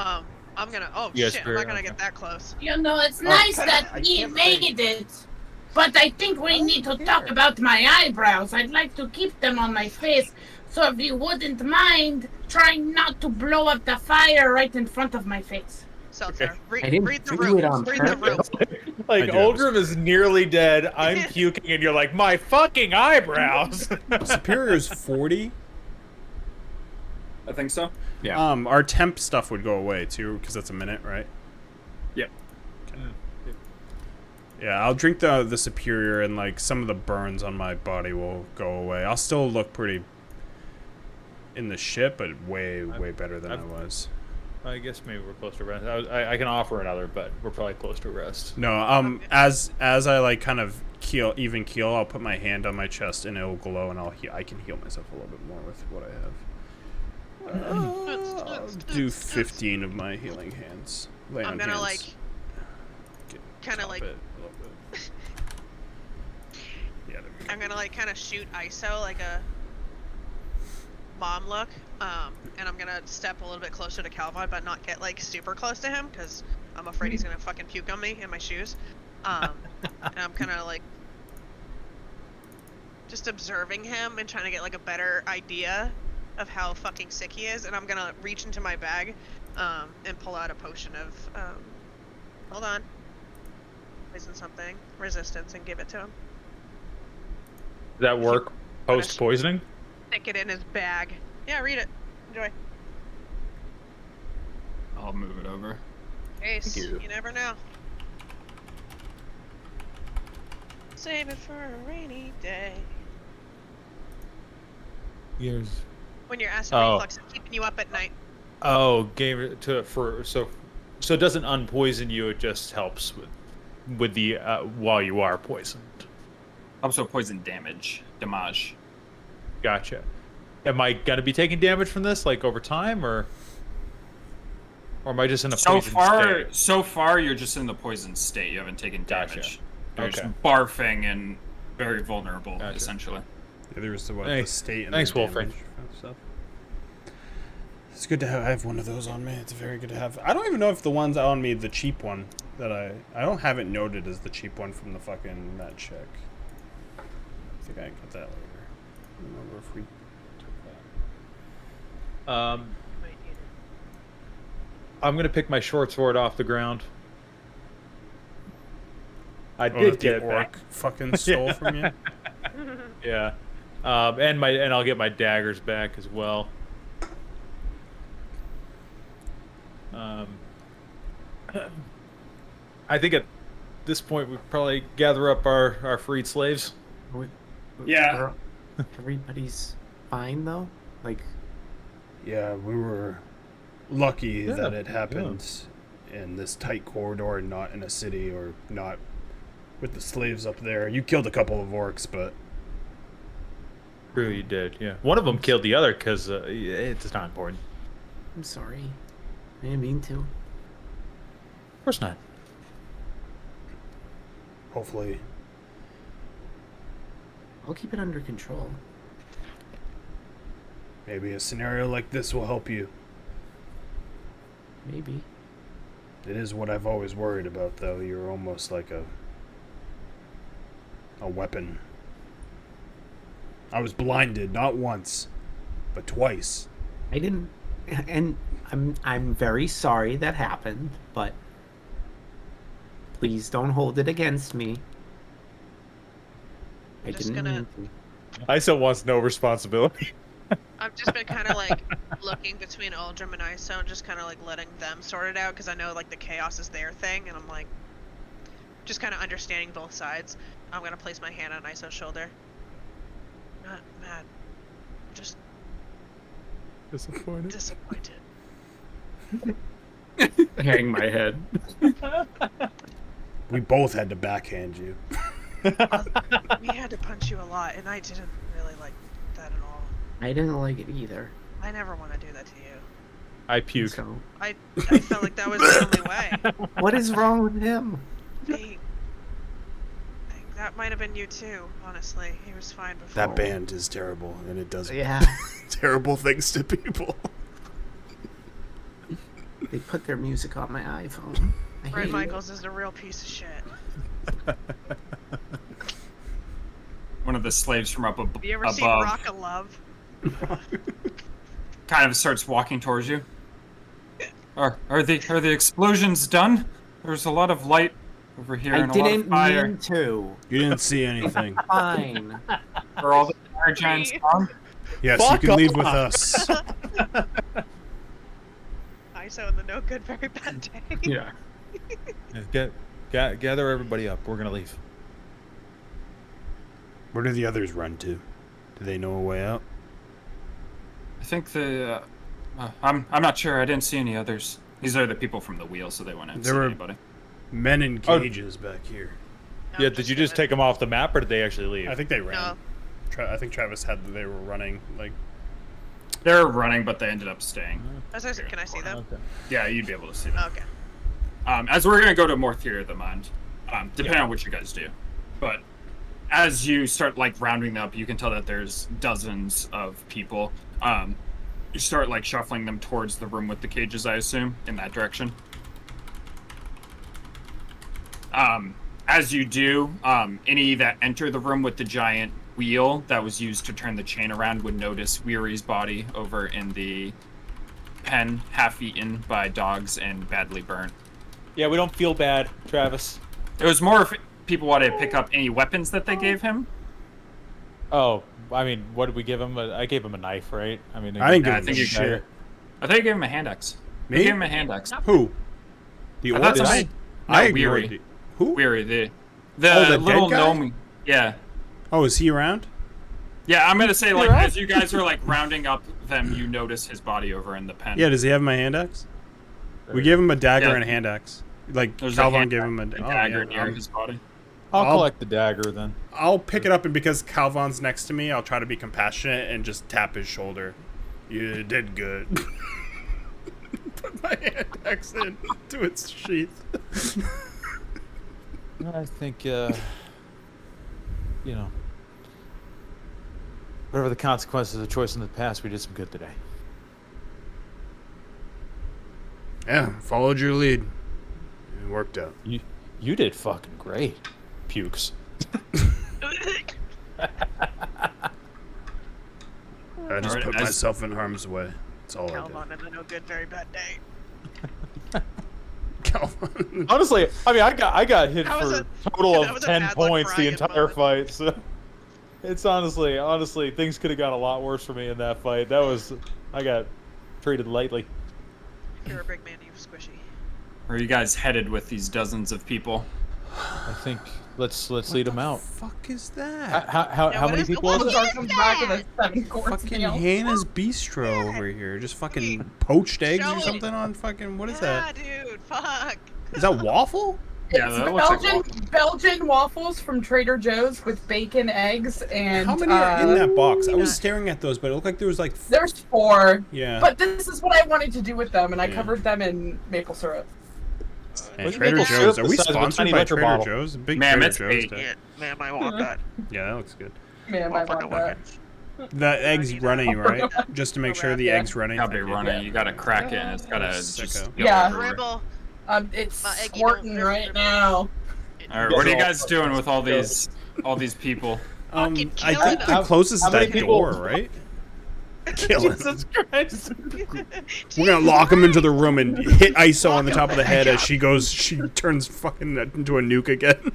I'm gonna. Oh Yes, shit! I'm very not gonna okay. get that close. You know, it's nice that he made it, but I think we need to talk about my eyebrows. I'd like to keep them on my face, so if you wouldn't mind trying not to blow up the fire right in front of my face. Seltzer, I didn't read the do room. it on Read the room. Like, I do have a Uldrum is nearly dead, I'm puking, and you're like, my fucking eyebrows! Superior is 40. I think so. Yeah. Our temp stuff would go away too, because that's a minute, right? Yep. Yeah, I'll drink the superior, and like some of the burns on my body will go away. I'll still look pretty in the shit, but way better than I was. I guess maybe we're close to rest. I can offer another, but we're probably close to rest. No, as I like kind of even keel, I'll put my hand on my chest and it'll glow, and I can heal myself a little bit more with what I have. I'll do 15 of my healing hands. Lay I'm on gonna hands. like, kind of Top like, it a little bit. Yeah, there we go. I'm gonna like kind of shoot Iso like a mom look, and I'm gonna step a little bit closer to Calvin, but not get like super close to him because I'm afraid he's gonna fucking puke on me in my shoes. And I'm kind of like just observing him and trying to get like a better idea of how fucking sick he is, and I'm gonna reach into my bag and pull out a potion of hold on, poison something, resistance, and give it to him. Does that work post poisoning? Stick it in his bag. Yeah, read it. Enjoy. I'll move it over. Ace, you. you never know. Save it for a rainy day. Years. When your acid Oh. reflux is keeping you up at night. Oh, gave it to so it doesn't unpoison you. It just helps with the while you are poisoned. Also poison damage. Gotcha. Am I gonna be taking damage from this, like over time, or am I just in a poison state? So far, you're just in the poison state. You haven't taken Gotcha. damage. You're Okay. just barfing and very vulnerable, Gotcha. essentially. Yeah, there's the Thanks. state and Thanks, the Wolfram. damage stuff. It's good to have. I have one of those on me. It's very good to have. I don't even know if the one's on me, the cheap one that I don't have it noted as the cheap one from the fucking that check. I think I can get that later. I don't remember if we took that. I'm gonna pick my short sword off the ground. I Oh, did that get the it orc back. fucking stole from you. Yeah. And I'll get my daggers back as well. I think at this point we probably gather up our freed slaves. Yeah. Everybody's fine though. Like, Yeah, we were lucky Yeah, that it happened in this tight corridor and not in a city or not with the slaves up there. You killed a couple of orcs, but True, you did. Yeah. One of them killed the other because it's not important. I'm sorry. I didn't mean to. Of course not. hopefully I'll keep it under control. maybe a scenario like this will help you. Maybe. It is what I've always worried about, though. You're almost like a weapon. I was blinded not once, but twice. I didn't, and I'm very sorry that happened, but please don't hold it against me. I Just didn't gonna- mean to. Iso wants no responsibility. I've just been kind of like looking between Uldrum and ISO and just kind of like letting them sort it out because I know like the chaos is their thing, and I'm like just kind of understanding both sides. I'm gonna place my hand on ISO's shoulder. Not mad, just Disappointed. disappointed. Hang my head. We both had to backhand you. We had to punch you a lot, and I didn't really like that at all. I didn't like it either. I never want to do that to you. I puke. So, I felt like that was the only way. what is wrong with him? I think that might have been you too, honestly. He was fine before. That band is terrible, and it does Yeah. terrible things to people. They put their music on my iPhone. I Brett hate Michaels is a real piece of shit. One of the slaves from up Have you ever seen above Rock of Love? kind of starts walking towards you. Are the explosions done? There's a lot of light over here I and a lot of didn't fire. mean to. You didn't see anything. Fine. Are all the fire giants gone? Yes, Fuck you can leave off. with us. ISO in the no good, very bad day. Yeah. Gather everybody up. We're gonna leave. Where do the others run to? Do they know a way out? I think the. I'm not sure. I didn't see any others. These are the people from the wheel, so they wouldn't There see were- anybody. Men in cages back here. No, Yeah, did you just take them off the map, or did they actually leave? I think they ran. No. I think Travis had they were running. Like, They're running, but they ended up staying. Can I see them? Okay. Yeah, you'd be able to see them. Okay. As we're gonna go to more theater of the mind, depending on what you guys do, but as you start like rounding them up, you can tell that there's dozens of people. You start like shuffling them towards the room with the cages, I assume, in that direction. As you do, any that enter the room with the giant wheel that was used to turn the chain around would notice Weary's body over in the pen, half eaten by dogs and badly burnt. Yeah, we don't feel bad, Travis. It was more if people wanted to pick up any weapons that they gave him. Oh, I mean, what did we give him? I gave him a knife, right? I mean, I didn't Yeah, I give think a you shit. I think you gave him a hand axe. Me? You gave him a hand axe. Who? The I thought orcs? somebody- I No, ignored Weary. the- Who? Weary, the the little dead guy? gnome. Yeah. Oh, is he around? Yeah, I'm gonna say like right. as you guys are like rounding up them, you notice his body over in the pen. Yeah. Does he have my hand axe? We gave him a dagger Yeah. and a hand axe. Like There's a Calvin hand gave him axe, a a dagger yeah, near his body. I'll I'll- collect the dagger then. I'll pick it up, and because Calvin's next to me, I'll try to be compassionate and just tap his shoulder. You did good. Put my hand axe into its sheath. I think, you know, whatever the consequences of choice in the past, we did some good today. Yeah, followed your lead. It worked out. You did fucking great. Pukes. I just Alright, put as- myself in harm's way. That's all I Calvin in the no good, very bad day. did. Calvin. Honestly, I mean, I got hit That was for a- a total that of was a 10 bad luck points the Brian entire moment. fight. So it's honestly, things could have gone a lot worse for me in that fight. I got treated lightly. You're a big man, you squishy. Where are you guys headed with these dozens of people? I think let's lead them out. Fuck is that? How what many is- people what is is it? that? Comes back with a 7-course Fucking meal. Hannah's Bistro over here. Just fucking poached eggs Show or it. something on fucking. What is Yeah, that? dude, fuck. Is that waffle? Yeah, It's that looks like Belgian waffles from Trader Joe's with bacon, eggs, and How many are in that box? I was peanut. staring at those, but it looked like there was like. There's 4. Yeah. But this is what I wanted to do with them, and I Yeah. covered them in maple syrup. And What's Trader maple Joe's. syrup Are the we size of a sponsored tiny by liquor Trader bottle? Joe's? A big Ma'am, Trader it's Joe's eight. day. Yeah, ma'am, I want that. Yeah, that looks good. Man, I want that. The eggs need runny, that. right? Just to make sure the Yeah. eggs runny. gotta be Thank you. running. You gotta crack it, and it's gotta Sicko. just. Yeah. Dribble. It's My eggy squirting don't right dribble. now. All right, what are you guys doing with all these people? Fucking I killing think the them. closest how is many that people- door, right? Killing them. Jesus Christ! We're gonna lock him into the room and hit ISO on the top of the head as she turns fucking into a nuke again.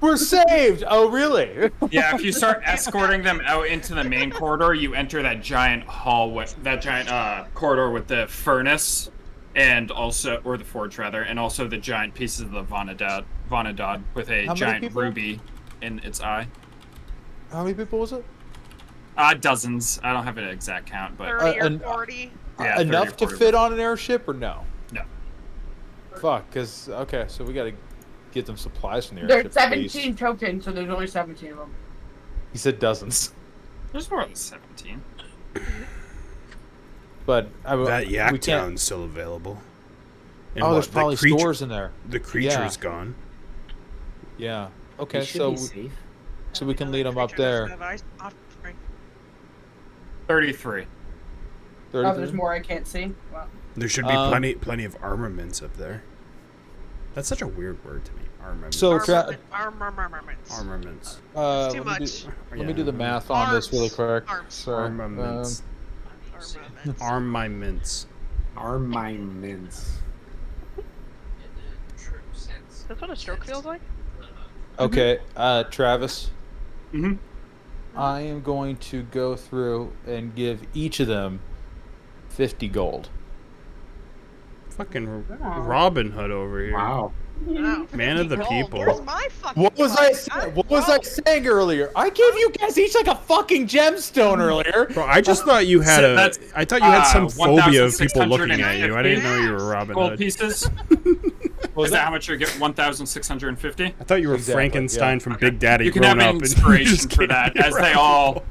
We're saved! Oh, really? Yeah, if you start escorting them out into the main corridor, you enter that giant hallway, that giant corridor with the furnace, and also, or the forge rather, and also the giant pieces of the Vonadad with a How many giant people? ruby in its eye. How many people was it? Dozens. I don't have an exact count, but 30 or and- 40. yeah, 30 or Enough to 40. fit on an airship or no? No. Fuck, because, okay, so we gotta get them supplies from the There's airship. 17 tokens, so there's only 17 of them. He said dozens. There's more than 17. But That yak we can't. town's still available. And Oh, there's the probably creature- stores in there. The creature's gone. Yeah. They Okay, should so be safe. so we can lead them Creature up doesn't there. have offspring. 33. Oh, there's 33? more I can't see. Wow. There should be Um, plenty of armaments up there. That's such a weird word to me. Armaments. So, Armaments. Armaments. It's too let me much. let me do the math on this really quick. Arms. Sorry. Armaments. Armaments. Armaments. That's what a stroke feels like? Okay, Travis. Mm-hmm. I am going to go through and give each of them 50 gold. Fucking Robin Hood over here. Wow. Wow, Man of the 50 gold. people. Where's my fucking What was I? fucking- What was I saying earlier? I gave you guys each like a fucking gemstone earlier. Bro, I just thought you had So a. that's, I thought you had some phobia of people 1,600 looking at you. I didn't know you were Robin Gold Hood. pieces. Was Is that how much you're getting? 1,650. I thought you were Exactly, Frankenstein yeah. from Big Daddy You can grown have up. an and you inspiration just for can't that, be as they around all,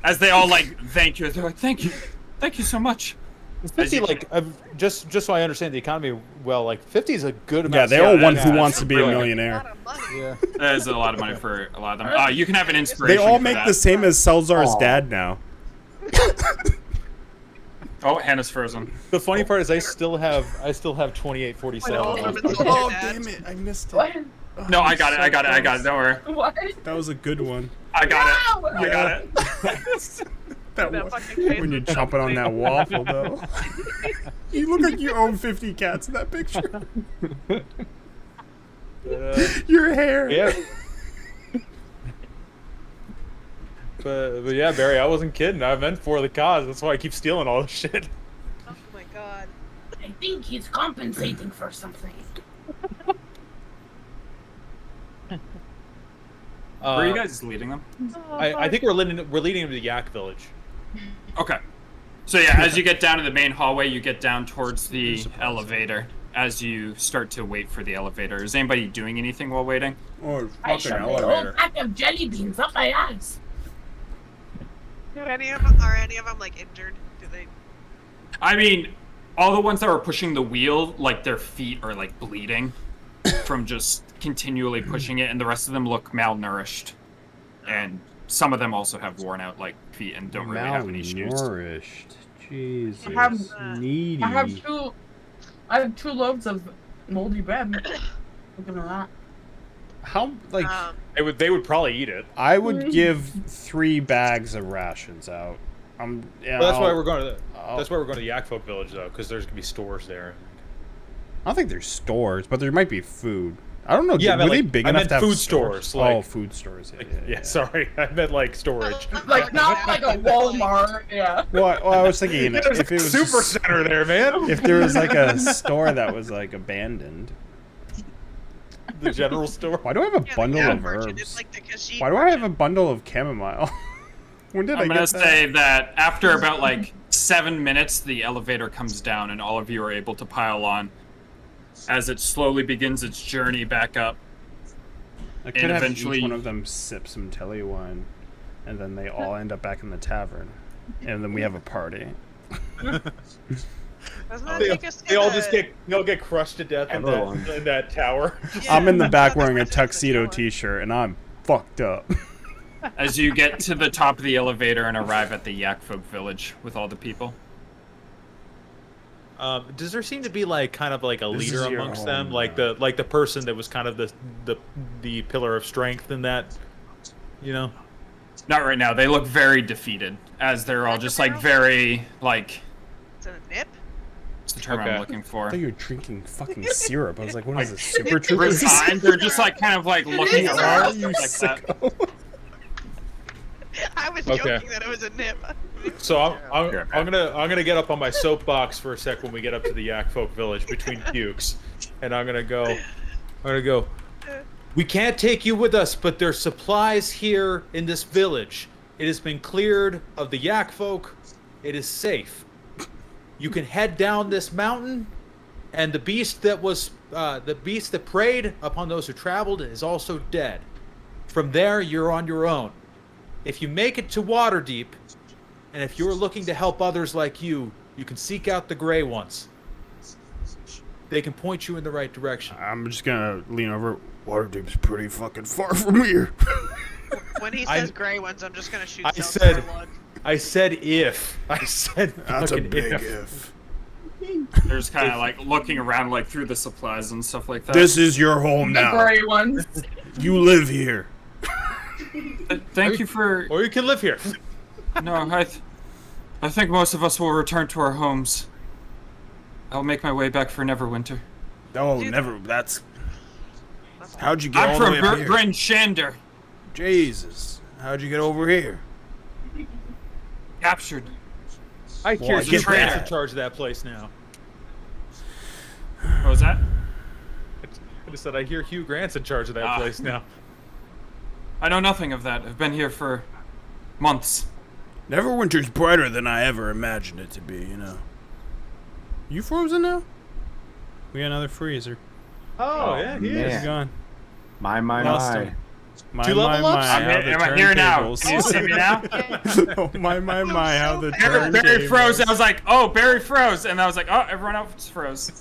people. like thank you. They're like, thank you so much. 50 you- like just so I understand the economy well, like 50 is a good amount. Yeah, of they all stuff. want Who that's Wants to Be a really good. A Millionaire. lot of money. Yeah. That is a lot of money for a lot of them. You can have an They inspiration. all for make that. the same as Salzar's Aw. dad now. Oh, Hannah's frozen. The funny part is I still have 2847. Oh, Oh, damn it. I missed What? it. No, I got it. Don't worry. What? That was a good one. I got Wow! it. I got it. That That one. fucking case When you're of chomping on something. that waffle, though. You look like you own 50 cats in that picture. Your hair. Yeah. But yeah, Barry, I wasn't kidding. I meant for the cause. That's why I keep stealing all this shit. Oh my god. I think he's compensating for something. Where are you guys leading them? I think we're leading them to the Yak Village. Okay. So yeah, as you get down to the main hallway, you get down towards the elevator. As you start to wait for the elevator, is anybody doing anything while waiting? Oh, I fucking shoved a whole elevator. pack of jelly beans up my ass. Are any of them like injured? Do they? I mean, all the ones that were pushing the wheel, like their feet are like bleeding from just continually pushing it, and the rest of them look malnourished, and some of them also have worn out like feet and don't really have any shoes. Malnourished. Jesus. Needy. I have two loaves of moldy bread. Look at that. How, like, They would probably eat it. I would give 3 bags of rations out. Yeah, But that's why I'll- we're going to. I'll- That's why we're going to Yak Folk Village though, because there's gonna be stores there. I don't think there's stores, but there might be food. I don't know. Yeah, I were meant, they like, big I enough meant to have food stores? stores, like- Oh, food stores. Yeah, Yeah, sorry, I meant like storage. Like not like a Walmart, yeah. Well, I was thinking There's if a it was super center there, man. if there was like a store that was like abandoned. The general store. Why do I have a Yeah, the bundle cat of merchant herbs? is like the Khajiit Why do I have a merchant. bundle of chamomile? When did I I'm get gonna that? say that after about like 7 minutes, the elevator comes down, and all of you are able to pile on as it slowly begins its journey back up. I could and have eventually- each one of them sip some telly wine, and then they all end up back in the tavern, and then we have a party. Doesn't that They, take us to they all the- just get crushed to death in Everyone. that tower. Yeah, I'm in the back that's wearing a what takes us to the tuxedo tower. T-shirt, and I'm fucked up. As you get to the top of the elevator and arrive at the Yak Folk village with all the people. Does there seem to be like kind of like a This leader is your amongst home them, like the person that was kind of the pillar of strength in that, you know? Not right now. They look very defeated, as they're all just like very like Is it a nip? It's the term Okay. I'm looking for. I thought you were drinking fucking syrup. I was like, what is this, Super Troopers? Resigned. They're just like kind of like looking is around You and stuff like that. sicko. I was Okay. joking that it was a nip. So I'm Yeah. gonna get up on my soapbox for a sec when we get up to the Yak Folk village between pukes, and I'm gonna go. We can't take you with us, but there's supplies here in this village. It has been cleared of the Yak Folk. It is safe. You can head down this mountain, and the beast that preyed upon those who traveled is also dead. From there, you're on your own. If you make it to Waterdeep, and if you're looking to help others like you, you can seek out the Grey Ones. They can point you in the right direction. I'm just gonna lean over. Waterdeep's pretty fucking far from here. When he says gray ones, I'm just gonna shoot I self said- for luck. I said if. I said That's a fucking big if. if. They're just kind of like looking around like through the supplies and stuff like that. This is your home The now. gray ones. You live here. Thank you for. Or you can live here. No, I think most of us will return to our homes. I'll make my way back for Neverwinter. Oh, Dude. never. That's. How'd you get I'm all the from way up here? Bryn Shander. Jesus. How'd you get over here? Captured. I Well, hear I you get Grant's that. in charge of that place now. What was that? I just said I hear Hugh Grant's in charge of that place now. I know nothing of that. I've been here for months. Neverwinter's brighter than I ever imagined it to be, you know. You frozen now? We got another freezer. Oh, yeah, he man. is. He's gone. My. Lost him. My, Two level ups? how the Am I here now? turntables. Can you see me now? Oh, my, how the Barry froze. turntables. I was like, oh, Barry froze. And I was like, oh, everyone else froze.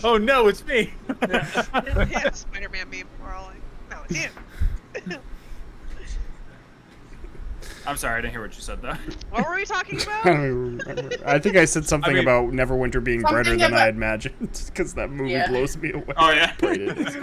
Oh no, it's me. Yeah, Spider-Man meme. We're all like, no, it's him. I'm sorry, I didn't hear what you said, though. What were we talking I about? don't even remember. I think I said something mean- about Neverwinter being brighter Something than I about- imagined, because that movie Yeah. blows me away. Oh, yeah? Bright it is.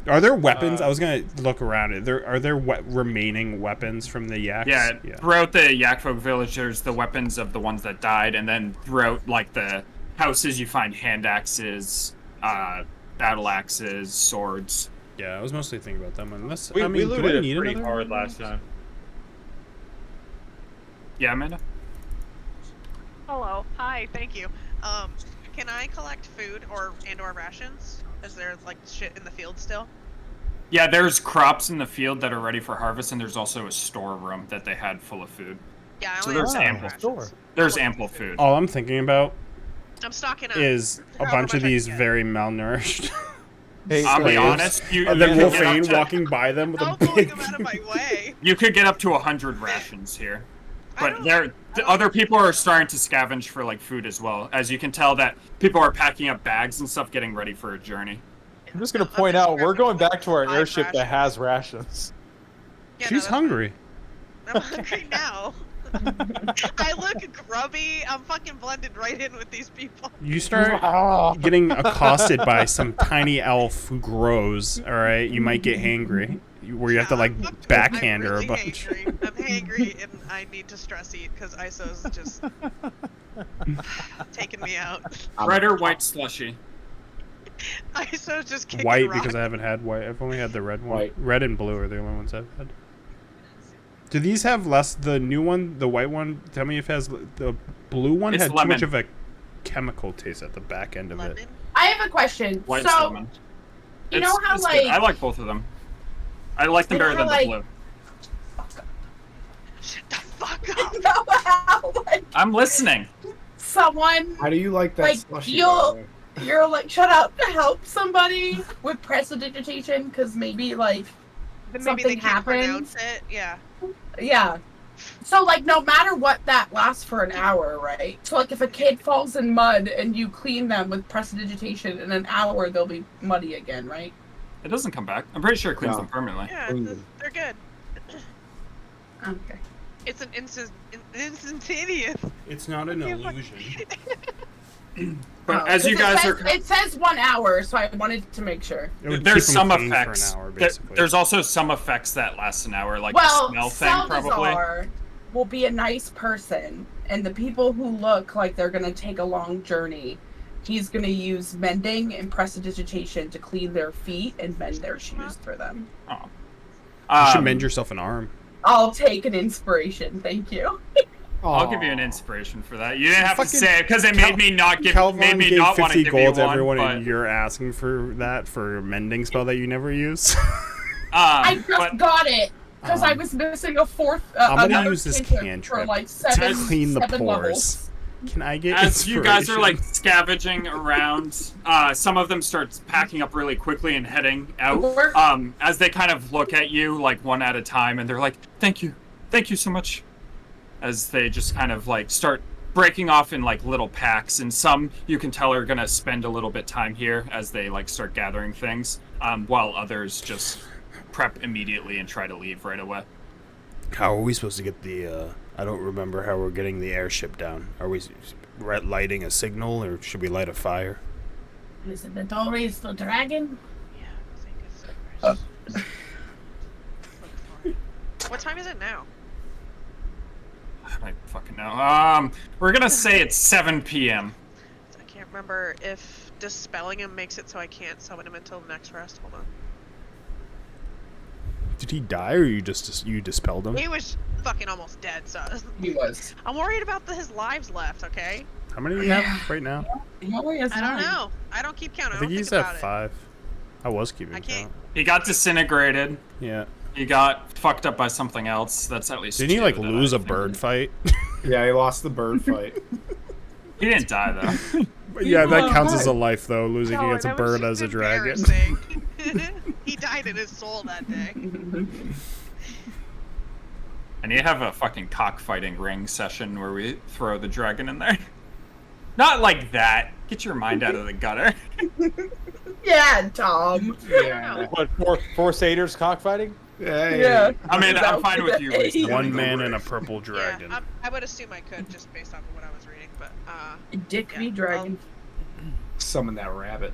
Are there weapons? I was gonna look around. Are there remaining weapons from the Yaks? Yeah, throughout the Yakfolk village, there's the weapons of the ones that died, and then throughout, like, the houses, you find hand axes, battle axes, swords. Yeah, I was mostly thinking about them. Unless We, I mean, we do I looted need it pretty another hard one? last time. Yeah, Amanda? Hello. Hi. Thank you. Can I collect food or rations? Is there like shit in the field still? Yeah, there's crops in the field that are ready for harvest, and there's also a storeroom that they had full of food. Yeah, I So only there's have ample rations. store. There's ample food. All I'm thinking about I'm stocking up. is a However bunch of much I these can get. very malnourished. I'll be slaves. honest, you, And you then could Wolf get up Fane to- walking by them with I'm a pulling big. them out of my way. You could get up to 100 rations here. I But don't- there, the other people are starting to scavenge for like food as well. As you can tell, that people are packing up bags and stuff, getting ready for a journey. I'm just gonna I'm point just out we're grabbing, going like, back to our 5 airship that rations. has rations. Yeah, no, She's that's hungry. fine. I'm hungry now. I look grubby. I'm fucking blended right in with these people. You start getting accosted by some tiny elf who grows. All right, you might get hangry, where you have to Yeah, like I'm fucking- backhand I'm her a really bunch. Hangry. I'm hangry and I need to stress eat because ISO's just taking me out. Red or white slushy? ISO's just kicking White rocks. because I haven't had white. I've only had the red one. White. Red and blue are the only ones I've had. Do these have less? The new one, the white one. Tell me if it has the blue one It's had too lemon. much of a chemical taste at the back end of it. Lemon. I have a question. White So, lemon. you know how good. like I like both of them. I like them You know better than how, the like- blue. Shut the fuck up. you know how like I'm listening. someone How do you like that Like, slushy? you'll- by the way? you're like shut up to help somebody with prestidigitation because maybe like Then maybe Something they can't pronounce happens. it. Yeah. yeah. So like no matter what that lasts for an hour, right? So like if a kid falls in mud and you clean them with prestidigitation in an hour they'll be muddy again, right? It doesn't come back. I'm pretty sure it cleans No. them permanently. Yeah, they're good. Okay. It's an instantaneous. It's not an can't fuck- illusion. But Oh, as you 'cause guys it are, says, it says 1 hour, so I wanted to make sure. It would there's keep 'em some clean effects. for an hour, There- basically. there's also some effects that last an hour, like Well, the smell thing, probably. Salvazar will be a nice person and the people who look like they're gonna take a long journey, he's gonna use mending and prestidigitation to clean their feet and mend their shoes for them. Oh. You should mend yourself an arm. I'll take an inspiration, thank you. I'll give you an inspiration for that. You didn't have to Fucking say it because it made me not give. Calvin Made me gave not want to 50 give gold you to one. everyone, But, and you're asking for that for a mending spell that you never use. I just but got it because I was missing a fourth. I'm gonna another use this cantrip cantrip for like to clean the 7 pores. levels. Can I get as you guys are like inspiration? scavenging around, some of them start packing up really quickly and heading out. As they kind of look at you like one at a time, and they're like, thank you so much. As they just kind of like start breaking off in like little packs, and some you can tell are gonna spend a little bit time here as they like start gathering things, while others just prep immediately and try to leave right away. How are we supposed to get the? I don't remember how we're getting the airship down. Are we lighting a signal, or should we light a fire? Is it the doorways to dragon? Yeah, I think it's so fresh. Look for it. What time is it now? I fucking know. We're gonna say it's 7 p.m. I can't remember if dispelling him makes it so I can't summon him until the next rest. Hold on. Did he die, or you dispelled him? He was fucking almost dead, so He was. I'm worried about his lives left. Okay. How many do you have right now? He only has I don't 9. know. I don't keep count. I I think don't he's think at about 5. I was keeping I can't- count. He got disintegrated. Yeah. He got fucked up by something else. That's at least. Didn't he 2 like that lose I a think. bird fight? Yeah, he lost the bird fight. He didn't die though. Yeah, that counts as a life though. Losing No, against a that was bird just as a dragon. embarrassing. He died in his soul that day. And you have a fucking cockfighting ring session where we throw the dragon in there. Not like that. Get your mind out of the gutter. Yeah, Tom. Yeah. What, four satyrs cockfighting? Hey. Yeah. I mean, I'm fine with you. Reese. One man and a purple dragon. Yeah, I would assume I could just based off of what I was reading, but Dick yeah, me dragon. Summon that rabbit.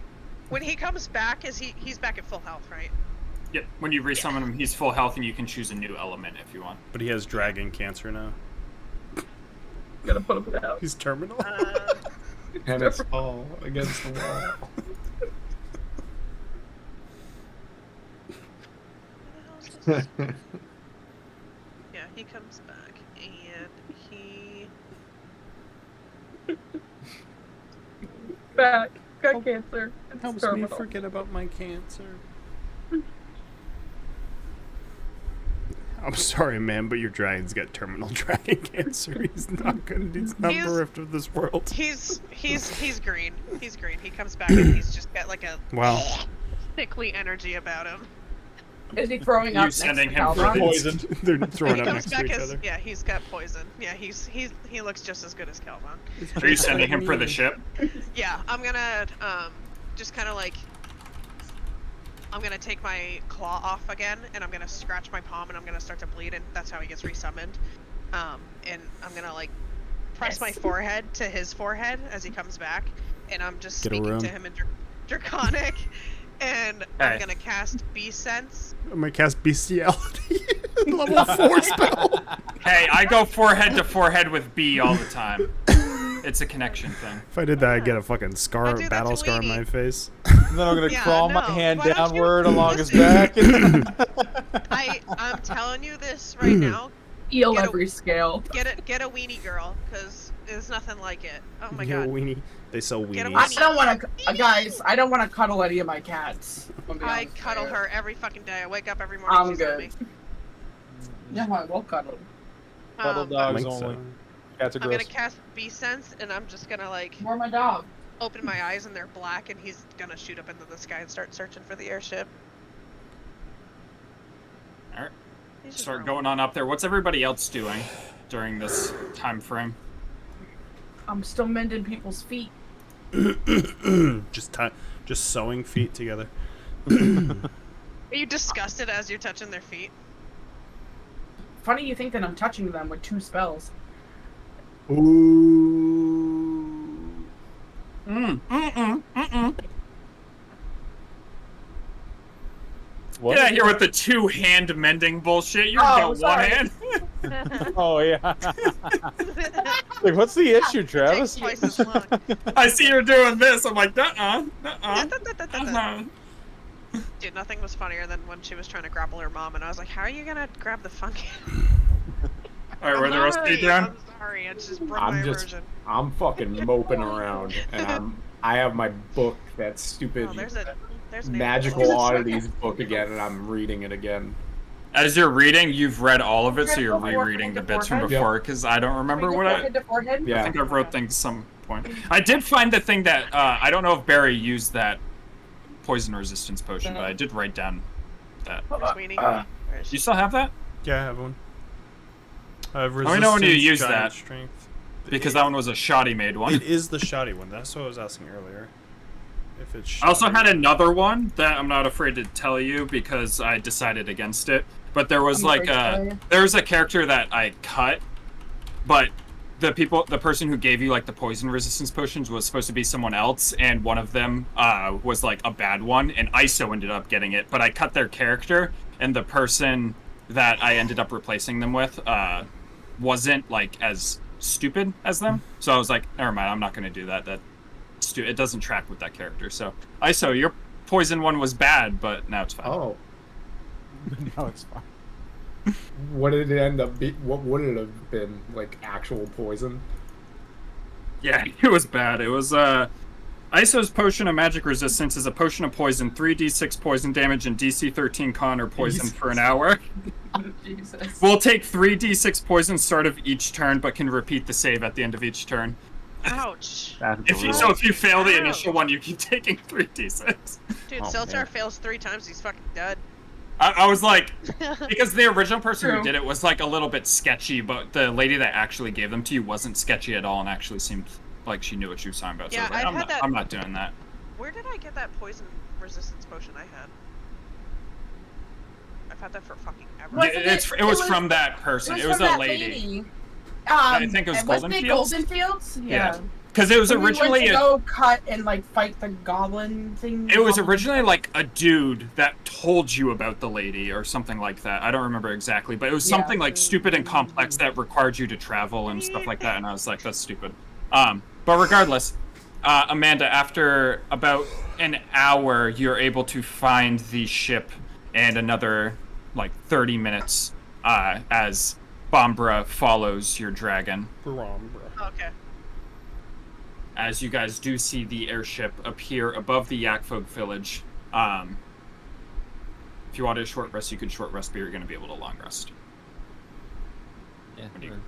when he comes back, he's back at full health, right? Yep. When you resummon him, he's full health, and you can choose a new element if you want. But he has dragon cancer now. Gotta put him out. He's terminal. And it's all against the wall. What the hell is this? Yeah, he comes back, and he Back. Got cancer. It's Helps terminal. me forget about my cancer. I'm sorry, man, but your dragon's got terminal dragon cancer. He's not good. He's not He's- bereft of this world. he's green. He's green. He comes back and he's just got like a Wow. sickly energy about him. Is he throwing You up next sending to him for Calvin? the- Poisoned. They're throwing He up comes next to back each as other. yeah, he's got poison. Yeah, he looks just as good as Calvin. Are you sending him for the ship? Yeah, I'm gonna just kind of like I'm gonna take my claw off again, and I'm gonna scratch my palm, and I'm gonna start to bleed, and that's how he gets resummoned. And I'm gonna like press my forehead to his forehead as he comes back, and I'm just Get a speaking room. to him in Draconic, and Hey. I'm gonna cast Beast Sense. I'm gonna cast bestiality. Level 4 spell. Hey, I go forehead to forehead with B all the time. It's a connection thing. If I did that, I'd get a fucking scar, Oh, dude, battle that's a scar on weenie. my face. And then I'm gonna Yeah, crawl my no, hand why don't you downward along his listen? back. I'm telling you this right now. Heal Get a- every scale. Get a weenie girl, cause there's nothing like it. Oh my Yeah, god. weenie. They sell Get a weenies. I weenie. don't want to, guys. I don't want to cuddle any of my cats. I'll be I honest cuddle with you. her every fucking day. I wake up every morning. I'm she's with good. me. Yeah, I will cuddle. Cuddle Um, dogs Link only. zone. Cats are I'm gonna gross. cast Beast Sense, and I'm just gonna like Where my dog? open my eyes, and they're black, and he's gonna shoot up into the sky and start searching for the airship. Alright. He's just Start roaming. going on up there. What's everybody else doing during this time frame? I'm still mending people's feet. just sewing feet together. Are you disgusted as you're touching their feet? Funny you think that I'm touching them with 2 spells. Ooh. What? Get out here with the 2-hand mending bullshit. You're Oh, got sorry. 1 hand. Oh yeah. Like, what's the issue, It takes Travis? twice as long. I see you're doing this. I'm like, nuh-uh. Dude, nothing was funnier than when she was trying to grapple her mom, and I was like, "How are you gonna grab the funky?" All right, where the rest of you down? I'm sorry, I just broke my immersion. I'm fucking moping around, and I have my book, that stupid Oh, there's an magical animal. oddities book again, and I'm reading it again. As you're reading, you've read all of it, so you're Forehead to rereading the forehead. bits from Yep. before, because I don't remember what I... Forehead to forehead? Yeah. I think I wrote things at some point. I did find the thing that, I don't know if Barry used that poison resistance potion, but I did write down that. Where's Weenie? Where is You she? still have that? Yeah, I have one. I have Let me know when you resistance, use giant that. Strength. Because that one was a shoddy made one. It is the shoddy one. That's what I was asking earlier. If it's I also shoddy. had another one that I'm not afraid to tell you because I decided against it. But there was I'm like afraid to tell you. there's a character that I cut, but the person who gave you like the poison resistance potions was supposed to be someone else, and one of them was like a bad one, and ISO ended up getting it. But I cut their character, and the person that I ended up replacing them with wasn't like as stupid as them. So I was like, never mind, I'm not going to do that. It doesn't track with that character. So ISO, your poison one was bad, but now it's fine. Oh, No, it's fine. what did it end up be? What would it have been? Like actual poison? Yeah, it was bad. It was ISO's potion of magic resistance is a potion of poison, 3d6 poison damage, and DC 13 con or poison for an hour. Jesus. Will take 3d6 poison start of each turn, but can repeat the save at the end of each turn. Ouch. That's If you fail the initial one, you keep taking 3d6. Dude, Oh, Seltzar man. fails 3 times, he's fucking dead. I was like, because the original person True. who did it was like a little bit sketchy, but the lady that actually gave them to you wasn't sketchy at all and actually seemed like she knew what she was talking about. So Yeah, I was like, I've had that- I'm not doing that. Where did I get that poison resistance potion I had? I've had that for fucking ever. Wasn't It was from that person. It was from a that lady. I think it was wasn't it Goldenfields? Goldenfields? Yeah. Because it was When we went originally to go cut and like fight the goblin thing. it was originally like a dude that told you about the lady or something like that. I don't remember exactly, but it was Yeah. something like stupid and complex that required you to travel and stuff like that. And I was like, that's stupid. But regardless, Amanda, after about an hour, you're able to find the ship and another like 30 minutes as Bombra follows your dragon. Okay. As you guys do see the airship appear above the Yakfolk village. If you wanted a short rest, you could short rest, but you're going to be able to long rest. Yeah. What do you-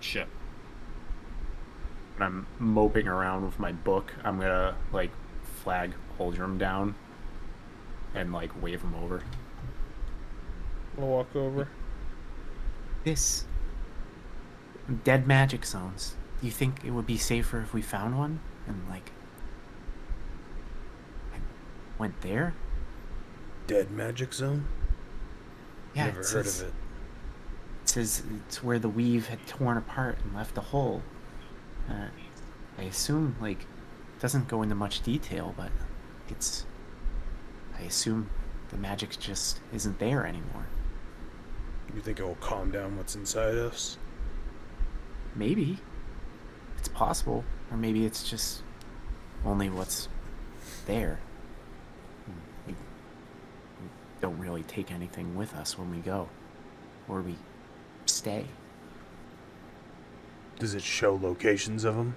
Ship. When I'm moping around with my book, I'm gonna like flag Holdrum down and like wave him over. I'll walk over. This dead magic zones. Do you think it would be safer if we found one and like went there? Dead magic zone? Yeah, Never heard of it. It says it's where the weave had torn apart and left a hole. I assume like it doesn't go into much detail, but I assume the magic just isn't there anymore. You think it will calm down what's inside us? Maybe. It's possible. Or maybe it's just only what's there. We don't really take anything with us when we go. Or we stay. Does it show locations of them?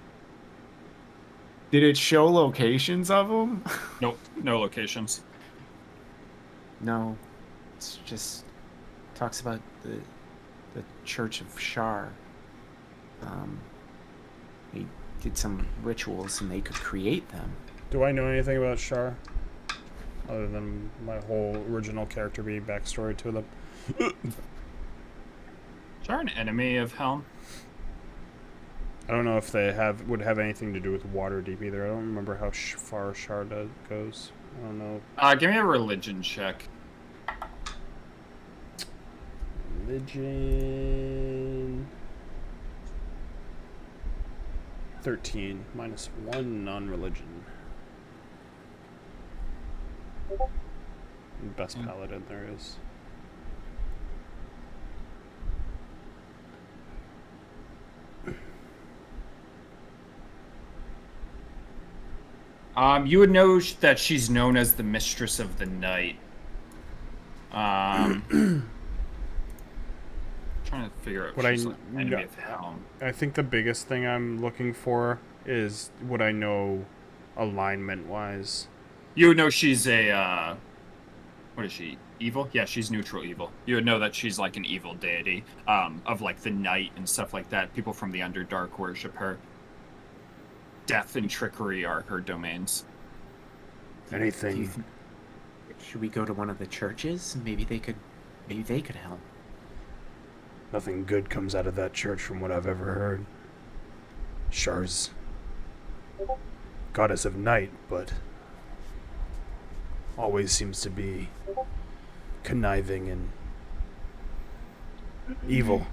Did it show locations of them? Nope, no locations. No. It's just talks about the Church of Shar. They did some rituals and they could create them. Do I know anything about Shar? Other than my whole original character being backstory to them. Is there an enemy of Helm? I don't know if they would have anything to do with Waterdeep either. I don't remember how far Shar goes. I don't know. Give me a religion check. Religion. 13 minus 1 non-religion. Best paladin there is. You would know that she's known as the Mistress of the Night. Trying to figure out What if she's like an enemy of Helm. I think the biggest thing I'm looking for is what I know alignment-wise. You would know she's a, what is she? Evil? Yeah, she's neutral evil. You would know that she's like an evil deity, of like the night and stuff like that. People from the Underdark worship her. Death and trickery are her domains. Anything. Should we go to one of the churches? Maybe they could help. Nothing good comes out of that church from what I've ever heard. Shar's goddess of night, but always seems to be conniving and evil.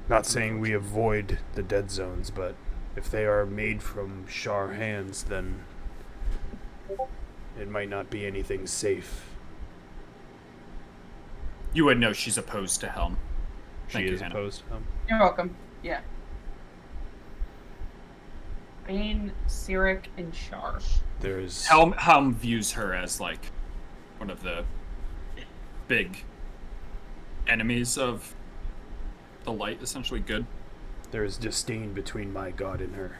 Not saying we avoid the dead zones, but if they are made from Shar hands, then it might not be anything safe. You would know she's opposed to Helm. She is opposed. You're welcome. Yeah. Bane, Cyric, and Shar. There's Helm views her as like one of the big enemies of the light, essentially good. There is disdain between my god and her.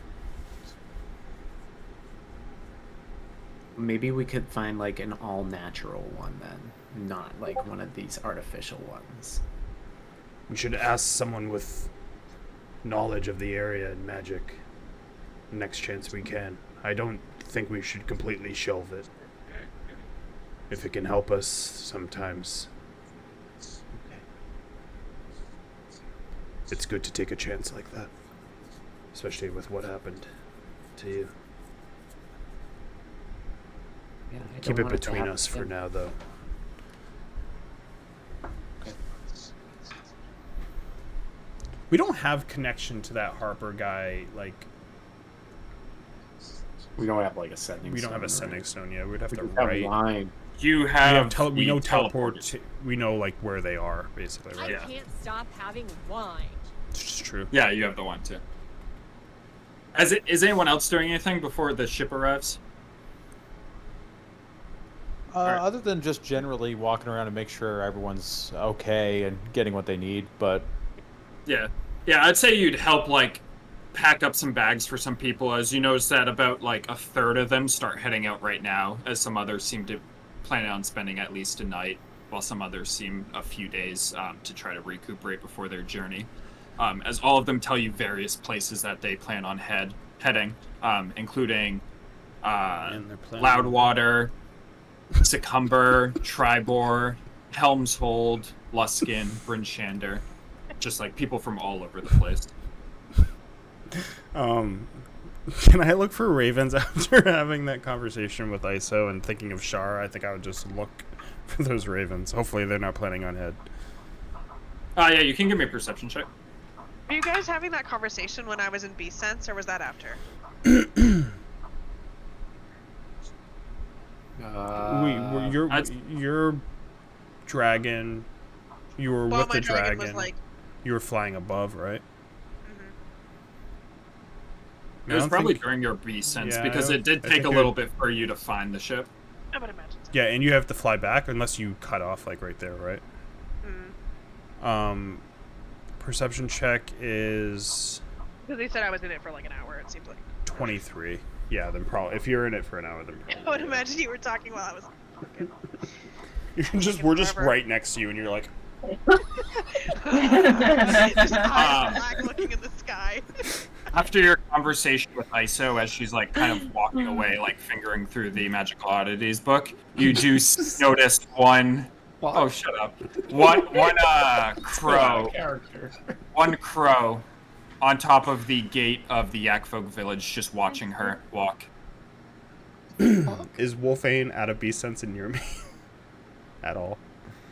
Maybe we could find like an all-natural one then, not like one of these artificial ones. We should ask someone with knowledge of the area and magic next chance we can. I don't think we should completely shelve it. If it can help us, sometimes it's good to take a chance like that. Especially with what happened to you. Yeah, I Keep don't it want to between happen us for again. now, though. We don't have connection to that Harper guy. Like, We don't have like a sending. we don't have a stone, sending stone yet. We'd have right? to We have write. line. You We have, have we know teleport. teleporters. We know like where they are, basically. I Right? Yeah. can't stop having wine. It's just true. Yeah, you have the one too. Is anyone else doing anything before the ship arrives? Alright. Other than just generally walking around and make sure everyone's okay and getting what they need, but Yeah, I'd say you'd help like pack up some bags for some people, as you notice that about like a third of them start heading out right now, as some others seem to plan on spending at least a night, while some others seem a few days to try to recuperate before their journey. As all of them tell you various places that they plan on heading, including And they're planning- Loudwater, Succumber, Tribor, Helmshold, Luskin, Brinshander. Just like people from all over the place. Can I look for ravens after having that conversation with ISO and thinking of Shar? I think I would just look for those ravens. Hopefully they're not planning on head. Yeah, you can give me a perception check. Were you guys having that conversation when I was in Beast Sense, or was that after? Your dragon. You were Well, with my the dragon dragon. was like, You were flying above, right? It was probably during your beast sense, Yeah, because it did I take a think little bit for you to find the ship. I would imagine so. Yeah, and you have to fly back unless you cut off like right there, right? Mm. Perception check is Because they said I was in it for like an hour, it seems like. 23. Yeah, then probably if you're in it for an hour, then I would imagine you were talking while I was talking. we're just Forever. right next to you, and you're like, Just eyes black looking in the sky. After your conversation with ISO, as she's like kind of walking away, like fingering through the Magical Oddities book, you do notice one. Oh, shut up! One crow. One crow on top of the gate of the Yakfolk village, just watching her walk. is Wolfane out of beast sense and near me at all?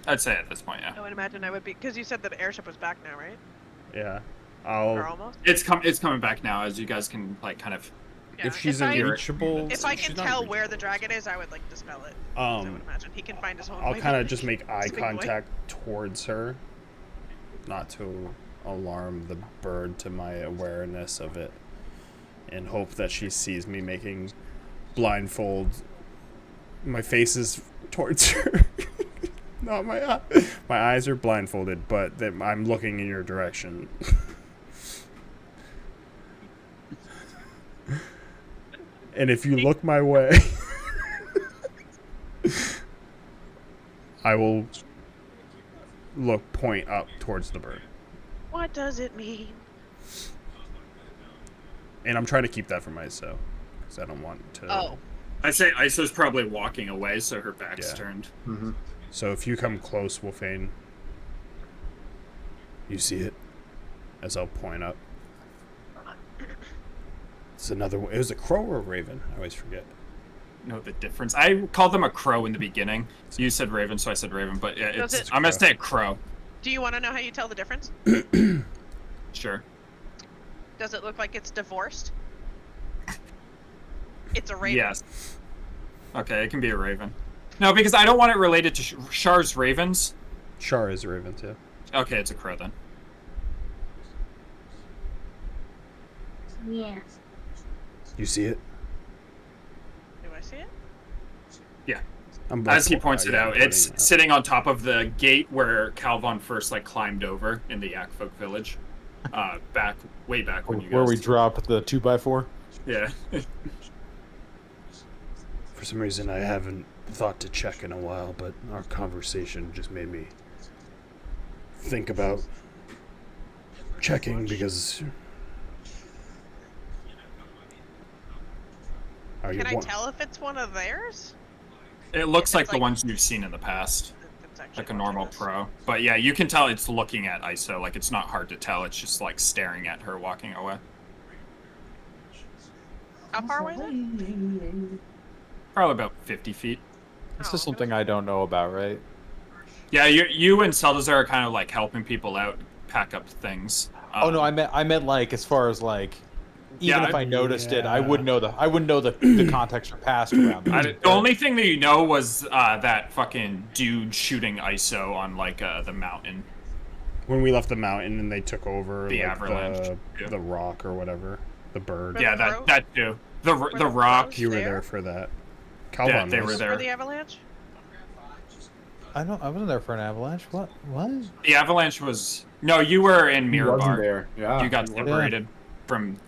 I'd say at this point, yeah. I would imagine I would be, because you said that the airship was back now, right? Yeah, Or I'll. almost. It's coming back now, as you guys can like kind of. Yeah. If she's I- unreachable, If I she's can not tell where the reachable. dragon is, I would like dispel it. 'cause I would imagine he can find his own I'll way. kind of just make eye He's a big boy. contact towards her, not to alarm the bird to my awareness of it. and hope that she sees me making blindfold. My face is towards her. Not my eye. My eyes are blindfolded, but I'm looking in your direction. And if you look my way, I will point up towards the bird. What does it mean? And I'm trying to keep that from ISO, because I don't want to... Oh. I say Iso's probably walking away, so her back's Yeah. turned. Mm-hmm. So if you come close, Wolfane, you see it, as I'll point up. It's another one. It was a crow or a raven? I always forget. Know the difference. I called them a crow in the beginning. You said raven, so I said raven, but yeah, I'm gonna say crow. Do you want to know how you tell the difference? Sure. Does it look like it's divorced? It's a raven. Yes. Okay, it can be a raven. No, because I don't want it related to Char's ravens. Char is a raven, too. Okay, it's a crow then. Yes. You see it? Do I see it? Yeah. I'm As he points it yeah, out, I'm it's pointing it sitting on top of the gate where Calvon first climbed over in the Yakfolk village. Way back when you guys... Where we dropped the 2x4? Yeah. For some reason, I haven't thought to check in a while, but our conversation just made me think about checking because... Can I tell if it's one of theirs? It looks If like it's the like- ones you've seen in the past. It's actually Like a one normal of us. pro. But yeah, you can tell it's looking at Iso. Like, it's not hard to tell. It's just, staring at her walking away. How far away is it? Probably about 50 feet. This Oh, is something I don't know about, right? Yeah, you and Celdazar are kind of, helping people out, pack up things. Oh no, I meant as far as even Yeah, if I noticed it, I yeah. wouldn't know the context or past around that. The only thing that you know was that fucking dude shooting Iso on, the mountain. When we left the mountain and they took over The avalanche, yeah. the rock or whatever, the bird. Were Yeah, the crow- that too. The the rock. crows You were there? there for that. Yeah, Calvon they was. were there. For the avalanche? I wasn't there for an avalanche. What? The avalanche was... No, you were in He wasn't Mirabar. there. Yeah. You got he wasn't. separated from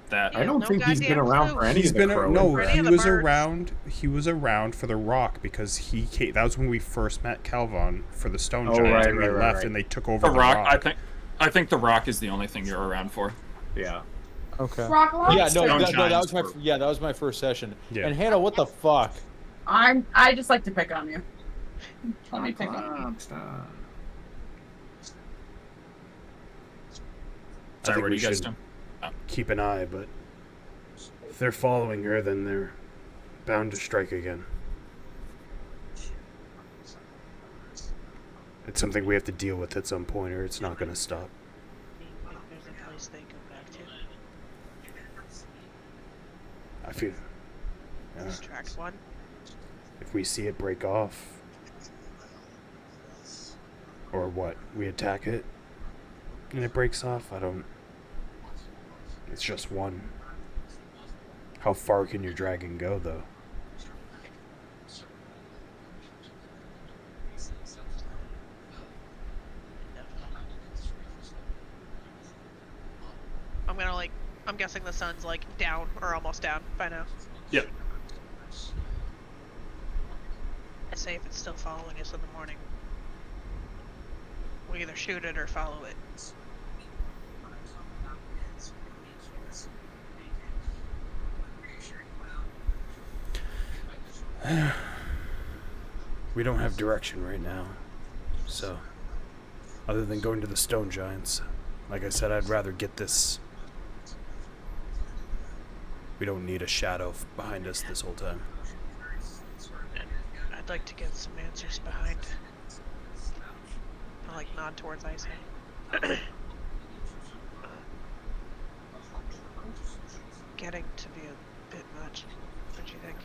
that. I don't No think he's been goddamn around clue. for any He's of the been crow. no. For any He of the was birds. around. He was around for the rock because he came. That was when we first met Calvon for the stone Oh, giant, right, and we right, left, right. and they took over The rock, I think the rock is the only thing you're around for. Yeah. Okay. Rock Yeah, no, Stone that giants was were- that was my first session. Yeah. And Hannah, what the fuck? I just like to pick on you. Let me pick on you. Stop. I Sorry, think what we do you guys should do? keep an eye, but if they're following her, then they're bound to strike again. It's something we have to deal with at some point, or it's not going to stop. Maybe there's a place they go back to. I feel. Yeah. Tracks one. If we see it break off, or what, we attack it, and it breaks off. I don't. It's just one. How far can your dragon go, though? I'm guessing the sun's down or almost down by now. Yep. I say if it's still following us in the morning, we either shoot it or follow it. We don't have direction right now, so other than going to the stone giants, like I said, I'd rather get this. We don't need a shadow behind us this whole time. And I'd like to get some answers behind. I nod towards Ice. Getting to be a bit much. What do you think?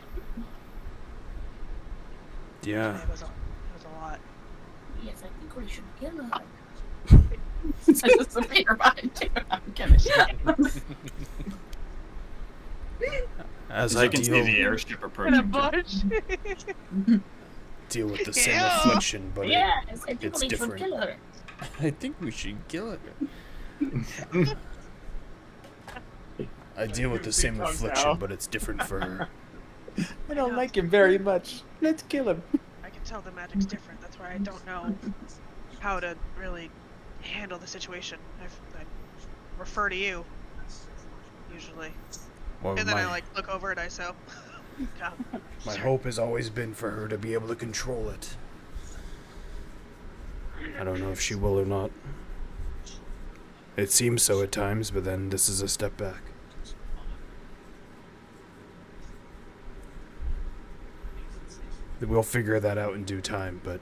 Yeah. It was a lot. Yes, I think we should kill her. I just appear behind you. I'm kidding. As As I you can see the deal airship In a approaching. bush. with the same Yeah. affliction, but Yes, I think it's we should different. kill her. I think we should kill it. I deal with the same affliction, but it's different for her. I don't like him very much. Let's kill him. I can tell the magic's different. That's why I don't know how to really handle the situation. I refer to you, usually. Well, And then I look over at ISO. my hope has always been for her to be able to control it. I don't know if she will or not. It seems so at times, but then this is a step back. We'll figure that out in due time, but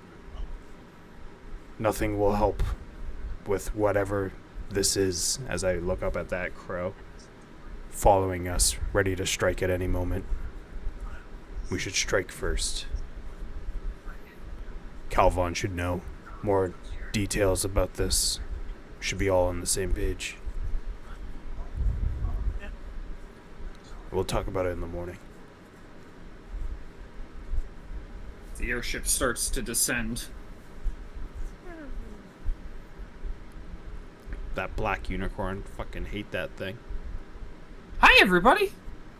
nothing will help with whatever this is as I look up at that crow following us, ready to strike at any moment. We should strike first. Calvon should know more details about this. Should be all on the same page. Yeah. We'll talk about it in the morning. The airship starts to descend. That black unicorn, fucking hate that thing. Hi, everybody.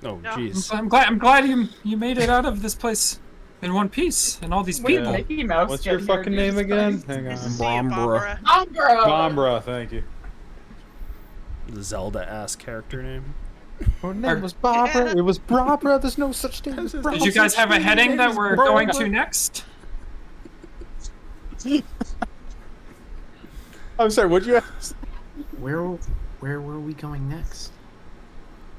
Oh, No. jeez. I'm glad you made it out of this place in one piece, and all these When did people. Mickey Mouse What's get your here, fucking name Jesus again? Christ? Hang Nice to on. see you, Bombra. Bombra. Bombra, thank you. The Zelda-ass character name. Her name was Barbara. It was Barbara. There's no such thing as Did you guys have a heading that we're going to next? I'm sorry, what'd you ask? Where were we going next?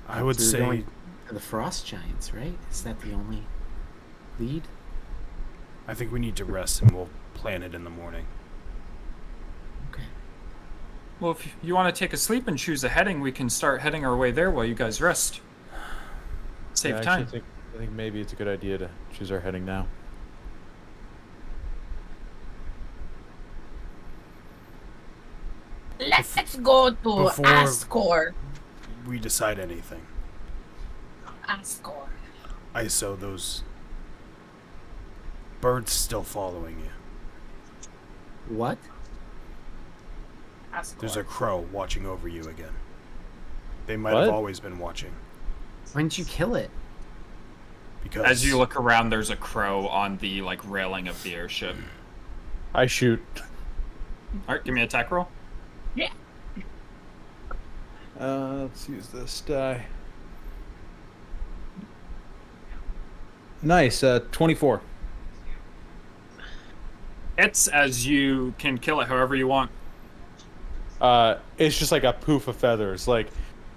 I would We were say going to the Frost Giants, right? Is that the only lead? I think we need to rest and we'll plan it in the morning. Okay. Well, if you want to take a sleep and choose a heading, we can start heading our way there while you guys rest. Save Yeah, time. I think maybe it's a good idea to choose our heading now. Let's go to Before- Ascor. We decide anything. Ascor. ISO, those birds still following you. What? Ascor. There's a crow watching over you again. They might What? have always been watching. When did you kill it? Because As you look around, there's a crow on the railing of the airship. I shoot. All right, give me an attack roll. Yeah. Let's use this die. Nice, 24. It's as you can kill it however you want. It's just like a poof of feathers.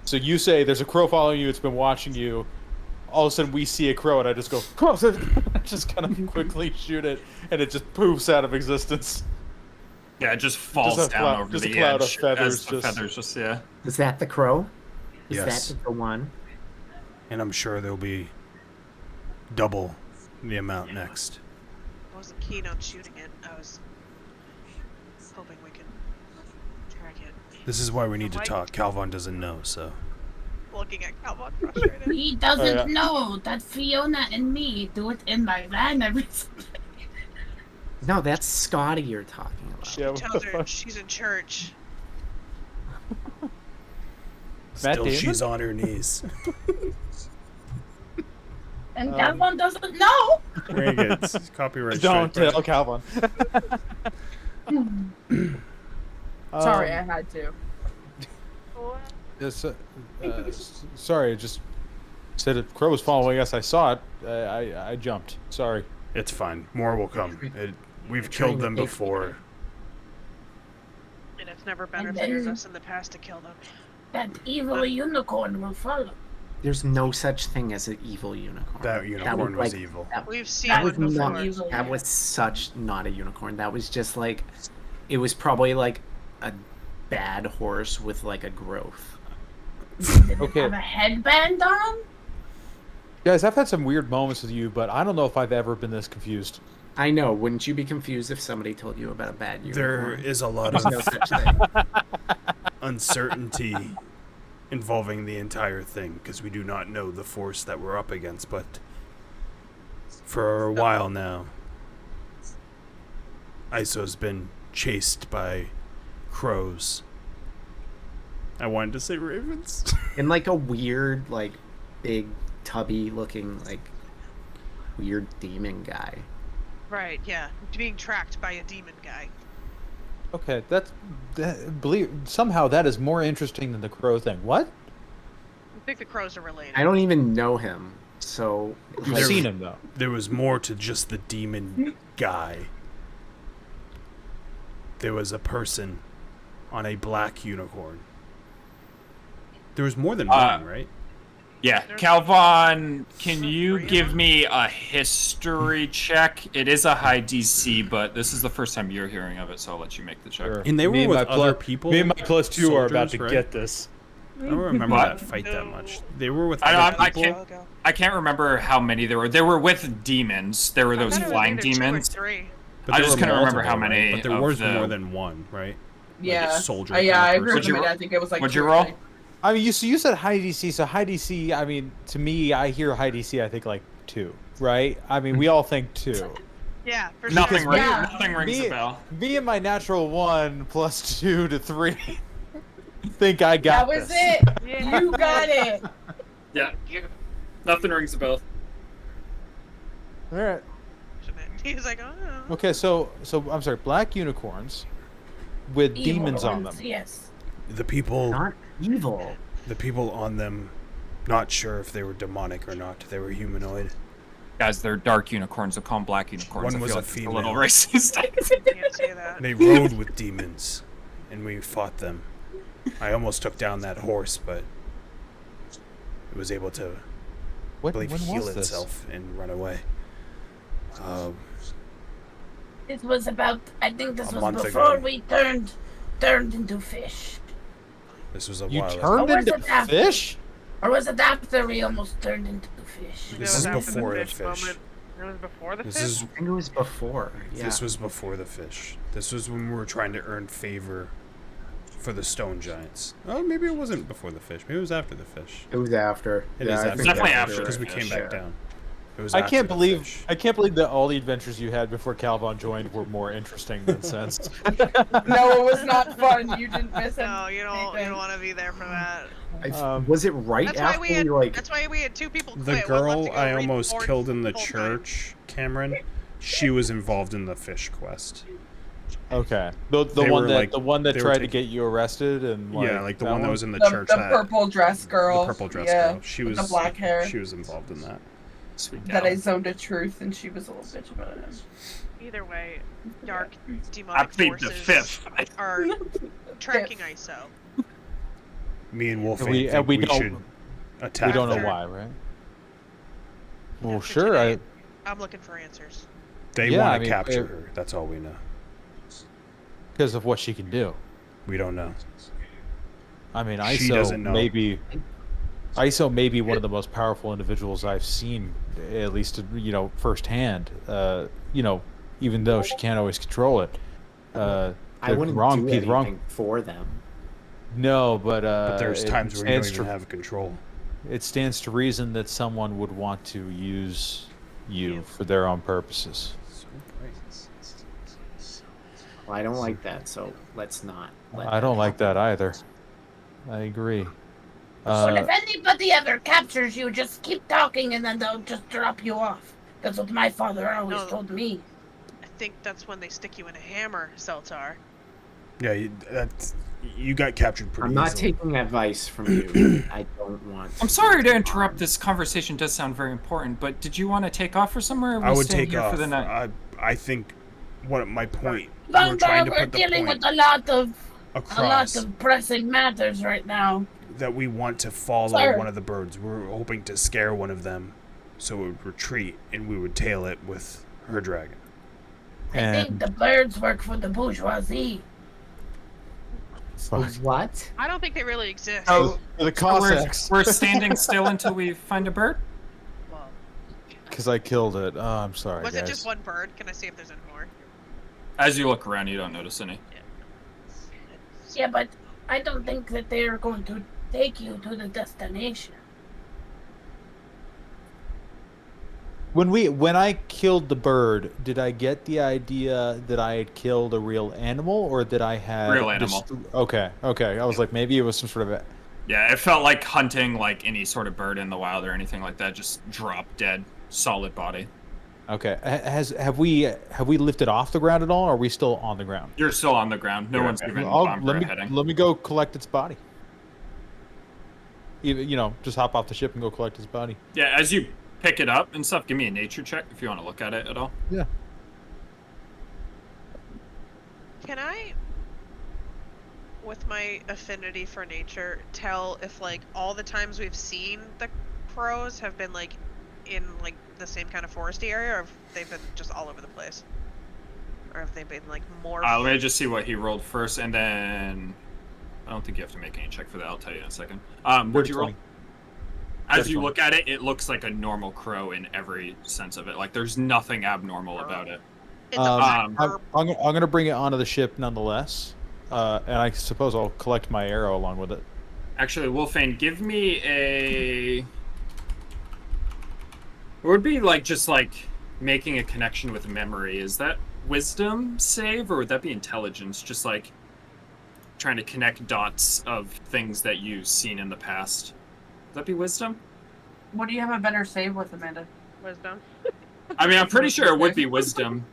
So you say there's a crow following you, it's been watching you. All of a sudden we see a crow and I just go, I just kind of quickly shoot it and it just poofs out of existence. Yeah, it just falls Just a down cloud- over just a the cloud of edge. feathers as the just- feathers just, yeah. Is that the crow? Is Yes. that the one? and I'm sure there'll be double the amount next. I wasn't keen on shooting it. I was hoping we could track it. This is why we need to Like- talk. Calvon doesn't know, so Looking at Calvon frustrated. He doesn't Oh, yeah. know that Fiona and me do it in my van every No, that's Scotty you're talking about. Yeah, what Tells the her fuck? she's in church. Matt still Damon? she's on her knees. And that one doesn't know. We're gonna get copyright Don't strike. tell Calvin. Sorry, I had to. Yes, sorry, just said a crow was following us. I saw it. I jumped. Sorry. It's fine. More will come. We've trying killed to them take- before. And it's never And benefited then- us in the past to kill them. That evil unicorn will follow. There's no such thing as an evil unicorn. That unicorn was like- evil. We've seen That one was before. not evil. That was such not a unicorn. That was just it was probably like a bad horse with like a growth. Okay. Have a headband on? Guys, I've had some weird moments with you, but I don't know if I've ever been this confused. I know. Wouldn't you be confused if somebody told you about a bad There unicorn? is a lot There's of no such thing. uncertainty involving the entire thing, because we do not know the force that we're up against, but for a while now, Iso's been chased by crows. I wanted to say ravens. In like a weird, like, big, tubby looking, like, weird demon guy. Right, yeah. Being tracked by a demon guy. Okay, somehow that is more interesting than the crow thing. What? I think the crows are related. I don't even know him, so... You've seen him, though. There was more to just the demon guy. There was a person on a black unicorn. There was more than one, right? Yeah, Calvin, can you give me a history check? It is a high DC, but this is the first time you're hearing of it, so I'll let you make the check. Sure. And they were with other people. Me and my +2 are about to soldiers, right? get this. I don't remember What? that fight that much. They were with I other can't- people. I can't remember how many there were. They were with demons. There were those flying demons. But I there just were couldn't remember how multiple, many right? But there of was the- more than one, right? Yeah. Like a soldier. Yeah, I kind of agree with person. him. I think it was like. What'd 2 you or roll? 3. I mean, you said high DC, so high DC, I mean, to me, I hear high DC, I think like 2, right? I mean, we all think 2. Yeah, for Nothing, sure. Yeah. nothing rings a bell. Me and my natural 1 + 2 to 3 think I got That was this. it. Yeah. You got it. Yeah, nothing rings a bell. All right. He's like, oh. Okay, so I'm sorry, black unicorns with demons on them. Yes. The people, Not evil. the people on them, not sure if they were demonic or not. They were humanoid. Guys, they're dark unicorns. They'll call them black unicorns. One I was feel a like it's female. a little racist. Can't say that. They rode with demons, and we fought them. I almost took down that horse, but it was able to, I When believe, heal was this? itself and run away. It was about. I think this A was month before ago. we turned into fish, This was a You while ago. turned Or was into it after? fish? or was it after we almost turned into fish? This is before the fish. Moment. It was before the This fish? is I think it was before. Yeah. This was before the fish. This was when we were trying to earn favor for the stone giants. Oh, maybe it wasn't before the fish. Maybe it was after the fish. It was after. It yeah, is I after think Definitely the after fish, because we the came fish, back yeah. down. It was I after can't the believe fish. that all the adventures you had before Calvin joined were more interesting than since. No, it was not fun. You didn't miss it. No, you don't want to be there for that. Was it right That's why after we had. like? That's why we had 2 people quit. The One left girl to go I read almost board killed in the full-time. church, Cameron, she was involved in the fish quest. Okay, the They one were, that like- the one that they were tried to taking- get you arrested and Yeah, like the that one that was in the The, church. the that, purple dress girl. The purple dress yeah, girl. She with was the black hair. She was involved in that. Sweet That gal. I zoned a truth, and she was a little bitch about it. Either way, dark I demonic plead the forces 5th. are tracking ISO. Me and Wolf And we- think and we we don't- should attack. we don't know them. why, right? Well, After sure. today, I'm looking for answers. They Yeah, want I to mean, capture her. That's all we know. Because of what she can do. We don't know. I mean, She doesn't know. ISO may be one of the most powerful individuals I've seen, at least firsthand. Even though she can't always control it. I the wouldn't wrong do piece- anything wrong- for them. No, but There's it times where you don't stands even to- have control. It stands to reason that someone would want to use you for their own purposes. Well, I don't like that, so let's not. I don't like that either. I agree. But if anybody ever captures you, just keep talking and then they'll just drop you off. That's what my father always No. told me. I think that's when they stick you in a hammer, Celtar. Yeah, you got captured pretty I'm not easily. taking advice from you. I don't want. I'm sorry to interrupt. This conversation does sound very important, but did you want to take off for somewhere? Or are we I would staying take here off. for the night? I think what my point. We're trying to We're put the dealing point with a lot of across pressing matters right now. that we want to follow Sir. one of the birds. We're hoping to scare one of them, so it would retreat, and we would tail it with her dragon. I think And the birds work for the bourgeoisie. What? I don't think they really exist. Oh, the we're, Cossacks. we're standing still until we find a bird? Well, Because I killed it. Oh, I'm sorry, was guys. it just one bird? Can I see if there's any more? As you look around, you don't notice any. Yeah, but I don't think that they are going to take you to the destination. When I killed the bird, did I get the idea that I had killed a real animal, or that I had Real animal. Okay. I was like, maybe it was some sort of Yeah, it felt like hunting like any sort of bird in the wild or anything like that. Just drop dead, solid body. Okay. Have we lifted off the ground at all, or are we still on the ground? You're still on the ground. No one's given Bomber a heading. Let me go collect its body. Just hop off the ship and go collect its body. Yeah, as you pick it up and stuff, give me a nature check if you want to look at it at all. Yeah. Can I, with my affinity for nature, tell if like all the times we've seen the crows have been like in like the same kind of foresty area, or if they've been just all over the place, or if they've been like more? Let me just see what he rolled first, and then I don't think you have to make any check for that. I'll tell you in a second. What'd you roll? As you look at it, it looks like a normal crow in every sense of it. Like there's nothing abnormal about it. I'm gonna bring it onto the ship nonetheless, and I suppose I'll collect my arrow along with it. Actually, Wolfane, give me a. It would be like just like making a connection with memory. Is that wisdom save, or would that be intelligence? Just like trying to connect dots of things that you've seen in the past. Would that be wisdom? What do you have a better save with, Amanda? Wisdom. I mean, I'm pretty sure it would be wisdom.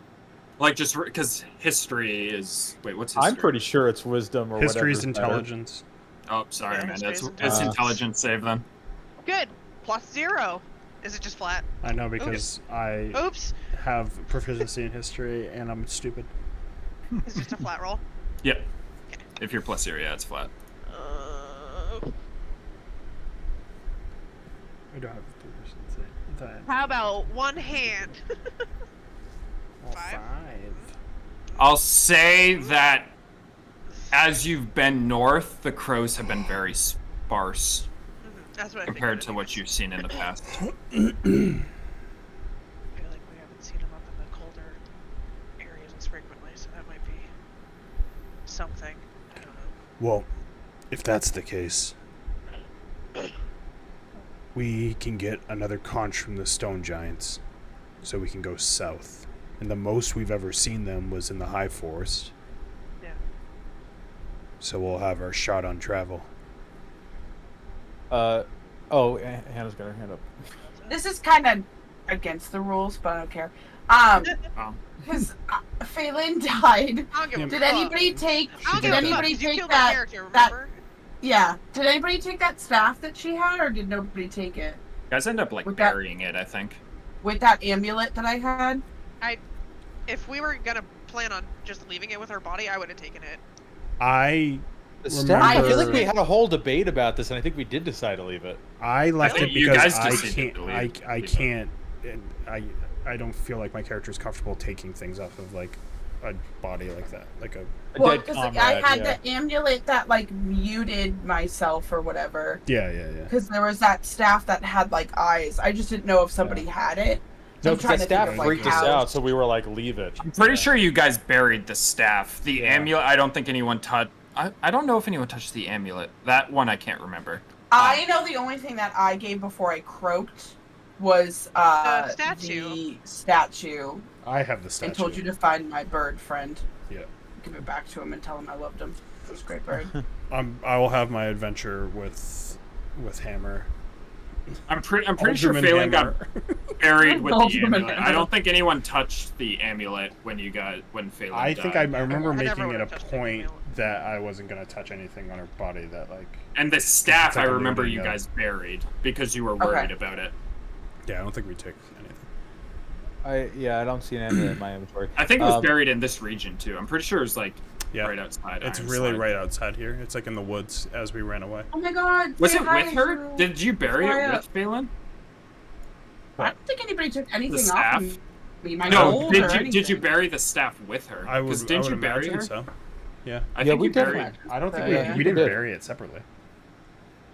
Like, just because history is... Wait, what's history? I'm pretty sure it's wisdom or whatever. History's intelligence. Oh, sorry, Yeah, Amanda. It's history's intelligence save, then. Good. +0. Is it just flat? I know because I Oops. have proficiency in history and I'm stupid. It's just a flat roll. Yep. If you're plus 0, yeah, it's flat. I don't have proficiency. How about one hand? Well, 5. I'll say that as you've been north, the crows have been very sparse That's what I compared to figured. what you've seen in the past. I feel like we haven't seen them up in the colder areas as frequently, so that might be something. I don't know. Well, if that's the case, we can get another conch from the stone giants, so we can go south. And the most we've ever seen them was in the high forest. Yeah. So we'll have our shot on travel. Hannah's got her hand up. This is kind of against the rules, but I don't care. Because Phelan died. I don't give a Did fuck. anybody take? I don't Did give a fuck, anybody 'cause you take killed my that? character, That remember? yeah. Did anybody take that staff that she had, or did nobody take it? You guys end up, like, With that- burying it, I think. With that amulet that I had. If we were gonna plan on just leaving it with her body, I would have taken it. I I feel like we had a whole debate about this, and I think we did decide to leave it. I left think it you because guys I decided can't. to I leave it. can't. I don't feel like my character is comfortable taking things off of like a body like that, like a. Well, dead because I comrade, had yeah. the amulet that like muted myself or whatever. Yeah. Because there was that staff that had like eyes. I just didn't know if somebody had it. No, I'm because trying that to think staff of, like, freaked us how- out, so we were like, leave it. I'm pretty sure you guys buried the staff. The Yeah. amulet, I don't think anyone touched. I don't know if anyone touched the amulet. That one I can't remember. I know the only thing that I gave before I croaked was statue. the statue, I have the statue. and told you to find my bird friend. Yeah. Give it back to him and tell him I loved him. It was a great bird. I will have my adventure with Hammer. I'm pretty sure Alderman Phelan got Hammer. buried with the Alderman amulet. I Hammer. don't think anyone touched the amulet when Phelan I died. think I remember I never making it a would've touched the point amulet. that I wasn't gonna touch anything on her body that like. And the staff, I like a remember living you note. guys buried because you were worried about it. Yeah, I don't think we took anything. I don't see an amulet in my inventory. I think it was buried in this region too. I'm pretty sure it was like Yeah. right outside. It's Ironslag. really right outside here. It's like in the woods as we ran away. Oh my god. Was say it hi with her? to- Did you bury Hurry it up. with Phelan? I don't think anybody took anything off staff? of me. My No. gold or Did you anything. bury the staff with her? I would. Because I didn't would you bury imagine her? so. Yeah. I Yeah, think we you did. buried. I don't think Yeah. we didn't did. bury it separately.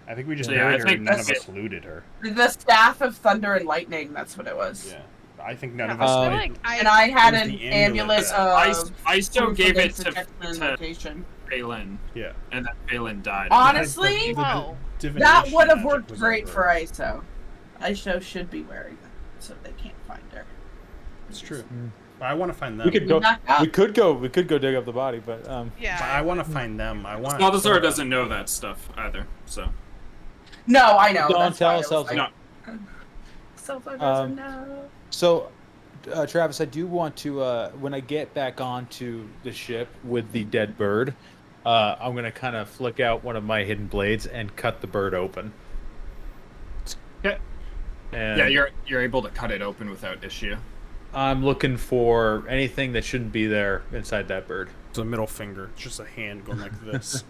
I think we just So, yeah, I buried her think and none of that's us looted her. The staff of thunder and lightning. That's what it was. Yeah. I think none of I us feel might. like And I had It was an the amulet amulet of I still proof gave it against to detection and location. Phelan, Yeah. and then Phelan died. Honestly, Oh. that would have magic worked was great over. for ISO. ISO should be wearing that so they can't find her. It's true. I want to find them. We could go. back up. We could go. We could go dig up the body, but Yeah. But I want to find them. I want. Salazar doesn't know that stuff either, so. No, I know. Don't that's tell why I was Salazar. like, No. Salazar doesn't know. So, Travis, I do want to, when I get back onto the ship with the dead bird, I'm going to kind of flick out one of my hidden blades and cut the bird open. Okay. And Yeah, you're able to cut it open without issue. I'm looking for anything that shouldn't be there inside that bird. It's a middle finger. It's just a hand going like this.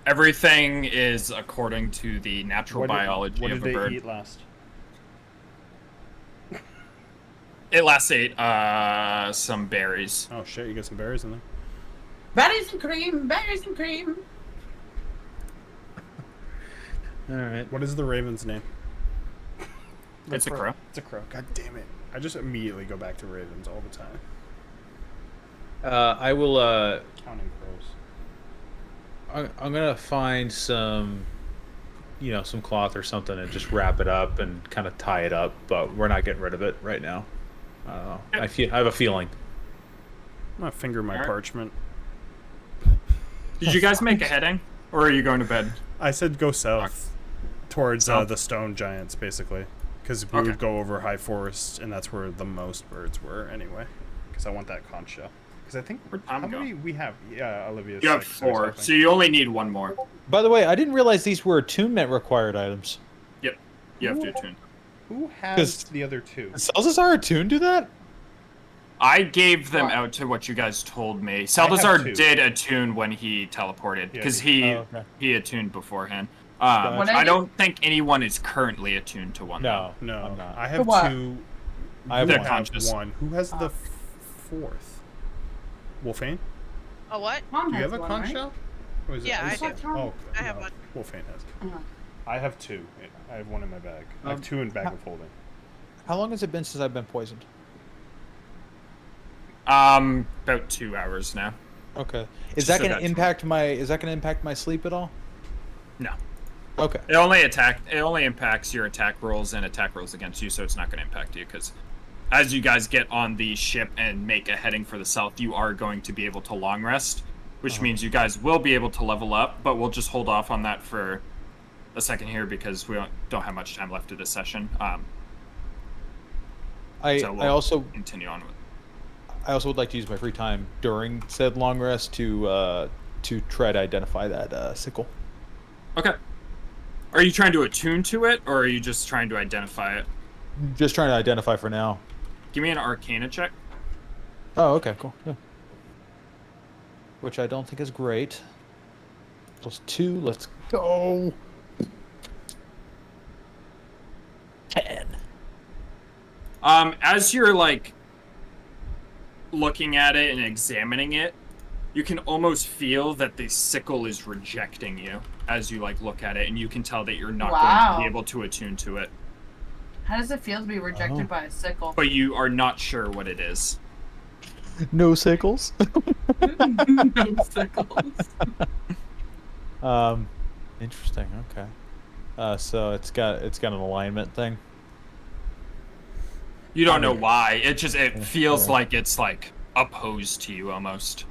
Everything is according to the natural biology what of did a bird. they eat last? It last ate some berries. Oh shit! You got some berries in there. Berries and cream, berries and cream. All right. What is the raven's name? It's a crow. It's a crow. God damn it! I just immediately go back to ravens all the time. I will, Counting crows. I'm going to find some, some cloth or something and just wrap it up and kind of tie it up, but we're not getting rid of it right now. I have a feeling. I'm gonna finger my Alright. parchment. Did you guys make a heading, or are you going to bed? I said go south, towards South? the stone giants, basically, because we Okay. would go over high forest, and that's where the most birds were anyway. Because I want that conch shell. Because I think Where'd Tom how go? many we have? Yeah, Olivia. You have 4, so you only need one more. By the way, I didn't realize these were attunement required items. Yep, you have to attune. Who 'Cause- has the other two? Does Salazar attune to that? I gave them out to what you guys told me. Salazar 2. did attune when he teleported, because Oh, okay. he attuned beforehand. Gotcha. I don't think anyone is currently attuned to one. No, No, I'm not. I have what? 2. I have They're one. conscious. one. Who has the 4th? Wolfane? A what? Mom Do you has have a one, conch right? shell? Or is Yeah, I is do. Oh, I have no, one. Wolfane has. Uh-huh. I have 2. I have 1 in my bag. I have 2 in bag of holding. How long has it been since I've been poisoned? About 2 hours now. Okay. Just so that's- Is that gonna impact my sleep at all? No. Okay. It only impacts your attack rolls and attack rolls against you, so it's not going to impact you, because as you guys get on the ship and make a heading for the south, you are going to be able to long rest, which means you guys will be able to level up, but we'll just hold off on that for a second here because we don't have much time left of this session. So we'll I also continue on with. would like to use my free time during said long rest to try to identify that sickle. Okay. Are you trying to attune to it, or are you just trying to identify it? Just trying to identify for now. Give me an Arcana check. Oh, okay, cool. Yeah. Which I don't think is great. +2, let's go. 10. As you're like looking at it and examining it, you can almost feel that the sickle is rejecting you as you like look at it, and you can tell that you're not going to Wow. be able to attune to it. How does it feel to be rejected Oh. by a sickle? But you are not sure what it is. No sickles. No sickles. Interesting. Okay. So it's got an alignment thing. You don't know why. It feels Yeah. like it's like opposed to you almost.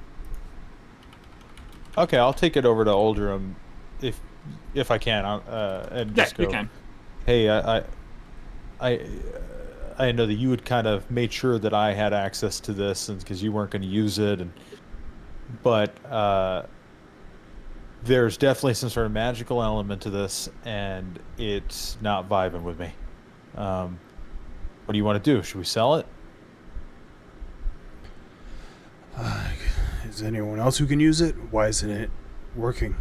Okay, I'll take it over to Oldrum if I can, and Yeah, just go. you can. Hey, I know that you had kind of made sure that I had access to this, and because you weren't going to use it, but there's definitely some sort of magical element to this, and it's not vibing with me. What do you want to do? Should we sell it? Is there anyone else who can use it? Why isn't it working?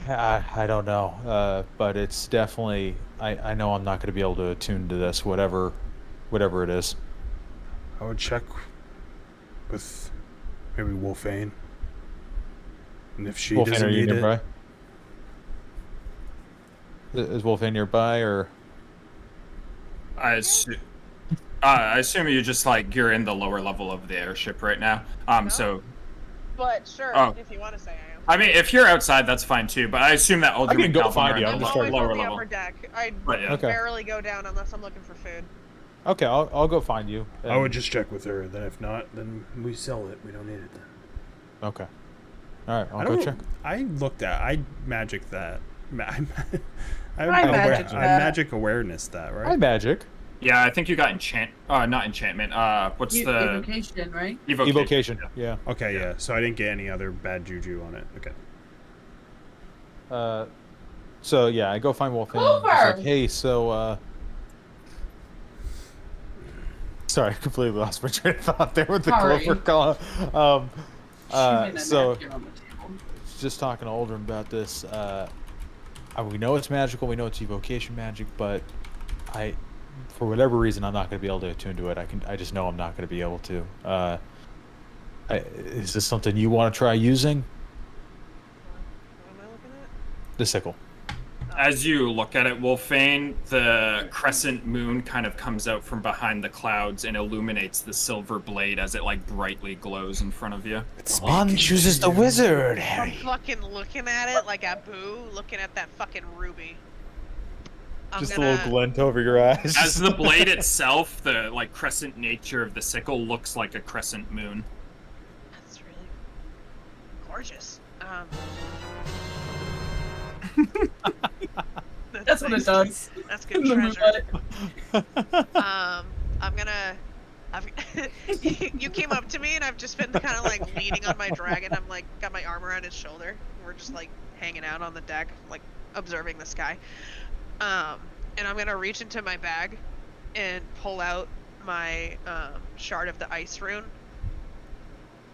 I don't know, but it's definitely. I know I'm not going to be able to attune to this, whatever it is. I would check with maybe Wolfane. And if she Wolfane, doesn't are you need nearby? it, Is Wolfane nearby, or? I assume you just like you're in the lower level of the airship right now. No. So But sure, Oh. if you want to say I am. I mean, if you're outside, that's fine too. But I assume that Aldrin can and go Calvin find are you, in I'm I'm the just always lower on the level. upper deck. I But yeah. Okay. barely go down unless I'm looking for food. Okay, I'll go find you. I would just check with her. Then if not, then we sell it. We don't need it then. Okay. All right, I I'll don't. go check. I magic that. I magic awareness that, right? Hi, magic. Yeah, I think you got not enchantment. What's the Evocation, right? Evocation. Yeah. Okay, yeah. So I didn't get any other bad juju on it. Okay. So yeah, I go find Wolfgang. Clover! He's like, hey, so sorry, I completely lost my train of thought there with the Sorry. Clover call. Shooting a So napkin on the table. just talking to Aldrin about this. We know it's magical. We know it's evocation magic, but for whatever reason, I'm not going to be able to attune to it. I just know I'm not going to be able to. Is this something you want to try using? What am I looking at? The sickle. As you look at it, Wolfane, the crescent moon kind of comes out from behind the clouds and illuminates the silver blade as it like brightly glows in front of you. One chooses the wizard, I'm Harry. fucking looking at it like a boo, looking at that fucking ruby. I'm Just gonna... a little glint over your eyes. As the blade itself, the like crescent nature of the sickle looks like a crescent moon. That's really gorgeous. That's what it does. That's good In the treasure. moonlight. I'm gonna. You came up to me and I've just been kind of like leaning on my dragon. I'm like got my arm around his shoulder. We're just like hanging out on the deck, like observing the sky. And I'm gonna reach into my bag and pull out my shard of the ice rune,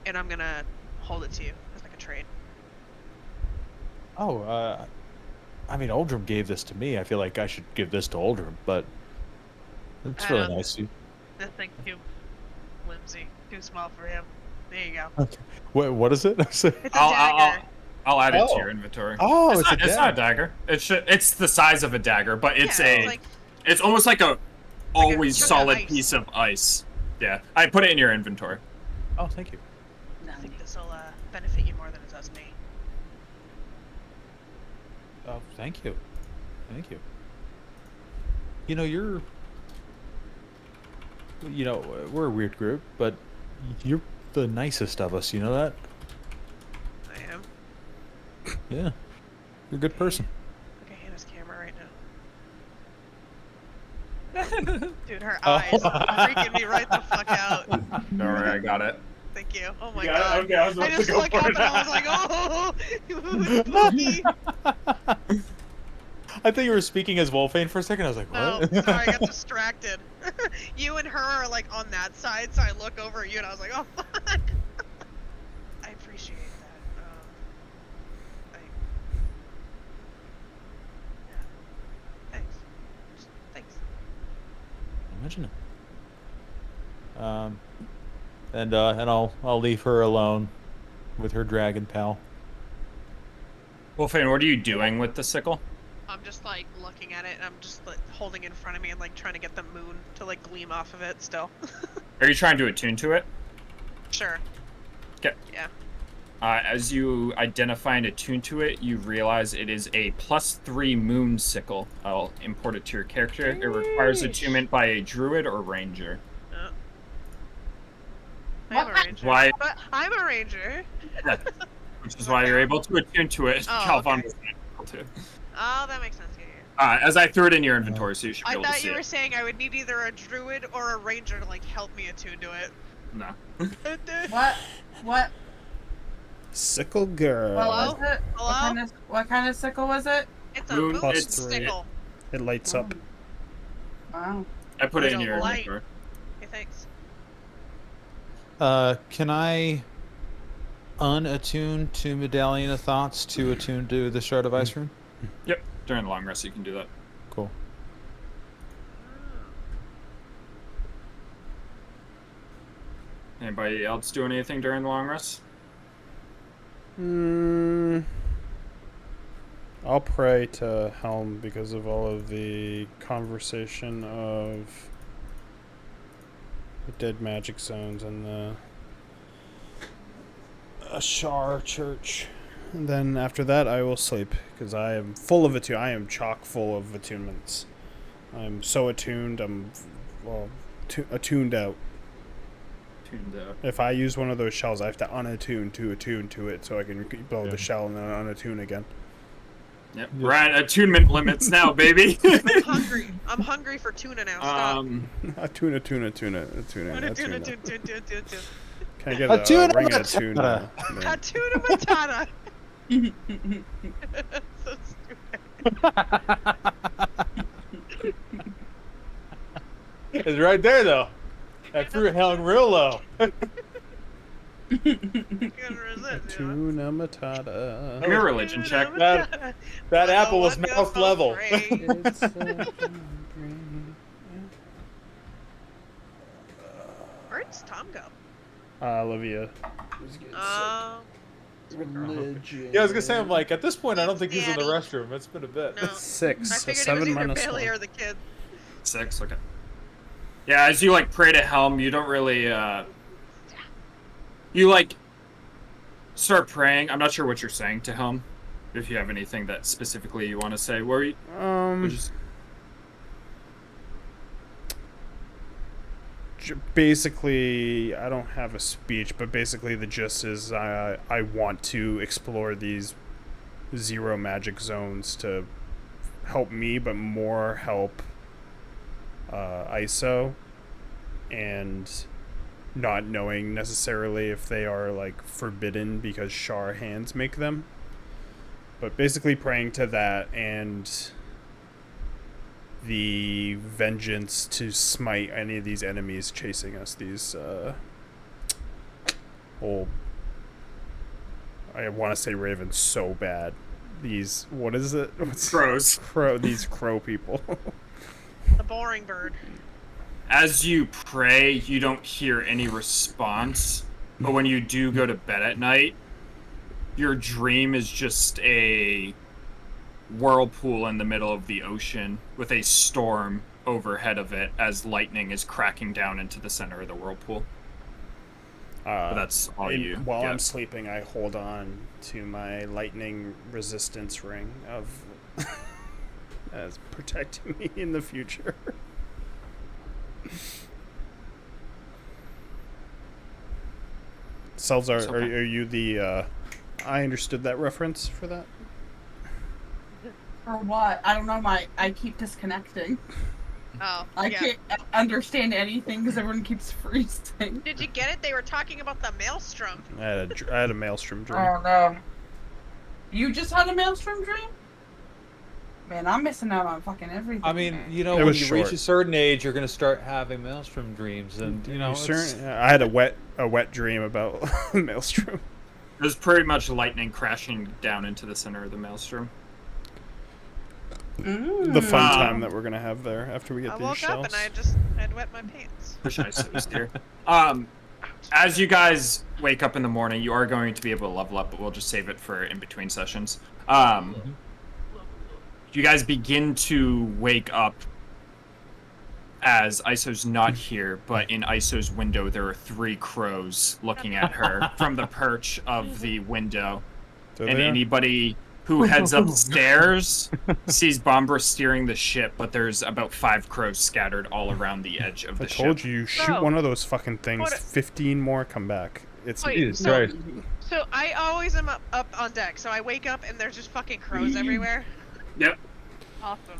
and I'm gonna hold it to you as like a trade. Oh, I mean, Aldrin gave this to me. I feel like I should give this to Aldrin, but it's really nice. This thing's too flimsy, too small for him. There you go. Okay. What is it? It's a dagger. I'll add it to Oh. your inventory. Oh, it's it's not a dagger. It's the size of a dagger, but it's Yeah, it's almost like a always chunk of solid ice. piece of ice. Yeah, I put it in your inventory. Oh, thank you. I think this will benefit you more than it does me. Oh, thank you. Thank you. You know, we're a weird group, but you're the nicest of us. You know that? I am. Yeah. You're a good person. Look at Hannah's camera right now. Dude, her eyes are freaking me right the fuck out. Don't worry, I got it. Thank you. Oh my You got god. it? Okay, I was about I to just go looked for up it. and I was like, oh, spooky. I thought you were speaking as Wolfane for a second. I was like, No, what? sorry, I got distracted. You and her are like on that side, so I look over at you and I was like, oh fuck. I appreciate that. Yeah. Thanks. Thanks. Imagine it. And I'll leave her alone with her dragon pal. Wolfane, what are you doing with the sickle? I'm just like looking at it and I'm just like holding it in front of me and like trying to get the moon to like gleam off of it still. Are you trying to attune to it? Sure. Okay. Yeah. As you identify and attune to it, you realize it is a +3 moon sickle. I'll import it to your character. It requires attunement by a druid or ranger. I'm a ranger. Why? But I'm a ranger. Which is why you're able to attune to it. Oh, Calvin okay. was not able to. Oh, that makes sense. Yeah. As I threw it in your inventory, so you should be I able to thought see you were it. saying I would need either a druid or a ranger to like help me attune to it. No. What Sickle girl. what was it? Hello? What kind of sickle was it? It's a Moon- moon Plus it's- 3. sickle. It lights up. Wow. I put it It's in a your light. inventory. Okay, thanks. Can I unattune to Medallion of Thoughts to attune to the Shard of Ice Rune? Yep. During the long rest, you can do that. Cool. Anybody else doing anything during the long rest? I'll pray to Helm because of all of the conversation of The dead magic zones and the Ashar Church. And then after that, I will sleep because I am full of attune. I am chock full of attunements. I'm so attuned. I'm attuned out. Tuned out. If I use one of those shells, I have to unattune to attune to it so I can blow the shell and then unattune again. Yep. We're at attunement limits now, baby. I'm hungry. I'm hungry for tuna now. Stop. Attune. Tuna. Can I get a ring of tuna? Tuna matata. So stupid. It's right there, though. That fruit hung real low. Tuna matata. Give me a religion check. That apple was mouth level. Where'd Tom go? Olivia. Religion. Yeah, I was gonna say, I'm like, at this point, I don't think he's in the restroom. It's been a bit. No. 6. I So figured 7 it was either minus Bailey 1. or the kid. 6, okay. Yeah, as you like pray to Helm, you don't really you like start praying. I'm not sure what you're saying to Helm. If you have anything that specifically you want to say, where you basically, I don't have a speech, but basically the gist is I want to explore these 0 magic zones to help me, but more help ISO, and not knowing necessarily if they are like forbidden because Shar hands make them, but basically praying to that and the vengeance to smite any of these enemies chasing us, these old, I want to say ravens so bad, these, what is it? crows. These crow people. The boring bird. As you pray, you don't hear any response, but when you do go to bed at night, your dream is just a whirlpool in the middle of the ocean with a storm overhead of it as lightning is cracking down into the center of the whirlpool. But that's all you While get. I'm sleeping, I hold on to my lightning resistance ring of as protecting me in the future. Salzar, are you the I understood that reference for that? For what? I don't know. I keep disconnecting. Oh, I yeah. can't understand anything because everyone keeps freezing. Did you get it? They were talking about the maelstrom. I had a maelstrom dream. Oh no. You just had a maelstrom dream? Man, I'm missing out on fucking everything. I mean, man. you know, It when was you short. reach a certain age, you're gonna start having maelstrom dreams, and you know, I had a wet dream about maelstrom. It was pretty much lightning crashing down into the center of the maelstrom. The fun time that we're gonna have there after we get I these woke shells. up and I'd wet my pants. Push ice here. As you guys wake up in the morning, you are going to be able to level up, but we'll just save it for in between sessions. You guys begin to wake up as Iso's not here, but in Iso's window there are 3 crows looking at her from the perch of the window. And anybody who heads upstairs sees Bombra steering the ship, but there's about 5 crows scattered all around the edge of the ship. I told you, shoot one of those fucking things. 15 more come back. It's So I always am up on deck, so I wake up and there's just fucking crows everywhere. Yep. Awesome.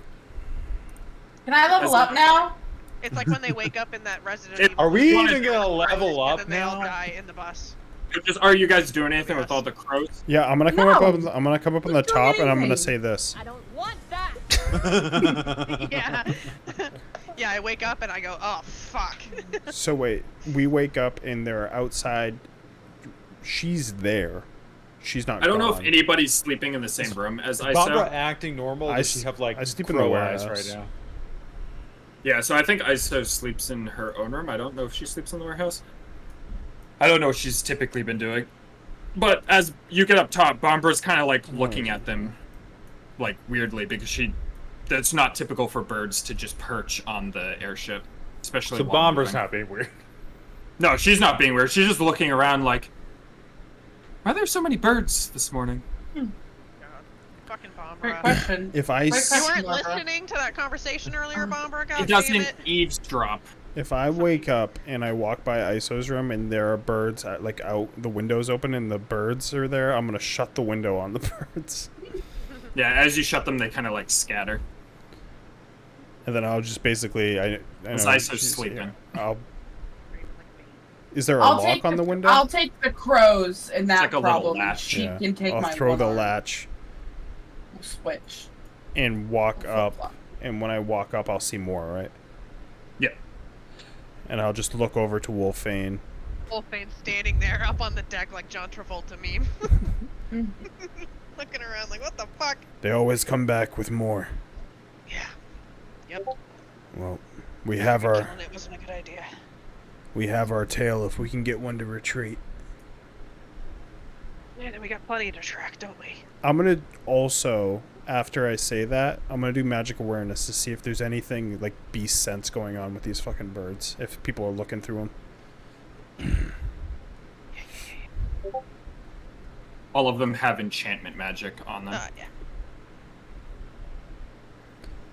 Can I level up now? It's like when they wake up in that Resident Evil. Are we movie, even gonna level and up then they all now? die in the bus. Are you guys doing anything with all the crows? Yeah, I'm gonna come up. I'm gonna come up on the top, and I'm gonna say this. I don't want that. Yeah. Yeah, I wake up and I go, oh fuck. So wait, we wake up and they're outside. She's there. She's not. I don't know if gone. anybody's sleeping in the same room as Is Iso. Barbara acting normal? Does she have like I sleep in the crow eyes warehouse. right now? Yeah, so I think Iso sleeps in her own room. I don't know if she sleeps in the warehouse. I don't know what she's typically been doing. But as you get up top, Bombra's kind of like looking at them like weirdly because that's not typical for birds to just perch on the airship, especially So while Bomber's moving. not being weird. No, she's not being weird. She's just looking around like, why are there so many birds this morning? God. Fucking bomb Great Rock. question. If I Great s- You question, weren't Laura. listening to that conversation earlier, Bomber. God He damn doesn't it. eavesdrop. if I wake up and I walk by Iso's room and there are birds like out, the window's open and the birds are there, I'm gonna shut the window on the birds, Yeah, as you shut them, they kind of like scatter. and then I'll just basically I As know Iso's she's sleeping. here. Is there a I'll lock take on the window? I'll take the crows and that like a little problem. latch. She Yeah. can take I'll my throw one the arm. latch We'll switch. and walk We'll up, flip-flop. and when I walk up, I'll see more, right? Yep. And I'll just look over to Wolfane. Wolfane standing there up on the deck like John Travolta meme. Looking around like, what the fuck? They always come back with more. Yeah. Yep. Well, we have our Killing it wasn't a good idea. tail if we can get one to retreat. Yeah, then we got plenty to track, don't we? I'm gonna also, after I say that, I'm gonna do magic awareness to see if there's anything like beast sense going on with these fucking birds. If people are looking through them. All of them have enchantment magic on them. Yeah.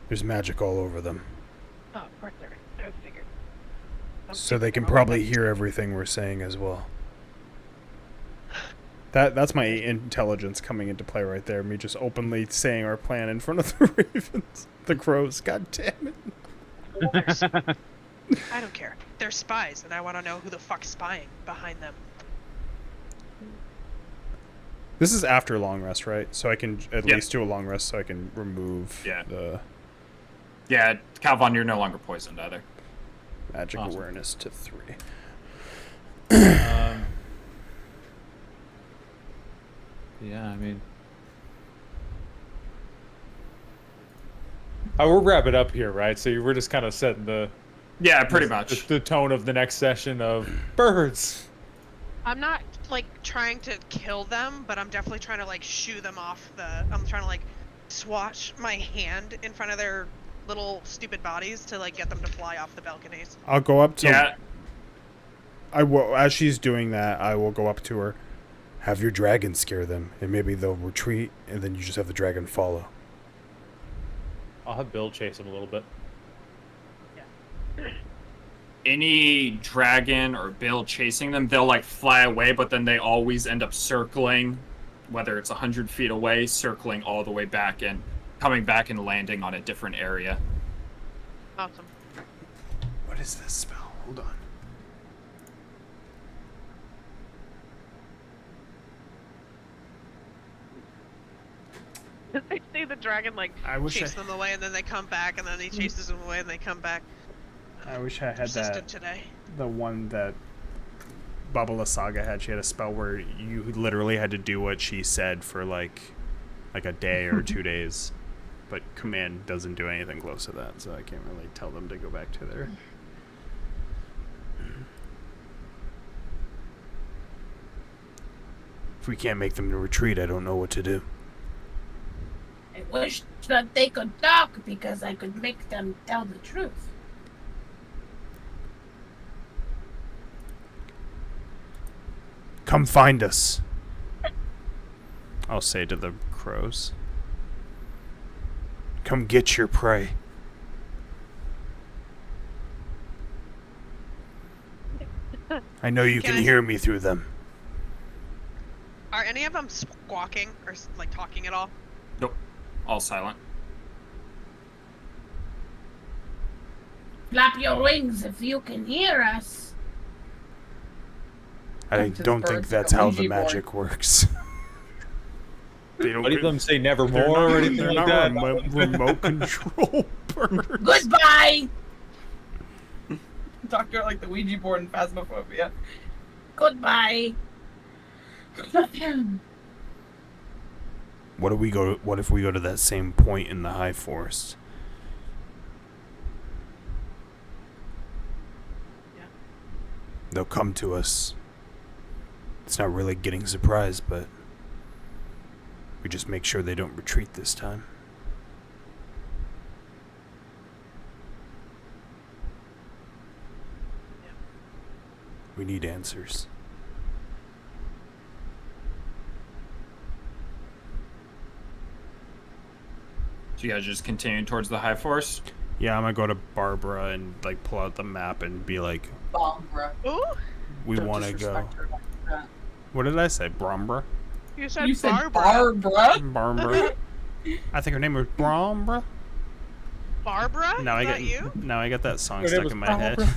There's magic all over them, Oh, of course there is. I figured. so they can probably hear everything we're saying as well. That's my intelligence coming into play right there. Me just openly saying our plan in front of the ravens, the crows. God damn it! I don't care. They're spies, and I want to know who the fuck's spying behind them. This is after long rest, right? So I can at Yep. least do a long rest, so I can remove Yeah. the Yeah, Calvon, you're no longer poisoned either. magic Awesome. awareness to 3. Yeah, I mean, we'll wrap it up here, right? So we're just kind of setting Yeah, pretty much. the tone of the next session of birds. I'm not like trying to kill them, but I'm definitely trying to like shoo them off the. I'm trying to like swatch my hand in front of their little stupid bodies to like get them to fly off the balconies. I'll go up to. Yeah, I will, as she's doing that, I will go up to her. Have your dragon scare them, and maybe they'll retreat, and then you just have the dragon follow. I'll have Bill chase him a little bit. any dragon or bill chasing them, they'll like fly away, but then they always end up circling, whether it's 100 feet away, circling all the way back and coming back and landing on a different area. Awesome. What is this spell? Hold on. They see the dragon like I wish chase them away, and then they come back, and then he chases them away, and they come back. I wish I had Persistent today. the one that Babala Saga had. She had a spell where you literally had to do what she said for like a day or 2 days, but command doesn't do anything close to that, so I can't really tell them to go back to their. If we can't make them to retreat, I don't know what to do. I wish that they could talk because I could make them tell the truth. Come find us. I'll say to the crows. Come get your prey. I know you Can can I- hear me through them. Are any of them squawking or like talking at all? Nope. All silent. Flap your wings if you can hear us. I Come to the don't think birds that's like a how the Ouija board. magic works. They don't Any of them say they're nevermore not, or anything they're like not that? remote control birds. Goodbye. Doctor like the Ouija board in Phasmophobia. Goodbye. What if we go to that same point in the high forest? Yeah. They'll come to us. It's not really getting surprised, but we just make sure they don't retreat this time. We need answers. So you guys just continue towards the high forest? Yeah, I'm gonna go to Barbara and like pull out the map and be like, Bombra. Ooh, we Don't want to go. disrespect her like that. What did I say? Brombra? you said You said Barbara. Barbara? Barbara. I think her name was Brombra. Barbara? Now Is I that you? Now I got that song Her name stuck was in my head.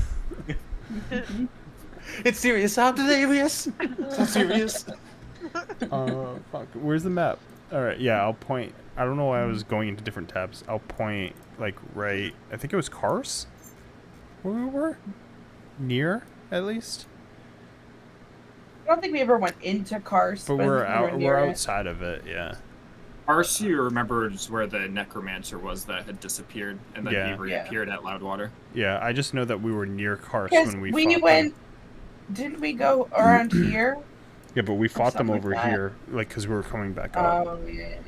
It's serious. I'm serious. So serious. Fuck. Where's the map? All right. Yeah, I'll point. I don't know why I was going into different tabs. I'll point like right. I think it was Kars. Where we were? Near, at least. I don't think we ever went into Karst, But I we're think we out. near We're it. outside of it. Yeah. Arce, you remember, is where the necromancer was that had disappeared, and then Yeah. he reappeared at Loudwater. Yeah. I just know that we were near Kars Because when we we fought went. them. Didn't we go around here? Yeah, but we fought them something over like that. here, like, because we were coming back up. Oh, yeah.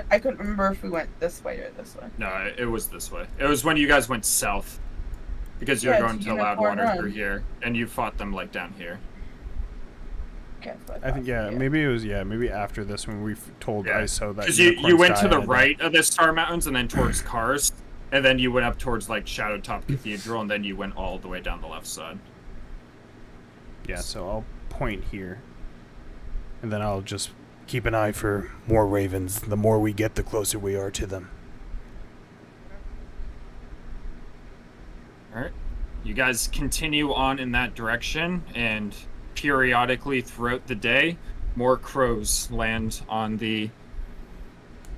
I couldn't remember if we went this way or this way. No, it was this way. It was when you guys went south. Because you were Yeah, going to to Unicorn Loudwater Run. through here, and you fought them, like, down here. Okay, so I think maybe it was maybe after this when we told Yeah. ISO that Because you unicorns went to die the and- right of the Star Mountains and then towards Kars, and then you went up towards, like, Shadowtop Cathedral, and then you went all the way down the left side. Yeah, so I'll point here, and then I'll just keep an eye for more ravens. The more we get, the closer we are to them. Alright. You guys continue on in that direction, and periodically throughout the day, more crows land on the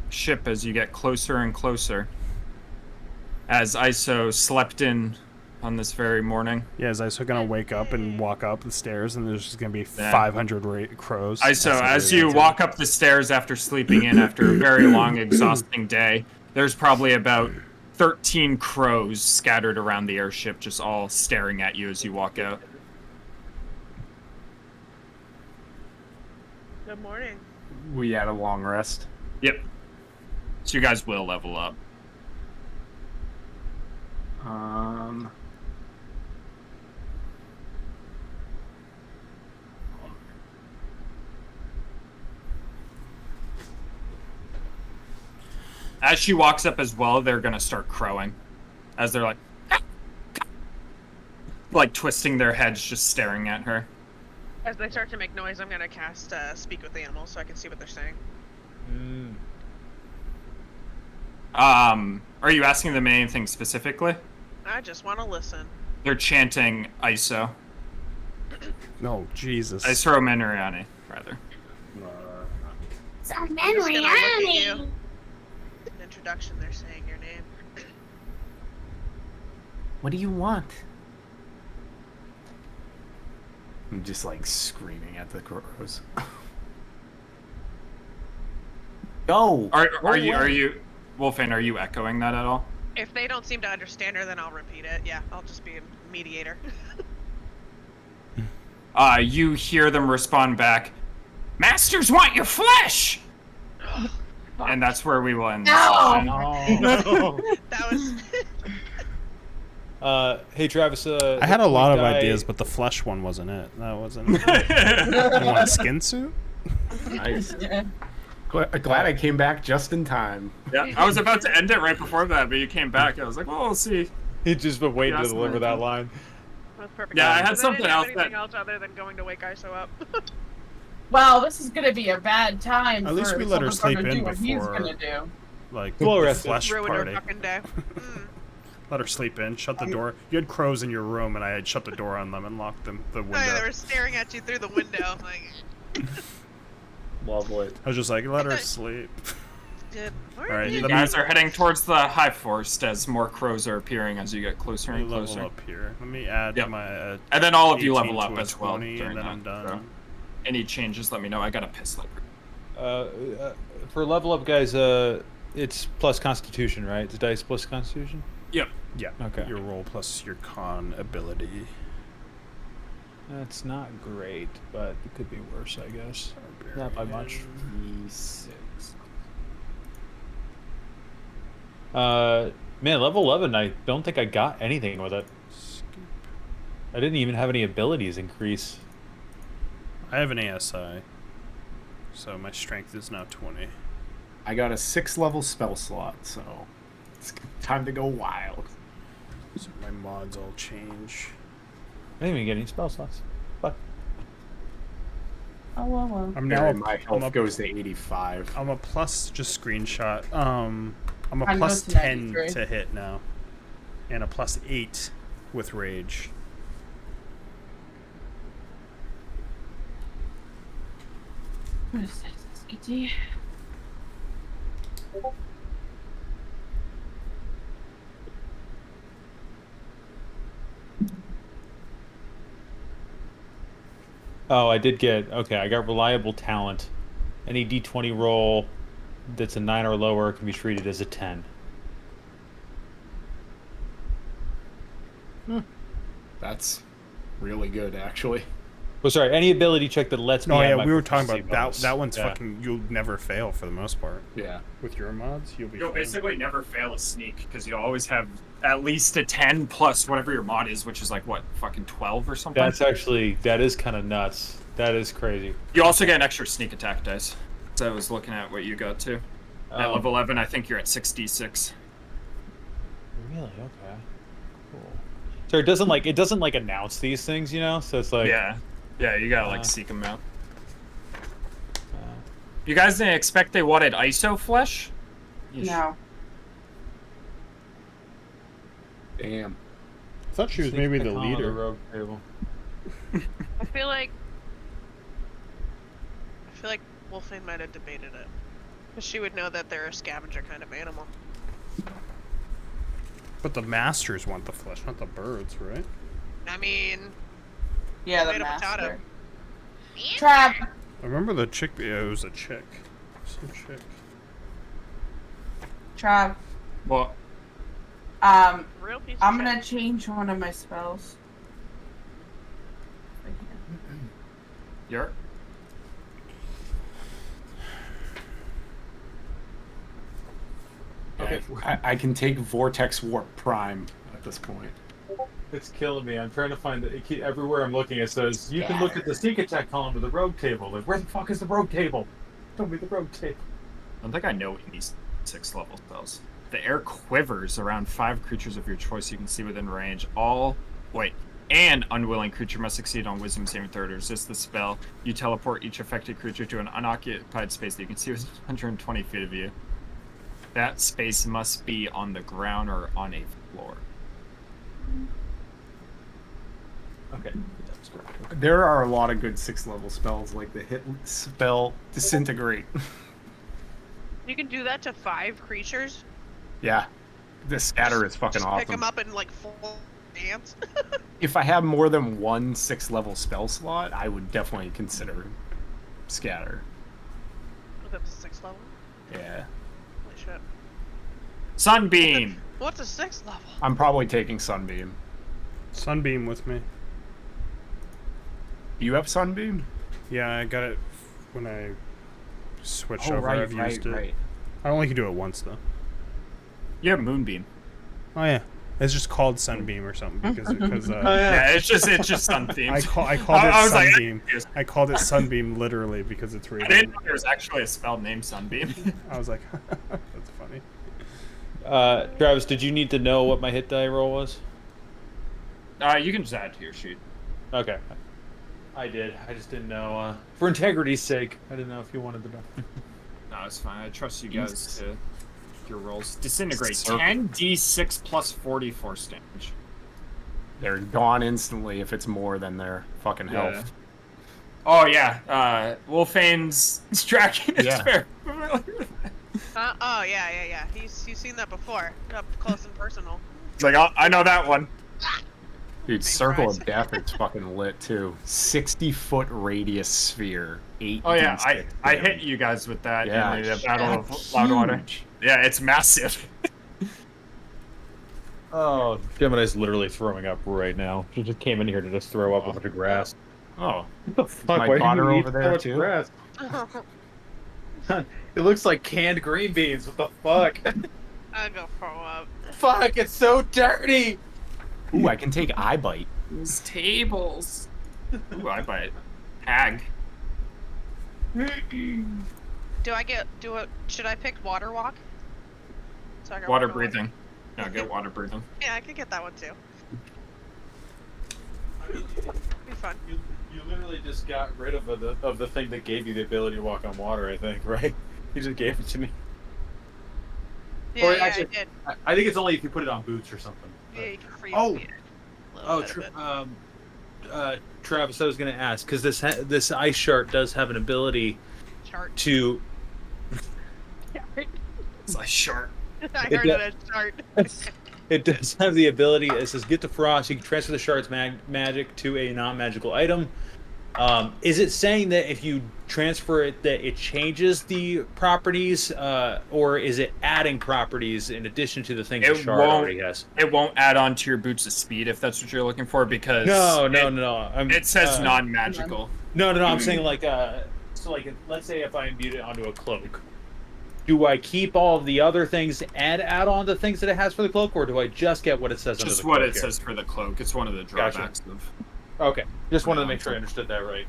ship as you get closer and closer. As ISO slept in on this very morning. Yeah, is ISO gonna wake up and walk up the stairs, and there's just gonna be Yeah. 500 crows? ISO, as you walk up the stairs after sleeping in after a very long, exhausting day, there's probably about 13 crows scattered around the airship, just all staring at you as you walk out. Good morning. We had a long rest. Yep. So you guys will level up. As she walks up as well, they're gonna start crowing. As they're like twisting their heads, just staring at her. As they start to make noise, I'm gonna cast Speak with Animals so I can see what they're saying. Are you asking them anything specifically? I just want to listen. They're chanting ISO. No, Jesus. ISO Menoriani, rather. So I'm just gonna look at you. Menriani. In introduction, they're saying your name. What do you want? I'm just like screaming at the crows. Go. Are you Wolfane, are you echoing that at all? If they don't seem to understand her, then I'll repeat it. Yeah, I'll just be a mediator. You hear them respond back, "Masters want your flesh!" And that's where we will end this session. No. That was. Hey Travis. I had a lot of ideas, but the flesh one wasn't it. That wasn't. You want a skin suit? Nice. Glad I came back just in time. Yeah, I was about to end it right before that, but you came back. I was like, well, we'll see. He'd just been waiting Yeah, to deliver that line. That's perfect. Yeah, I had But something didn't else have that- anything else other than going to wake ISO up. Well, this is gonna be a bad time. At least for we let her someone sleep to do in what he's before- gonna do. Like Well the rested. flesh Ruin party. her fucking day. Let her sleep in. Shut the door. You had crows in your room, and I had shut the door on them and locked them the Oh, yeah, they window. were staring at you through the window. Like, Lovely. I was just like, let her sleep. good right, morning. You let guys are heading towards the high forest as more crows are appearing as you get closer Let me and level closer. up here. Let me add Yep. my. And then all of you 18 level up to a as well 20, during and then that, I'm done. so. Any changes, let me know. I got a piss light. For level up, guys, it's plus Constitution, right? It's dice plus Constitution. Yep. Yeah. Okay. Your roll plus your con ability. That's not great, but it could be worse, I guess. Not by much. E6. Man, level 11, I don't think I got anything with it. I didn't even have any abilities increase. I have an ASI, so my strength is now 20. I got a 6th level spell slot, so it's time to go wild. So my mods all change. I didn't even get any spell slots. Fuck. Oh well. I'm now My health goes to 85. I'm a plus. Just screenshot. I'm a Mine plus goes to 10 93. to hit now, and a plus 8 with rage. What is this, Skitty? Oh, I did get... Okay, I got reliable talent. Any d20 roll that's a 9 or lower can be treated as a 10. That's really good, actually. Well, sorry, any ability check that lets me Oh add yeah, my we were talking proficiency about that. bonus. That one's Yeah. fucking. You'll never fail for the most part. Yeah. With your mods, you'll be. You'll fine. basically never fail a sneak because you always have at least a 10 plus whatever your mod is, which is like what, fucking 12 or something. That's actually... That is kind of nuts. That is crazy. You also get an extra sneak attack dice. So I was looking at what you got too. At level 11, I think you're at 66. Really? Okay. Cool. So it doesn't like announce these things, you know? So it's like... Yeah, you gotta like seek them out. You guys didn't expect they wanted ISO flesh? No. Damn. I thought she was maybe the leader. rogue table. I feel like Wolfine might have debated it. Because she would know that they're a scavenger kind of animal. But the masters want the flesh, not the birds, right? I mean, Yeah, the tomato, potato. master. Trap. I remember the chick. Yeah, it was a chick. Some chick. Trav. Well, Real piece of I'm shit. gonna change one of my spells. If I can. you're... Okay. I can take Vortex Warp Prime at this point. It's killing me. I'm trying to find it. Everywhere I'm looking, it says, you can look at the sneak attack column of the rogue table. Like, where the fuck is the rogue table? Show me the rogue table. I don't think I know these 6th level spells. The air quivers around 5 creatures of your choice you can see within range. An unwilling creature must succeed on wisdom saving throw to resist the spell. You teleport each affected creature to an unoccupied space that you can see within 120 feet of you. That space must be on the ground or on a floor. Okay. There are a lot of good 6th level spells, like the hit spell Disintegrate. You can do that to 5 creatures. Yeah. The scatter is fucking Just awesome. pick them up in like full dance. If I have more than one 6th level spell slot, I would definitely consider scatter. Oh, that's a 6th level. Yeah. Holy shit. Sunbeam! What's a 6th level? I'm probably taking Sunbeam. Sunbeam with me. Do you have Sunbeam? Yeah, I got it when I switched Oh, over. right, I've used it. right. I only can do it once though. You have Moonbeam. Oh yeah, it's just called Sunbeam or something because Yeah, it's just Sunbeam. I called it I was like, Sunbeam. I called it Sunbeam literally because it's I rated. didn't know there was actually a spell named Sunbeam. I was like, that's funny. Travis, did you need to know what my hit die roll was? You can just add to your sheet. Okay. I did. I just didn't know. For integrity's sake, I didn't know if you wanted to know. No, it's fine. I trust you guys to your rolls. Disintegrate. Circle. 10d6 plus 40 force damage. They're gone instantly if it's more than their fucking health. Yeah. Oh yeah, Wolfane's tracking is Yeah. very Oh yeah. He's seen that before, up close and personal. It's like, oh, I know that one. Dude, Big Circle prize. of Death is fucking lit too. 60-foot radius sphere. 8 Oh yeah, D6 I damage. hit you guys with that Yeah. in the Battle of Loudwater. Yeah, it's massive. Oh, Gemini's literally throwing up right now. She just came in here to just throw up a bunch of grass. Oh, What the fuck? my Why do daughter you eat over there, so much too? grass? It looks like canned green beans. What the fuck? I'll go throw up. Fuck! It's so dirty. ooh, I can take Eye Bite. These tables. Ooh, I buy it. Hag. Should I pick water walk? So I can Water walk away? breathing. No, get water breathing. Yeah, I could get that one too. Be fun. You literally just got rid of the thing that gave you the ability to walk on water, I think, right? You just gave it to me. Yeah, Or yeah, actually, I did. I think it's only if you put it on boots or something. Yeah, you can freeze Oh. me a little bit of it. Travis, I was going to ask because this ice shark does have an ability Chart. to. It's like shark. I heard it as chart. It does have the ability. It says, "Get the frost. You can transfer the shard's magic to a non-magical item." Is it saying that if you transfer it, that it changes the properties, or is it adding properties in addition to the things the shard already has? It won't add on to your boots of speed if that's what you're looking for, because No. It says non-magical. No. I'm saying like, let's say if I imbue it onto a cloak, do I keep all of the other things and add on the things that it has for the cloak, or do I just get what it says under the Just cloak? what it says for the cloak. It's one of the drawbacks of. Okay, just wanted to make sure I understood that right.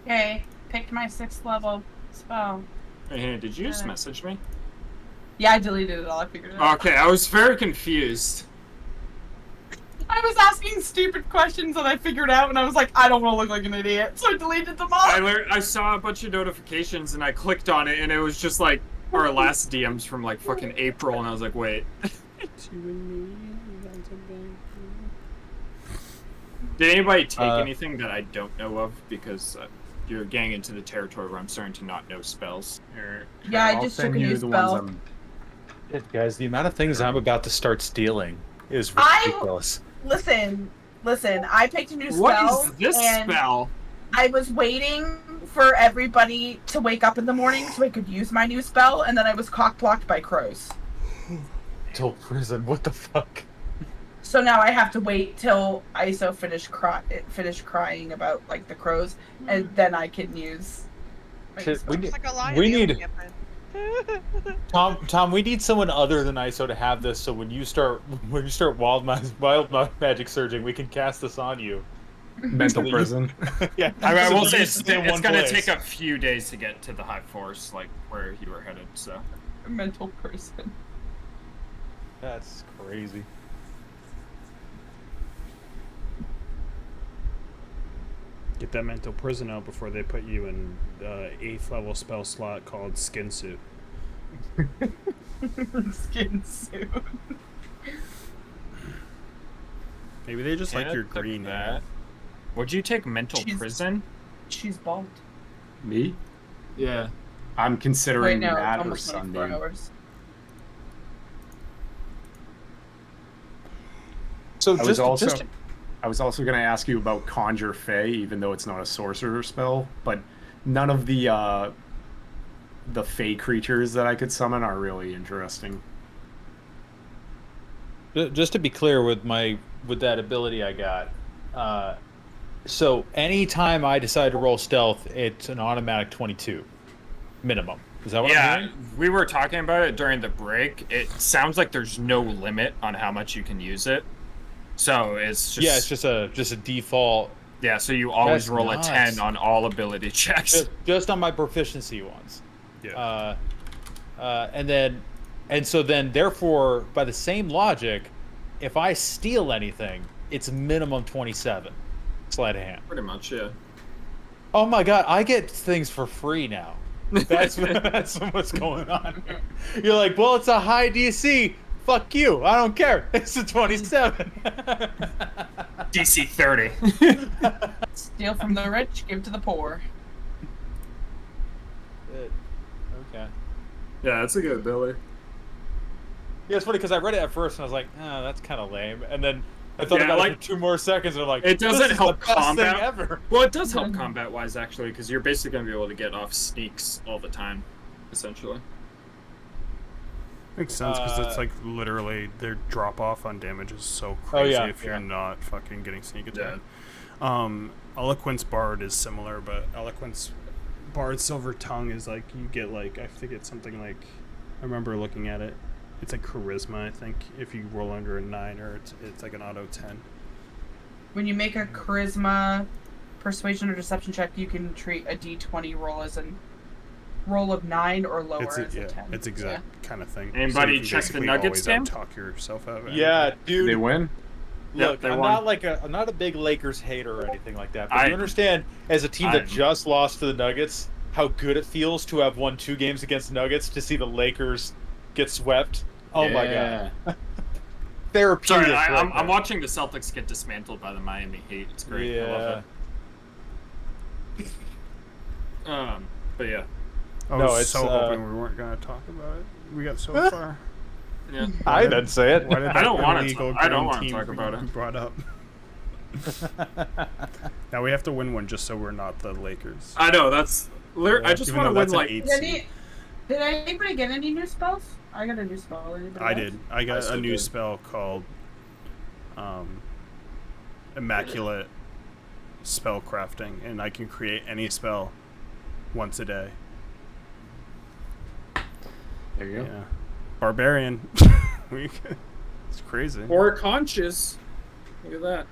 Okay, picked my 6th level spell. Hey, did you just message me? Yeah, I deleted it all. I figured it out. Okay, I was very confused. I was asking stupid questions that I figured out, and I was like, I don't want to look like an idiot, so I deleted them all. I saw a bunch of notifications and I clicked on it, and it was just like our last DMs from like fucking April, and I was like, wait. Did anybody take anything that I don't know of? Because you're getting into the territory where I'm starting to not know spells. Yeah, I just took a new spell. Guys, the amount of things I'm about to start stealing is ridiculous. Listen, I picked a new spell. What is this and spell? I was waiting for everybody to wake up in the morning so I could use my new spell, and then I was cock-blocked by crows. Till prison, what the fuck? So now I have to wait till ISO finish crying about like the crows, and then I can use. Shit, we Looks like a lie we in the need- old campaign. Tom, we need someone other than ISO to have this. So when you start wild magic surging, we can cast this on you. Mental prison. Yeah, I mean, I so will you say stay in it's one going to place. take a few days to get to the High Force, like where you were headed. So mental person. That's crazy. Get that mental prison out before they put you in 8th level spell slot called Skin Suit. Skin suit. Maybe they just like Can't your took green that. Would you take mental She's- prison? She's bald. Me? Yeah. I'm Right considering now, it's that or almost 24 Sunday. hours. So I was also going to ask you about Conjure Fey, even though it's not a sorcerer spell, but none of the Fey creatures that I could summon are really interesting. Just to be clear with that ability I got, so anytime I decide to roll stealth, it's an automatic 22 minimum. Is that what I'm Yeah, hearing? we were talking about it during the break. It sounds like there's no limit on how much you can use it. So it's just Yeah, it's just a default. yeah. So you always That's roll nuts. a 10 on all ability checks. Just on my proficiency ones. Yeah. And so then therefore, by the same logic, if I steal anything, it's minimum 27 sleight of hand. Pretty much, yeah. Oh my god, I get things for free now. That's what's going on here. You're like, well, it's a high DC. Fuck you. I don't care. It's a 27. DC 30. Steal from the rich, give to the poor. Okay. Yeah, that's a good ability. Yeah, it's funny because I read it at first and I was like, oh, that's kind of lame. And then I thought Yeah, about like- it for 2 more seconds, and I'm like, It doesn't this is help the best combat. thing ever. Well, it does help combat-wise, actually, because you're basically going to be able to get off sneaks all the time, essentially. Makes sense because it's like literally their drop off on damage is so Oh, crazy yeah, if you're yeah. not fucking getting sneak attack. Eloquence Bard is similar, but Eloquence Bard Silver Tongue is like you get like I think it's something like I remember looking at it. It's like charisma, I think, if you roll under a 9 or it's like an auto 10. When you make a charisma, persuasion, or deception check, you can treat a d20 roll as a roll of 9 or lower It's as a yeah, 10. it's exact kind of thing. Anybody you can check the basically Nuggets always game? talk yourself out of it. Yeah, dude. They win. Look, Yep, they I'm won. not a big Lakers hater or anything like that. But I- you understand, as a team that I'm- just lost to the Nuggets, how good it feels to have won 2 games against the Nuggets to see the Lakers get swept. Oh my god, therapeutic. Sorry, right I'm there. watching the Celtics get dismantled by the Miami Heat. It's great. I love it. But yeah. I No, was it's, so hoping we weren't going to talk about it. We got so far. Yeah. I didn't say it. Why did I don't that wanna illegal talk- I don't green wanna team talk about be it. brought up? Now we have to win one just so we're not the Lakers. I know, that's... I just Even want to though win, that's an like... 8 seed. Did anybody get any new spells? I got a new spell. Anybody I else? did. I got still a new did. spell called Immaculate Spell Crafting, and I can create any spell once a day. There you go. Yeah. Barbarian. It's crazy. Or conches. Look at that.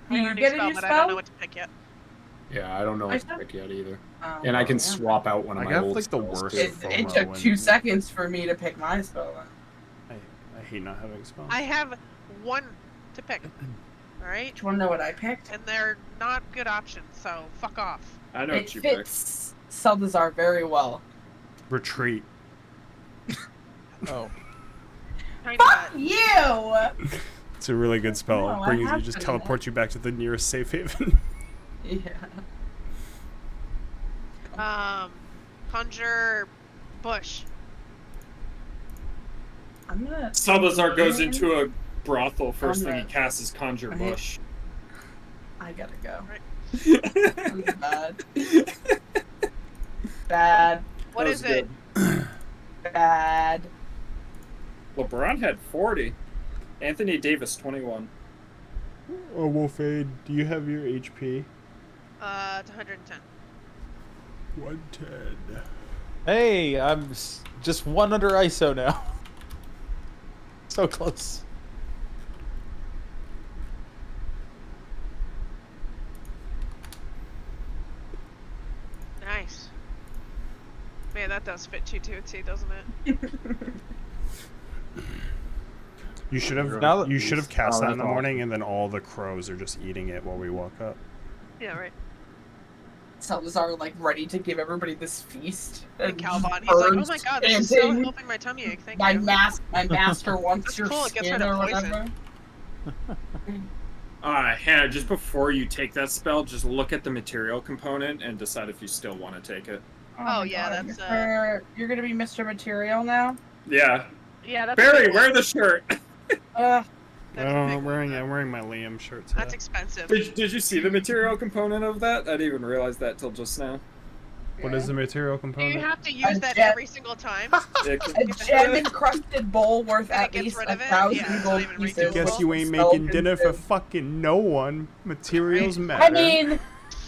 Do I got you a new get a spell, new but I don't spell? know what to pick yet. Yeah, I don't know I what to said- pick yet either. Oh, And I can yeah. swap out one of I my got, old like, the spells, worst too. It FOMO took when- 2 seconds for me to pick my spell. I hate not having spells. I have one to pick. Alright? Do you want to know what I picked? And they're not good options, so fuck off. I know It what you picked. fits Seldazar very well. Retreat. Oh. Tiny Fuck bit. you! It's a really good spell. No, I Brings you have just to. teleports you back to the nearest safe haven. Yeah. Conjure bush. I'm gonna. Salazar goes into a brothel. First I'm thing he not- casts is Conjure I- Bush. I gotta go. Right. That was bad. Bad. What That is was it? Bad. LeBron had 40. Anthony Davis, 21. Oh, Wolfade, do you have your HP? It's 110. 110. Hey, I'm just 1 under ISO now. So close. Nice. Man, that does fit you too, doesn't it? You should have Now that- you should have cast Oh, that in that's the morning, and then all the crows are just eating it while we walk up. Yeah, right. Salazar like ready to give everybody this feast. And Calvon, he's like, oh birds my god, this is so chanting, helping my tummy ache. Thank My you. master wants That's your cool, it gets skin rid of or poison. whatever. Hannah, just before you take that spell, just look at the material component and decide if you still want to take it. Oh, my yeah, God, that's, You're gonna be Mr. Material now. Yeah. Yeah, that's Barry, a big wear one. the shirt. That's Oh, a big I'm one, wearing though. I'm wearing my Liam shirt today. That's expensive. Did you see the material component of that? I didn't even realize that till just now. What is the material Do you component? have to use that jet. every single time? It A gem encrusted bowl worth And it at gets least rid of it? 1,000 Yeah, it's not gold even pieces. reusable. Guess you which ain't the spell making dinner for consumes. fucking no one. Materials matter. I mean,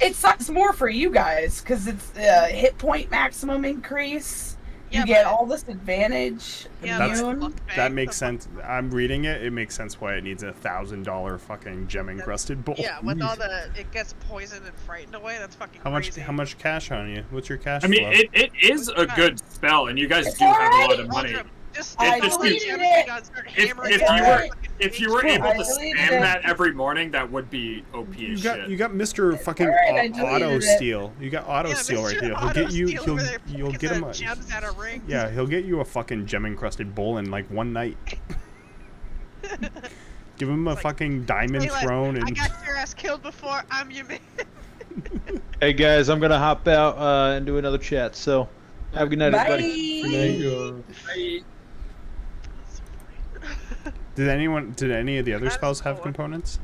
it sucks more for you guys because it's hit point maximum increase. Yeah, You get but- all this advantage. Yeah, That's- but immune. look back, that makes the- sense. I'm reading it. It makes sense why it needs a $1,000 fucking gem encrusted bowl. Yeah, with all the it gets poisoned and frightened away. That's fucking How much? crazy. How much cash on you? What's your cash I mean, flow? it is a good spell, and you guys It's do have a lot alright. of money. Aldrin, just I just deleted everything it. on, start If hammering you it were down. if you were I able to deleted spam it. that every morning, that would be OP as You shit. got Mr. fucking alright, I deleted auto it. steal. You got auto Yeah, steal right Mr. here. He'll Auto get you. Steal over there You'll picking get him. the gems out of rings. Yeah, he'll get you a fucking gem encrusted bowl in like one night. Give him a Like, fucking diamond Hey, like, throne I and got your ass killed before. I'm your man. Hey guys, I'm gonna hop out and do another chat. So, have a good night, Bye. everybody. I- Did any of the other spells have components?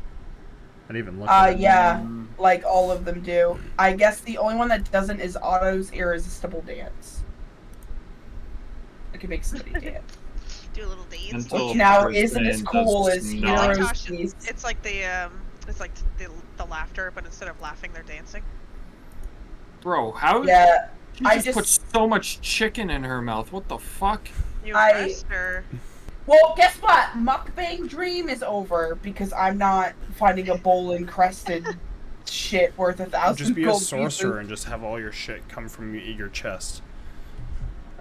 I didn't even look at it. Yeah, like all of them do. I guess the only one that doesn't is Otto's irresistible dance. I can make somebody dance. Do a little dance. Which now isn't as cool as It's like Heroes Tasha, Feast. it's like the laughter, but instead of laughing, they're dancing. Bro, how? Yeah, She I just put so much chicken in her mouth. What the fuck? You impressed her. Well, guess what? Mukbang dream is over because I'm not finding a bowl encrusted shit worth 1,000 Just be a gold sorcerer pieces. and just have all your shit come from your chest.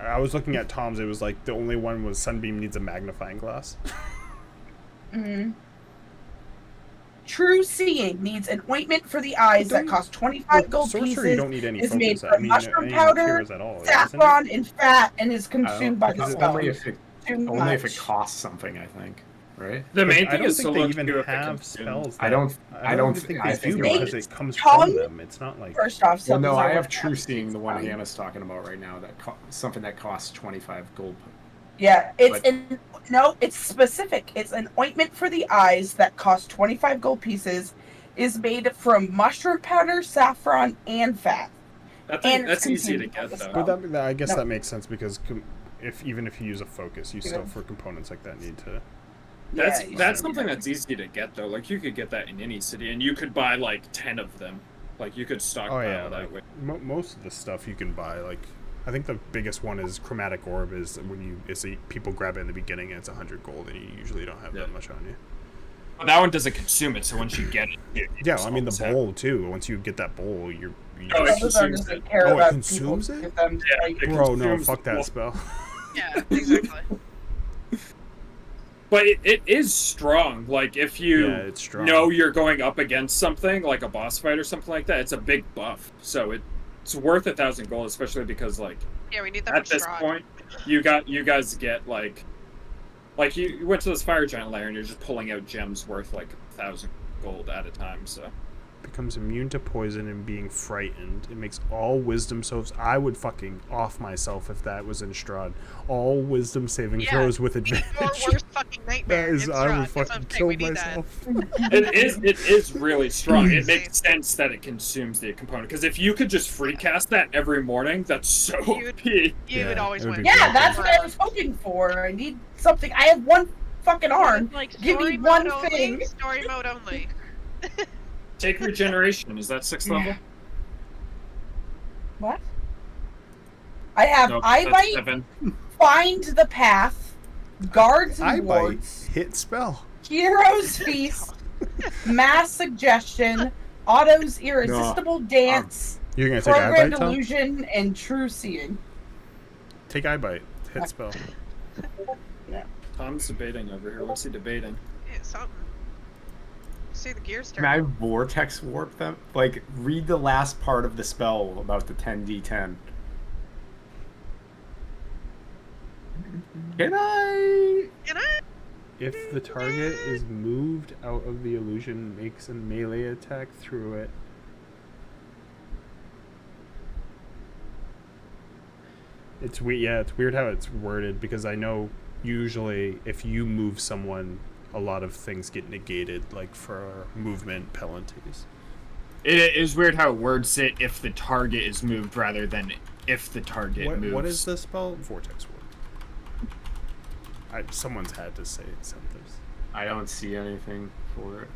I was looking at Tom's. It was like the only one was Sunbeam needs a magnifying glass. True Seeing needs an ointment for the eyes that costs 25 gold sorcery, pieces. you don't need any is made focus. from I mean, mushroom any powder, cures at all, isn't it? saffron, and fat, and is consumed by the spell. Only if it Too only if it much. costs something, I think. Right? The main I thing don't is think so they much even to do with the have consume. spells. I don't think I they think do you're because right. it comes Tongue? from them. It's not like First off, Well, no, those I are have what True happens. Seeing, the one Hannah's talking about right now, that something that costs 25 gold. Yeah, it's But- no, it's specific. It's an ointment for the eyes that costs 25 gold pieces, is made from mushroom powder, saffron, and fat. And it's That's easy to consumed by get the though. spell. But I guess No. that makes sense because even if you use a focus, you still for components like that need to. That's Yeah, that's something that's easy to get though. Like you could get that in any city, and you could buy like 10 of them. Like you could stockpile Oh yeah, that way. most of the stuff you can buy. Like I think the biggest one is chromatic orb. Is when people grab it in the beginning and it's 100 gold, and you usually don't have that much on you. But that one doesn't consume it, so once you get it, you Yeah, just I mean the always have bowl too. Once you get that bowl, you Oh, it Those are consumes just it. care Oh, it about consumes people it? give them, Yeah, like, it Bro, no, consumes fuck the that bowl. spell. Yeah, exactly. But it is strong. Like if you Yeah, it's strong. know you're going up against something like a boss fight or something like that, it's a big buff. So it's worth 1,000 gold, especially because like Yeah, we need that at for this Strahd. point, you guys get like you went to this fire giant lair and you're just pulling out gems worth like 1,000 gold at a time. So Becomes immune to poison and being frightened. It makes all wisdom saves. I would fucking off myself if that was in Strahd. All wisdom saving Yeah, throws with we need advantage. more worst fucking That nightmare. is, in I would Strahd. That's what fucking I'm saying, kill we need that. myself. it is really strong. It makes sense that it consumes the component because if you could just free cast that every morning, that's so You would- OP. You Yeah, would always it would win. be Yeah, broken. that's what I was hoping for. I need something. I have one fucking arm. Like, Give me story one mode thing. Only, story mode only. Take regeneration. Is that 6th level? What? I have Nope, eye that's bite, 7. find the path, guards and Eye bite, wards, hit spell. heroes feast, mass suggestion, Otto's irresistible dance, You're gonna take eye programmed bite, Tom? illusion, and true seeing. Take eye bite, hit spell. Tom's debating over here. What's he debating? Yeah, something. See the gears turn. Can I vortex warp them? Like, read the last part of the spell about the 10d10. Can I? Can I? If the target is moved out of the illusion, makes a melee attack through it. It's weird. Yeah, it's weird how it's worded because I know usually if you move someone, a lot of things get negated, like for movement penalties. It is weird how words it if the target is moved rather than if the target moves. What is the spell? Vortex word. Someone's had to say something. I don't see anything for it.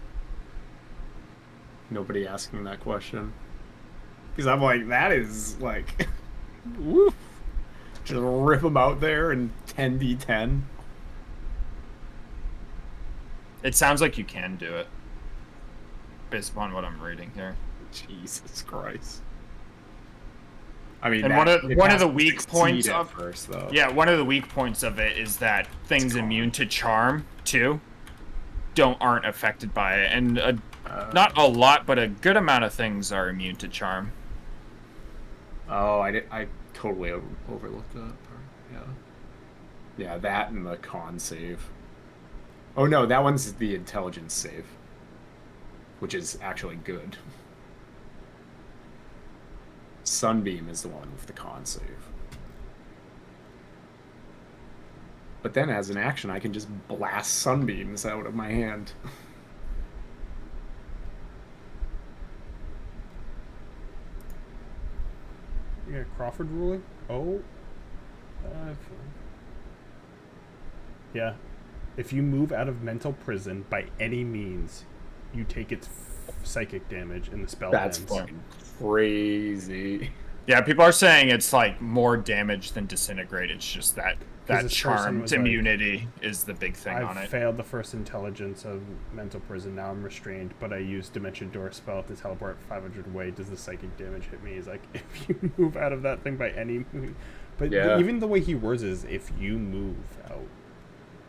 Nobody asking that question. Because I'm like, that is like, woof. Just rip them out there in 10d10. It sounds like you can do it, based upon what I'm reading here. Jesus Christ. I mean, And one of the weak points of first, though. Yeah, one of the weak points of it is that things immune to charm too aren't affected by it, and not a lot, but a good amount of things are immune to charm. Oh, I totally overlooked that part. Yeah. Yeah, that and the con save. Oh no, that one's the intelligence save, which is actually good. Sunbeam is the one with the con save. But then, as an action, I can just blast sunbeams out of my hand. Yeah, Crawford ruling. Oh. Yeah. If you move out of mental prison by any means, you take its psychic damage and the spell That's ends. fucking crazy. Yeah, people are saying it's like more damage than disintegrate. It's just that this person charmed was like, immunity is the big thing on I it. failed the first intelligence of mental prison. Now I'm restrained, but I used Dimension Door spell to teleport 500 away. Does the psychic damage hit me? He's like, if you move out of that thing by any... But Yeah. even the way he words is, if you move out.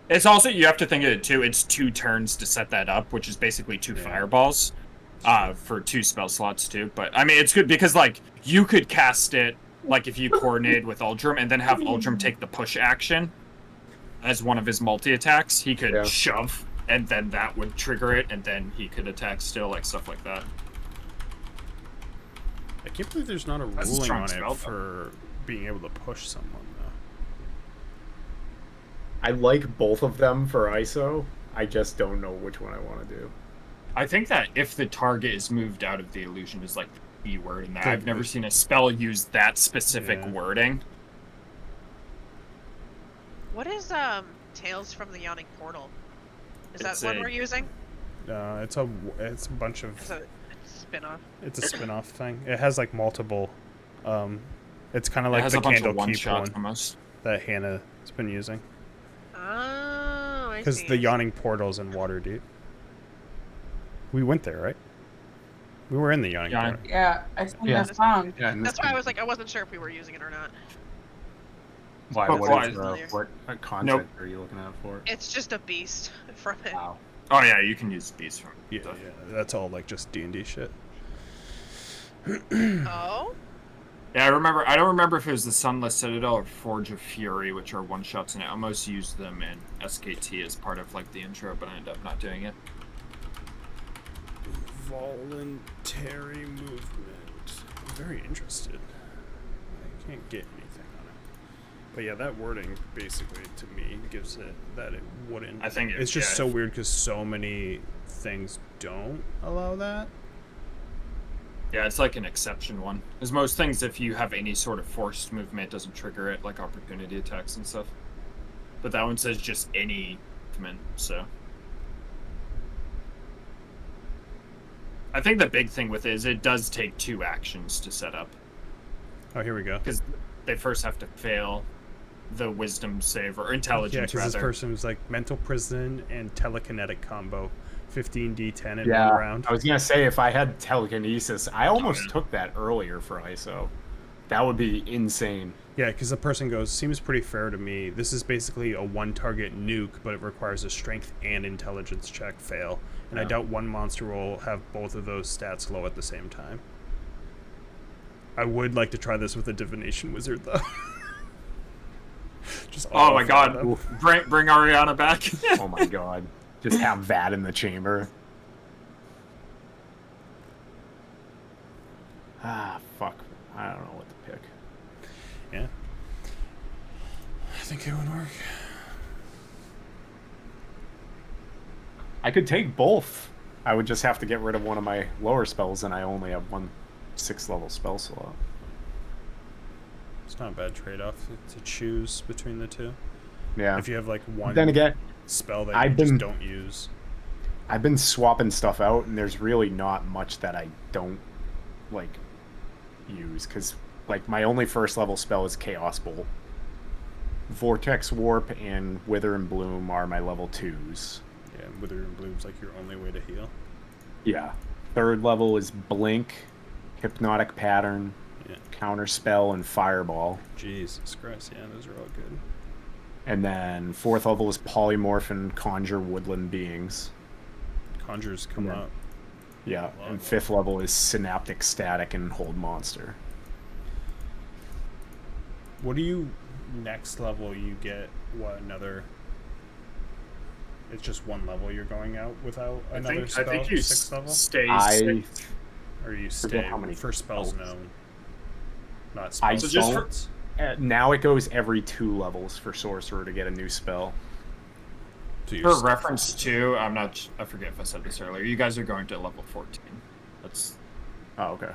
It's also, you have to think of it too, it's 2 turns to set that up, which is basically 2 fireballs for 2 spell slots too. But I mean, it's good because like you could cast it like if you coordinated with Uldrum and then have Uldrum take the push action as one of his multi-attacks. He could shove and then that would trigger it and then he could attack still, like stuff like that. I can't believe there's not a That's a ruling strong on spell, it for being able to push someone, though. I like both of them for ISO. I just don't know which one I want to do. I think that if the target is moved out of the illusion is like the key word in that. Good. I've never seen a spell use that specific Yeah. wording. What is Tales from the Yawning Portal? Is It's that what a- we're using? It's a bunch of... It's a spin-off. It's a spin-off thing. It has like multiple. It's kind of It like has the a bunch of Candlekeep one-shots one almost. that Hannah's been using. Oh, I Because see. the Yawning Portal's in Waterdeep. We went there, right? We were in the Yawning Yawning- Portal. Yeah, I sing Yeah. that song. Yeah, and That's why I was like, I wasn't sure if we were using it or not. Why? But What, why- what content are you looking out for? It's just a beast from it. Wow. Oh yeah, you can use beast from Yeah, stuff. yeah, that's all like just D&D shit. Oh? Yeah, I remember. I don't remember if it was the Sunless Citadel or Forge of Fury, which are one shots, and I almost used them in SKT as part of like the intro, but I ended up not doing it. Voluntary movement. I'm very interested. I can't get anything on it. But yeah, that wording basically to me gives it that it wouldn't. I think it's just yeah, so weird because so many things don't allow that. Yeah, it's like an exception one. Because most things, if you have any sort of forced movement, it doesn't trigger it, like opportunity attacks and stuff. But that one says just any movement, so. I think the big thing with it is it does take 2 actions to set up. Oh, here we go. Because they first have to fail the wisdom save, or Yeah, intelligence, because this rather. person was like mental prison and telekinetic combo, 15d10 in Yeah, one round. I was gonna say if I had telekinesis, I almost took that earlier for ISO. That would be insane. Yeah, because the person goes, seems pretty fair to me. This is basically a one-target nuke, but it requires a strength and intelligence check fail. And I Yeah. doubt one monster will have both of those stats low at the same time. I would like to try this with a divination wizard, though. Just Oh my auto-fail god, them. bring Ariana back. Oh my god. Just have that in the chamber. Ah, fuck. I don't know what to pick. Yeah. I think it would work. I could take both. I would just have to get rid of one of my lower spells, and I only have one 6th level spell slot. It's not a bad trade-off to choose between the two. Yeah. If you have like one Then again, spell that I've you just been- don't use. I've been swapping stuff out, and there's really not much that I don't like use, because like my only 1st level spell is Chaos Bolt. Vortex Warp and Wither and Bloom are my level 2s. Yeah, Wither and Bloom's like your only way to heal. Yeah. 3rd level is Blink, Hypnotic Pattern, Yeah. Counter Spell, and Fireball. Jesus Christ, yeah, those are all good. And then 4th level is Polymorph and Conjure Woodland Beings. Conjures come Yeah. up. Yeah. Love And that. 5th level is Synaptic Static and Hold Monster. What do you next level? You get what, another? It's just one level you're going out without another spell. I think you 6th level, stay I 6th. or you forget stay how many for spells spells. known. Not I spells. So just for- slots? now it goes every 2 levels for sorcerer to get a new spell. So you're For reference too, I forget if I said this earlier. You guys are going to level 14. That's. Oh, okay.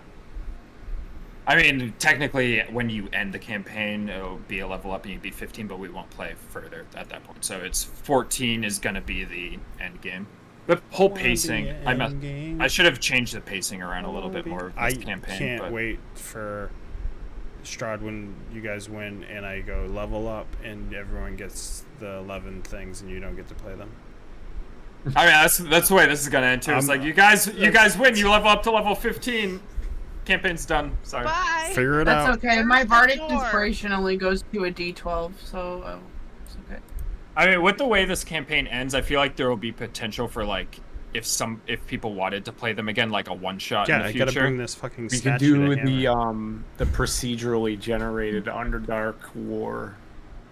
I mean, technically, when you end the campaign, it'll be a level up and you'd be 15, but we won't play further at that point. So it's 14 is going to be the end game. The whole pacing, I should have changed the pacing around a little bit more with this campaign. I can't wait for Strahd when you guys win and I go level up and everyone gets the 11 things and you don't get to play them. I mean, that's the way this is going to end too. It's like you guys win, you level up to level 15. Campaign's done. Sorry. Bye. Figure it out. That's okay. My Bardic Inspiration only goes to a D12, so it's okay. I mean, with the way this campaign ends, I feel like there will be potential for like if people wanted to play them again, like a one shot in the future. I gotta bring this fucking. We could do the procedurally generated Underdark War.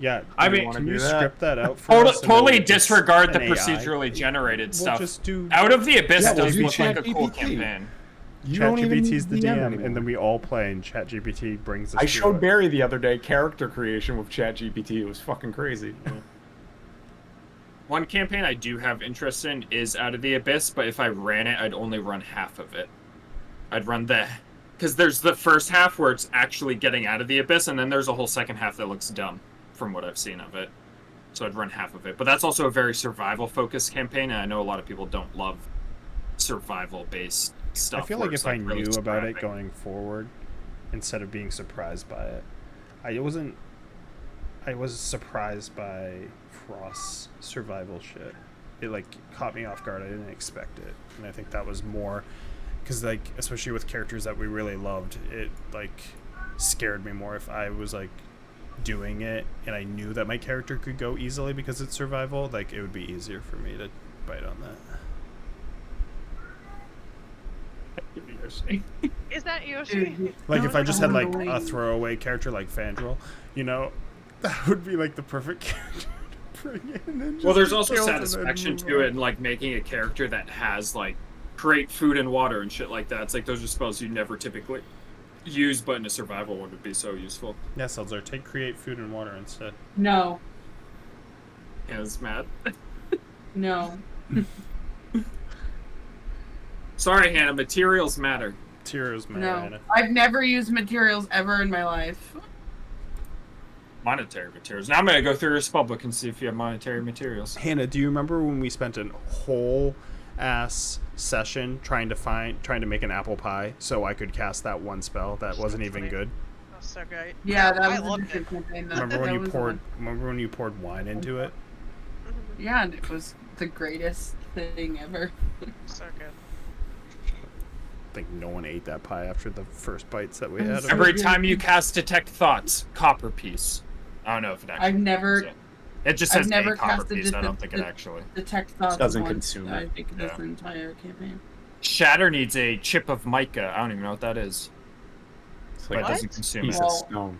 Yeah, I mean, can you script that out for us? Totally disregard the procedurally generated stuff. We'll just do Out of the Abyss Yeah, we'll does do look like a cool ChatGPT. campaign. ChatGPT's the DM, anymore. and then we all play, and ChatGPT brings us. I through showed it. Barry the other day character creation with ChatGPT. It was fucking crazy. One campaign I do have interest in is Out of the Abyss, but if I ran it, I'd only run half of it. I'd run because there's the first half where it's actually getting out of the Abyss, and then there's a whole second half that looks dumb from what I've seen of it. So I'd run half of it. But that's also a very survival-focused campaign, and I know a lot of people don't love survival-based stuff. I feel like if I knew about it going forward, instead of being surprised by it, I was surprised by Frost's survival shit. It like caught me off guard. I didn't expect it, and I think that was more because like especially with characters that we really loved, it like scared me more if I was like doing it and I knew that my character could go easily because it's survival. Like it would be easier for me to bite on that. Is that Yoshi? Like if I just had like a throwaway character like Fandral, you know, that would be like the perfect character to bring in. And Well, there's just also kill them and satisfaction move to on. it in like making a character that has like create food and water and shit like that. It's like those are spells you never typically use, but in a survival one would be so useful. Yeah, Seltzer, take create food and water instead. No. Hannah's mad. No. Sorry, Hannah. Materials matter. Materials matter, No. Hannah. I've never used materials ever in my life. Monetary materials. Now I'm gonna go through your spellbook and see if you have monetary materials. Hannah, do you remember when we spent a whole ass session trying to make an apple pie so I could cast that one spell that wasn't even good? That was so great. Yeah, that I was a loved different it. campaign. Remember when you poured wine into it? Yeah, and it was the greatest thing ever. So good. I think no one ate that pie after the first bites that we had. of it. Every time you cast Detect Thoughts, copper piece. I don't know if it actually. I've never. does it. It just I've says never a copper casted piece. I the- don't think it the- actually. Detect thoughts Doesn't once, consume I it. think this entire campaign. Shatter needs a chip of mica. I don't even know what that is. It's But it like doesn't a consume piece it. of stone.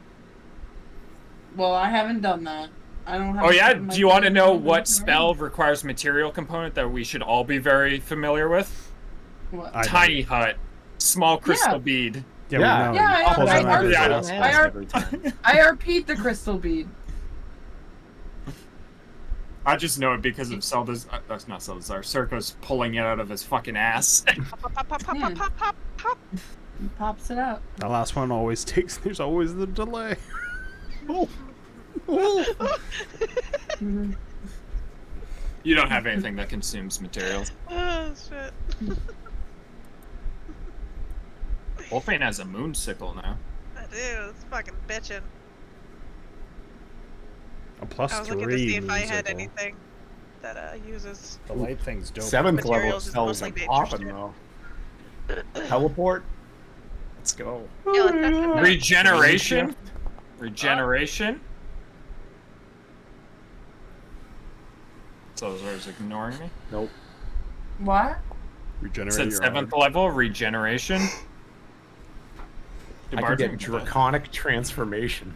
Well, I haven't done that. I don't have. Oh a yeah, chip in my do you want to know campaign. what spell requires material component that we should all be very familiar with? What? I Tiny hut, small crystal Yeah. beed. Yeah, Yeah. we know. Yeah, He I- pulls I- them out of his I- ass. I- Every time. I RP'd the crystal bead. I just know it because of Zelda's. That's not Zelda's. Circo's pulling it out of his fucking ass. Pop, pop, pop, pop, Yeah. pop, pop, pop, pop. He pops it out. The last one always takes. There's always the delay. Mhm. You don't have anything that consumes materials. Oh shit. Wolfane has a moon sickle now. I do. It's fucking bitchin'. A plus I was 3. looking to see if I had musical. anything that uses. The light thing's dope. 7th level Materials is spells are mostly popping nature though. Teleport. Let's go. Yeah, let's test it out. Regeneration. Regeneration. So is ignoring me. Nope. What? Regenerate Said your 7th arm. level regeneration. I can get draconic transformation.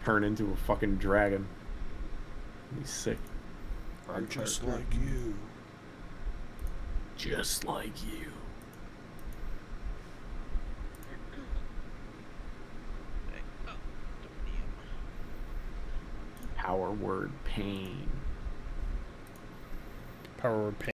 Turn into a fucking dragon. He's sick. Just like you. Just like you. power word pain. Power word pain.